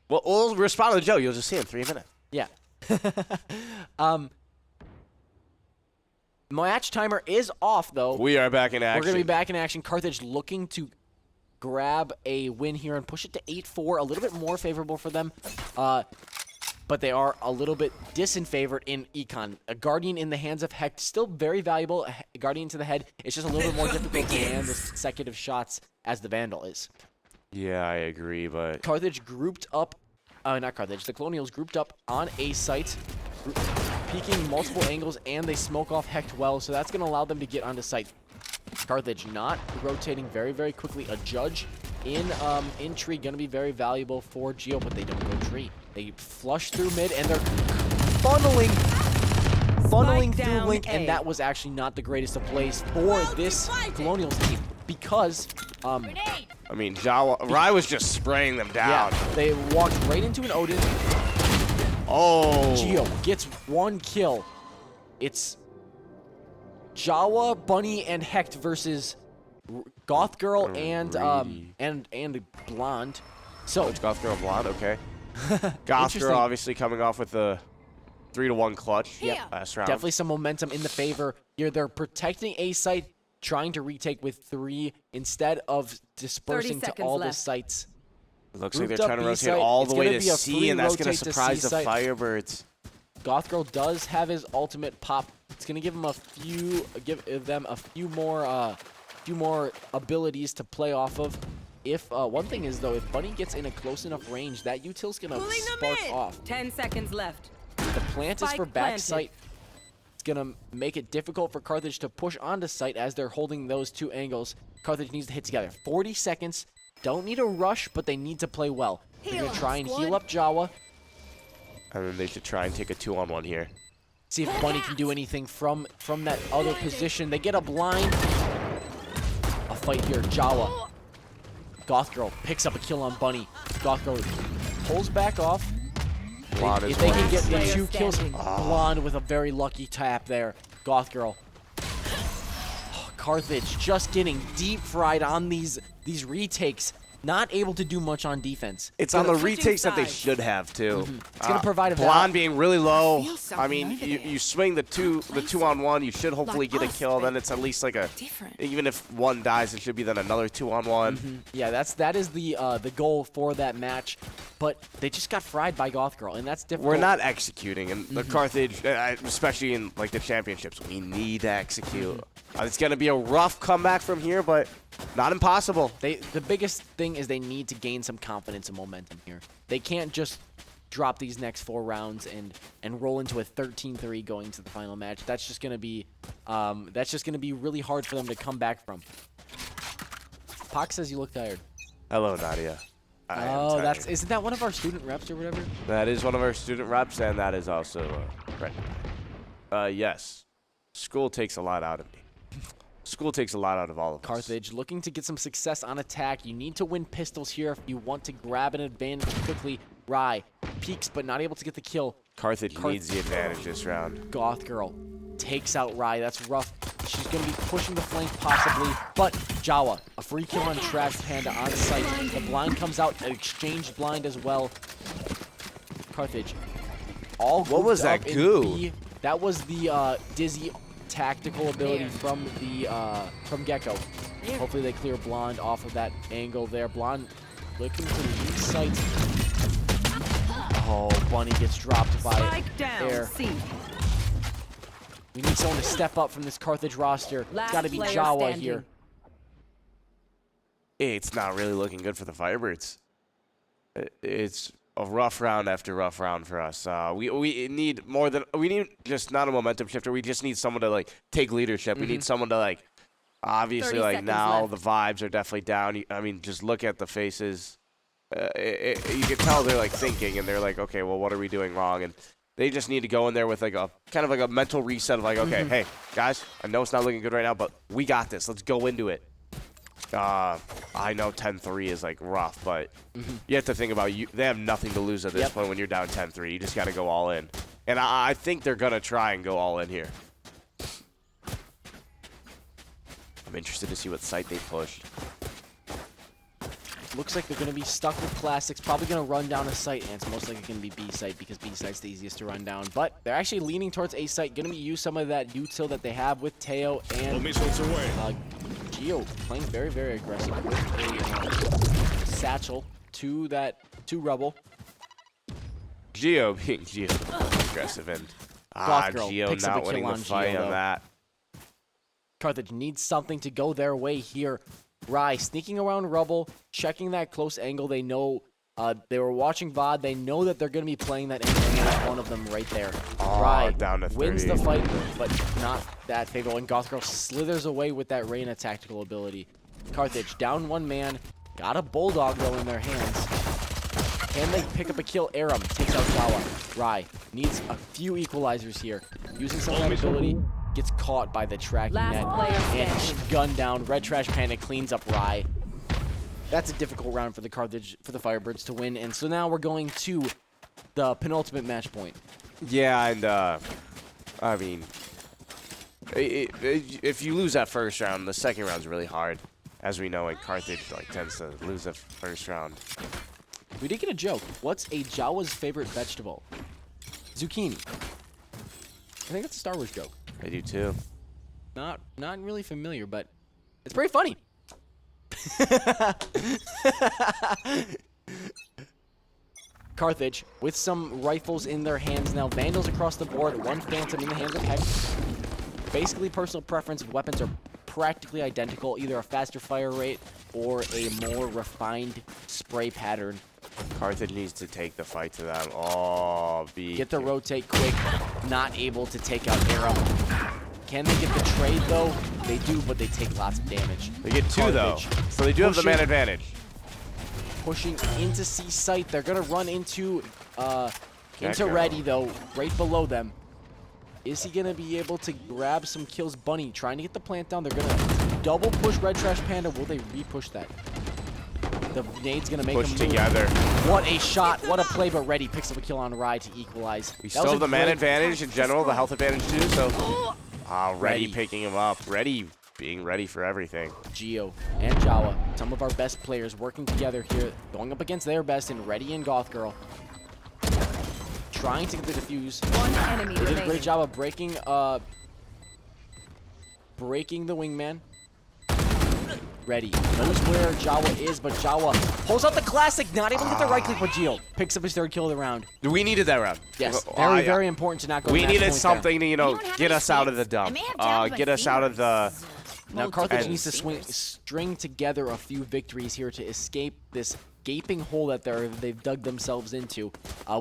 Well, we'll respond to Joe. You'll just see in 3 minutes. Yeah. Match timer is off, though. We are back in action. We're going to be back in action. Carthage looking to grab a win here and push it to 8-4, a little bit more favorable for them. But they are a little bit disfavored in Econ. A Guardian in the hands of Hecht, still very valuable. A Guardian to the head. It's just a little bit more difficult to land the consecutive shots as the Vandal is. Yeah, I agree, but... Carthage grouped up, not Carthage, the Colonials grouped up on A site, peeking multiple angles, and they smoke off Hecht well, so that's going to allow them to get onto site. Carthage not rotating very, very quickly. A judge in tree going to be very valuable for Geo, but they don't go tree. They flush through mid, and they're funneling through Link, and that was actually not the greatest of plays for this Colonials team because, I mean, Rai was just spraying them down. Yeah, they walked right into an Odin. Oh. Geo gets one kill. It's Jawa, Bunny, and Hecht versus Goth Girl and Blonde. So it's Goth Girl Blonde, okay. Goth Girl obviously coming off with the 3-1 clutch last round. Definitely some momentum in the favor here. They're protecting A site, trying to retake with 3 instead of dispersing to all the sites. It looks like they're trying to rotate all the way to C, and that's going to surprise the Firebirds. Goth Girl does have his ultimate pop. It's going to give him give them a few more abilities to play off of. If one thing is though, if Bunny gets in a close enough range, that util's going to spark off. 10 seconds left. The plant is for back site. It's going to make it difficult for Carthage to push onto site as they're holding those 2 angles. Carthage needs to hit together. 40 seconds. Don't need a rush, but they need to play well. They're going to try and heal up Jawa. And then they should try and take a 2-on-1 here. See if Bunny can do anything from that other position. They get a blind. A fight here. Jawa. Goth Girl picks up a kill on Bunny. Goth Girl pulls back off. If they can get the 2 kills, Blonde with a very lucky tap there. Goth Girl. Oh, Carthage just getting deep fried on these retakes. Not able to do much on defense. It's on the retakes that they should have too. It's gonna provide a Blonde being really low. I mean, you swing the 2-on-1, you should hopefully get a kill. Then it's at least like a even if one dies, it should be then another 2-on-1. Yeah, that is the goal for that match. But they just got fried by Goth Girl, and that's difficult. We're not executing, and the Carthage, especially in like the championships, we need to execute. It's gonna be a rough comeback from here, but not impossible. The biggest thing is they need to gain some confidence and momentum here. They can't just drop these next 4 rounds and roll into a 13-3 going to the final match. That's just gonna be really hard for them to come back from. Pac says you look tired. Hello, Nadia. Oh, isn't that one of our student reps or whatever? That is one of our student reps, and that is also right. Yes, school takes a lot out of me. School takes a lot out of all of us. Carthage looking to get some success on attack. You need to win pistols here if you want to grab an advantage quickly. Rai peeks, but not able to get the kill. Carthage needs the advantage this round. Goth Girl takes out Rai. That's rough. She's going to be pushing the flank possibly, but Jawa, a free kill on Trash Panda on site. The blind comes out, an exchange blind as well. Carthage, all what was that goo? That was the Dizzy tactical ability from Gecko. Hopefully they clear Blonde off of that angle there. Blonde looking for the weak site. Oh, Bunny gets dropped by air. We need someone to step up from this Carthage roster. It's got to be Jawa here. It's not really looking good for the Firebirds. It's a rough round after rough round for us. We need more than just not a momentum shifter. We just need someone to like take leadership. We need someone to like obviously like now the vibes are definitely down. I mean, just look at the faces you can tell they're like thinking, and they're like, okay, well, what are we doing wrong? And they just need to go in there with like a kind of like a mental reset of like, okay, hey guys, I know it's not looking good right now, but we got this. Let's go into it. I know 10-3 is like rough, but you have to think about they have nothing to lose at this point when you're down 10-3. You just got to go all in, and I think they're gonna try and go all in here. I'm interested to see what site they pushed. Looks like they're going to be stuck with classics. Probably going to run down a site, and it's most likely going to be B site because B site's the easiest to run down. But they're actually leaning towards A site. Going to use some of that util that they have with Teo and Geo playing very, very aggressive with a satchel to Rebel. Geo being aggressive, and Gothgirl Geo picks up not a winning kill the on fight Geo, on though. that. Carthage needs something to go their way here. Rye sneaking around Rubble, checking that close angle. They know they were watching VOD. They know that they're going to be playing that angle. And there's one of them right there. Rye down to 30. wins the fight, but not that favorable. And Gothgirl slithers away with that Reyna tactical ability. Carthage down one man. Got a Bulldog though in their hands. Can they pick up a kill? Aram takes out Jawa. Rye needs a few equalizers here. Using some of that ability. Gets caught by the tracking net and gunned down. Red Trash Panda cleans up Rye. That's a difficult round for the Firebirds to win. And so now we're going to the penultimate match point. Yeah, and I mean, if you lose that first round, the second round's really hard, as we know. And Carthage like tends to lose the first round. We did get a joke. What's a Jawa's favorite vegetable? Zucchini. I think that's a Star Wars joke. I do too. Not really familiar, but it's pretty funny. Carthage with some rifles in their hands now. Vandals across the board. One Phantom in the hands of Hex. Basically, personal preference. Weapons are practically identical. Either a faster fire rate or a more refined spray pattern. Carthage needs to take the fight to them. Oh, Get the rotate quick. Not able to take out Aram. Can they get the trade, though? They do, but they take lots of damage. They get two, though. So they do have the man advantage. Pushing into C site. They're going to run into Reddy, though, right below them. Is he going to be able to grab some kills? Bunny trying to get the plant down. They're going to double push Red Trash Panda. Will they re-push that? The nade's going to make Push them together. What a shot. What a play, but Reddy picks up a kill on Rye to equalize. We still have the man advantage in general, the health advantage too, so... Reddy Reddy picking him up. Reddy being ready for everything. Geo and Jawa, some of our best players working together here, going up against their best in Reddy and Gothgirl. Trying to get the defuse. One enemy They did a remaining. great job of breaking the wingman. Reddy knows where Jawa is, but Jawa pulls out the classic, not able to get the right click, but Geo picks up his third kill of the round. We needed that round. Yes, Yeah. very important to not go We match needed point something to, We don't have get any us out of the sweets. dump. I may have jammed my Get us out of the... there. Now Carthage and- needs to string together a few victories here to escape this gaping hole that they've dug themselves into.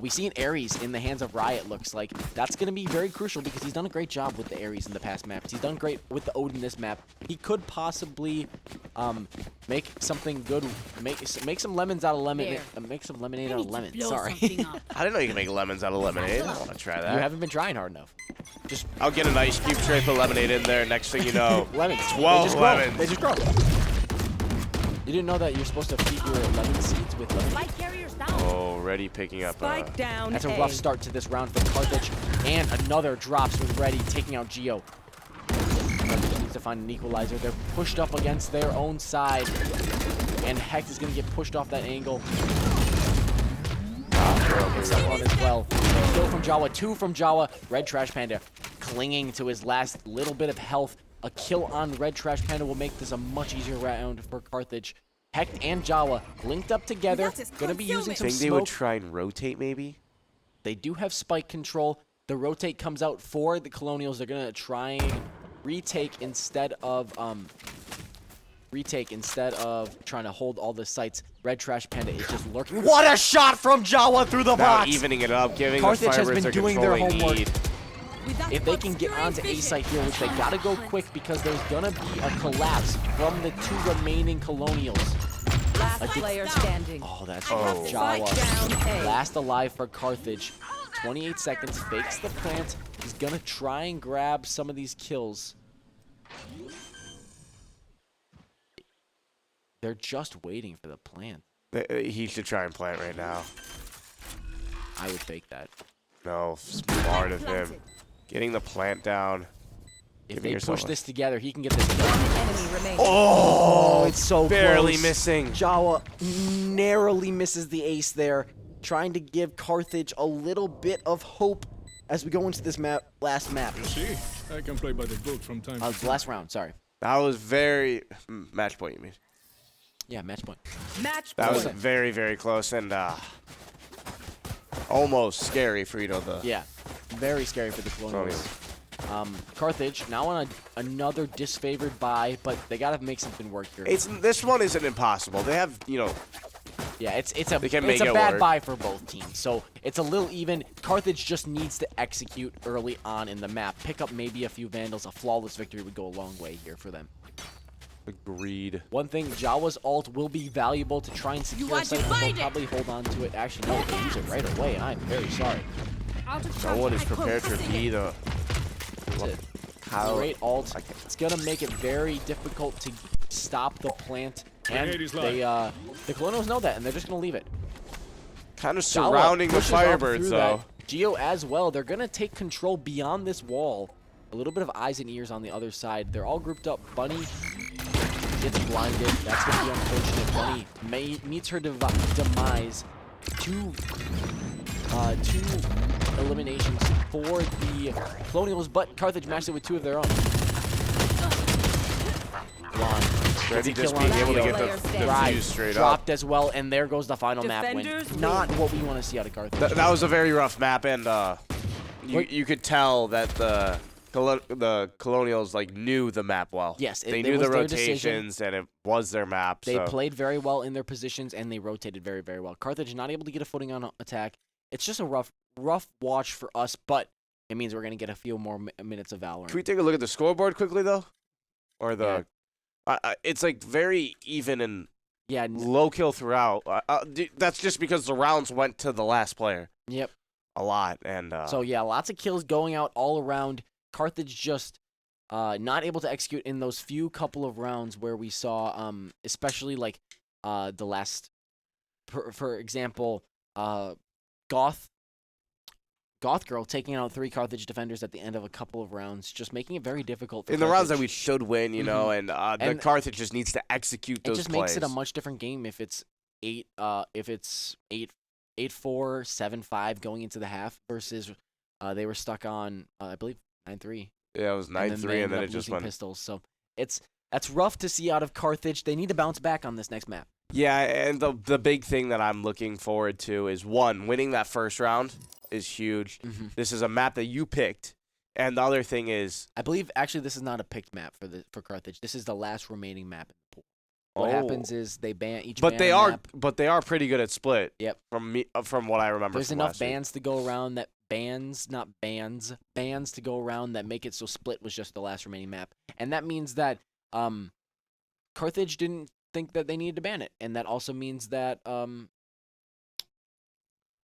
We see an Ares in the hands of Riot, looks like. That's going to be very crucial because he's done a great job with the Ares in the past maps. He's done great with the Odin this map. He could possibly make something good, make some lemons out of lemon, make some lemonade out of lemons. Sorry. I didn't know you could make lemons out of lemonade. I want to try You that. haven't been trying hard enough. Just I'll get an ice cube tray, put lemonade in there. Next thing you know, lemons. 12 They just grow. lemons. They just grow. You didn't know that you're supposed to feed your lemon seeds with lemon? Light carriers down. Oh, Reddy picking up. Spike down. That's a rough start to this round for Carthage. And another drops with Reddy, taking out Geo. Carthage needs to find an equalizer. They're pushed up against their own side. And Hex is going to get pushed off that angle. Picks up one as well. Kill from Jawa, 2 from Jawa. Red Trash Panda clinging to his last little bit of health. A kill on Red Trash Panda will make this a much easier round for Carthage. Hecht and Jawa linked up together. Going to be using some Think they would smoke. try and rotate maybe? They do have spike control. The rotate comes out for the Colonials. They're going to try and retake instead of trying to hold all the sites. Red Trash Panda is just lurking. What a shot from Jawa through the Now box! evening it up, giving Carthage the has Firebirds been their doing control their they homework. need. If they can get onto A site here, which they gotta go quick because there's gonna be a collapse from the 2 remaining Colonials. Last Last player standing. Oh, that's Oh. Spike Jawa. down A. Last alive for Carthage. 28 seconds, fakes the plant. He's gonna try and grab some of these kills. They're just waiting for the plant. He should try and plant right now. I would fake that. No, smart of him. Getting the plant down. If Giving they yourself push a- this together, he can get this done. One enemy remaining. Oh, it's so barely close. missing. Jawa narrowly misses the ace there, trying to give Carthage a little bit of hope as we go into this last map. See, I can play by the book from time to time. Last round, sorry. That was very match point. You mean? Yeah, match point. Match That was point. very, very close and almost scary for Yeah, very scary for the Colonials. Carthage now on another disfavored bye, but they gotta make something work here. This one isn't impossible. They have Yeah, it's a They can it's make a it bad work. buy for both teams. So it's a little even. Carthage just needs to execute early on in the map. Pick up maybe a few Vandals. A flawless victory would go a long way here for them. agreed. One thing, Jawa's ult will be valuable to try and secure a want to site. They'll find it. probably hold on to it. Actually, no, they use it right away. I'm very sorry. No one is prepared to be the. That's it. Great ult. It's gonna make it very difficult to stop the plant. And Grenade is they, the Colonials know that, and they're just gonna leave it. Kind of Jawa surrounding the pushes up Firebirds through though. that. Geo as well. They're gonna take control beyond this wall. A little bit of eyes and ears on the other side. They're all grouped up. Bunny gets blinded. That's gonna be unfortunate. Bunny meets her demise. Two eliminations for the Colonials, but Carthage matched it with two of their own. Blonde. Ready Gets just a being kill on able to that. get Player the standing. fuse straight up. Dropped as well, and there goes the final map win. Defenders Not win. what we want to see out of Carthage. That was a very rough map, and you could tell that the Colonials knew the map well. Yes, they it knew was the their decision. rotations, and it was their map. They so. played very well in their positions, and they rotated very, very well. Carthage not able to get a footing on attack. It's just a rough watch for us, but it means we're going to get a few more minutes of Valorant. Can we take a look at the scoreboard quickly, though? Or the... it's like very even and Yeah. low kill throughout. That's just because the rounds went to the last player Yep. a lot. And So, yeah, lots of kills going out all around. Carthage just not able to execute in those few couple of rounds where we saw, especially like the last, for example, Goth Girl taking out 3 Carthage defenders at the end of a couple of rounds, just making it very difficult for in the rounds that we Carthage. should win, you know, and the Carthage just needs to execute those It just plays. makes it a much different game if it's 8-4, 7-5 going into the half versus they were stuck on I believe 9-3. Yeah, it was 9-3, and then ended up it just losing went. pistols. So that's rough to see out of Carthage. They need to bounce back on this next map. Yeah, and the big thing that I'm looking forward to is winning that first round is huge. Mm-hmm. This is a map that you picked, and the other thing is I believe actually this is not a picked map for Carthage. This is the last remaining map in the pool. What happens is they ban each. But ban they a are map. but they are pretty good at split. Yep. From what I remember. There's from enough last week. bans to go around that bans to go around that make it so split was just the last remaining map, and that means that Carthage didn't think that they needed to ban it, and that also means that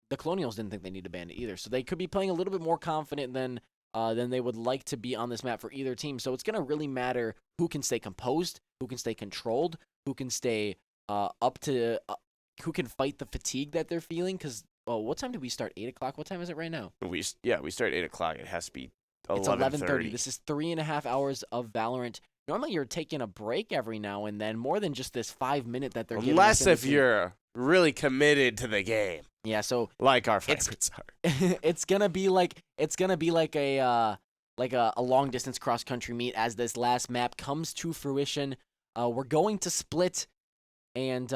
the Colonials didn't think they needed to ban it either. So they could be playing a little bit more confident than they would like to be on this map for either team. So it's gonna really matter who can stay composed, who can stay controlled, who can stay who can fight the fatigue that they're feeling. Because what time did we start? 8 o'clock. What time is it right now? We start at 8 o'clock. It has to be 11:30. It's 11:30. This is 3.5 hours of Valorant. Normally, you're taking a break every now and then, more than just this 5 minute that they're giving us Unless in if between. you're really committed to the game, Yeah, so like our Firebirds are. it's gonna be like a long distance cross country meet as this last map comes to fruition. We're going to split, and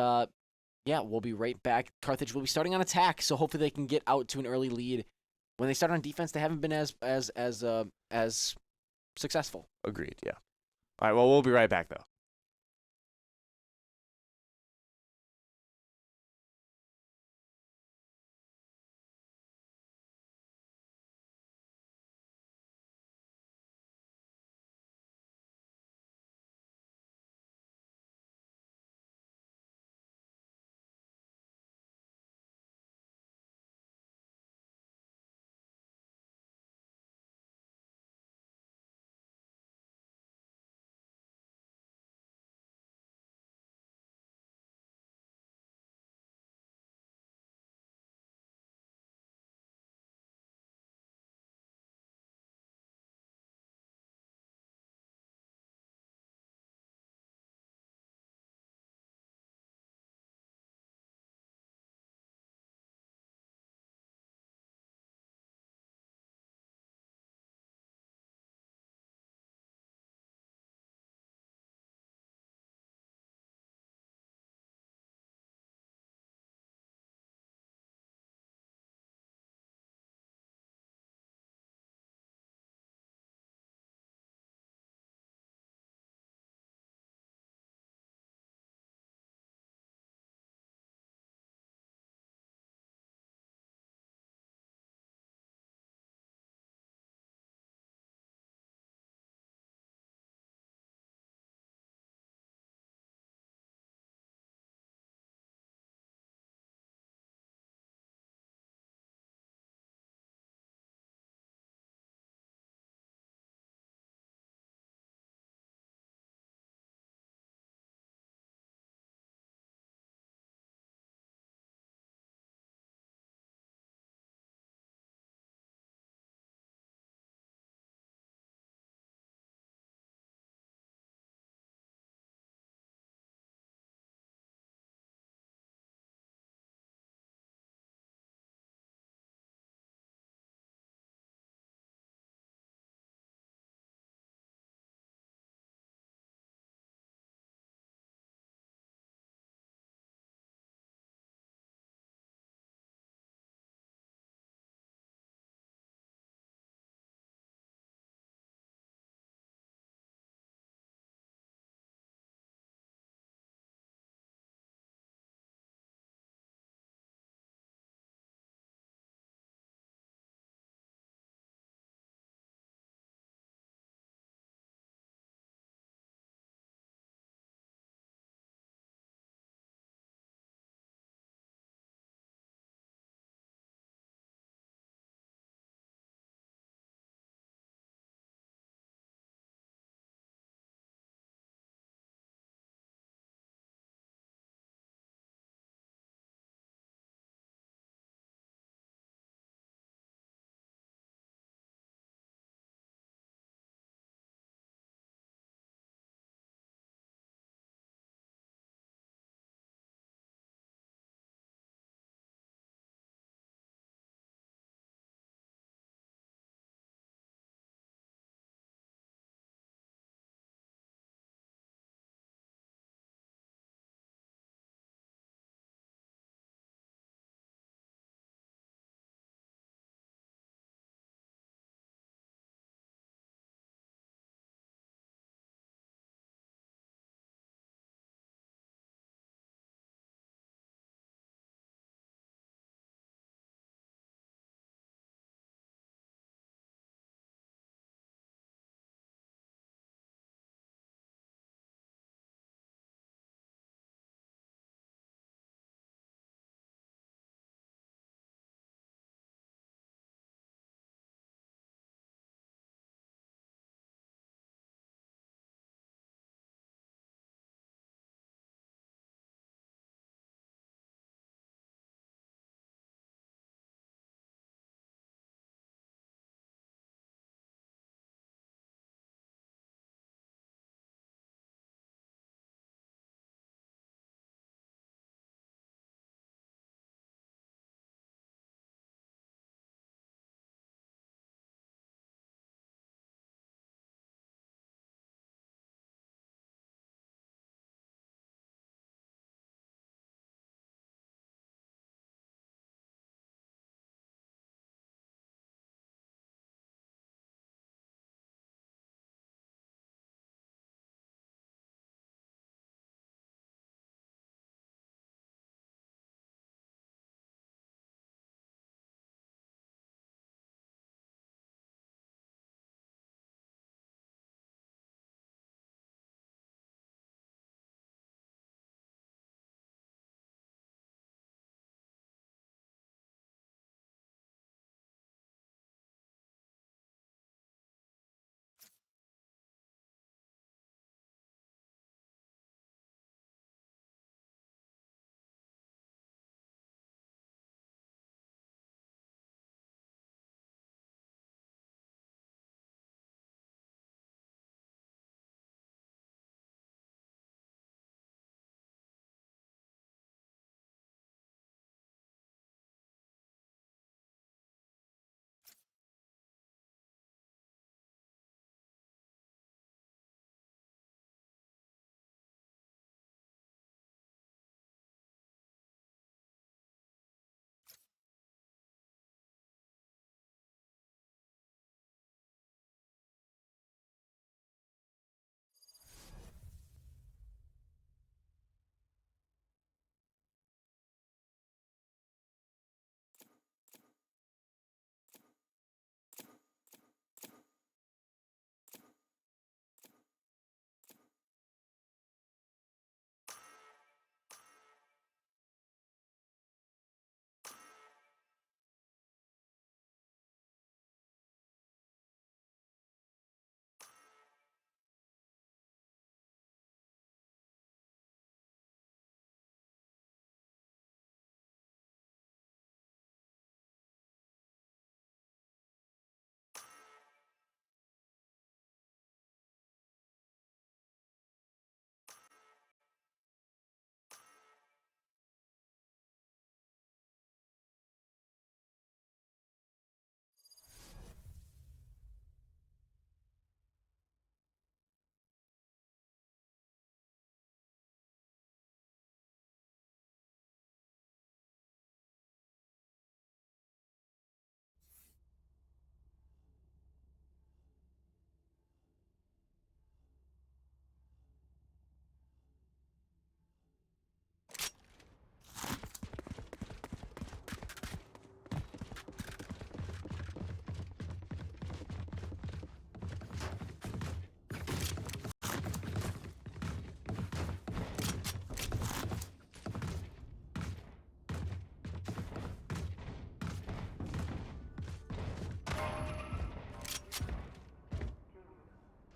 yeah, we'll be right back. Carthage will be starting on attack, so hopefully they can get out to an early lead. When they start on defense, they haven't been as successful. Agreed. Yeah. All right. Well, we'll be right back though.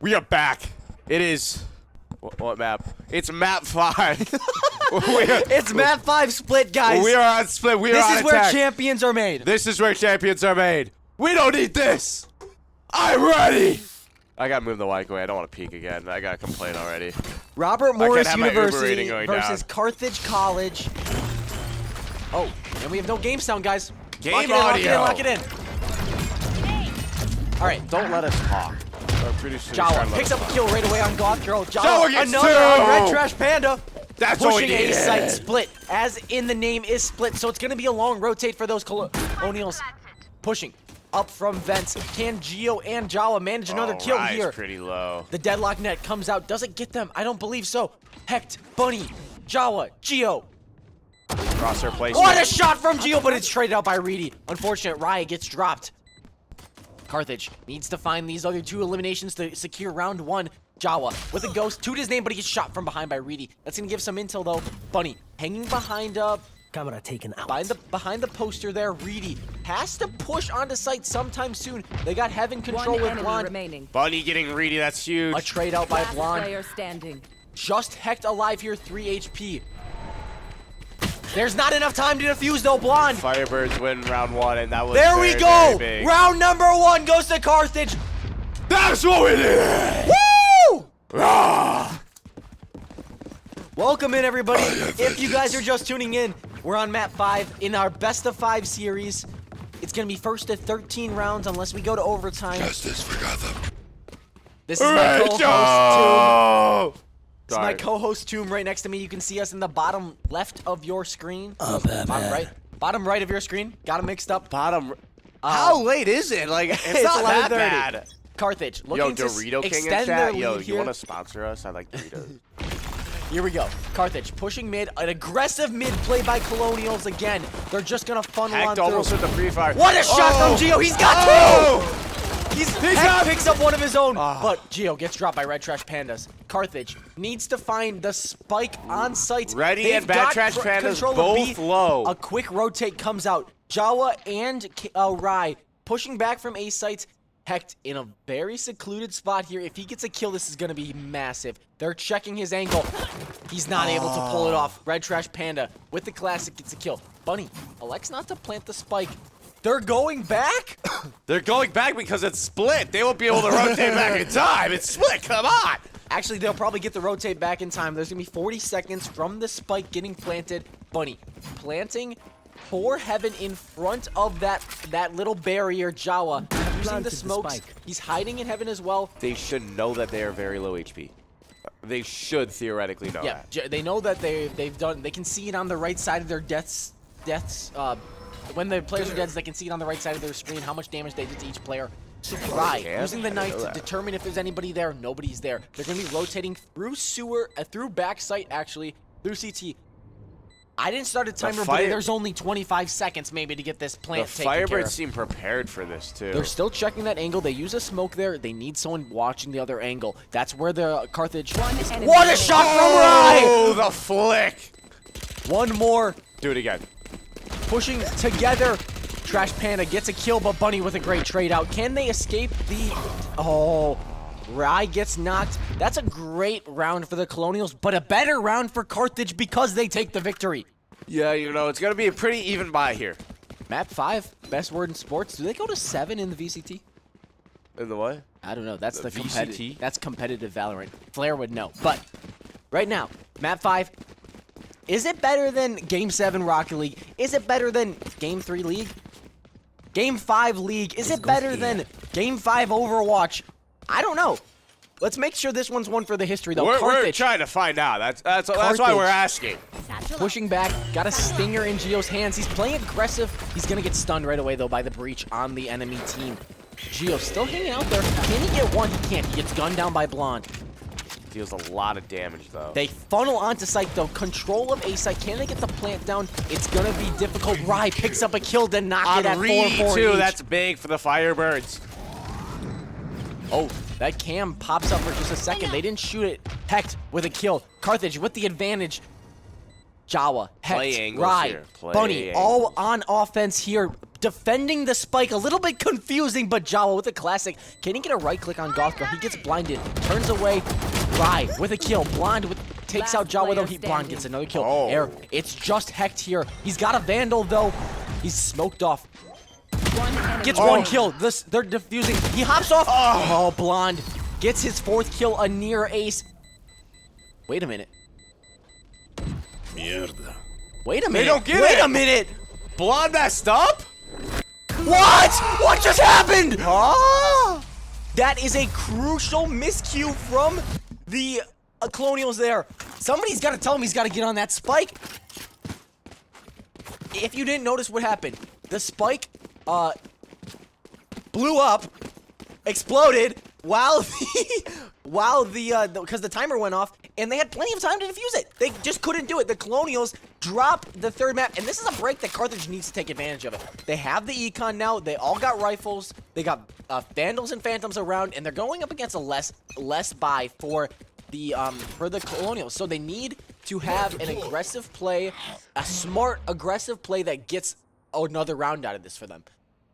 We are back. It is what map? It's map 5. It's map 5 split, guys. We are on split. We are on This is where attack. champions are made. This is where champions are made. We don't need this. I'm ready. I gotta move the mic away. I don't want to peek again. I gotta complain already. Robert Morris have my Uber University rating going versus down. Carthage College. Oh, and we have no game sound, guys. Game lock it in, audio. lock it in, lock it in. All right, Don't let us talk. I'm pretty sure Jawa picks up a kill right away on Goth Girl. Jawa gets another 2. on Red Trash Panda. That's what we pushing a needed. site split, as in the name is split. So it's going to be a long rotate for those Colonials. Pushing up from vents. Can Geo and Jawa manage another kill Rye's here? pretty low. The deadlock net comes out. Does it get them? I don't believe so. Hecht, Bunny, Jawa, Geo. Crosshair placement. What a shot from Geo, but it's traded out by Reedy. Unfortunate, Rye gets dropped. Carthage needs to find these other 2 eliminations to secure round 1. Jawa with a ghost to his name, but he gets shot from behind by Reedy. That's gonna give some intel though. Bunny hanging behind Camera taken out. behind the poster there. Reedy has to push onto site sometime soon. They got Heaven control One with enemy Blonde. remaining. Bunny getting greedy. That's huge. A trade out by Last Blonde. player standing. Just Hecht alive here, 3 HP. There's not enough time to defuse though, Blonde. Firebirds win round 1, and that was There very, we go. very big. Round number 1 goes to Carthage. That's what we did. Woo! Ah. Welcome in, everybody. If you guys are just tuning in, we're on map 5 in our best of 5 series. It's gonna be first to 13 rounds unless we go to overtime. Justice for Gotham. This is my co-host Tomb. Oh! This is my co-host Tomb right next to me. You can see us in the bottom left of your screen. Bottom right of your screen. Got them mixed up. Bottom. How late is it? Like, it's not that 11:30. bad. Carthage Yo, looking Dorito to King in extend their chat. Yo, lead you here. want to sponsor us? I like Doritos. Here we go. Carthage pushing mid. An aggressive mid play by Colonials again. They're just gonna funnel on Hecht through. almost with the free fire. What a shot from Geo! He's got 2! Hecht picks up one of his own, but Geo gets dropped by Red Trash Pandas. Carthage needs to find the spike on site. Ready They've and Bad got Trash Pandas control of both B. low. A quick rotate comes out. Jawa and Rye pushing back from A sites. Hecht in a very secluded spot here. If he gets a kill, this is going to be massive. They're checking his angle. He's not able to pull it off. Red Trash Panda with the classic gets a kill. Bunny elects not to plant the spike. They're going back? They're going back because it's split. They won't be able to rotate back in time. It's split. Come on. Actually, they'll probably get the rotate back in time. There's going to be 40 seconds from the spike getting planted. Bunny planting for Heaven in front of that little barrier. Jawa using Planted the the smokes. spike. He's hiding in Heaven as well. They should know that they are very low HP. They should theoretically know Yeah, that. they know that they've done. They can see it on the right side of their deaths. When the players are dead, they can see it on the right side of their screen how much damage they did to each player. Rye Yeah, using the I knife know to that. determine if there's anybody there. Nobody's there. They're going to be rotating through sewer, through backsite actually, through CT. I didn't start a timer, but there's only 25 seconds maybe to get this The plant taken care Firebirds of. seem prepared for this too. They're still checking that angle. They use a smoke there. They need someone watching the other angle. That's where the Carthage. enemy What a remaining. shot from Rye! Oh, the flick. One more. Do it again. Pushing together. Trash Panda gets a kill, but Bunny with a great trade out. Can they escape the... Oh, Rye gets knocked. That's a great round for the Colonials, but a better round for Carthage because they take the victory. Yeah, you know, it's going to be a pretty even buy here. Map 5, best word in sports. Do they go to 7 in the VCT? In the what? I don't know. That's The the competitive. VCT? That's competitive Valorant. Flair would know. But right now, Map 5. Is it better than Game 7 Rocket League? Is it better than Game 3 League? Game 5 League? Is it better than Game 5 Overwatch? I don't know. Let's make sure this one's one for the history, though. We're Carthage trying to find out. That's why Carthage. we're asking. pushing back. Got a stinger in Geo's hands. He's playing aggressive. He's going to get stunned right away, though, by the breach on the enemy team. Geo still hanging out there. Can he get one? He can't. He gets gunned down by Blonde. Deals a lot of damage, though. They funnel onto site, though. Control of A site. Can they get the plant down? It's going to be difficult. Rye picks up a kill to knock it at 4-4 too. each. That's big for the Firebirds. Oh, that cam pops up for just a second. They didn't shoot it. Hecht with a kill. Carthage with the advantage. Jawa, Hecht, Play angles Rai, here. Play Bunny, angles. all on offense here. Defending the spike, a little bit confusing, but Jawa with a classic. Can he get a right click on Gothgirl? He gets blinded, turns away. Rai with a kill. Blonde takes out Jawa though. Blonde gets another kill. Oh. Air. It's just Hecht here. He's got a Vandal though. He's smoked off. Gets one kill. They're defusing. He hops off. Oh, Blonde gets his 4th kill, a near ace. Wait a minute. Mierda. Wait a minute. don't get Wait it. a minute. Blonde messed up? What? What just happened? Huh? That is a crucial miscue from the Colonials there. Somebody's got to tell him he's got to get on that spike. If you didn't notice what happened, the spike blew up, exploded while because the timer went off, and they had plenty of time to defuse it. They just couldn't do it. The Colonials dropped the 3rd map, and this is a break that Carthage needs to take advantage of it. They have the Econ now. They all got rifles. They got Vandals and Phantoms around, and they're going up against a less buy for the Colonials. So they need to have an aggressive play, a smart aggressive play that gets another round out of this for them.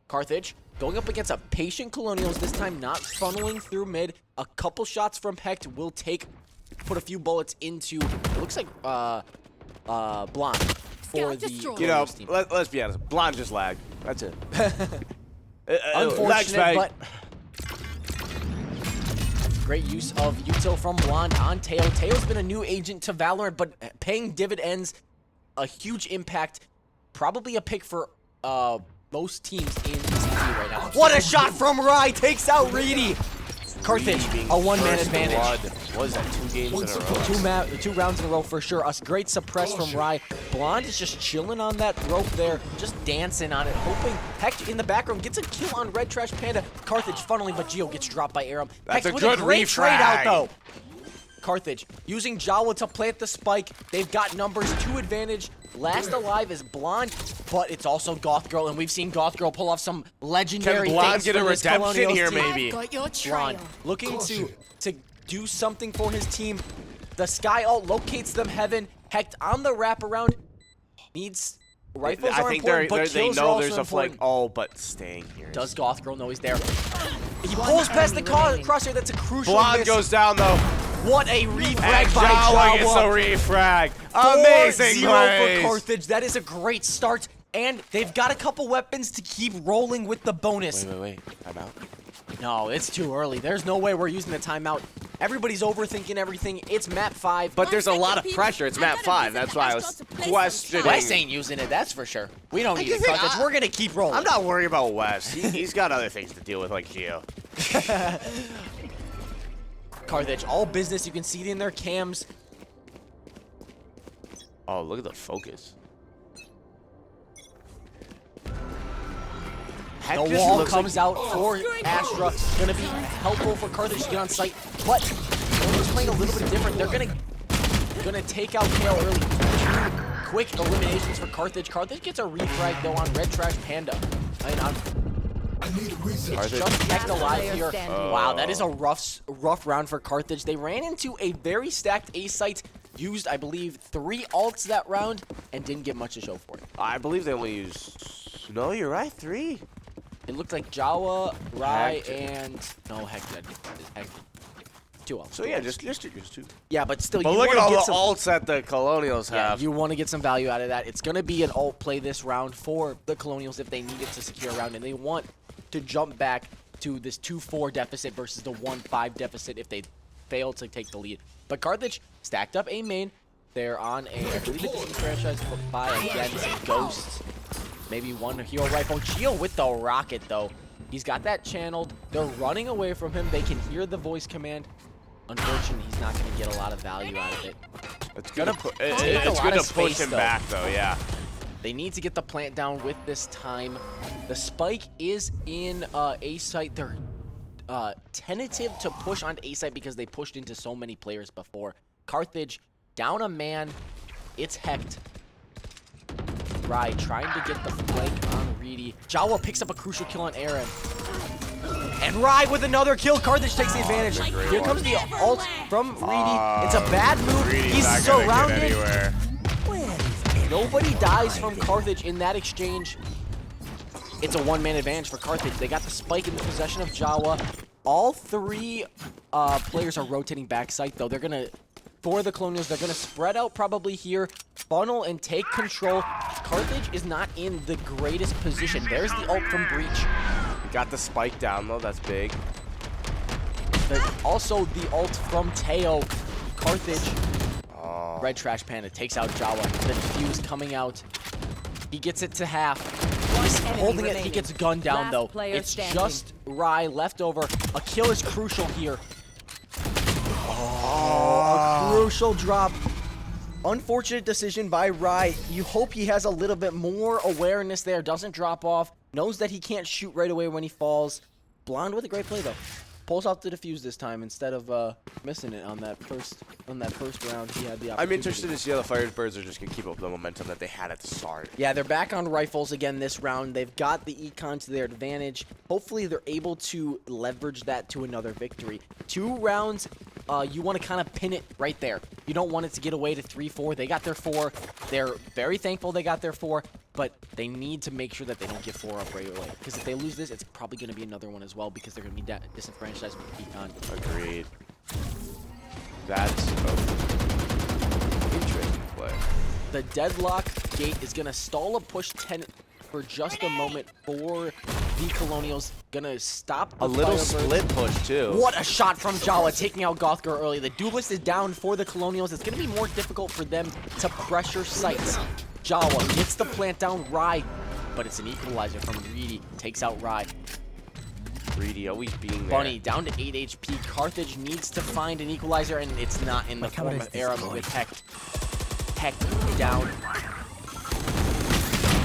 Carthage going up against a patient Colonials, this time not funneling through mid. A couple shots from Hecht will put a few bullets into, it looks like, Blonde for the Colonials team. Let's be honest. Blonde just lagged. That's it. Unfortunate, but great use of util from Blonde on Teo. Teo's been a new agent to Valorant, but paying dividends, a huge impact. Probably a pick for most teams in NECC right now. What a shot from Rai! Takes out Reedy. Carthage, a one-man advantage. What is that, 2 games in a row? 2 rounds in a row for sure. A great suppress from Rai. Blonde is just chilling on that rope there, just dancing on it, hoping Hecht in the background gets a kill on Red Trash Panda. Carthage funneling, but Geo gets dropped by Aram. That's Hecht a with good a great refrag. trade out though. Carthage using Jawa to plant the spike. They've got numbers 2 advantage. Last alive is Blonde, but it's also Gothgirl, and we've seen Gothgirl pull off some legendary Can Blonde things get for a this redemption Colonials here, team. maybe? I've got your trail. Blonde looking to do something for his team. The Sky ult locates them heaven. Hecht on the wraparound. Needs rifles I are think important, but they kills are know also there's a flank. important. Oh, but staying here. Does Gothgirl know he's there? He pulls past the crosshair. That's a crucial Blonde miss. goes down though. What a refrag And by Jawa gets a Jawa. refrag. Amazing 4-0 plays. for Carthage. That is a great start, and they've got a couple weapons to keep rolling with the bonus. Wait. I'm out. No, it's too early. There's no way we're using the timeout. Everybody's overthinking everything. It's map 5. But there's a lot of pressure. It's map 5. That's why I was questioning. Wes ain't using it, that's for sure. We don't need it, just think Carthage. We're gonna keep rolling. I'm not worried about Wes. He's got other things to deal with, like Geo. Carthage, all business. You can see it in their cams. Oh, look at the focus. The wall comes out for Astra. Gonna be helpful for Carthage to get on site, but they're playing a little bit different. They're gonna take out KO early. 2 quick eliminations for Carthage. Carthage gets a refrag though on Red Trash Panda. Just Hecht alive here. Wow, that is a rough round for Carthage. They ran into a very stacked A site. Used, I believe, 3 ults that round and didn't get much to show for it. I believe they only used. No, you're right. 3. It looked like Jawa, Rai, Hecht. and no Hecht. 2 ults. So yeah, just 2. Yeah, but still, But you look at wanna all get the some, ults that the Colonials yeah, have. you want to get some value out of that. It's gonna be an ult play this round for the Colonials if they need it to secure a round, and they want to jump back to this 2-4 deficit versus the 1-5 deficit if they fail to take the lead. But Carthage stacked up a main. They're on a, I believe it's a franchise by again, some ghosts. Maybe 1 hero rifle. Geo with the rocket though. He's got that channeled. They're running away from him. They can hear the voice command. Unfortunately, he's not going to get a lot of value out of it. It's good to of push space, him though. back, though. Yeah. They need to get the plant down with this time. The spike is in A site. They're tentative to push onto A site because they pushed into so many players before. Carthage down a man. It's Hecht. Rai trying to get the flank on Reedy. Jawa picks up a crucial kill on Aaron. And Rai with another kill. Carthage takes the advantage. Here comes the ult from Reedy. It's a bad move. Reedy's He's not gonna get surrounded. anywhere. Where Nobody dies from Carthage in that exchange. It's a one-man advantage for Carthage. They got the spike in the possession of Jawa. All three players are rotating backside, though. They're going to, for the Colonials, they're going to spread out probably here, funnel and take control. Carthage is not in the greatest position. There's the ult from Breach. Got the spike down, though. That's big. There's also the ult from Teo. Carthage. Red Trash Panda takes out Jawa. The defuse coming out. He gets it to half. He's holding it. He gets gunned down, though. It's just Rai left over. A kill is crucial here. A crucial drop. Unfortunate decision by Rai. You hope he has a little bit more Awareness there. Doesn't drop off. Knows that he can't shoot right away when he falls. Blonde with a great play, though. Pulls out the defuse this time instead of missing it on that first round. He had the opportunity. I'm interested to see how the Firebirds are just going to keep up the momentum that they had at the start. Yeah, they're back on rifles again this round. They've got the econ to their advantage. Hopefully, they're able to leverage that to another victory. 2 rounds, you want to kind of pin it right there. You don't want it to get away to 3-4. They got their 4. They're very thankful they got their 4, but they need to make sure that they don't get 4 up right away. Because if they lose this, it's probably going to be another one as well because they're going to be disenfranchised with the econ. Agreed. That's an interesting play. The deadlock gate is going to stall a push 10 for just a moment for the Colonials. Going to stop the A little Firebirds. split push, too. What a shot from Jawa, taking out Gothgar early. The duelist is down for the Colonials. It's going to be more difficult for them to pressure sites. Jawa gets the plant down Rai, but it's an equalizer from Reedy. Takes out Rai. Reedy always being there. Bunny down to 8 HP. Carthage needs to find an equalizer, and it's not in the form of Aram with Hecht. Hecht down.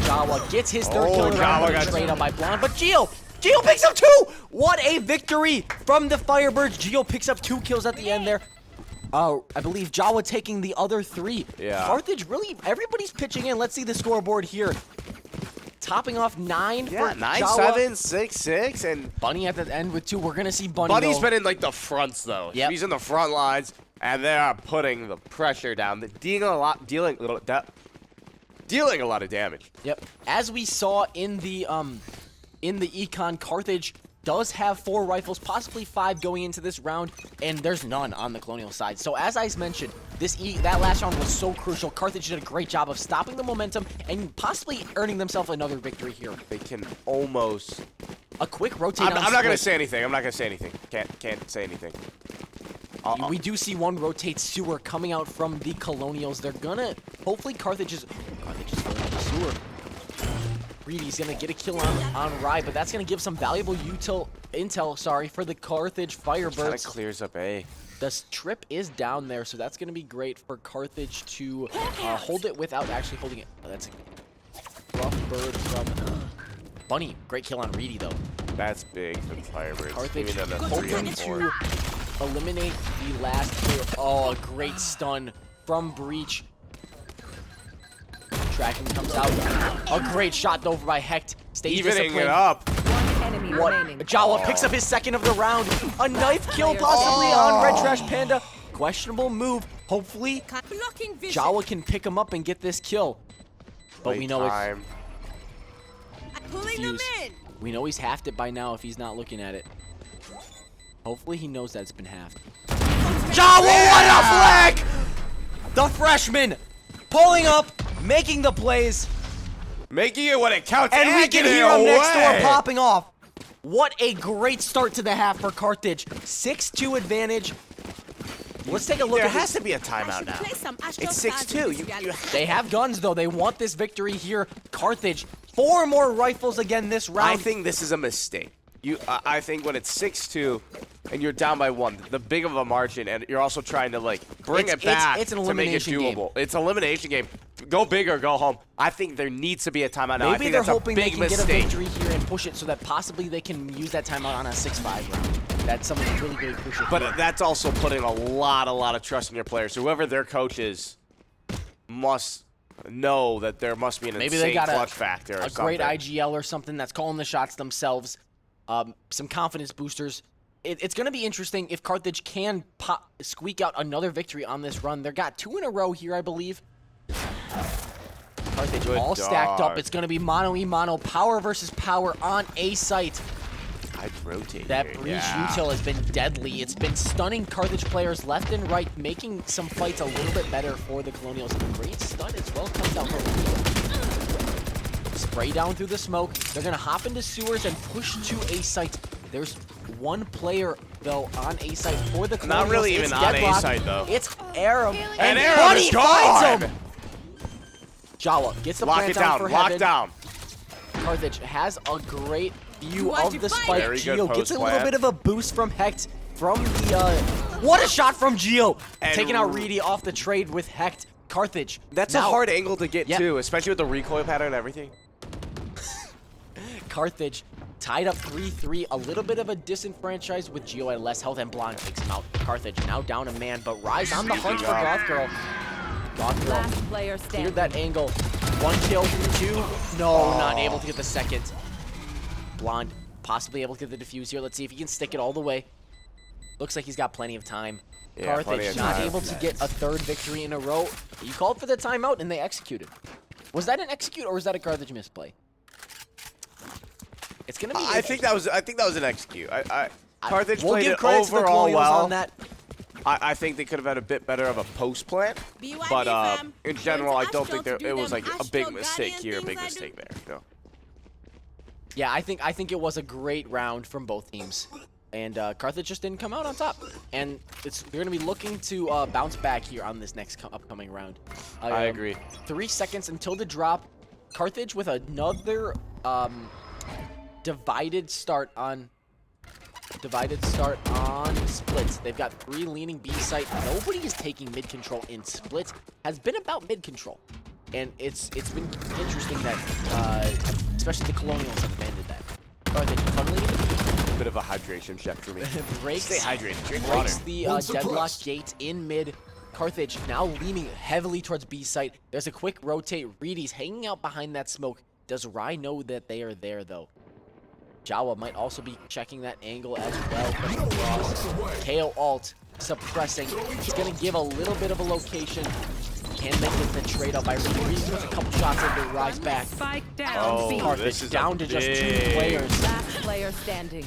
Jawa gets his third kill round straight up by Blonde, but Geo picks up 2! What a victory from the Firebirds. Geo picks up 2 kills at the end there. I believe Jawa taking the other 3. Yeah. Carthage, really, everybody's pitching in. Let's see the scoreboard here. Topping off 9 Yeah, for 9, Jawa. 7, 6, 6, and Bunny at the end with 2. We're going to see Bunny, Bunny's though. been in like the fronts though. Yep. He's in the front lines, and they are putting the pressure down. They're dealing a lot of damage. Yep. As we saw in the econ, Carthage does have 4 rifles, possibly 5 going into this round, and there's none on the Colonial side. So as I mentioned, that last round was so crucial. Carthage did a great job of stopping the momentum and possibly earning themselves another victory here. They can almost. A quick rotate. I'm not gonna say anything. I'm not gonna say anything. Can't say anything. We do see one rotate sewer coming out from the Colonials. They're gonna hopefully Carthage is going to sewer. Reedy's gonna get a kill on Rai, but that's gonna give some valuable intel, for the Carthage Firebirds. Kind of clears up A. The trip is down there, so that's gonna be great for Carthage to hold it without actually holding it. Oh, that's a rough bird from Bunny. Great kill on Reedy though. That's big for the Firebirds. Carthage Giving them a 3 hoping and 4. to eliminate the last player. Oh, a great stun from Breach. Tracking comes out. A great shot though by Hecht. Stays Evening disciplined. it up. Enemy What? remaining. Jawa picks up his second of the round. A knife kill possibly on Red Trash Panda. Questionable move. Hopefully, Blocking vision. Jawa can pick him up and get this kill. But we Late know time. Pulling them in. he's halved it by now if he's not looking at it. Hopefully he knows that it's been halved. Jawa, what a flag! The freshman pulling up, making the plays, Making it when it counts, and we can getting hear it him next door away. popping off. What a great start to the half for Carthage. 6-2 advantage. Let's take a look There at has this. to be a I timeout should now. play some Astral It's Stars in 6-2. this You reality. They have guns though. They want this victory here. Carthage, 4 more rifles again this round. I think this is a mistake. I think when it's 6-2 and you're down by 1, the big of a margin, and you're also trying to like bring it back it's an to make it elimination game. doable. It's an elimination game. Go big or go home. I think there needs to be a timeout now. I Maybe think they're that's hoping a they big can get a mistake. victory here and push it so that possibly they can use that timeout on a 6-5 round. That's something really, really crucial. But that's also putting a lot of trust in your players. Whoever their coach is must know that there must be an maybe they insane got clutch factor or a something. great IGL or something that's calling the shots themselves. Some confidence boosters. It's going to be interesting if Carthage can squeak out another victory on this run. They got 2 in a row here, I believe. Carthage Good all stacked up. dog. It's going to be mono-e-mono, power versus power on A site. I'd rotate That here, breach yeah. util has been deadly. It's been stunning Carthage players left and right, making some fights a little bit better for the Colonials. Great stun as well comes out from Spray down through the smoke. They're going to hop into sewers and push to A site. There's one player, though, on A site for the Colonials. Not really even It's on A Deadlock. site, though. It's Aram. And Aram Bunny is gone! finds him! Jawa gets the Lock plant it down, for lock heaven. down. Carthage has a great view Why'd of you the fight spike. it? Very good Geo gets a little post-plant. bit of a boost from Hecht from the, what a shot from Geo! And Taking out Reedy off the trade with Hecht. Carthage. That's now, a hard angle to get Yep. too, especially with the recoil pattern and everything. Carthage tied up 3-3. A little bit of a disenfranchise with Geo at less health, and Blonde takes him out. Carthage now down a man, but Rise on the hunt for Goth Girl. Goth Girl Last player standing. cleared that angle. 1 kill, 2. No, not able to get the second. Blonde possibly able to get the defuse here. Let's see if he can stick it all the way. Looks like he's got plenty of time. Yeah, plenty Carthage of not time. able to get a third victory in a row. You called for the timeout and they executed. Was that an execute or was that a Carthage misplay? It's gonna be. I think that was an execute. Carthage we'll played give it credit to the overall Colonials well. on that. I think they could have had a bit better of a post plant, BYD but fam. in Going general, to I don't Astro think to do it was them like a Astro big mistake Guardian here, a things big I do. mistake there. No. Yeah, I think it was a great round from both teams, and Carthage just didn't come out on top. And they're gonna be looking to bounce back here on this next upcoming round. I agree. 3 seconds until the drop. Carthage with another divided start on splits. They've got 3 leaning B site. Nobody is taking mid control in splits. Has been about mid control, and it's been interesting that especially the Colonials have abandoned that. Carthage funneling into Bit of a hydration check for me. breaks, Stay hydrated. Drink water. breaks the deadlock gate in mid. Carthage now leaning heavily towards B site. There's a quick rotate. Reedy's hanging out behind that smoke. Does Rai know that they are there though? Jawa might also be checking that angle as well. Pushing across. KO alt suppressing. He's gonna give a little bit of a location. Can they get the trade up by Reedy? Reedy puts a couple shots in to rise back. Spike down. Oh, B. Carthage this is down to just 2 big- players. Last player standing.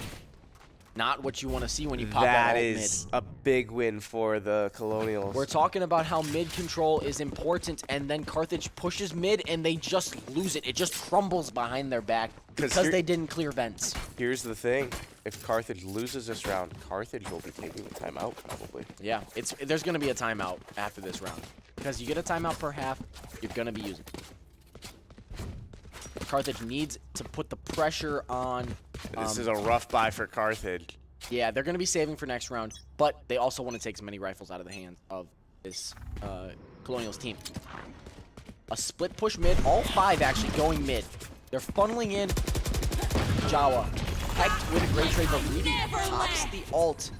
Not what you want to see when you pop that That alt is mid. a big win for the Colonials. We're talking about how mid control is important, and then Carthage pushes mid, and they just lose it. It just crumbles behind their back because here- they didn't clear vents. Here's the thing. If Carthage loses this round, Carthage will be taking the timeout probably. Yeah, there's going to be a timeout after this round. Because you get a timeout per half, you're going to be using it. Carthage needs to put the pressure on. This is a rough buy for Carthage. Yeah, they're going to be saving for next round, but they also want to take as many rifles out of the hands of this Colonials team. A split push mid, all 5 actually going mid. They're funneling in Jawa. Hecht with a great trade, but Reedy pops the ult.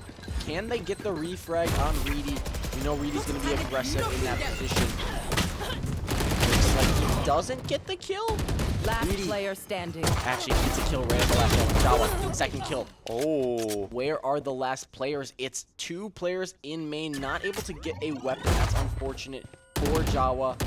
Can they get the refrag on Reedy? You know Reedy's going to be aggressive in that position. Looks like he doesn't get the kill. Last Reedy player standing. actually gets a kill right at the last moment. Jawa, second kill. Oh. Where are the last players? It's 2 players in main, not able to get a weapon. That's unfortunate for Jawa.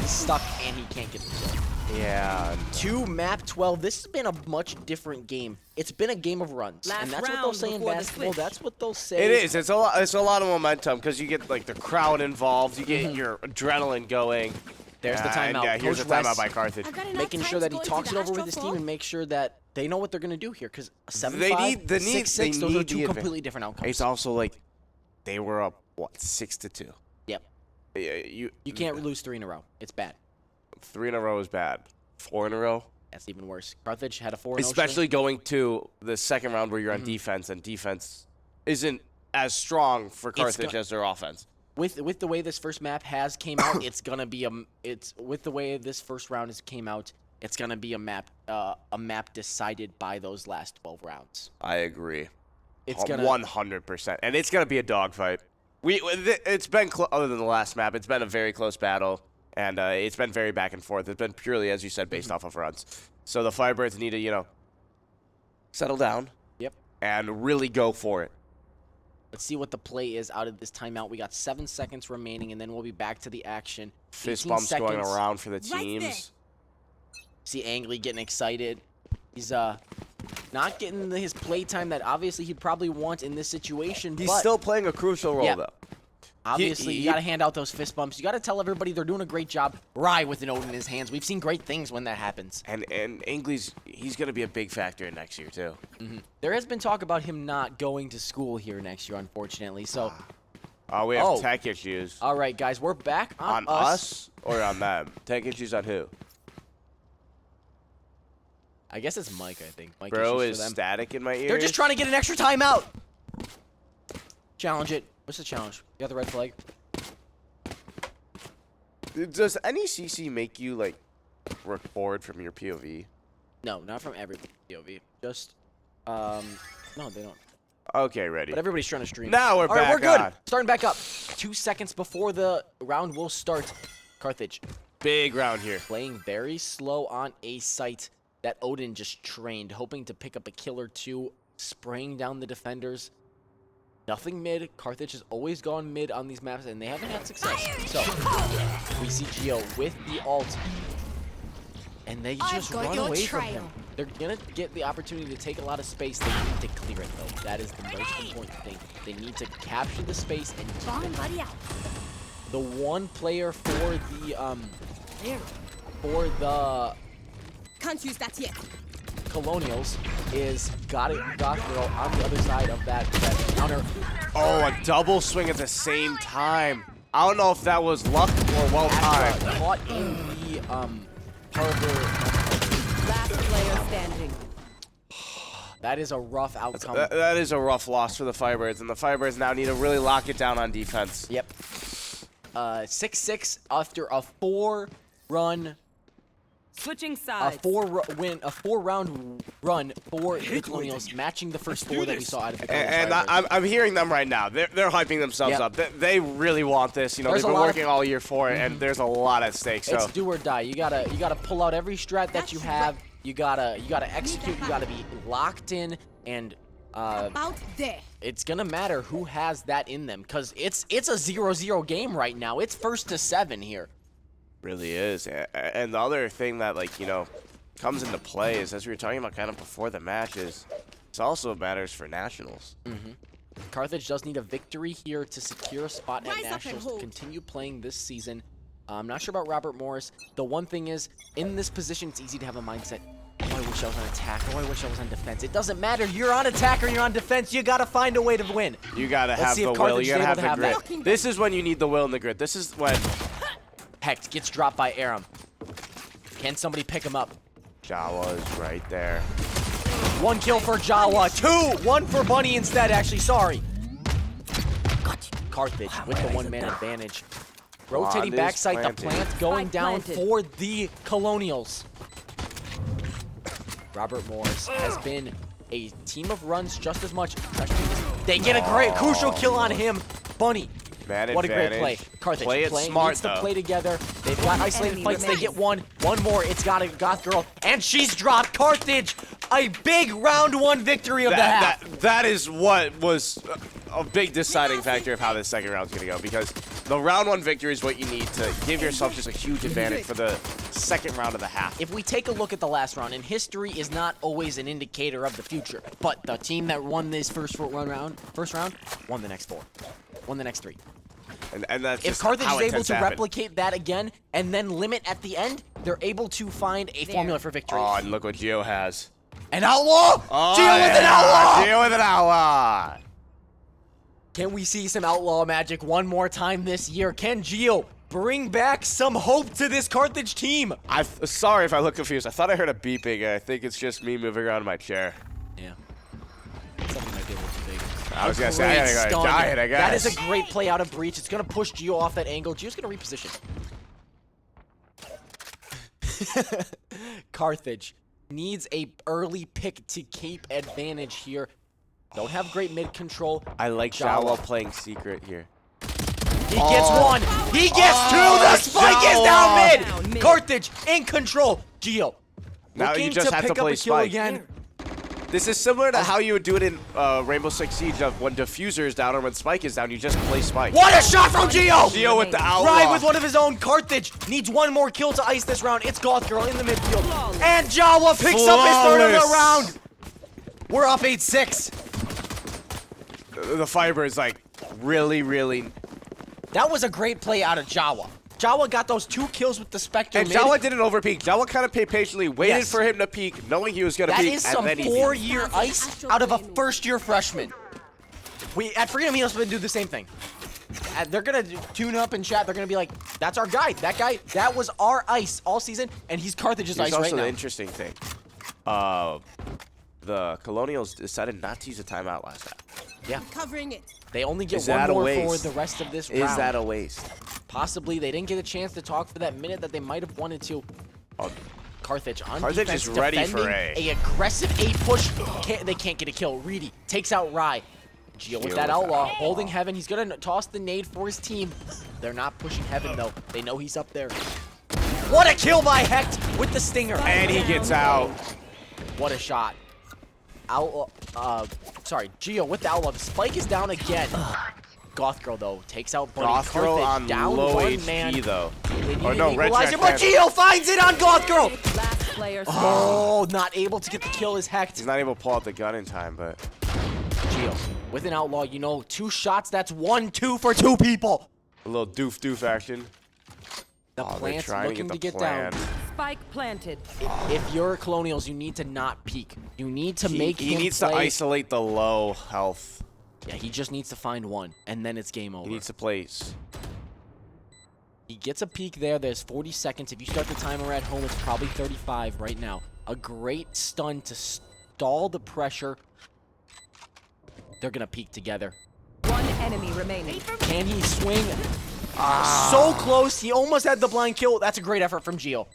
He's stuck and he can't get the kill. Yeah. 2 map 12. This has been a much different game. It's been a game of runs, Last and that's what they'll round say in before the basketball. switch. That's what they'll say. It is. It's a lot. It's a lot of momentum because you get like the crowd involved. You get your adrenaline going. There's the And, timeout. yeah, here's Coach the timeout West by Carthage. I've got enough making time sure that to he go talks it into over the with his Astro team and make sure that they know what they're going to do here. Because 7-5, They need 6-6, those are 2 the completely different outcomes. It's also like they were up what 6-2. Yep. Yeah, You can't lose 3 in a row. It's bad. 3 in a row is bad. 4 in a row, That's even worse. Carthage had a 4-0 especially going to the second round where you're on defense, and defense isn't as strong for Carthage as their offense. With the way this first map has came out, it's gonna be with the way this first round has came out, it's gonna be a map decided by those last 12 rounds. I agree. It's gonna 100%, and it's gonna be a dogfight. It's been other than the last map, it's been a very close battle, and it's been very back and forth. It's been purely, as you said, based off of runs. So the Firebirds need to settle down. Yep. And really go for it. Let's see what the play is out of this timeout. We got 7 seconds remaining, and then we'll be back to the action. Fist 18 bumps going seconds. around for the Right teams. See Angley getting excited. He's not getting his play time that obviously he'd probably want in this situation. He's but still playing a crucial role, Yeah. though. obviously you got to hand out those fist bumps. You got to tell everybody they're doing a great job. Rye with an Odin in his hands. We've seen great things when that happens. And Angley's, he's going to be a big factor in next year, too. There has been talk about him not going to school here next year, unfortunately. So, We have tech issues. all right, guys, we're back On us or on them? Tech issues on who? I guess it's Mike, I think. Mike Bro issues is for them. static in my ears. They're just trying to get an extra timeout. Challenge it. What's the challenge? You got the red flag? Does NECC make you, like, record from your POV? No, not from every POV. Just, no, they don't. Okay, ready. But everybody's trying to stream. Now we're All right, back we're good. on. Starting back up. 2 seconds before the round will start. Carthage Big round here. playing very slow on a site that Odin just trained, hoping to pick up a kill or two, spraying down the defenders. Nothing mid. Carthage has always gone mid on these maps, and they haven't had success. So, we see Geo with the ult, and they just got run your away from trail. him. They're going to get the opportunity to take a lot of space. They need to clear it, though. That is the most important thing. They need to capture the space and keep Bomb it. buddy out. The one player for the Can't use that yet. Colonials is Goth Girl on the other side of that counter. Oh, a double swing at the same time. I don't know if that was luck or well timed. Caught in the harbor. Last player standing. That is a rough outcome. That is a rough loss for the Firebirds, and the Firebirds now need to really lock it down on defense. Yep. 6-6 after a 4-run, Switching a sides. 4-round run for the Colonials, matching the first 4 that we saw out of the Colonials. And I'm hearing them right now. They're hyping themselves Yep. up. They really want this. You know, There's they've a been lot working all year for it, and there's a lot at stake. So It's do or die. You gotta pull out every strat that you have. You gotta execute. You gotta be locked in, and About there. it's gonna matter who has that in them, cause it's a 0-0 game right now. It's 1st to 7 here. really is. And the other thing that, like, you know, comes into play is, as we were talking about kind of before the matches, it also matters for nationals. Carthage does need a victory here to secure a spot at Rise up and nationals to hold. continue playing this season. I'm not sure about Robert Morris. The one thing is, in this position, it's easy to have a mindset. Oh, I wish I was on attack. Oh, I wish I was on defense. It doesn't matter. You're on attack or you're on defense. You gotta find a way to win. You gotta Let's have see the if will. Carthage You is gotta able have to the have grit. that. This is when you need the will and the grit. This is when Hecht gets dropped by Aram. Can somebody pick him up? Jawa is right there. 1 kill for Jawa. 2! 1 for Bunny instead, actually. Sorry. Carthage with the one-man advantage. Rotating is backside, the planted. plant going Spike down planted. for the Colonials. Robert Morris has been a team of runs just as much. They get a great crucial kill on him. Bunny. Man What a great play. advantage. Carthage Play it playing, smart, needs to though. play together. They've got isolated enemy fights. They remains. get one more. It's got a Goth Girl. And she's dropped. Carthage, a big round 1 victory of the half. That is what was a big deciding factor of how this second round's gonna go, because the round 1 victory is what you need to give yourself just a huge advantage for the second round of the half. If we take a look at the last round, and history is not always an indicator of the future, but the team that won this first round won the next 4, won the next 3. And that's If just Carthage how is it able tends to happen. replicate that again and then limit at the end, they're able to find a formula for victory. Oh, and look what Gio has. An outlaw! Oh, Gio with an outlaw! Gio with an outlaw! Can we see some outlaw magic one more time this year? Can Gio bring back some hope to this Carthage team? Sorry if I look confused. I thought I heard a beeping, and I think it's just me moving around in my chair. Yeah. Something might be a little too big. I was gonna say, I gotta Great go stun. diet, I guess. That is a great play out of Breach. It's going to push Gio off that angle. Gio's going to reposition. Carthage needs a early pick to keep advantage here. Don't have great mid control. I like Jawa. Jawa playing secret here. He gets 1. He gets 2. The spike is down Down mid. mid. Carthage in control. Gio Now you looking just to have to pick up play a kill spike. again. This is similar to how you would do it in Rainbow Six Siege of when Diffuser is down or when Spike is down, you just play Spike. What a shot from Gio! Gio with the outlaw. Right with one of his own. Carthage needs one more kill to ice this round. It's Goth Girl in the midfield. And Jawa picks up his third of the round. We're up 8-6. The Firebirds, like, really... That was a great play out of Jawa. Jawa got those 2 kills with the Spectre And mid. Jawa didn't overpeak. Jawa kind of patiently waited for him to peek, knowing he was going to That peek. is some and then 4-year ice out of a first-year freshman. We at Freedom Heals going to do the same thing. They're going to tune up in chat. They're going to be like, that's our guy. That guy, that was our ice all season, and he's Carthage's ice right now. Here's also the interesting thing. The Colonials decided not to use a timeout last time. Yeah. Covering it. They only get Is one that a more waste? for the rest of this round. Is that a waste? Possibly. They didn't get a chance to talk for that minute that they might have wanted to. Carthage on Carthage defense, is ready for defending a aggressive A push. They can't get a kill. Reedy takes out Rye. Gio with that outlaw, holding Heaven. He's gonna toss the nade for his team. They're not pushing Heaven though. They know he's up there. What a kill by Hecht with the stinger. And he gets out. What a shot. Gio with the outlaw. The spike is down again. Goth Girl though takes out Bunny. Goth Girl Carthage on down low one HP man. though. They need Oh an no, red equalizer, trash but can. Gio finds it on Goth Girl. Last player standing. Oh, not able to get the kill is Hecht. He's not able to pull out the gun in time, but Gio with an outlaw, you know, 2 shots, that's 1-2 for 2 people. a little doof aaction. The They're plant's trying looking to to get get the down. plan. Spike planted. If you're Colonials, you need to not peek. You need to make He him needs play. to isolate the low health. Yeah, he just needs to find one, and then it's game over. He needs to place. He gets a peek there. There's 40 seconds. If you start the timer at home, it's probably 35 right now. A great stun to stall the pressure. They're going to peek together. One enemy remaining. Can he swing? So close. He almost had the blind kill. That's a great effort from Gio.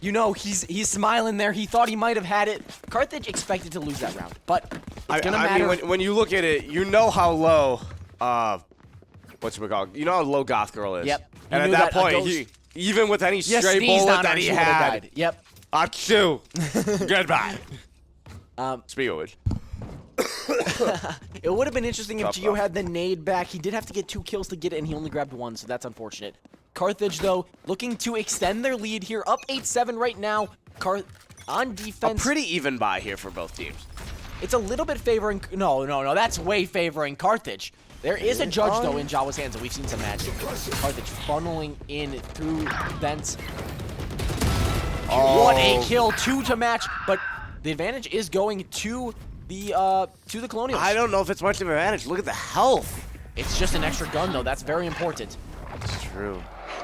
You know, he's smiling there. He thought he might have had it. Carthage expected to lose that round, but it's going to matter. I mean, when you look at it, you know how low, what's it called? You know how low Goth Girl is. Yep. And You at knew that that a point, ghost- even with any Yes, stray sneezed bullet on that her, he she would've had, died. Yep. achoo, goodbye. Speaking of which. It would have been interesting if Tough Gio luck. had the nade back. He did have to get 2 kills to get it, and he only grabbed 1, so that's unfortunate. Carthage, though, looking to extend their lead here. Up 8-7 right now. On A defense. pretty even buy here for both teams. It's a little bit favoring... No. That's way favoring Carthage. There is a judge, though, in Jawa's hands, and we've seen some magic. Carthage funneling in through vents. What a kill. 2 to match, but the advantage is going to the Colonials. I don't know if it's much of an advantage. Look at the health. It's just an extra gun, though. That's very important. It's true.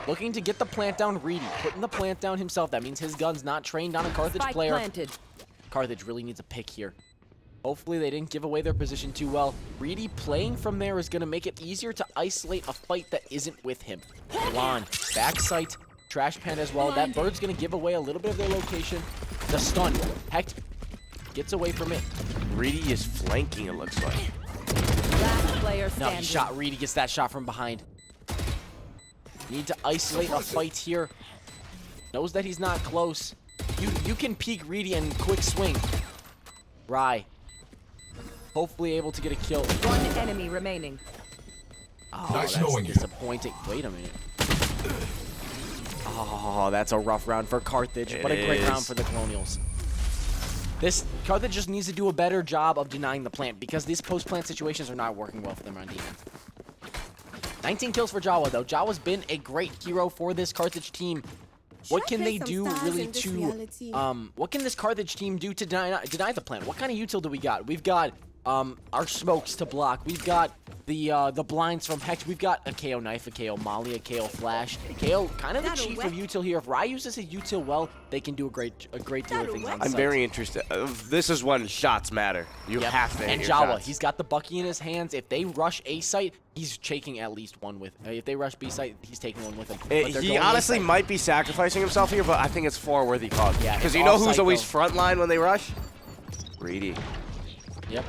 Looking to get the plant down, Reedy. Putting the plant down himself. That means his gun's not trained on a Carthage Spike player. planted. Carthage really needs a pick here. Hopefully they didn't give away their position too well. Reedy playing from there is going to make it easier to isolate a fight that isn't with him. Lon, backside, trash pan as well. That bird's going to give away a little bit of their location. The stun. Hecht gets away from it. Reedy is flanking, it looks like. Last player No, standing. he shot. Reedy gets that shot from behind. Need to isolate a fight here. Knows that he's not close. You can peek Reedy and quick swing. Rye. Hopefully able to get a kill. One enemy remaining. Oh, that's disappointing. Wait a minute. Oh, that's a rough round for Carthage, but a great round for the Colonials. This Carthage just needs to do a better job of denying the plant because these post-plant situations are not working well for them on defense. 19 kills for Jawa, though. Jawa's been a great hero for this Carthage team. What can they do really to what can this Carthage team do to deny the plant? What kind of util do we got? We've got our smokes to block. We've got the blinds from Hecht. We've got a KO knife, a KO molly, a KO flash. KO kind of the chief of util here. If Rye uses his util well, they can do a great deal of things on I'm site. very interested. This is when shots matter. You Yep. have to hit And your Jawa, shots. he's got the Bucky in his hands. If they rush A site, he's taking at least one with. If they rush B site, he's taking one with him. But they're He going honestly A site. might be sacrificing himself here, but I think it's for a worthy cause. Yeah, because it's you know who's off-site, always though. front line when they rush? Reedy. Yep.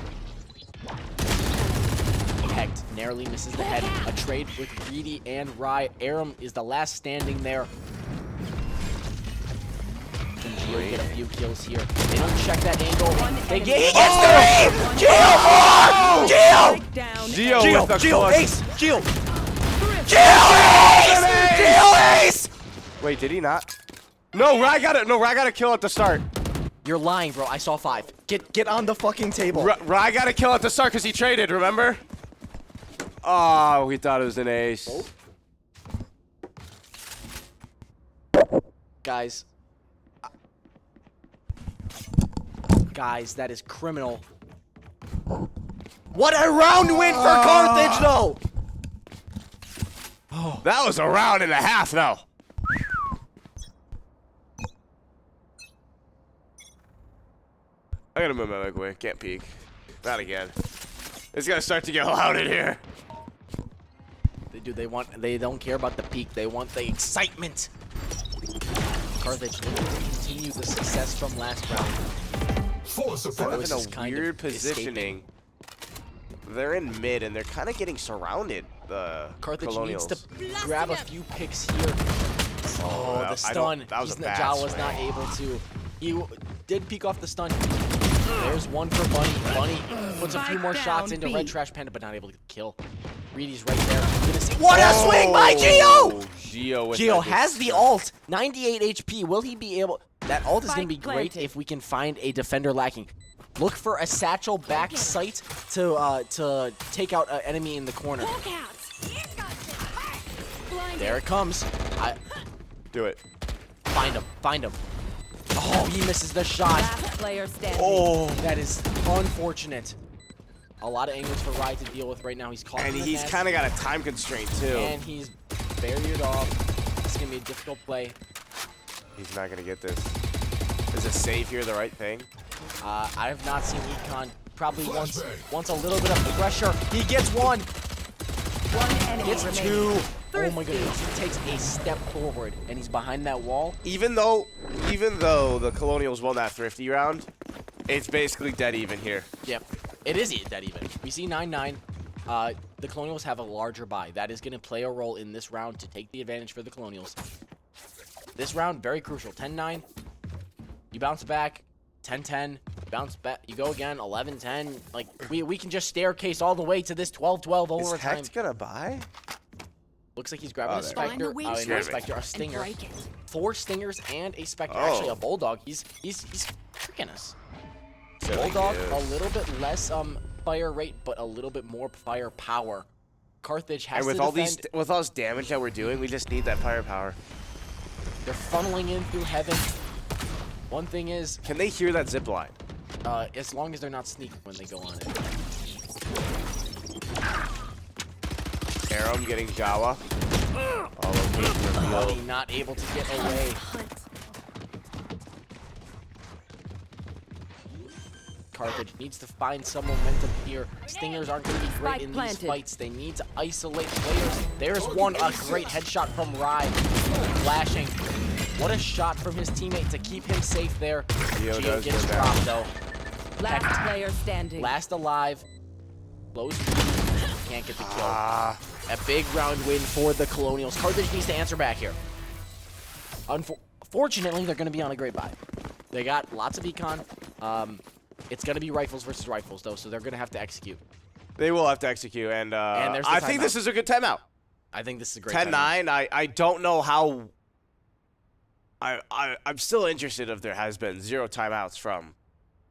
Hecht narrowly misses the head. A trade with Reedy and Rye. Aram is the last standing there. And Gio get a few kills here. They don't check that angle. He gets Strike down. Gio with the clutch. Ace! Gio! Ace! Wait, did he not? No, Rai got it. No, Rai got a kill at the start. You're lying, bro. I saw 5. Get on the fucking table. Rai got a kill at the start because he traded, remember? Oh, we thought it was an ace. Guys. Guys, that is criminal. What a round win for Carthage, though! That was a round and a half, though. I gotta move my mic away. Can't peek. Not again. It's gonna start to get loud in here. They don't care about the peak. They want the excitement. Carthage looking to continue the success from last round. They're in a weird positioning. They're in mid and they're kind of getting surrounded. The Carthage Colonials. needs to grab a few picks here. Oh, the stun. That was a bad Jawa was swing. not able to. He did peek off the stun. There's one for Bunny. Bunny puts a few more shots into Red Trash Panda, but not able to kill. Reedy's right there. Gonna see. What a swing by Gio! Gio has the ult. 98 HP. Will he be able? That ult is gonna be great if we can find a defender lacking. Look for a satchel back sight to take out an enemy in the corner. There it comes. Do it. Find him. Find him. Oh, he misses the shot. Last player standing. Oh, that is unfortunate. A lot of angles for Rai to deal with right now. He's caught And in the he's net, kind of got a time constraint, too. and he's barriered off. It's going to be a difficult play. He's not going to get this. Is a save here the right thing? I have not seen Econ probably once a little bit of pressure. He gets one. One enemy Gets remaining. 2. Oh my goodness. He takes a step forward, and he's behind that wall. Even though the Colonials won that thrifty round, it's basically dead even here. Yep. It is dead even. We see 9-9. The Colonials have a larger buy. That is going to play a role in this round to take the advantage for the Colonials. This round, very crucial. 10-9. You bounce back. 10-10. Bounce back. You go again. 11-10. Like, we can just staircase all the way to this 12-12 Is overtime. Hecht gonna buy? Looks like he's grabbing a there. Spectre. Find a Not way a to Spectre, a Stinger. break it. 4 Stingers and a Spectre. Oh. Actually, a Bulldog. He's tricking us. So Bulldog, he a is. little bit less fire rate, but a little bit more fire power. Carthage has And with to all defend. with all this damage that we're doing, we just need that firepower. They're funneling in through heaven. One thing is, Can they hear that zip line? as long as they're not sneaking when they go on it. Aram getting Jawa. All location Buddy revealed. not able to get away. Carthage needs to find some momentum here. Stingers aren't going to be great Spike in these planted. fights. They need to isolate players. There's one, a great headshot from Rai. Flashing. What a shot from his teammate to keep him safe there. Gio Gio does gets go down. dropped though. Last player standing. Last alive. Close. Can't get the kill. Ah, A big round win for the Colonials. Carthage needs to answer back here. Unfortunately, they're going to be on a great buy. They got lots of econ. It's going to be rifles versus rifles, though, so they're going to have to execute. they will have to execute, and there's the I think timeout. this is a good timeout. I think this is a great 10-9. I don't know how. I'm still interested if there has been 0 timeouts from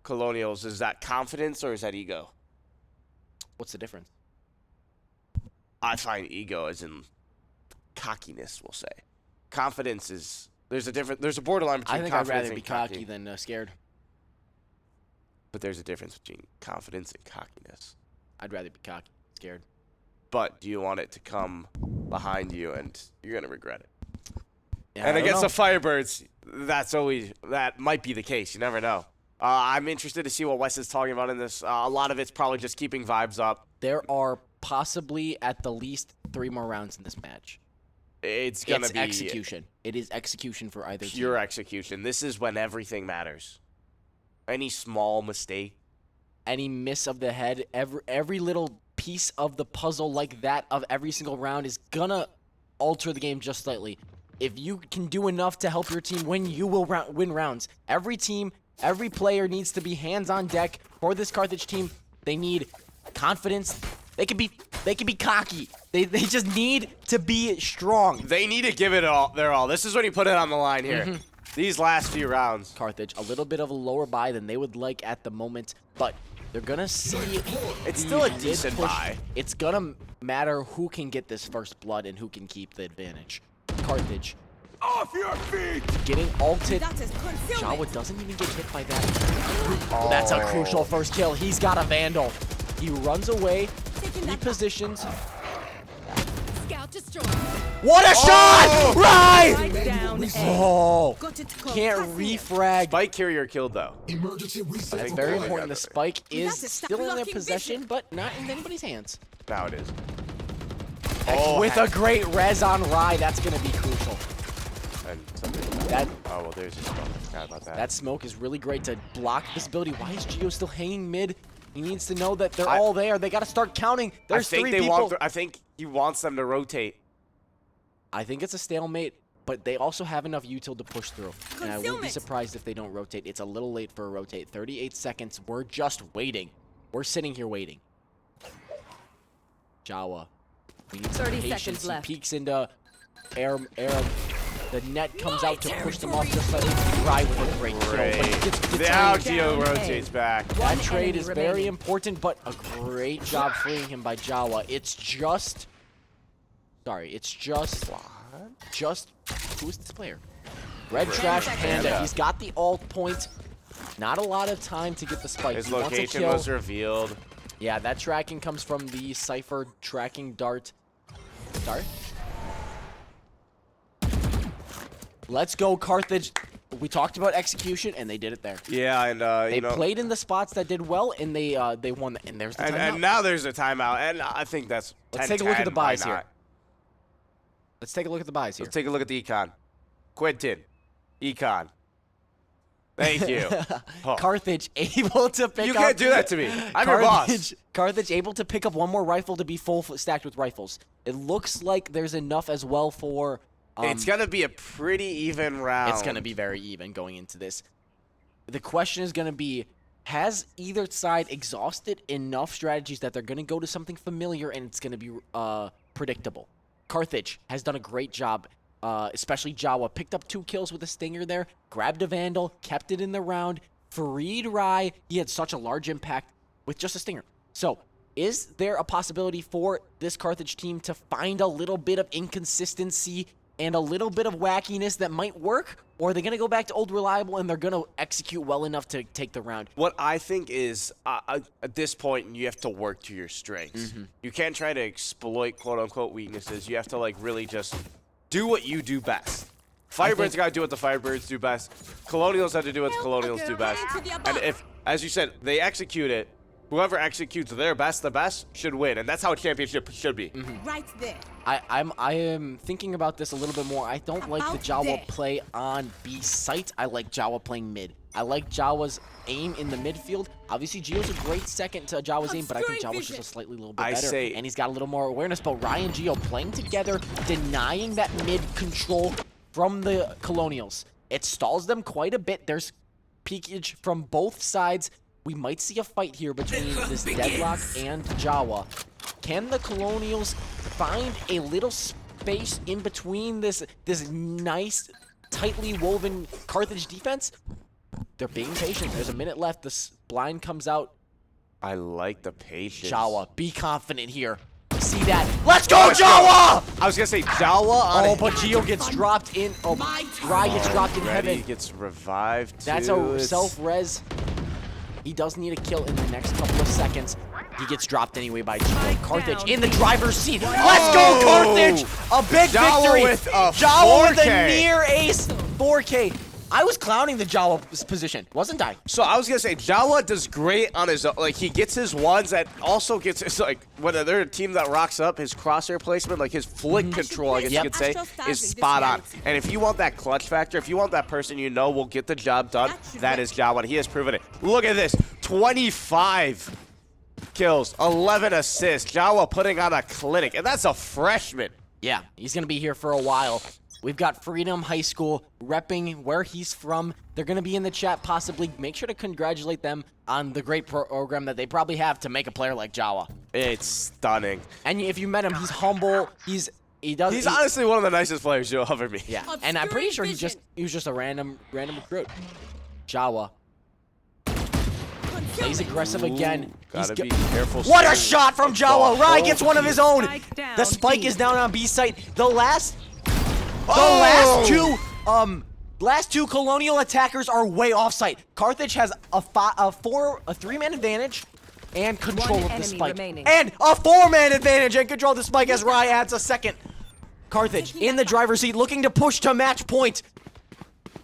Colonials. Is that confidence or is that ego? What's the difference? I find ego as in cockiness, we'll say. Confidence is there's a borderline between I think I'd confidence rather and be cocky than scared. But there's a difference between confidence and cockiness. I'd rather be cocky than scared. But do you want it to come behind you and you're gonna regret it? Yeah, And I don't against know. the Firebirds, that might be the case. You never know. I'm interested to see what Wes is talking about in this. A lot of it's probably just keeping vibes up. There are possibly at the least 3 more rounds in this match. It's gonna It's be execution. It is execution for either pure team. execution. This is when everything matters. Any small mistake. Any miss of the head, every little piece of the puzzle like that of every single round is gonna alter the game just slightly. if you can do enough to help your team win, you will win rounds. Every team, every player needs to be hands on deck for this Carthage team. They need confidence. They can be cocky. They just need to be strong. They need to give it their all. This is when you put it on the line here. These last few rounds. Carthage, a little bit of a lower buy than they would like at the moment, but they're gonna see. It's still a decent buy. It's gonna matter who can get this first blood and who can keep the advantage. Carthage. Off your feet! Getting ulted. That is concealment. Jawa doesn't even get hit by that. That's a crucial first kill. He's got a Vandal. He runs away, repositions. Scout destroyed. What a shot! Right! Spike down. A. Oh, Got it can't refrag. Spike carrier killed though. That's very important. The spike is That is still in their blocking possession, vision. but not in anybody's hands. Now it is. With a great res on Rye, that's going to be crucial. And something. That Oh well, there's just smoke. Forgot about that. that smoke is really great to block visibility. Why is Gio still hanging mid? He needs to know that they're all there. They got to start counting. There's I think 3 they people. want. I think he wants them to rotate. I think it's a stalemate, but they also have enough util to push through. And I wouldn't be Concealment. surprised if they don't rotate. It's a little late for a rotate. 38 seconds. We're just waiting. We're sitting here waiting. Jawa. We need some 30 patience. seconds left. He peeks into air. The net comes out to push them off just slightly. Rye with a great kill. But he gets Now detained. Gio Down rotates back. That One trade enemy is remaining. very important, but a great job freeing him by Jawa. It's just... Sorry, it's just... Who's this player? Red Trash Panda. He's got the ult point. Not a lot of time to get the spike. His He wants a location kill. was revealed. Yeah, that tracking comes from the Cypher tracking dart. Dart? Let's go, Carthage. We talked about execution, and they did it there. Yeah, and They you know, played in the spots that did well, and they won. And there's the timeout. and now there's a timeout, and I think that's. Let's 10-10, take a look at the why buys here. not? Let's take a look at the buys here. Let's take a look at the econ. Quentin, econ. Thank you. Oh. Carthage able to pick You up. can't do that to me. I'm your boss. Carthage able to pick up one more rifle to be full stacked with rifles. It looks like there's enough as well for. It's gonna be a pretty even round. It's gonna be very even going into this. The question is gonna be, has either side exhausted enough strategies that they're gonna go to something familiar and it's gonna be predictable? Carthage has done a great job. Especially Jawa, picked up 2 kills with a stinger there, grabbed a Vandal, kept it in the round, freed Rye. He had such a large impact with just a stinger. So, is there a possibility for this Carthage team to find a little bit of inconsistency and a little bit of wackiness that might work? Or are they going to go back to old reliable and they're going to execute well enough to take the round? What I think is, at this point, you have to work to your strengths. You can't try to exploit quote-unquote weaknesses. You have to, like, really just do what you do best. Firebirds got to do what the Firebirds do best. Colonials have to do what the Colonials do best. And if, as you said, they execute it, whoever executes their best, the best, should win. And that's how a championship should be. Right there. I am thinking about this a little bit more. I don't like the About Jawa there. play on B site. I like Jawa playing mid. I like Jawa's aim in the midfield. Obviously, Gio's a great second to Jawa's aim, but I think Obscuring Jawa's just a vision. slightly little bit I better. say- And he's got a little more awareness. But Ryan and Gio playing together, denying that mid control from the Colonials. It stalls them quite a bit. There's peekage from both sides. We might see a fight here between this Deadlock and Jawa. Can the Colonials find a little space in between this nice, tightly woven Carthage defense? They're being patient. There's a minute left. This blind comes out. I like the patience. Jawa, be confident here. See that? Let's go, Jawa! I was going to say Jawa on Oh, but Gio gets dropped in. Oh, Rye gets dropped in Ready heaven. gets revived, too. That's a It's- self-res. He does need a kill in the next couple of seconds. He gets dropped anyway by Gio. Carthage in the driver's seat. Let's go, Carthage! A big Jawa victory. with a Jawa with a 4K. near ace 4K. I was clowning the Jawa position, wasn't I? So I was gonna say Jawa does great on his own. Like he gets his ones and also gets his like when they're a team that rocks up, his crosshair placement, like his flick control, I guess you could say, is spot on. And if you want that clutch factor, if you want that person you know will get the job done, that is Jawa. And he has proven it. Look at this, 25 kills, 11 assists. Jawa putting on a clinic, and that's a freshman. Yeah, he's gonna be here for a while. We've got Freedom High School repping where he's from. They're going to be in the chat possibly. Make sure to congratulate them on the great program that they probably have to make a player like Jawa. It's stunning. And if you met him, he's humble. He's honestly one of the nicest players you'll ever meet. Yeah, and I'm pretty sure he was just a random recruit. Jawa. He's aggressive again. Gotta be careful. What a shot from Jawa! Rai gets one of his own. Spike down, The spike team. is down on B site. The last two Colonial attackers are way off site. Carthage has a 3-man advantage and control One of the enemy spike, remaining. and a 4-man advantage and control of the spike as Rai adds a second. Carthage in the driver's seat, looking to push to match point.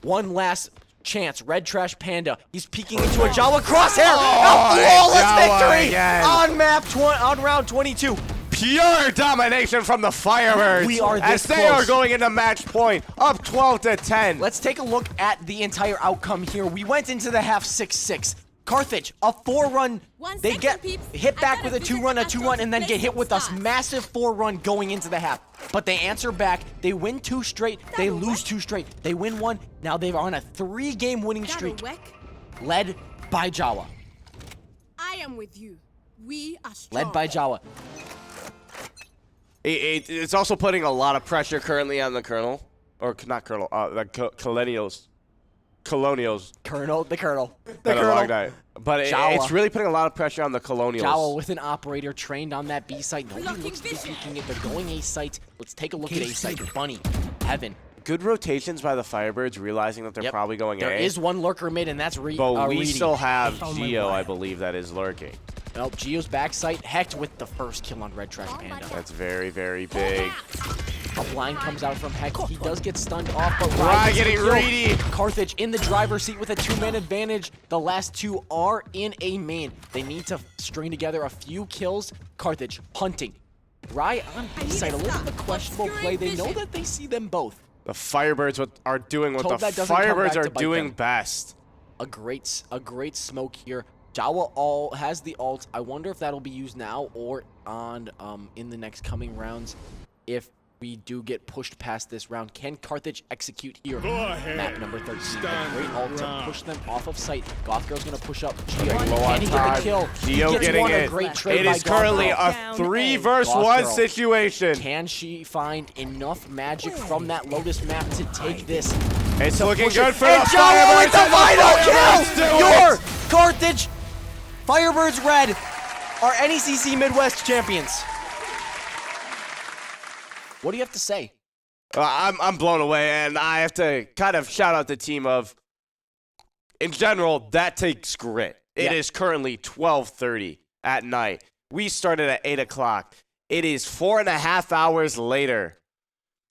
One last chance. Red Trash Panda. He's peeking into a Jawa crosshair. A flawless Jawa victory again. on round 22. Pure domination from the Firebirds. We are as this they are close. going into match point, up 12-10. Let's take a look at the entire outcome here. We went into the half 6-6. Carthage, a 4-run. One They second, get peeps. hit I back gotta with a visit 2-run, a Astros 2-run, and then to get play hit with a some massive 4-run going into the half. But they answer back. They win 2 straight. They lose 2 straight. They win 1. Now they're on a 3-game winning streak, led by Jawa. I am with you. We are strong. Led by Jawa. It's also putting a lot of pressure currently on the Colonel. Or not Colonel, Colonials. The Colonel. Had a long night. But Jawa. it's really putting a lot of pressure on the Colonials. Jawa with an operator trained on that B site. Nobody Blocking looks to be vision. peeking it. They're going A site. Let's take a look at A site. Bunny, Heaven. Good rotations by the Firebirds, realizing that they're Yep. probably going There A. is one lurker mid, and that's but we Reedy. still have Geo, I believe, that is lurking. Nope, Geo's backside. Hecht with the first kill on Red Trash Panda. That's very, very big. A blind comes out from Hecht. He does get stunned off, but Rai Rai gets the getting kill. greedy. Carthage in the driver's seat with a 2-man advantage. The last 2 are in a main. They need to string together a few kills. Carthage hunting. Rai on B side. A little bit of a questionable play. They know that they see them both. The Firebirds are doing what Told the that doesn't come Firebirds back to are bite doing them. best. A great smoke here. Jawa has the ult. I wonder if that'll be used now or on in the next coming rounds. If we do get pushed past this round, can Carthage execute here? Go ahead. Map number 13. Stand A great ult to ground. push them off of sight. Gothgirl's gonna push up Geo. Low Can on he get time. the kill? Geo He gets getting one, a it. great trade It by is currently Gothgirl. a Down 3 A. versus Gothgirl. 1 situation. Can she find enough magic from that Lotus map to take this? It's looking Push it. good for And the Jawa Firebirds. with the and final Firebirds do kill! it. Your Carthage Firebirds Red are NECC Midwest champions. What do you have to say? I'm blown away, and I have to kind of shout out the team of, in general, that takes grit. It Yeah. is currently 12:30 at night. We started at 8 o'clock. It is 4.5 hours later,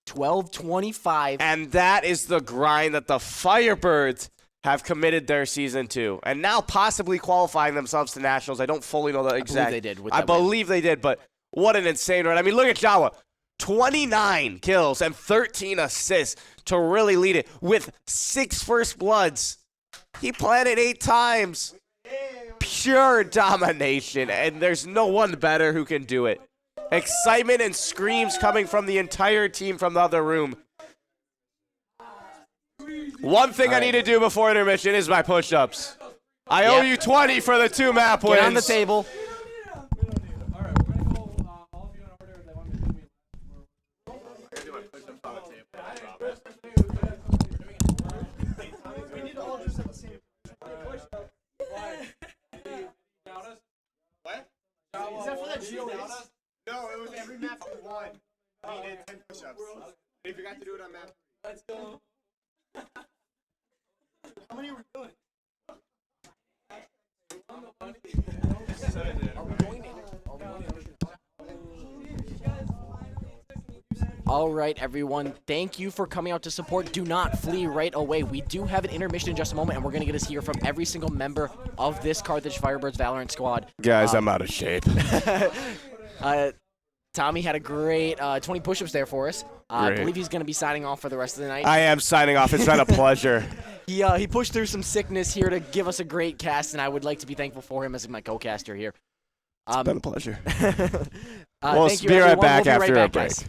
12:25. and that is the grind that the Firebirds have committed their season to, and now possibly qualifying themselves to nationals. I don't fully know the exact. they did with I that win. believe they did, but what an insane run! I mean, look at Jawa. 29 kills and 13 assists to really lead it with 6 first bloods. He planted 8 times. Pure domination, and there's no one better who can do it. Excitement and screams coming from the entire team from the other room. One thing I need to do before intermission is my push-ups. I owe you 20 for the 2 map wins. Get on the table. No, it was every map we won. We did 10 push-ups. We forgot to do it on map. Let's go. How many were we doing? All right, everyone. Thank you for coming out to support. Do not flee right away. We do have an intermission in just a moment, and we're going to get to hear from every single member of this Carthage Firebirds Valorant squad. Guys, I'm out of shape. Tommy had a great 20 push-ups there for us. I Great. believe he's going to be signing off for the rest of the night. I am signing off. It's been a pleasure. He pushed through some sickness here to give us a great cast, and I would like to be thankful for him as my co-caster here. It's been a pleasure. We'll We'll be right back after a break. Guys.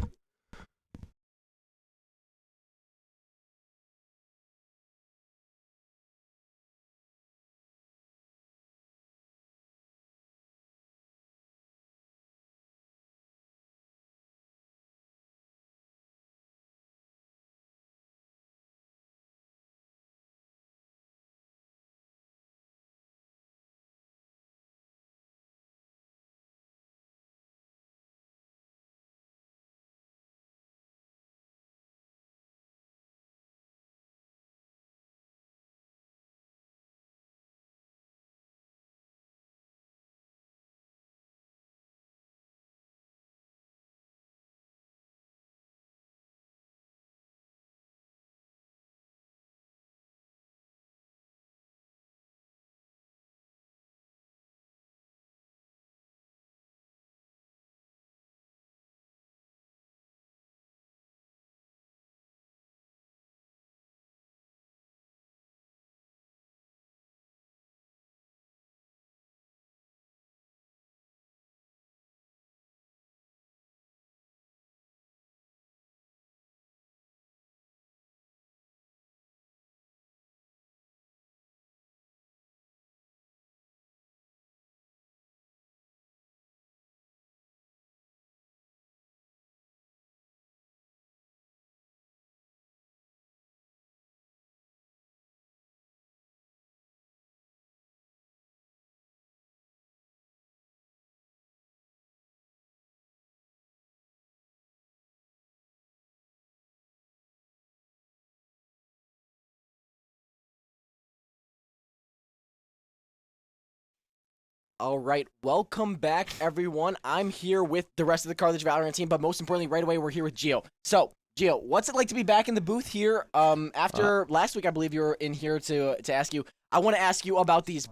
All right, welcome back, everyone. I'm here with the rest of the Carthage Valorant team, but most importantly, right away, we're here with Gio. So, Gio, what's it like to be back in the booth here? After last week, I believe you were in here to ask you. I want to ask you about these.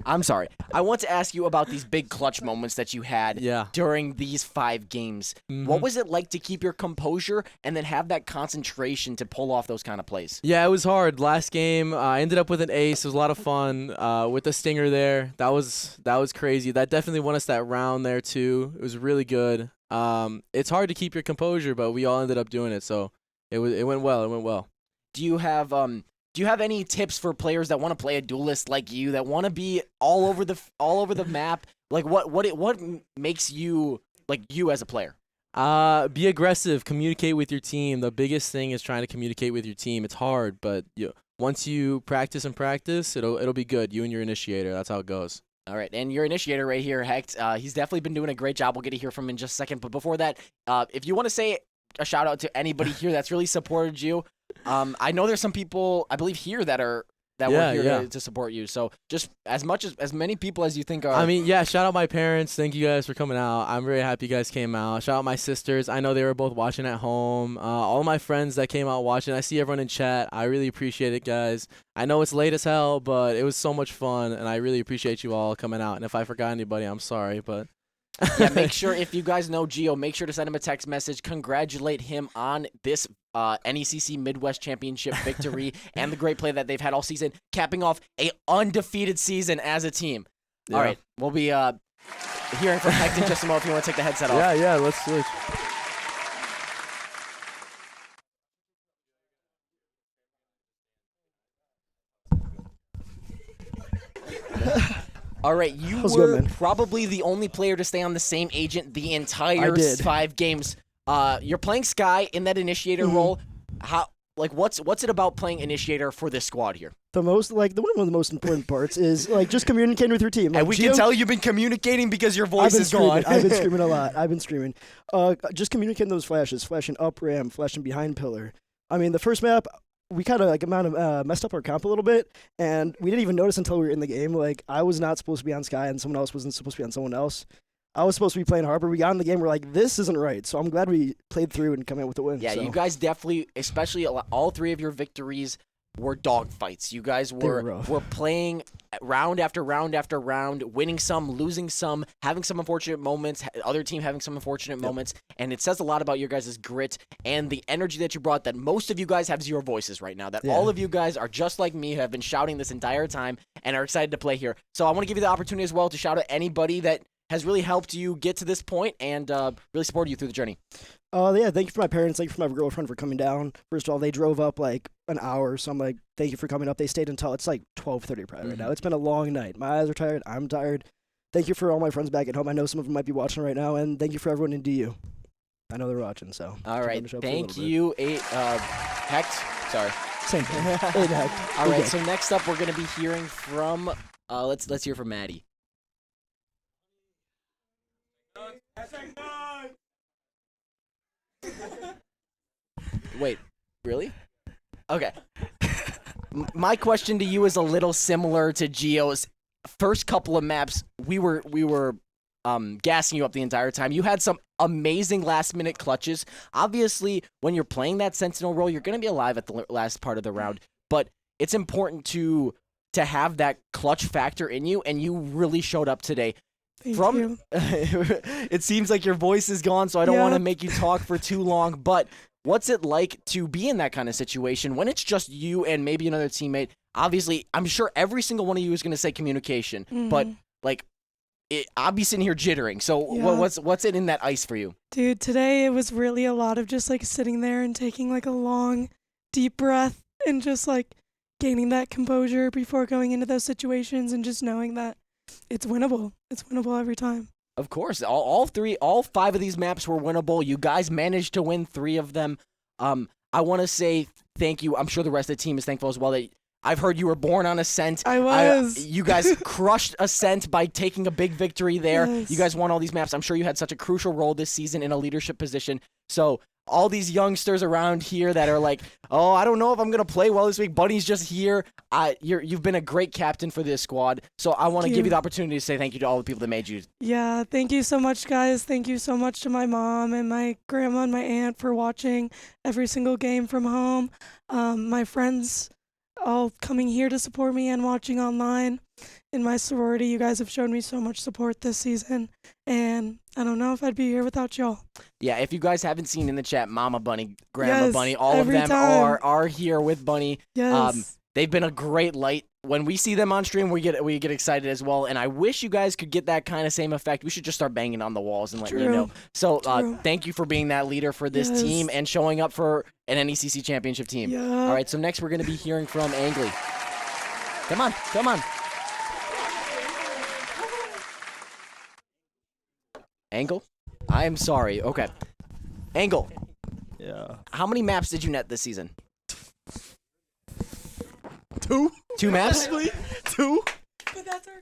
I'm sorry. I want to ask you about these big clutch moments that you had during these 5 games. What was it like to keep your composure and then have that concentration to pull off those kind of plays? Yeah, it was hard. Last game, I ended up with an ace. It was a lot of fun with the stinger there. That was crazy. That definitely won us that round there too. It was really good. It's hard to keep your composure, but we all ended up doing it. So it went well. It went well. Do you have any tips for players that want to play a duelist like you, that want to be all over the map? Like what makes you like you as a player? Be aggressive. Communicate with your team. The biggest thing is trying to communicate with your team. It's hard, but once you practice and practice, it'll be good. You and your initiator. That's how it goes. All right, and your initiator right here, Hecht, he's definitely been doing a great job. We'll get to hear from him in just a second. But before that, if you want to say a shout out to anybody here that's really supported you. I know there's some people, I believe, here that were here to support you. So just as many people as you think are. I mean, shout out my parents. Thank you guys for coming out. I'm very happy you guys came out. Shout out my sisters. I know they were both watching at home. All my friends that came out watching. I see everyone in chat. I really appreciate it, guys. I know it's late as hell, but it was so much fun, and I really appreciate you all coming out. And if I forgot anybody, I'm sorry, but. Yeah, make sure, if you guys know Gio, make sure to send him a text message. Congratulate him on this NECC Midwest Championship victory and the great play that they've had all season, capping off a undefeated season as a team. Yeah. All right, we'll be hearing from Hecht in just a moment if you want to take the headset off. Yeah, let's switch. All right, you were probably the only player to stay on the same agent the entire 5 games. You're playing Sky in that initiator role. What's it about playing initiator for this squad here? One of the most important parts is just communicating with your team. And we can tell you've been communicating because your voice is gone. I've been screaming a lot. I've been screaming. Just communicating those flashes, flashing up ramp, flashing behind pillar. I mean, the first map, we kind of messed up our comp a little bit, and we didn't even notice until we were in the game. Like, I was not supposed to be on Sky, and someone else wasn't supposed to be on someone else. I was supposed to be playing Harbor. We got in the game. We're like, this isn't right. So I'm glad we played through and come out with the win. Yeah, you guys definitely, especially all 3 of your victories were dog fights. You guys were playing round after round after round, winning some, losing some, having some unfortunate moments, other team having some unfortunate moments, and it says a lot about your guys' grit and the energy that you brought, that most of you guys have 0 voices right now, that all of you guys are just like me, who have been shouting this entire time and are excited to play here. So I want to give you the opportunity as well to shout out anybody that has really helped you get to this point and really supported you through the journey. Thank you for my parents. Thank you for my girlfriend for coming down. First of all, they drove up like an hour, so I'm like, thank you for coming up. They stayed until it's like 12:30 probably right now. It's been a long night. My eyes are tired. I'm tired. Thank you for all my friends back at home. I know some of them might be watching right now, and thank you for everyone in DU. I know they're watching, so. All right, thank you, Hecht. Sorry. Same thing. Hecht. All right, so next up we're gonna be hearing from. Let's hear from Maddie. Wait, really? Okay. My question to you is a little similar to Gio's. First couple of maps, we were gassing you up the entire time. You had some amazing last-minute clutches. Obviously, when you're playing that Sentinel role, you're going to be alive at the last part of the round, but it's important to have that clutch factor in you, and you really showed up today. Thank you. It seems like your voice is gone, so I don't want to make you talk for too long, but what's it like to be in that kind of situation when it's just you and maybe another teammate? Obviously, I'm sure every single one of you is going to say communication, but I'll be sitting here jittering. So what's it in that ice for you? Dude, today it was really a lot of just sitting there and taking a long, deep breath and just gaining that composure before going into those situations and just knowing that it's winnable. It's winnable every time. Of course, all 5 of these maps were winnable. You guys managed to win 3 of them. I want to say thank you. I'm sure the rest of the team is thankful as well. That I've heard you were born on Ascent. I was. You guys crushed Ascent by taking a big victory there. Yes. You guys won all these maps. I'm sure you had such a crucial role this season in a leadership position. So all these youngsters around here that are like, oh, I don't know if I'm gonna play well this week. Bunny's just here. You've been a great captain for this squad, so I want to give you the opportunity to say thank you to all the people that made you. Yeah, thank you so much, guys. Thank you so much to my mom and my grandma and my aunt for watching every single game from home. My friends all coming here to support me and watching online. In my sorority, you guys have shown me so much support this season, and I don't know if I'd be here without y'all. Yeah, if you guys haven't seen in the chat, Mama Bunny, Grandma Bunny, all of every them time. are here with Bunny. Yes. They've been a great light. When we see them on stream, we get excited as well. And I wish you guys could get that kind of same effect. We should just start banging on the walls and letting you know. So thank you for being that leader for this team and showing up for an NECC championship team. Yeah. All right, so next we're going to be hearing from Angley. Come on, come on. Angle? I am sorry. Okay. Angle. Yeah. How many maps did you net this season? 2. 2 maps? 2.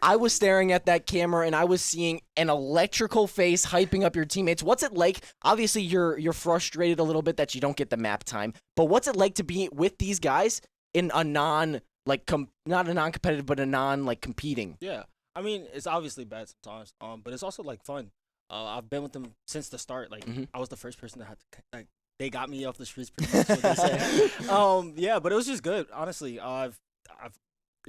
I was staring at that camera and I was seeing an electrical face hyping up your teammates. What's it like? Obviously, you're frustrated a little bit that you don't get the map time, but what's it like to be with these guys in a not a non-competitive, but a competing? Yeah. I mean, it's obviously bad sometimes, but it's also like fun. I've been with them since the start. Like I was the first person that had to they got me off the streets pretty much what they said. Yeah, but it was just good. Honestly,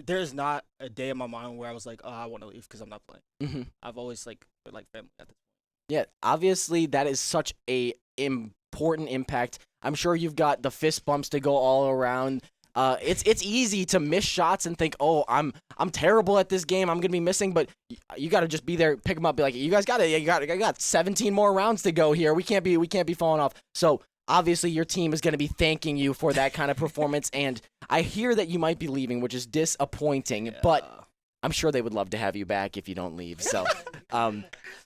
there's not a day in my mind where I was like, oh, I want to leave because I'm not playing. I've always like family at this point. Yeah, obviously that is such a important impact. I'm sure you've got the fist bumps to go all around. It's easy to miss shots and think, oh, I'm terrible at this game. I'm gonna be missing, but you got to just be there, pick them up, be like, you guys got got 17 more rounds to go here. We can't be falling off. So obviously your team is gonna be thanking you for that kind of performance. And I hear that you might be leaving, which is disappointing, but I'm sure they would love to have you back if you don't leave. So I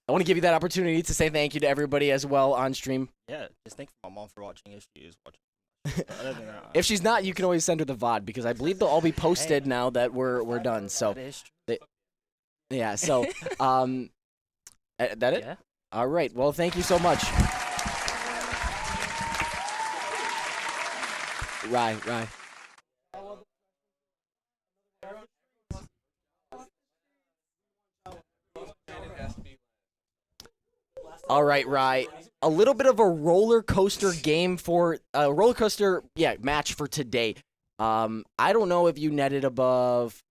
want to give you that opportunity to say thank you to everybody as well on stream. Yeah, just thank my mom for watching if she is watching. If she's not, you can always send her the VOD because I believe they'll all be posted now that we're done. So, yeah. So, that it? Yeah. All right. Well, thank you so much. Right. All right. A little bit of a roller coaster game for match for today. I don't know if you netted above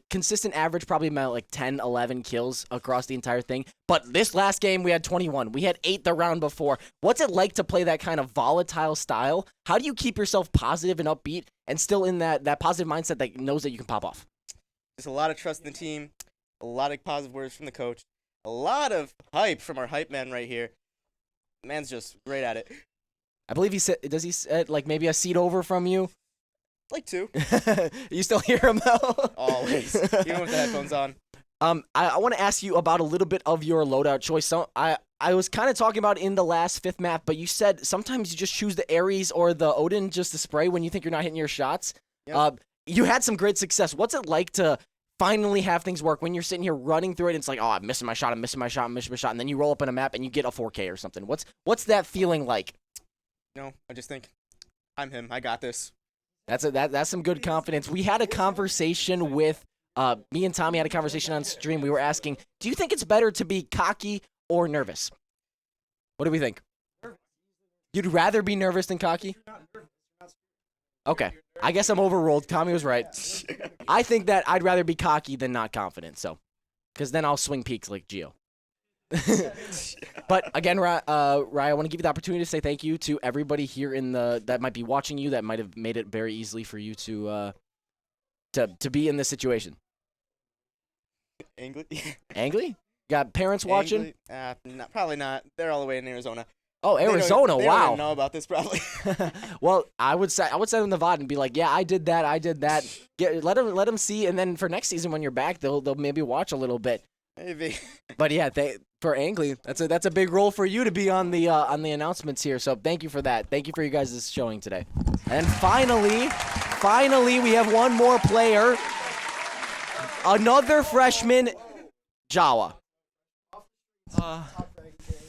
consistent average, probably about 10, 11 kills across the entire thing. But this last game we had 21. We had 8 the round before. What's it like to play that kind of volatile style? How do you keep yourself positive and upbeat and still in that positive mindset that knows that you can pop off? There's a lot of trust in the team, a lot of positive words from the coach, a lot of hype from our hype man right here. Man's just great at it. I believe he said, does he said maybe a seat over from you? Like 2. You still hear him though? Always, even with the headphones on. I want to ask you about a little bit of your loadout choice. So I was kind of talking about in the last 5th map, but you said sometimes you just choose the Ares or the Odin just to spray when you think you're not hitting your shots. Yep. You had some great success. What's it like to finally have things work when you're sitting here running through it and it's like, oh, I'm missing my shot, and then you roll up in a map and you get a 4K or something? What's that feeling like? No, I just think, I'm him. I got this. That's some good confidence. We had a conversation with me and Tommy had a conversation on stream. We were asking, do you think it's better to be cocky or nervous? What do we think? You'd rather be nervous than cocky? Okay. I guess I'm overruled. Tommy was right. I think that I'd rather be cocky than not confident, so. Because then I'll swing peaks like Gio. But again, Rye, I want to give you the opportunity to say thank you to everybody here that might be watching you, that might have made it very easily for you to be in this situation. Angly? Got parents watching? Probably not. They're all the way in Arizona. Oh, Arizona! They wow. don't know about this probably. Well, I would send them the VOD and be like, yeah, I did that. Let them see, and then for next season when you're back, they'll maybe watch a little bit. Maybe. But yeah, for Angley, that's a big role for you to be on the announcements here. So thank you for that. Thank you for you guys' showing today. And finally, we have one more player, another freshman, Jawa.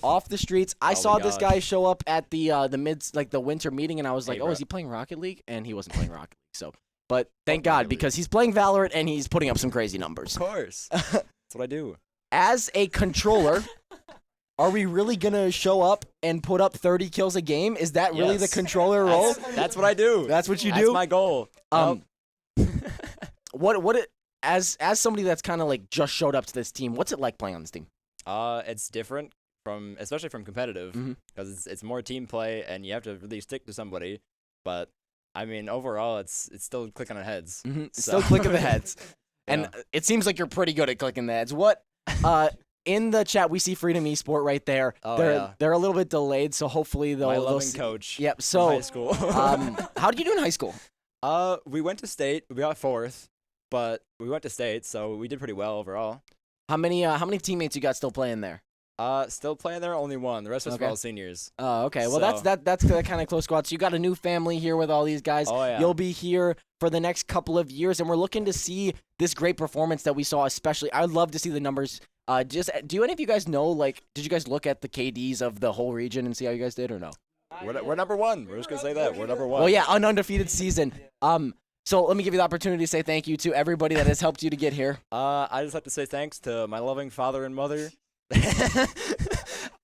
off the streets. I Oh my saw this gosh. guy show up at the the winter meeting, and I was like, Hey, oh, bro. is he playing Rocket League? And he wasn't playing Rocket League. So, but thank Fuck God Rocket League. because he's playing Valorant and he's putting up some crazy numbers. Of course. That's what I do. As a controller, are we really gonna show up and put up 30 kills a game? Is that really the Yes. controller role? That's what I do. That's what you That's do. my goal. As somebody that's kind of like just showed up to this team, what's it like playing on this team? It's different especially from competitive, because it's more team play and you have to really stick to somebody. But I mean, overall, it's still clicking on heads. Still clicking the heads, and Yeah. it seems like you're pretty good at clicking the heads. What? In the chat, we see Freedom Esport right there. Oh, they're yeah. they're a little bit delayed, so hopefully they'll. My they'll loving see- coach. Yep. from So, high school. how did you do in high school? We went to state. We got 4th, but we went to state, so we did pretty well overall. How many teammates you got still playing there? Still playing there, only one. The rest of us were Okay. all seniors. Oh, okay. Well, So- that's the kind of close squad. So you got a new family here with all these guys. Oh, yeah. You'll be here for the next couple of years, and we're looking to see this great performance that we saw. Especially, I'd love to see the numbers. Just do any of you guys know? Like, did you guys look at the KDs of the whole region and see how you guys did, or no? We're number one. We're just gonna say that we're number one. Well, yeah, an undefeated season. So let me give you the opportunity to say thank you to everybody that has helped you to get here. I just have to say thanks to my loving father and mother,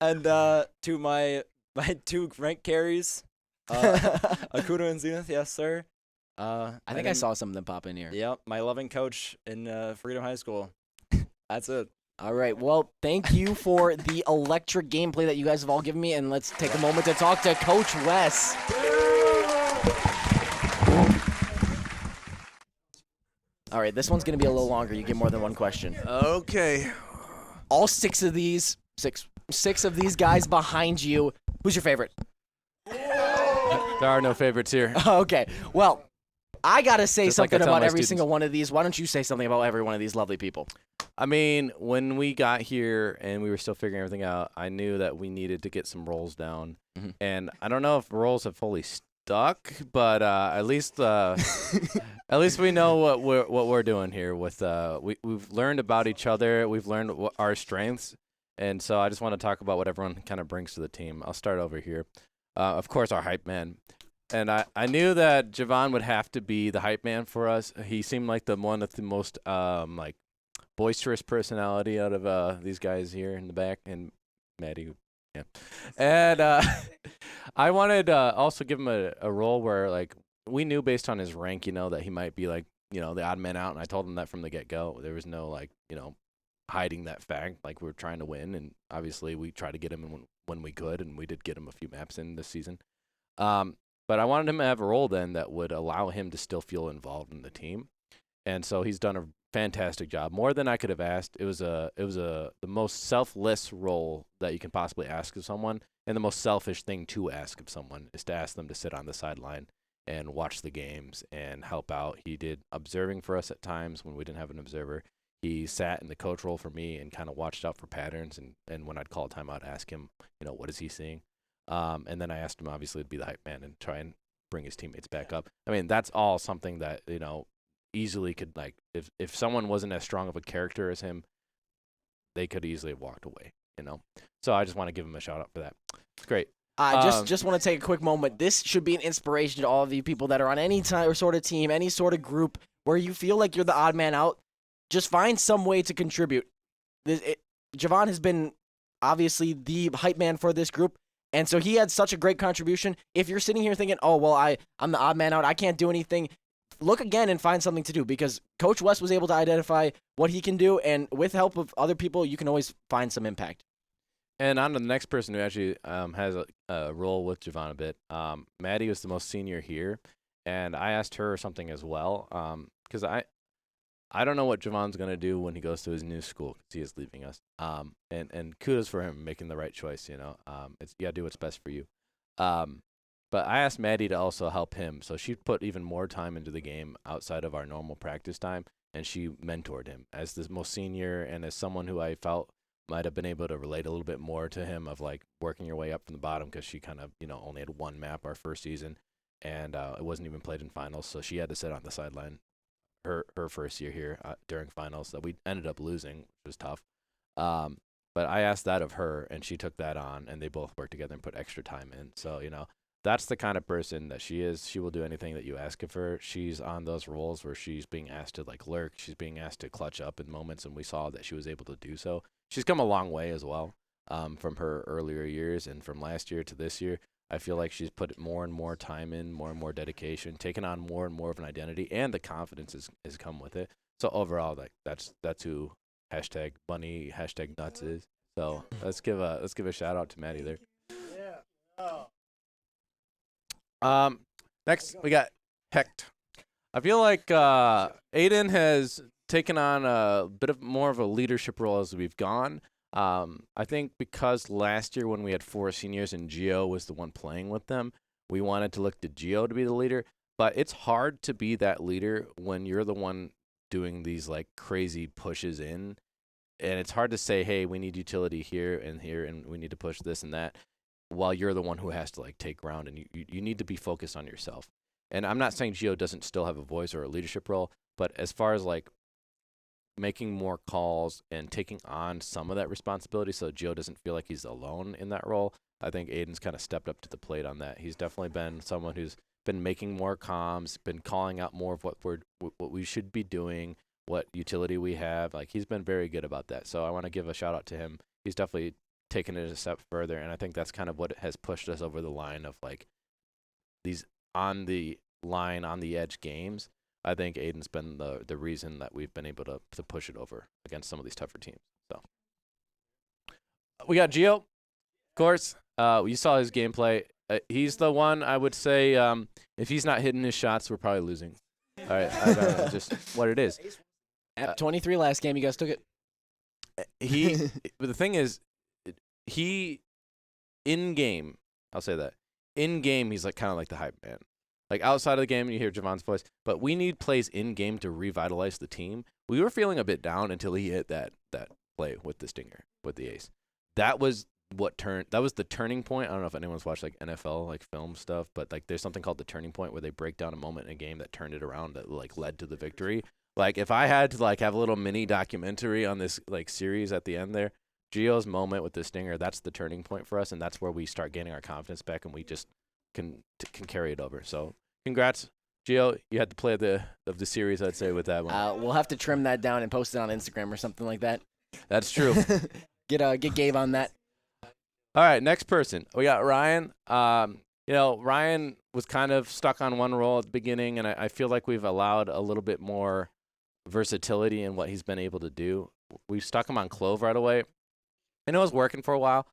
and to my 2 rank carries, Akuda and Zenith. Yes, sir. I think I saw some of them pop in here. Yep, my loving coach in Freedom High School. That's it. All right. Well, thank you for the electric gameplay that you guys have all given me, and let's take a moment to talk to Coach Wes. All right, this one's gonna be a little longer. You get more than one question. Okay. All six of these guys behind you. Who's your favorite? There are no favorites here. Okay. Well, I gotta say Just like I something tell about my every students. single one of these. Why don't you say something about every one of these lovely people? I mean, when we got here and we were still figuring everything out, I knew that we needed to get some roles down. And I don't know if roles have fully stuck, but at least we know what we're doing here. With we've learned about each other, we've learned our strengths, and so I just want to talk about what everyone kind of brings to the team. I'll start over here. Of course, our hype man. And I knew that Javon would have to be the hype man for us. He seemed like the one with the most like boisterous personality out of these guys here in the back, and Maddie, yeah. And I wanted to also give him a role where, like, we knew based on his rank, that he might be like, the odd man out, and I told him that from the get-go. There was no, like, hiding that fact. Like, we were trying to win, and obviously we tried to get him when we could, and we did get him a few maps in this season. But I wanted him to have a role then that would allow him to still feel involved in the team. And so he's done a fantastic job, more than I could have asked. It was the most selfless role that you can possibly ask of someone, and the most selfish thing to ask of someone is to ask them to sit on the sideline and watch the games and help out. He did observing for us at times when we didn't have an observer. He sat in the coach role for me and kind of watched out for patterns, and when I'd call a timeout, ask him, what is he seeing? And then I asked him, obviously, to be the hype man and try and bring his teammates back up. I mean, that's all something that, easily could, like, if someone wasn't as strong of a character as him, they could easily have walked away, So I just want to give him a shout out for that. It's great. I just want to take a quick moment. This should be an inspiration to all of you people that are on any type or sort of team, any sort of group where you feel like you're the odd man out. Just find some way to contribute. Javon has been obviously the hype man for this group, and so he had such a great contribution. If you're sitting here thinking, oh, well, I'm the odd man out, I can't do anything, look again and find something to do, because Coach West was able to identify what he can do, and with help of other people, you can always find some impact. And on to the next person who actually has a role with Javon a bit. Maddie was the most senior here, and I asked her something as well, because I don't know what Javon's going to do when he goes to his new school, because he is leaving us. And kudos for him making the right choice, you got to do what's best for you. But I asked Maddie to also help him, so she put even more time into the game outside of our normal practice time, and she mentored him as the most senior and as someone who I felt might have been able to relate a little bit more to him of, like, working your way up from the bottom, because she kind of, only had one map our first season, and it wasn't even played in finals, so she had to sit on the sideline her first year here during finals that we ended up losing, which was tough. But I asked that of her, and she took that on, and they both worked together and put extra time in. So, that's the kind of person that she is. She will do anything that you ask of her. She's on those roles where she's being asked to lurk. She's being asked to clutch up in moments, and we saw that she was able to do so. She's come a long way as well from her earlier years, and from last year to this year. I feel like she's put more and more time in, more and more dedication, taken on more and more of an identity, and the confidence has come with it. So overall, that's who #Bunny #Nuts is. So let's give a shout out to Maddie there. Next we got Hecht. I feel like Aiden has taken on a bit of more of a leadership role as we've gone. I think because last year when we had 4 seniors and Gio was the one playing with them, we wanted to look to Gio to be the leader. But it's hard to be that leader when you're the one doing these crazy pushes in. And it's hard to say, hey, we need utility here, and we need to push this and that, while you're the one who has to take ground, and you need to be focused on yourself. And I'm not saying Gio doesn't still have a voice or a leadership role, but as far as making more calls and taking on some of that responsibility so Gio doesn't feel like he's alone in that role, I think Aiden's kind of stepped up to the plate on that. He's definitely been someone who's been making more comms, been calling out more of what we should be doing, what utility we have. He's been very good about that. So I want to give a shout out to him. He's definitely taken it a step further, and I think that's kind of what has pushed us over the line of these on the line, on the edge games. I think Aiden's been the reason that we've been able to push it over against some of these tougher teams. So we got Gio, of course. You saw his gameplay. He's the one I would say if he's not hitting his shots, we're probably losing. All right, I don't know, just what it is. At 23 last game, you guys took it. But the thing is, he in game, I'll say that in game he's kind of like the hype man. Outside of the game, you hear Javon's voice, but we need plays in game to revitalize the team. We were feeling a bit down until he hit that play with the stinger, with the ace. That was the turning point. I don't know if anyone's watched NFL film stuff, but there's something called the turning point where they break down a moment in a game that turned it around, that led to the victory. If I had to have a little mini documentary on this series at the end there, Gio's moment with the stinger, that's the turning point for us, and that's where we start gaining our confidence back, and we just can carry it over. So congrats, Gio. You had the play of the series, I'd say, with that one. We'll have to trim that down and post it on Instagram or something like that. That's true. Get Gabe on that. All right, next person. We got Ryan. Ryan was kind of stuck on one role at the beginning, and I feel like we've allowed a little bit more versatility in what he's been able to do. We stuck him on Clove right away. I know it was working for a while,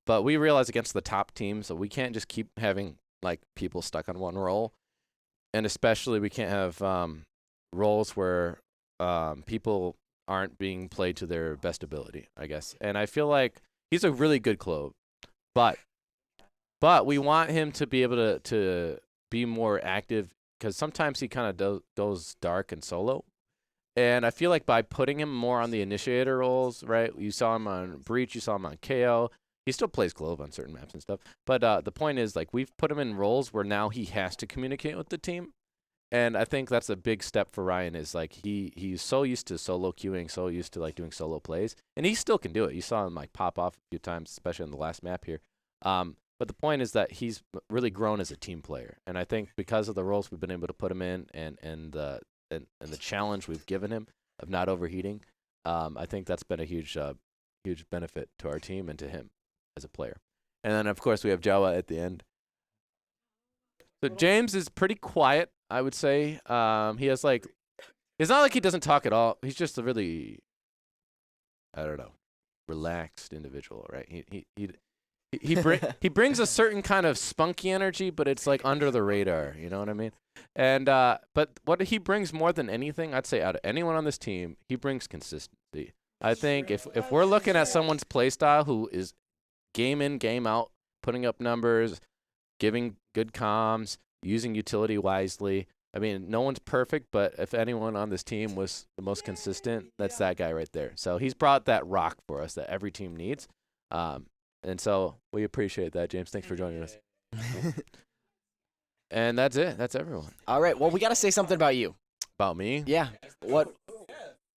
but we realized against the top teams that we can't just keep having people stuck on one role, and especially we can't have roles where people aren't being played to their best ability, I guess. And I feel like he's a really good Clove, but we want him to be able to be more active, because sometimes he kind of goes dark and solo. And I feel like by putting him more on the initiator roles, right? You saw him on Breach, you saw him on KO. He still plays Clove on certain maps and stuff. But the point is, we've put him in roles where now he has to communicate with the team. And I think that's a big step for Ryan, is he's so used to solo queuing, so used to doing solo plays. And he still can do it. You saw him pop off a few times, especially on the last map here. But the point is that he's really grown as a team player. And I think because of the roles we've been able to put him in and the challenge we've given him of not overheating, I think that's been a huge benefit to our team and to him as a player. And then, of course, we have Jawa at the end. So James is pretty quiet, I would say. He has it's not like he doesn't talk at all. He's just a really, I don't know, relaxed individual, right? He brings a certain kind of spunky energy, but it's under the radar, you know what I mean? And but what he brings more than anything, I'd say out of anyone on this team, he brings consistency. I think if we're looking at someone's play style who is game in, game out, putting up numbers, giving good comms, using utility wisely. I mean, no one's perfect, but if anyone on this team was the most consistent, that's that guy right there. So he's brought that rock for us that every team needs. And so we appreciate that, James. Thanks for joining us. And that's it. That's everyone. All right. Well, we got to say something about you. About me? Yeah. What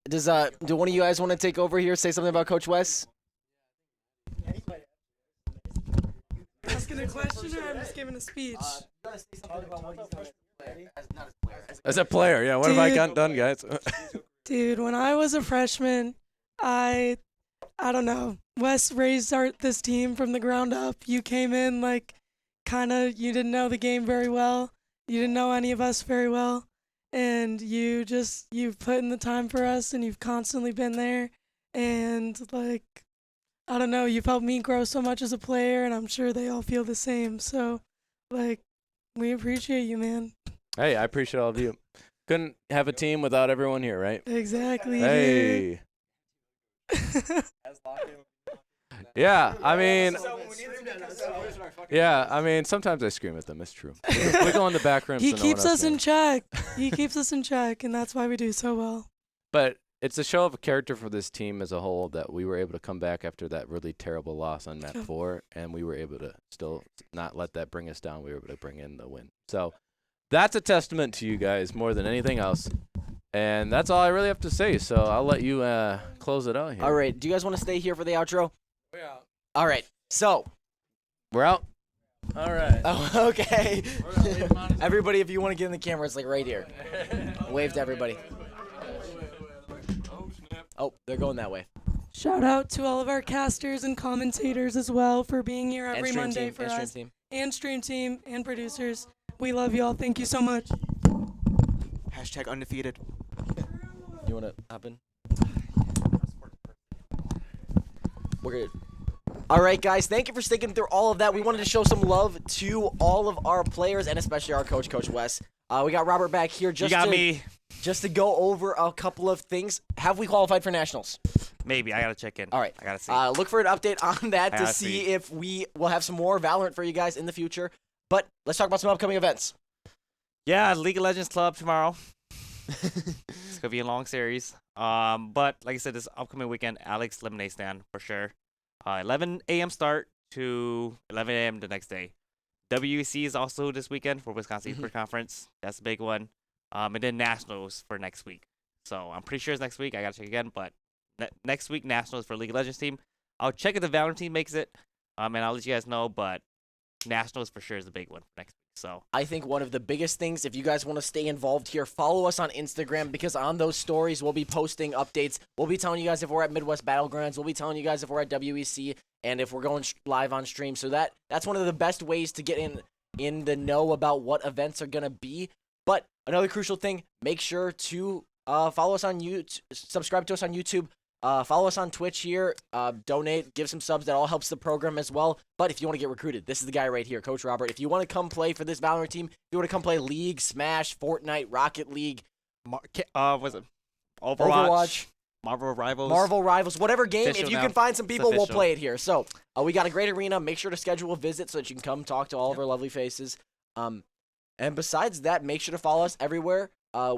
does do one of you guys want to take over here? Say something about Coach Wes? Asking a question or I'm just giving a speech? As a player, yeah. What have I gotten done, guys? Dude, when I was a freshman, I don't know. Wes raised this team from the ground up. You came in like you didn't know the game very well. You didn't know any of us very well. And you've put in the time for us and you've constantly been there. And I don't know, you've helped me grow so much as a player and I'm sure they all feel the same. So we appreciate you, man. Hey, I appreciate all of you. Couldn't have a team without everyone here, right? Exactly. Hey. Yeah, I mean, sometimes I scream at them. It's true. We go in the back room. He so keeps no one us in check. He keeps us in check, and that's why we do so well. But it's a show of character for this team as a whole that we were able to come back after that really terrible loss on map 4, and we were able to still not let that bring us down. We were able to bring in the win. So that's a testament to you guys more than anything else. And that's all I really have to say. So I'll let you close it out here. All right. Do you guys want to stay here for the outro? Yeah. All right. So we're out. All right. Oh, okay. Everybody, if you want to get in the camera, it's right here. Wave to everybody. Oh, they're going that way. Shout out to all of our casters and commentators as well for being here every Monday for us. And stream team and producers. We love y'all. Thank you so much. Hashtag undefeated. You want to hop in? We're good. All right, guys. Thank you for sticking through all of that. We wanted to show some love to all of our players and especially our coach, Coach Wes. We got Robert back here just to go over a couple of things. Have we qualified for nationals? Maybe. I got to check in. All right. I got to see. Look for an update on that to see if we will have some more Valorant for you guys in the future. But let's talk about some upcoming events. Yeah, League of Legends Club tomorrow. It's gonna be a long series. But like I said, this upcoming weekend, Alex Lemonade Stand for sure. 11 a.m. start to 11 a.m. the next day. WEC is also this weekend for Wisconsin Esports Conference. That's a big one. And then Nationals for next week. So I'm pretty sure it's next week. I gotta check again. But next week, Nationals for League of Legends team. I'll check if the Valorant team makes it. And I'll let you guys know. But Nationals for sure is the big one for next week. So I think one of the biggest things, if you guys want to stay involved here, follow us on Instagram because on those stories we'll be posting updates. We'll be telling you guys if we're at Midwest Battlegrounds. We'll be telling you guys if we're at WEC and if we're going live on stream. So that's one of the best ways to get in the know about what events are gonna be. But another crucial thing, make sure to follow us on YouTube, subscribe to us on YouTube. Follow us on Twitch here. Donate, give some subs. That all helps the program as well. But if you want to get recruited, this is the guy right here, Coach Robert. If you want to come play for this Valorant team, if you want to come play League, Smash, Fortnite, Rocket League, was it Overwatch, Marvel Rivals, whatever game. Official if you now. can find some people, we'll Official. play it here. So we got a great arena. Make sure to schedule a visit so that you can come talk to all of our lovely faces. And besides that, make sure to follow us everywhere.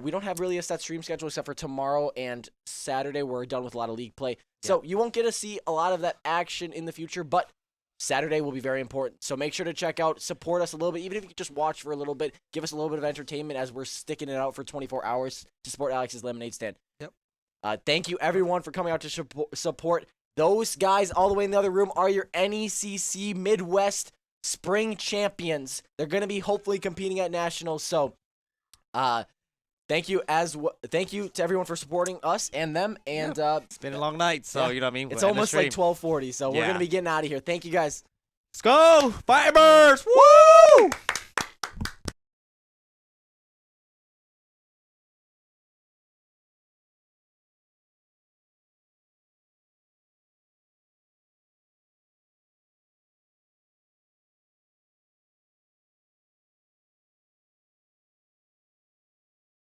We don't have really a set stream schedule except for tomorrow and Saturday. We're done with a lot of league play. So you won't get to see a lot of that action in the future, but Saturday will be very important. So make sure to check out, support us a little bit, even if you just watch for a little bit. Give us a little bit of entertainment as we're sticking it out for 24 hours to support Alex's Lemonade Stand. Yep. Thank you, everyone, for coming out to support. Those guys all the way in the other room are your NECC Midwest Spring Champions. They're going to be hopefully competing at Nationals. So, thank you to everyone for supporting us and them. And it's been a long night, so you know what I mean. It's almost like 12:40, so we're gonna be getting out of here. Thank you guys. Let's go, Firebirds! Woo!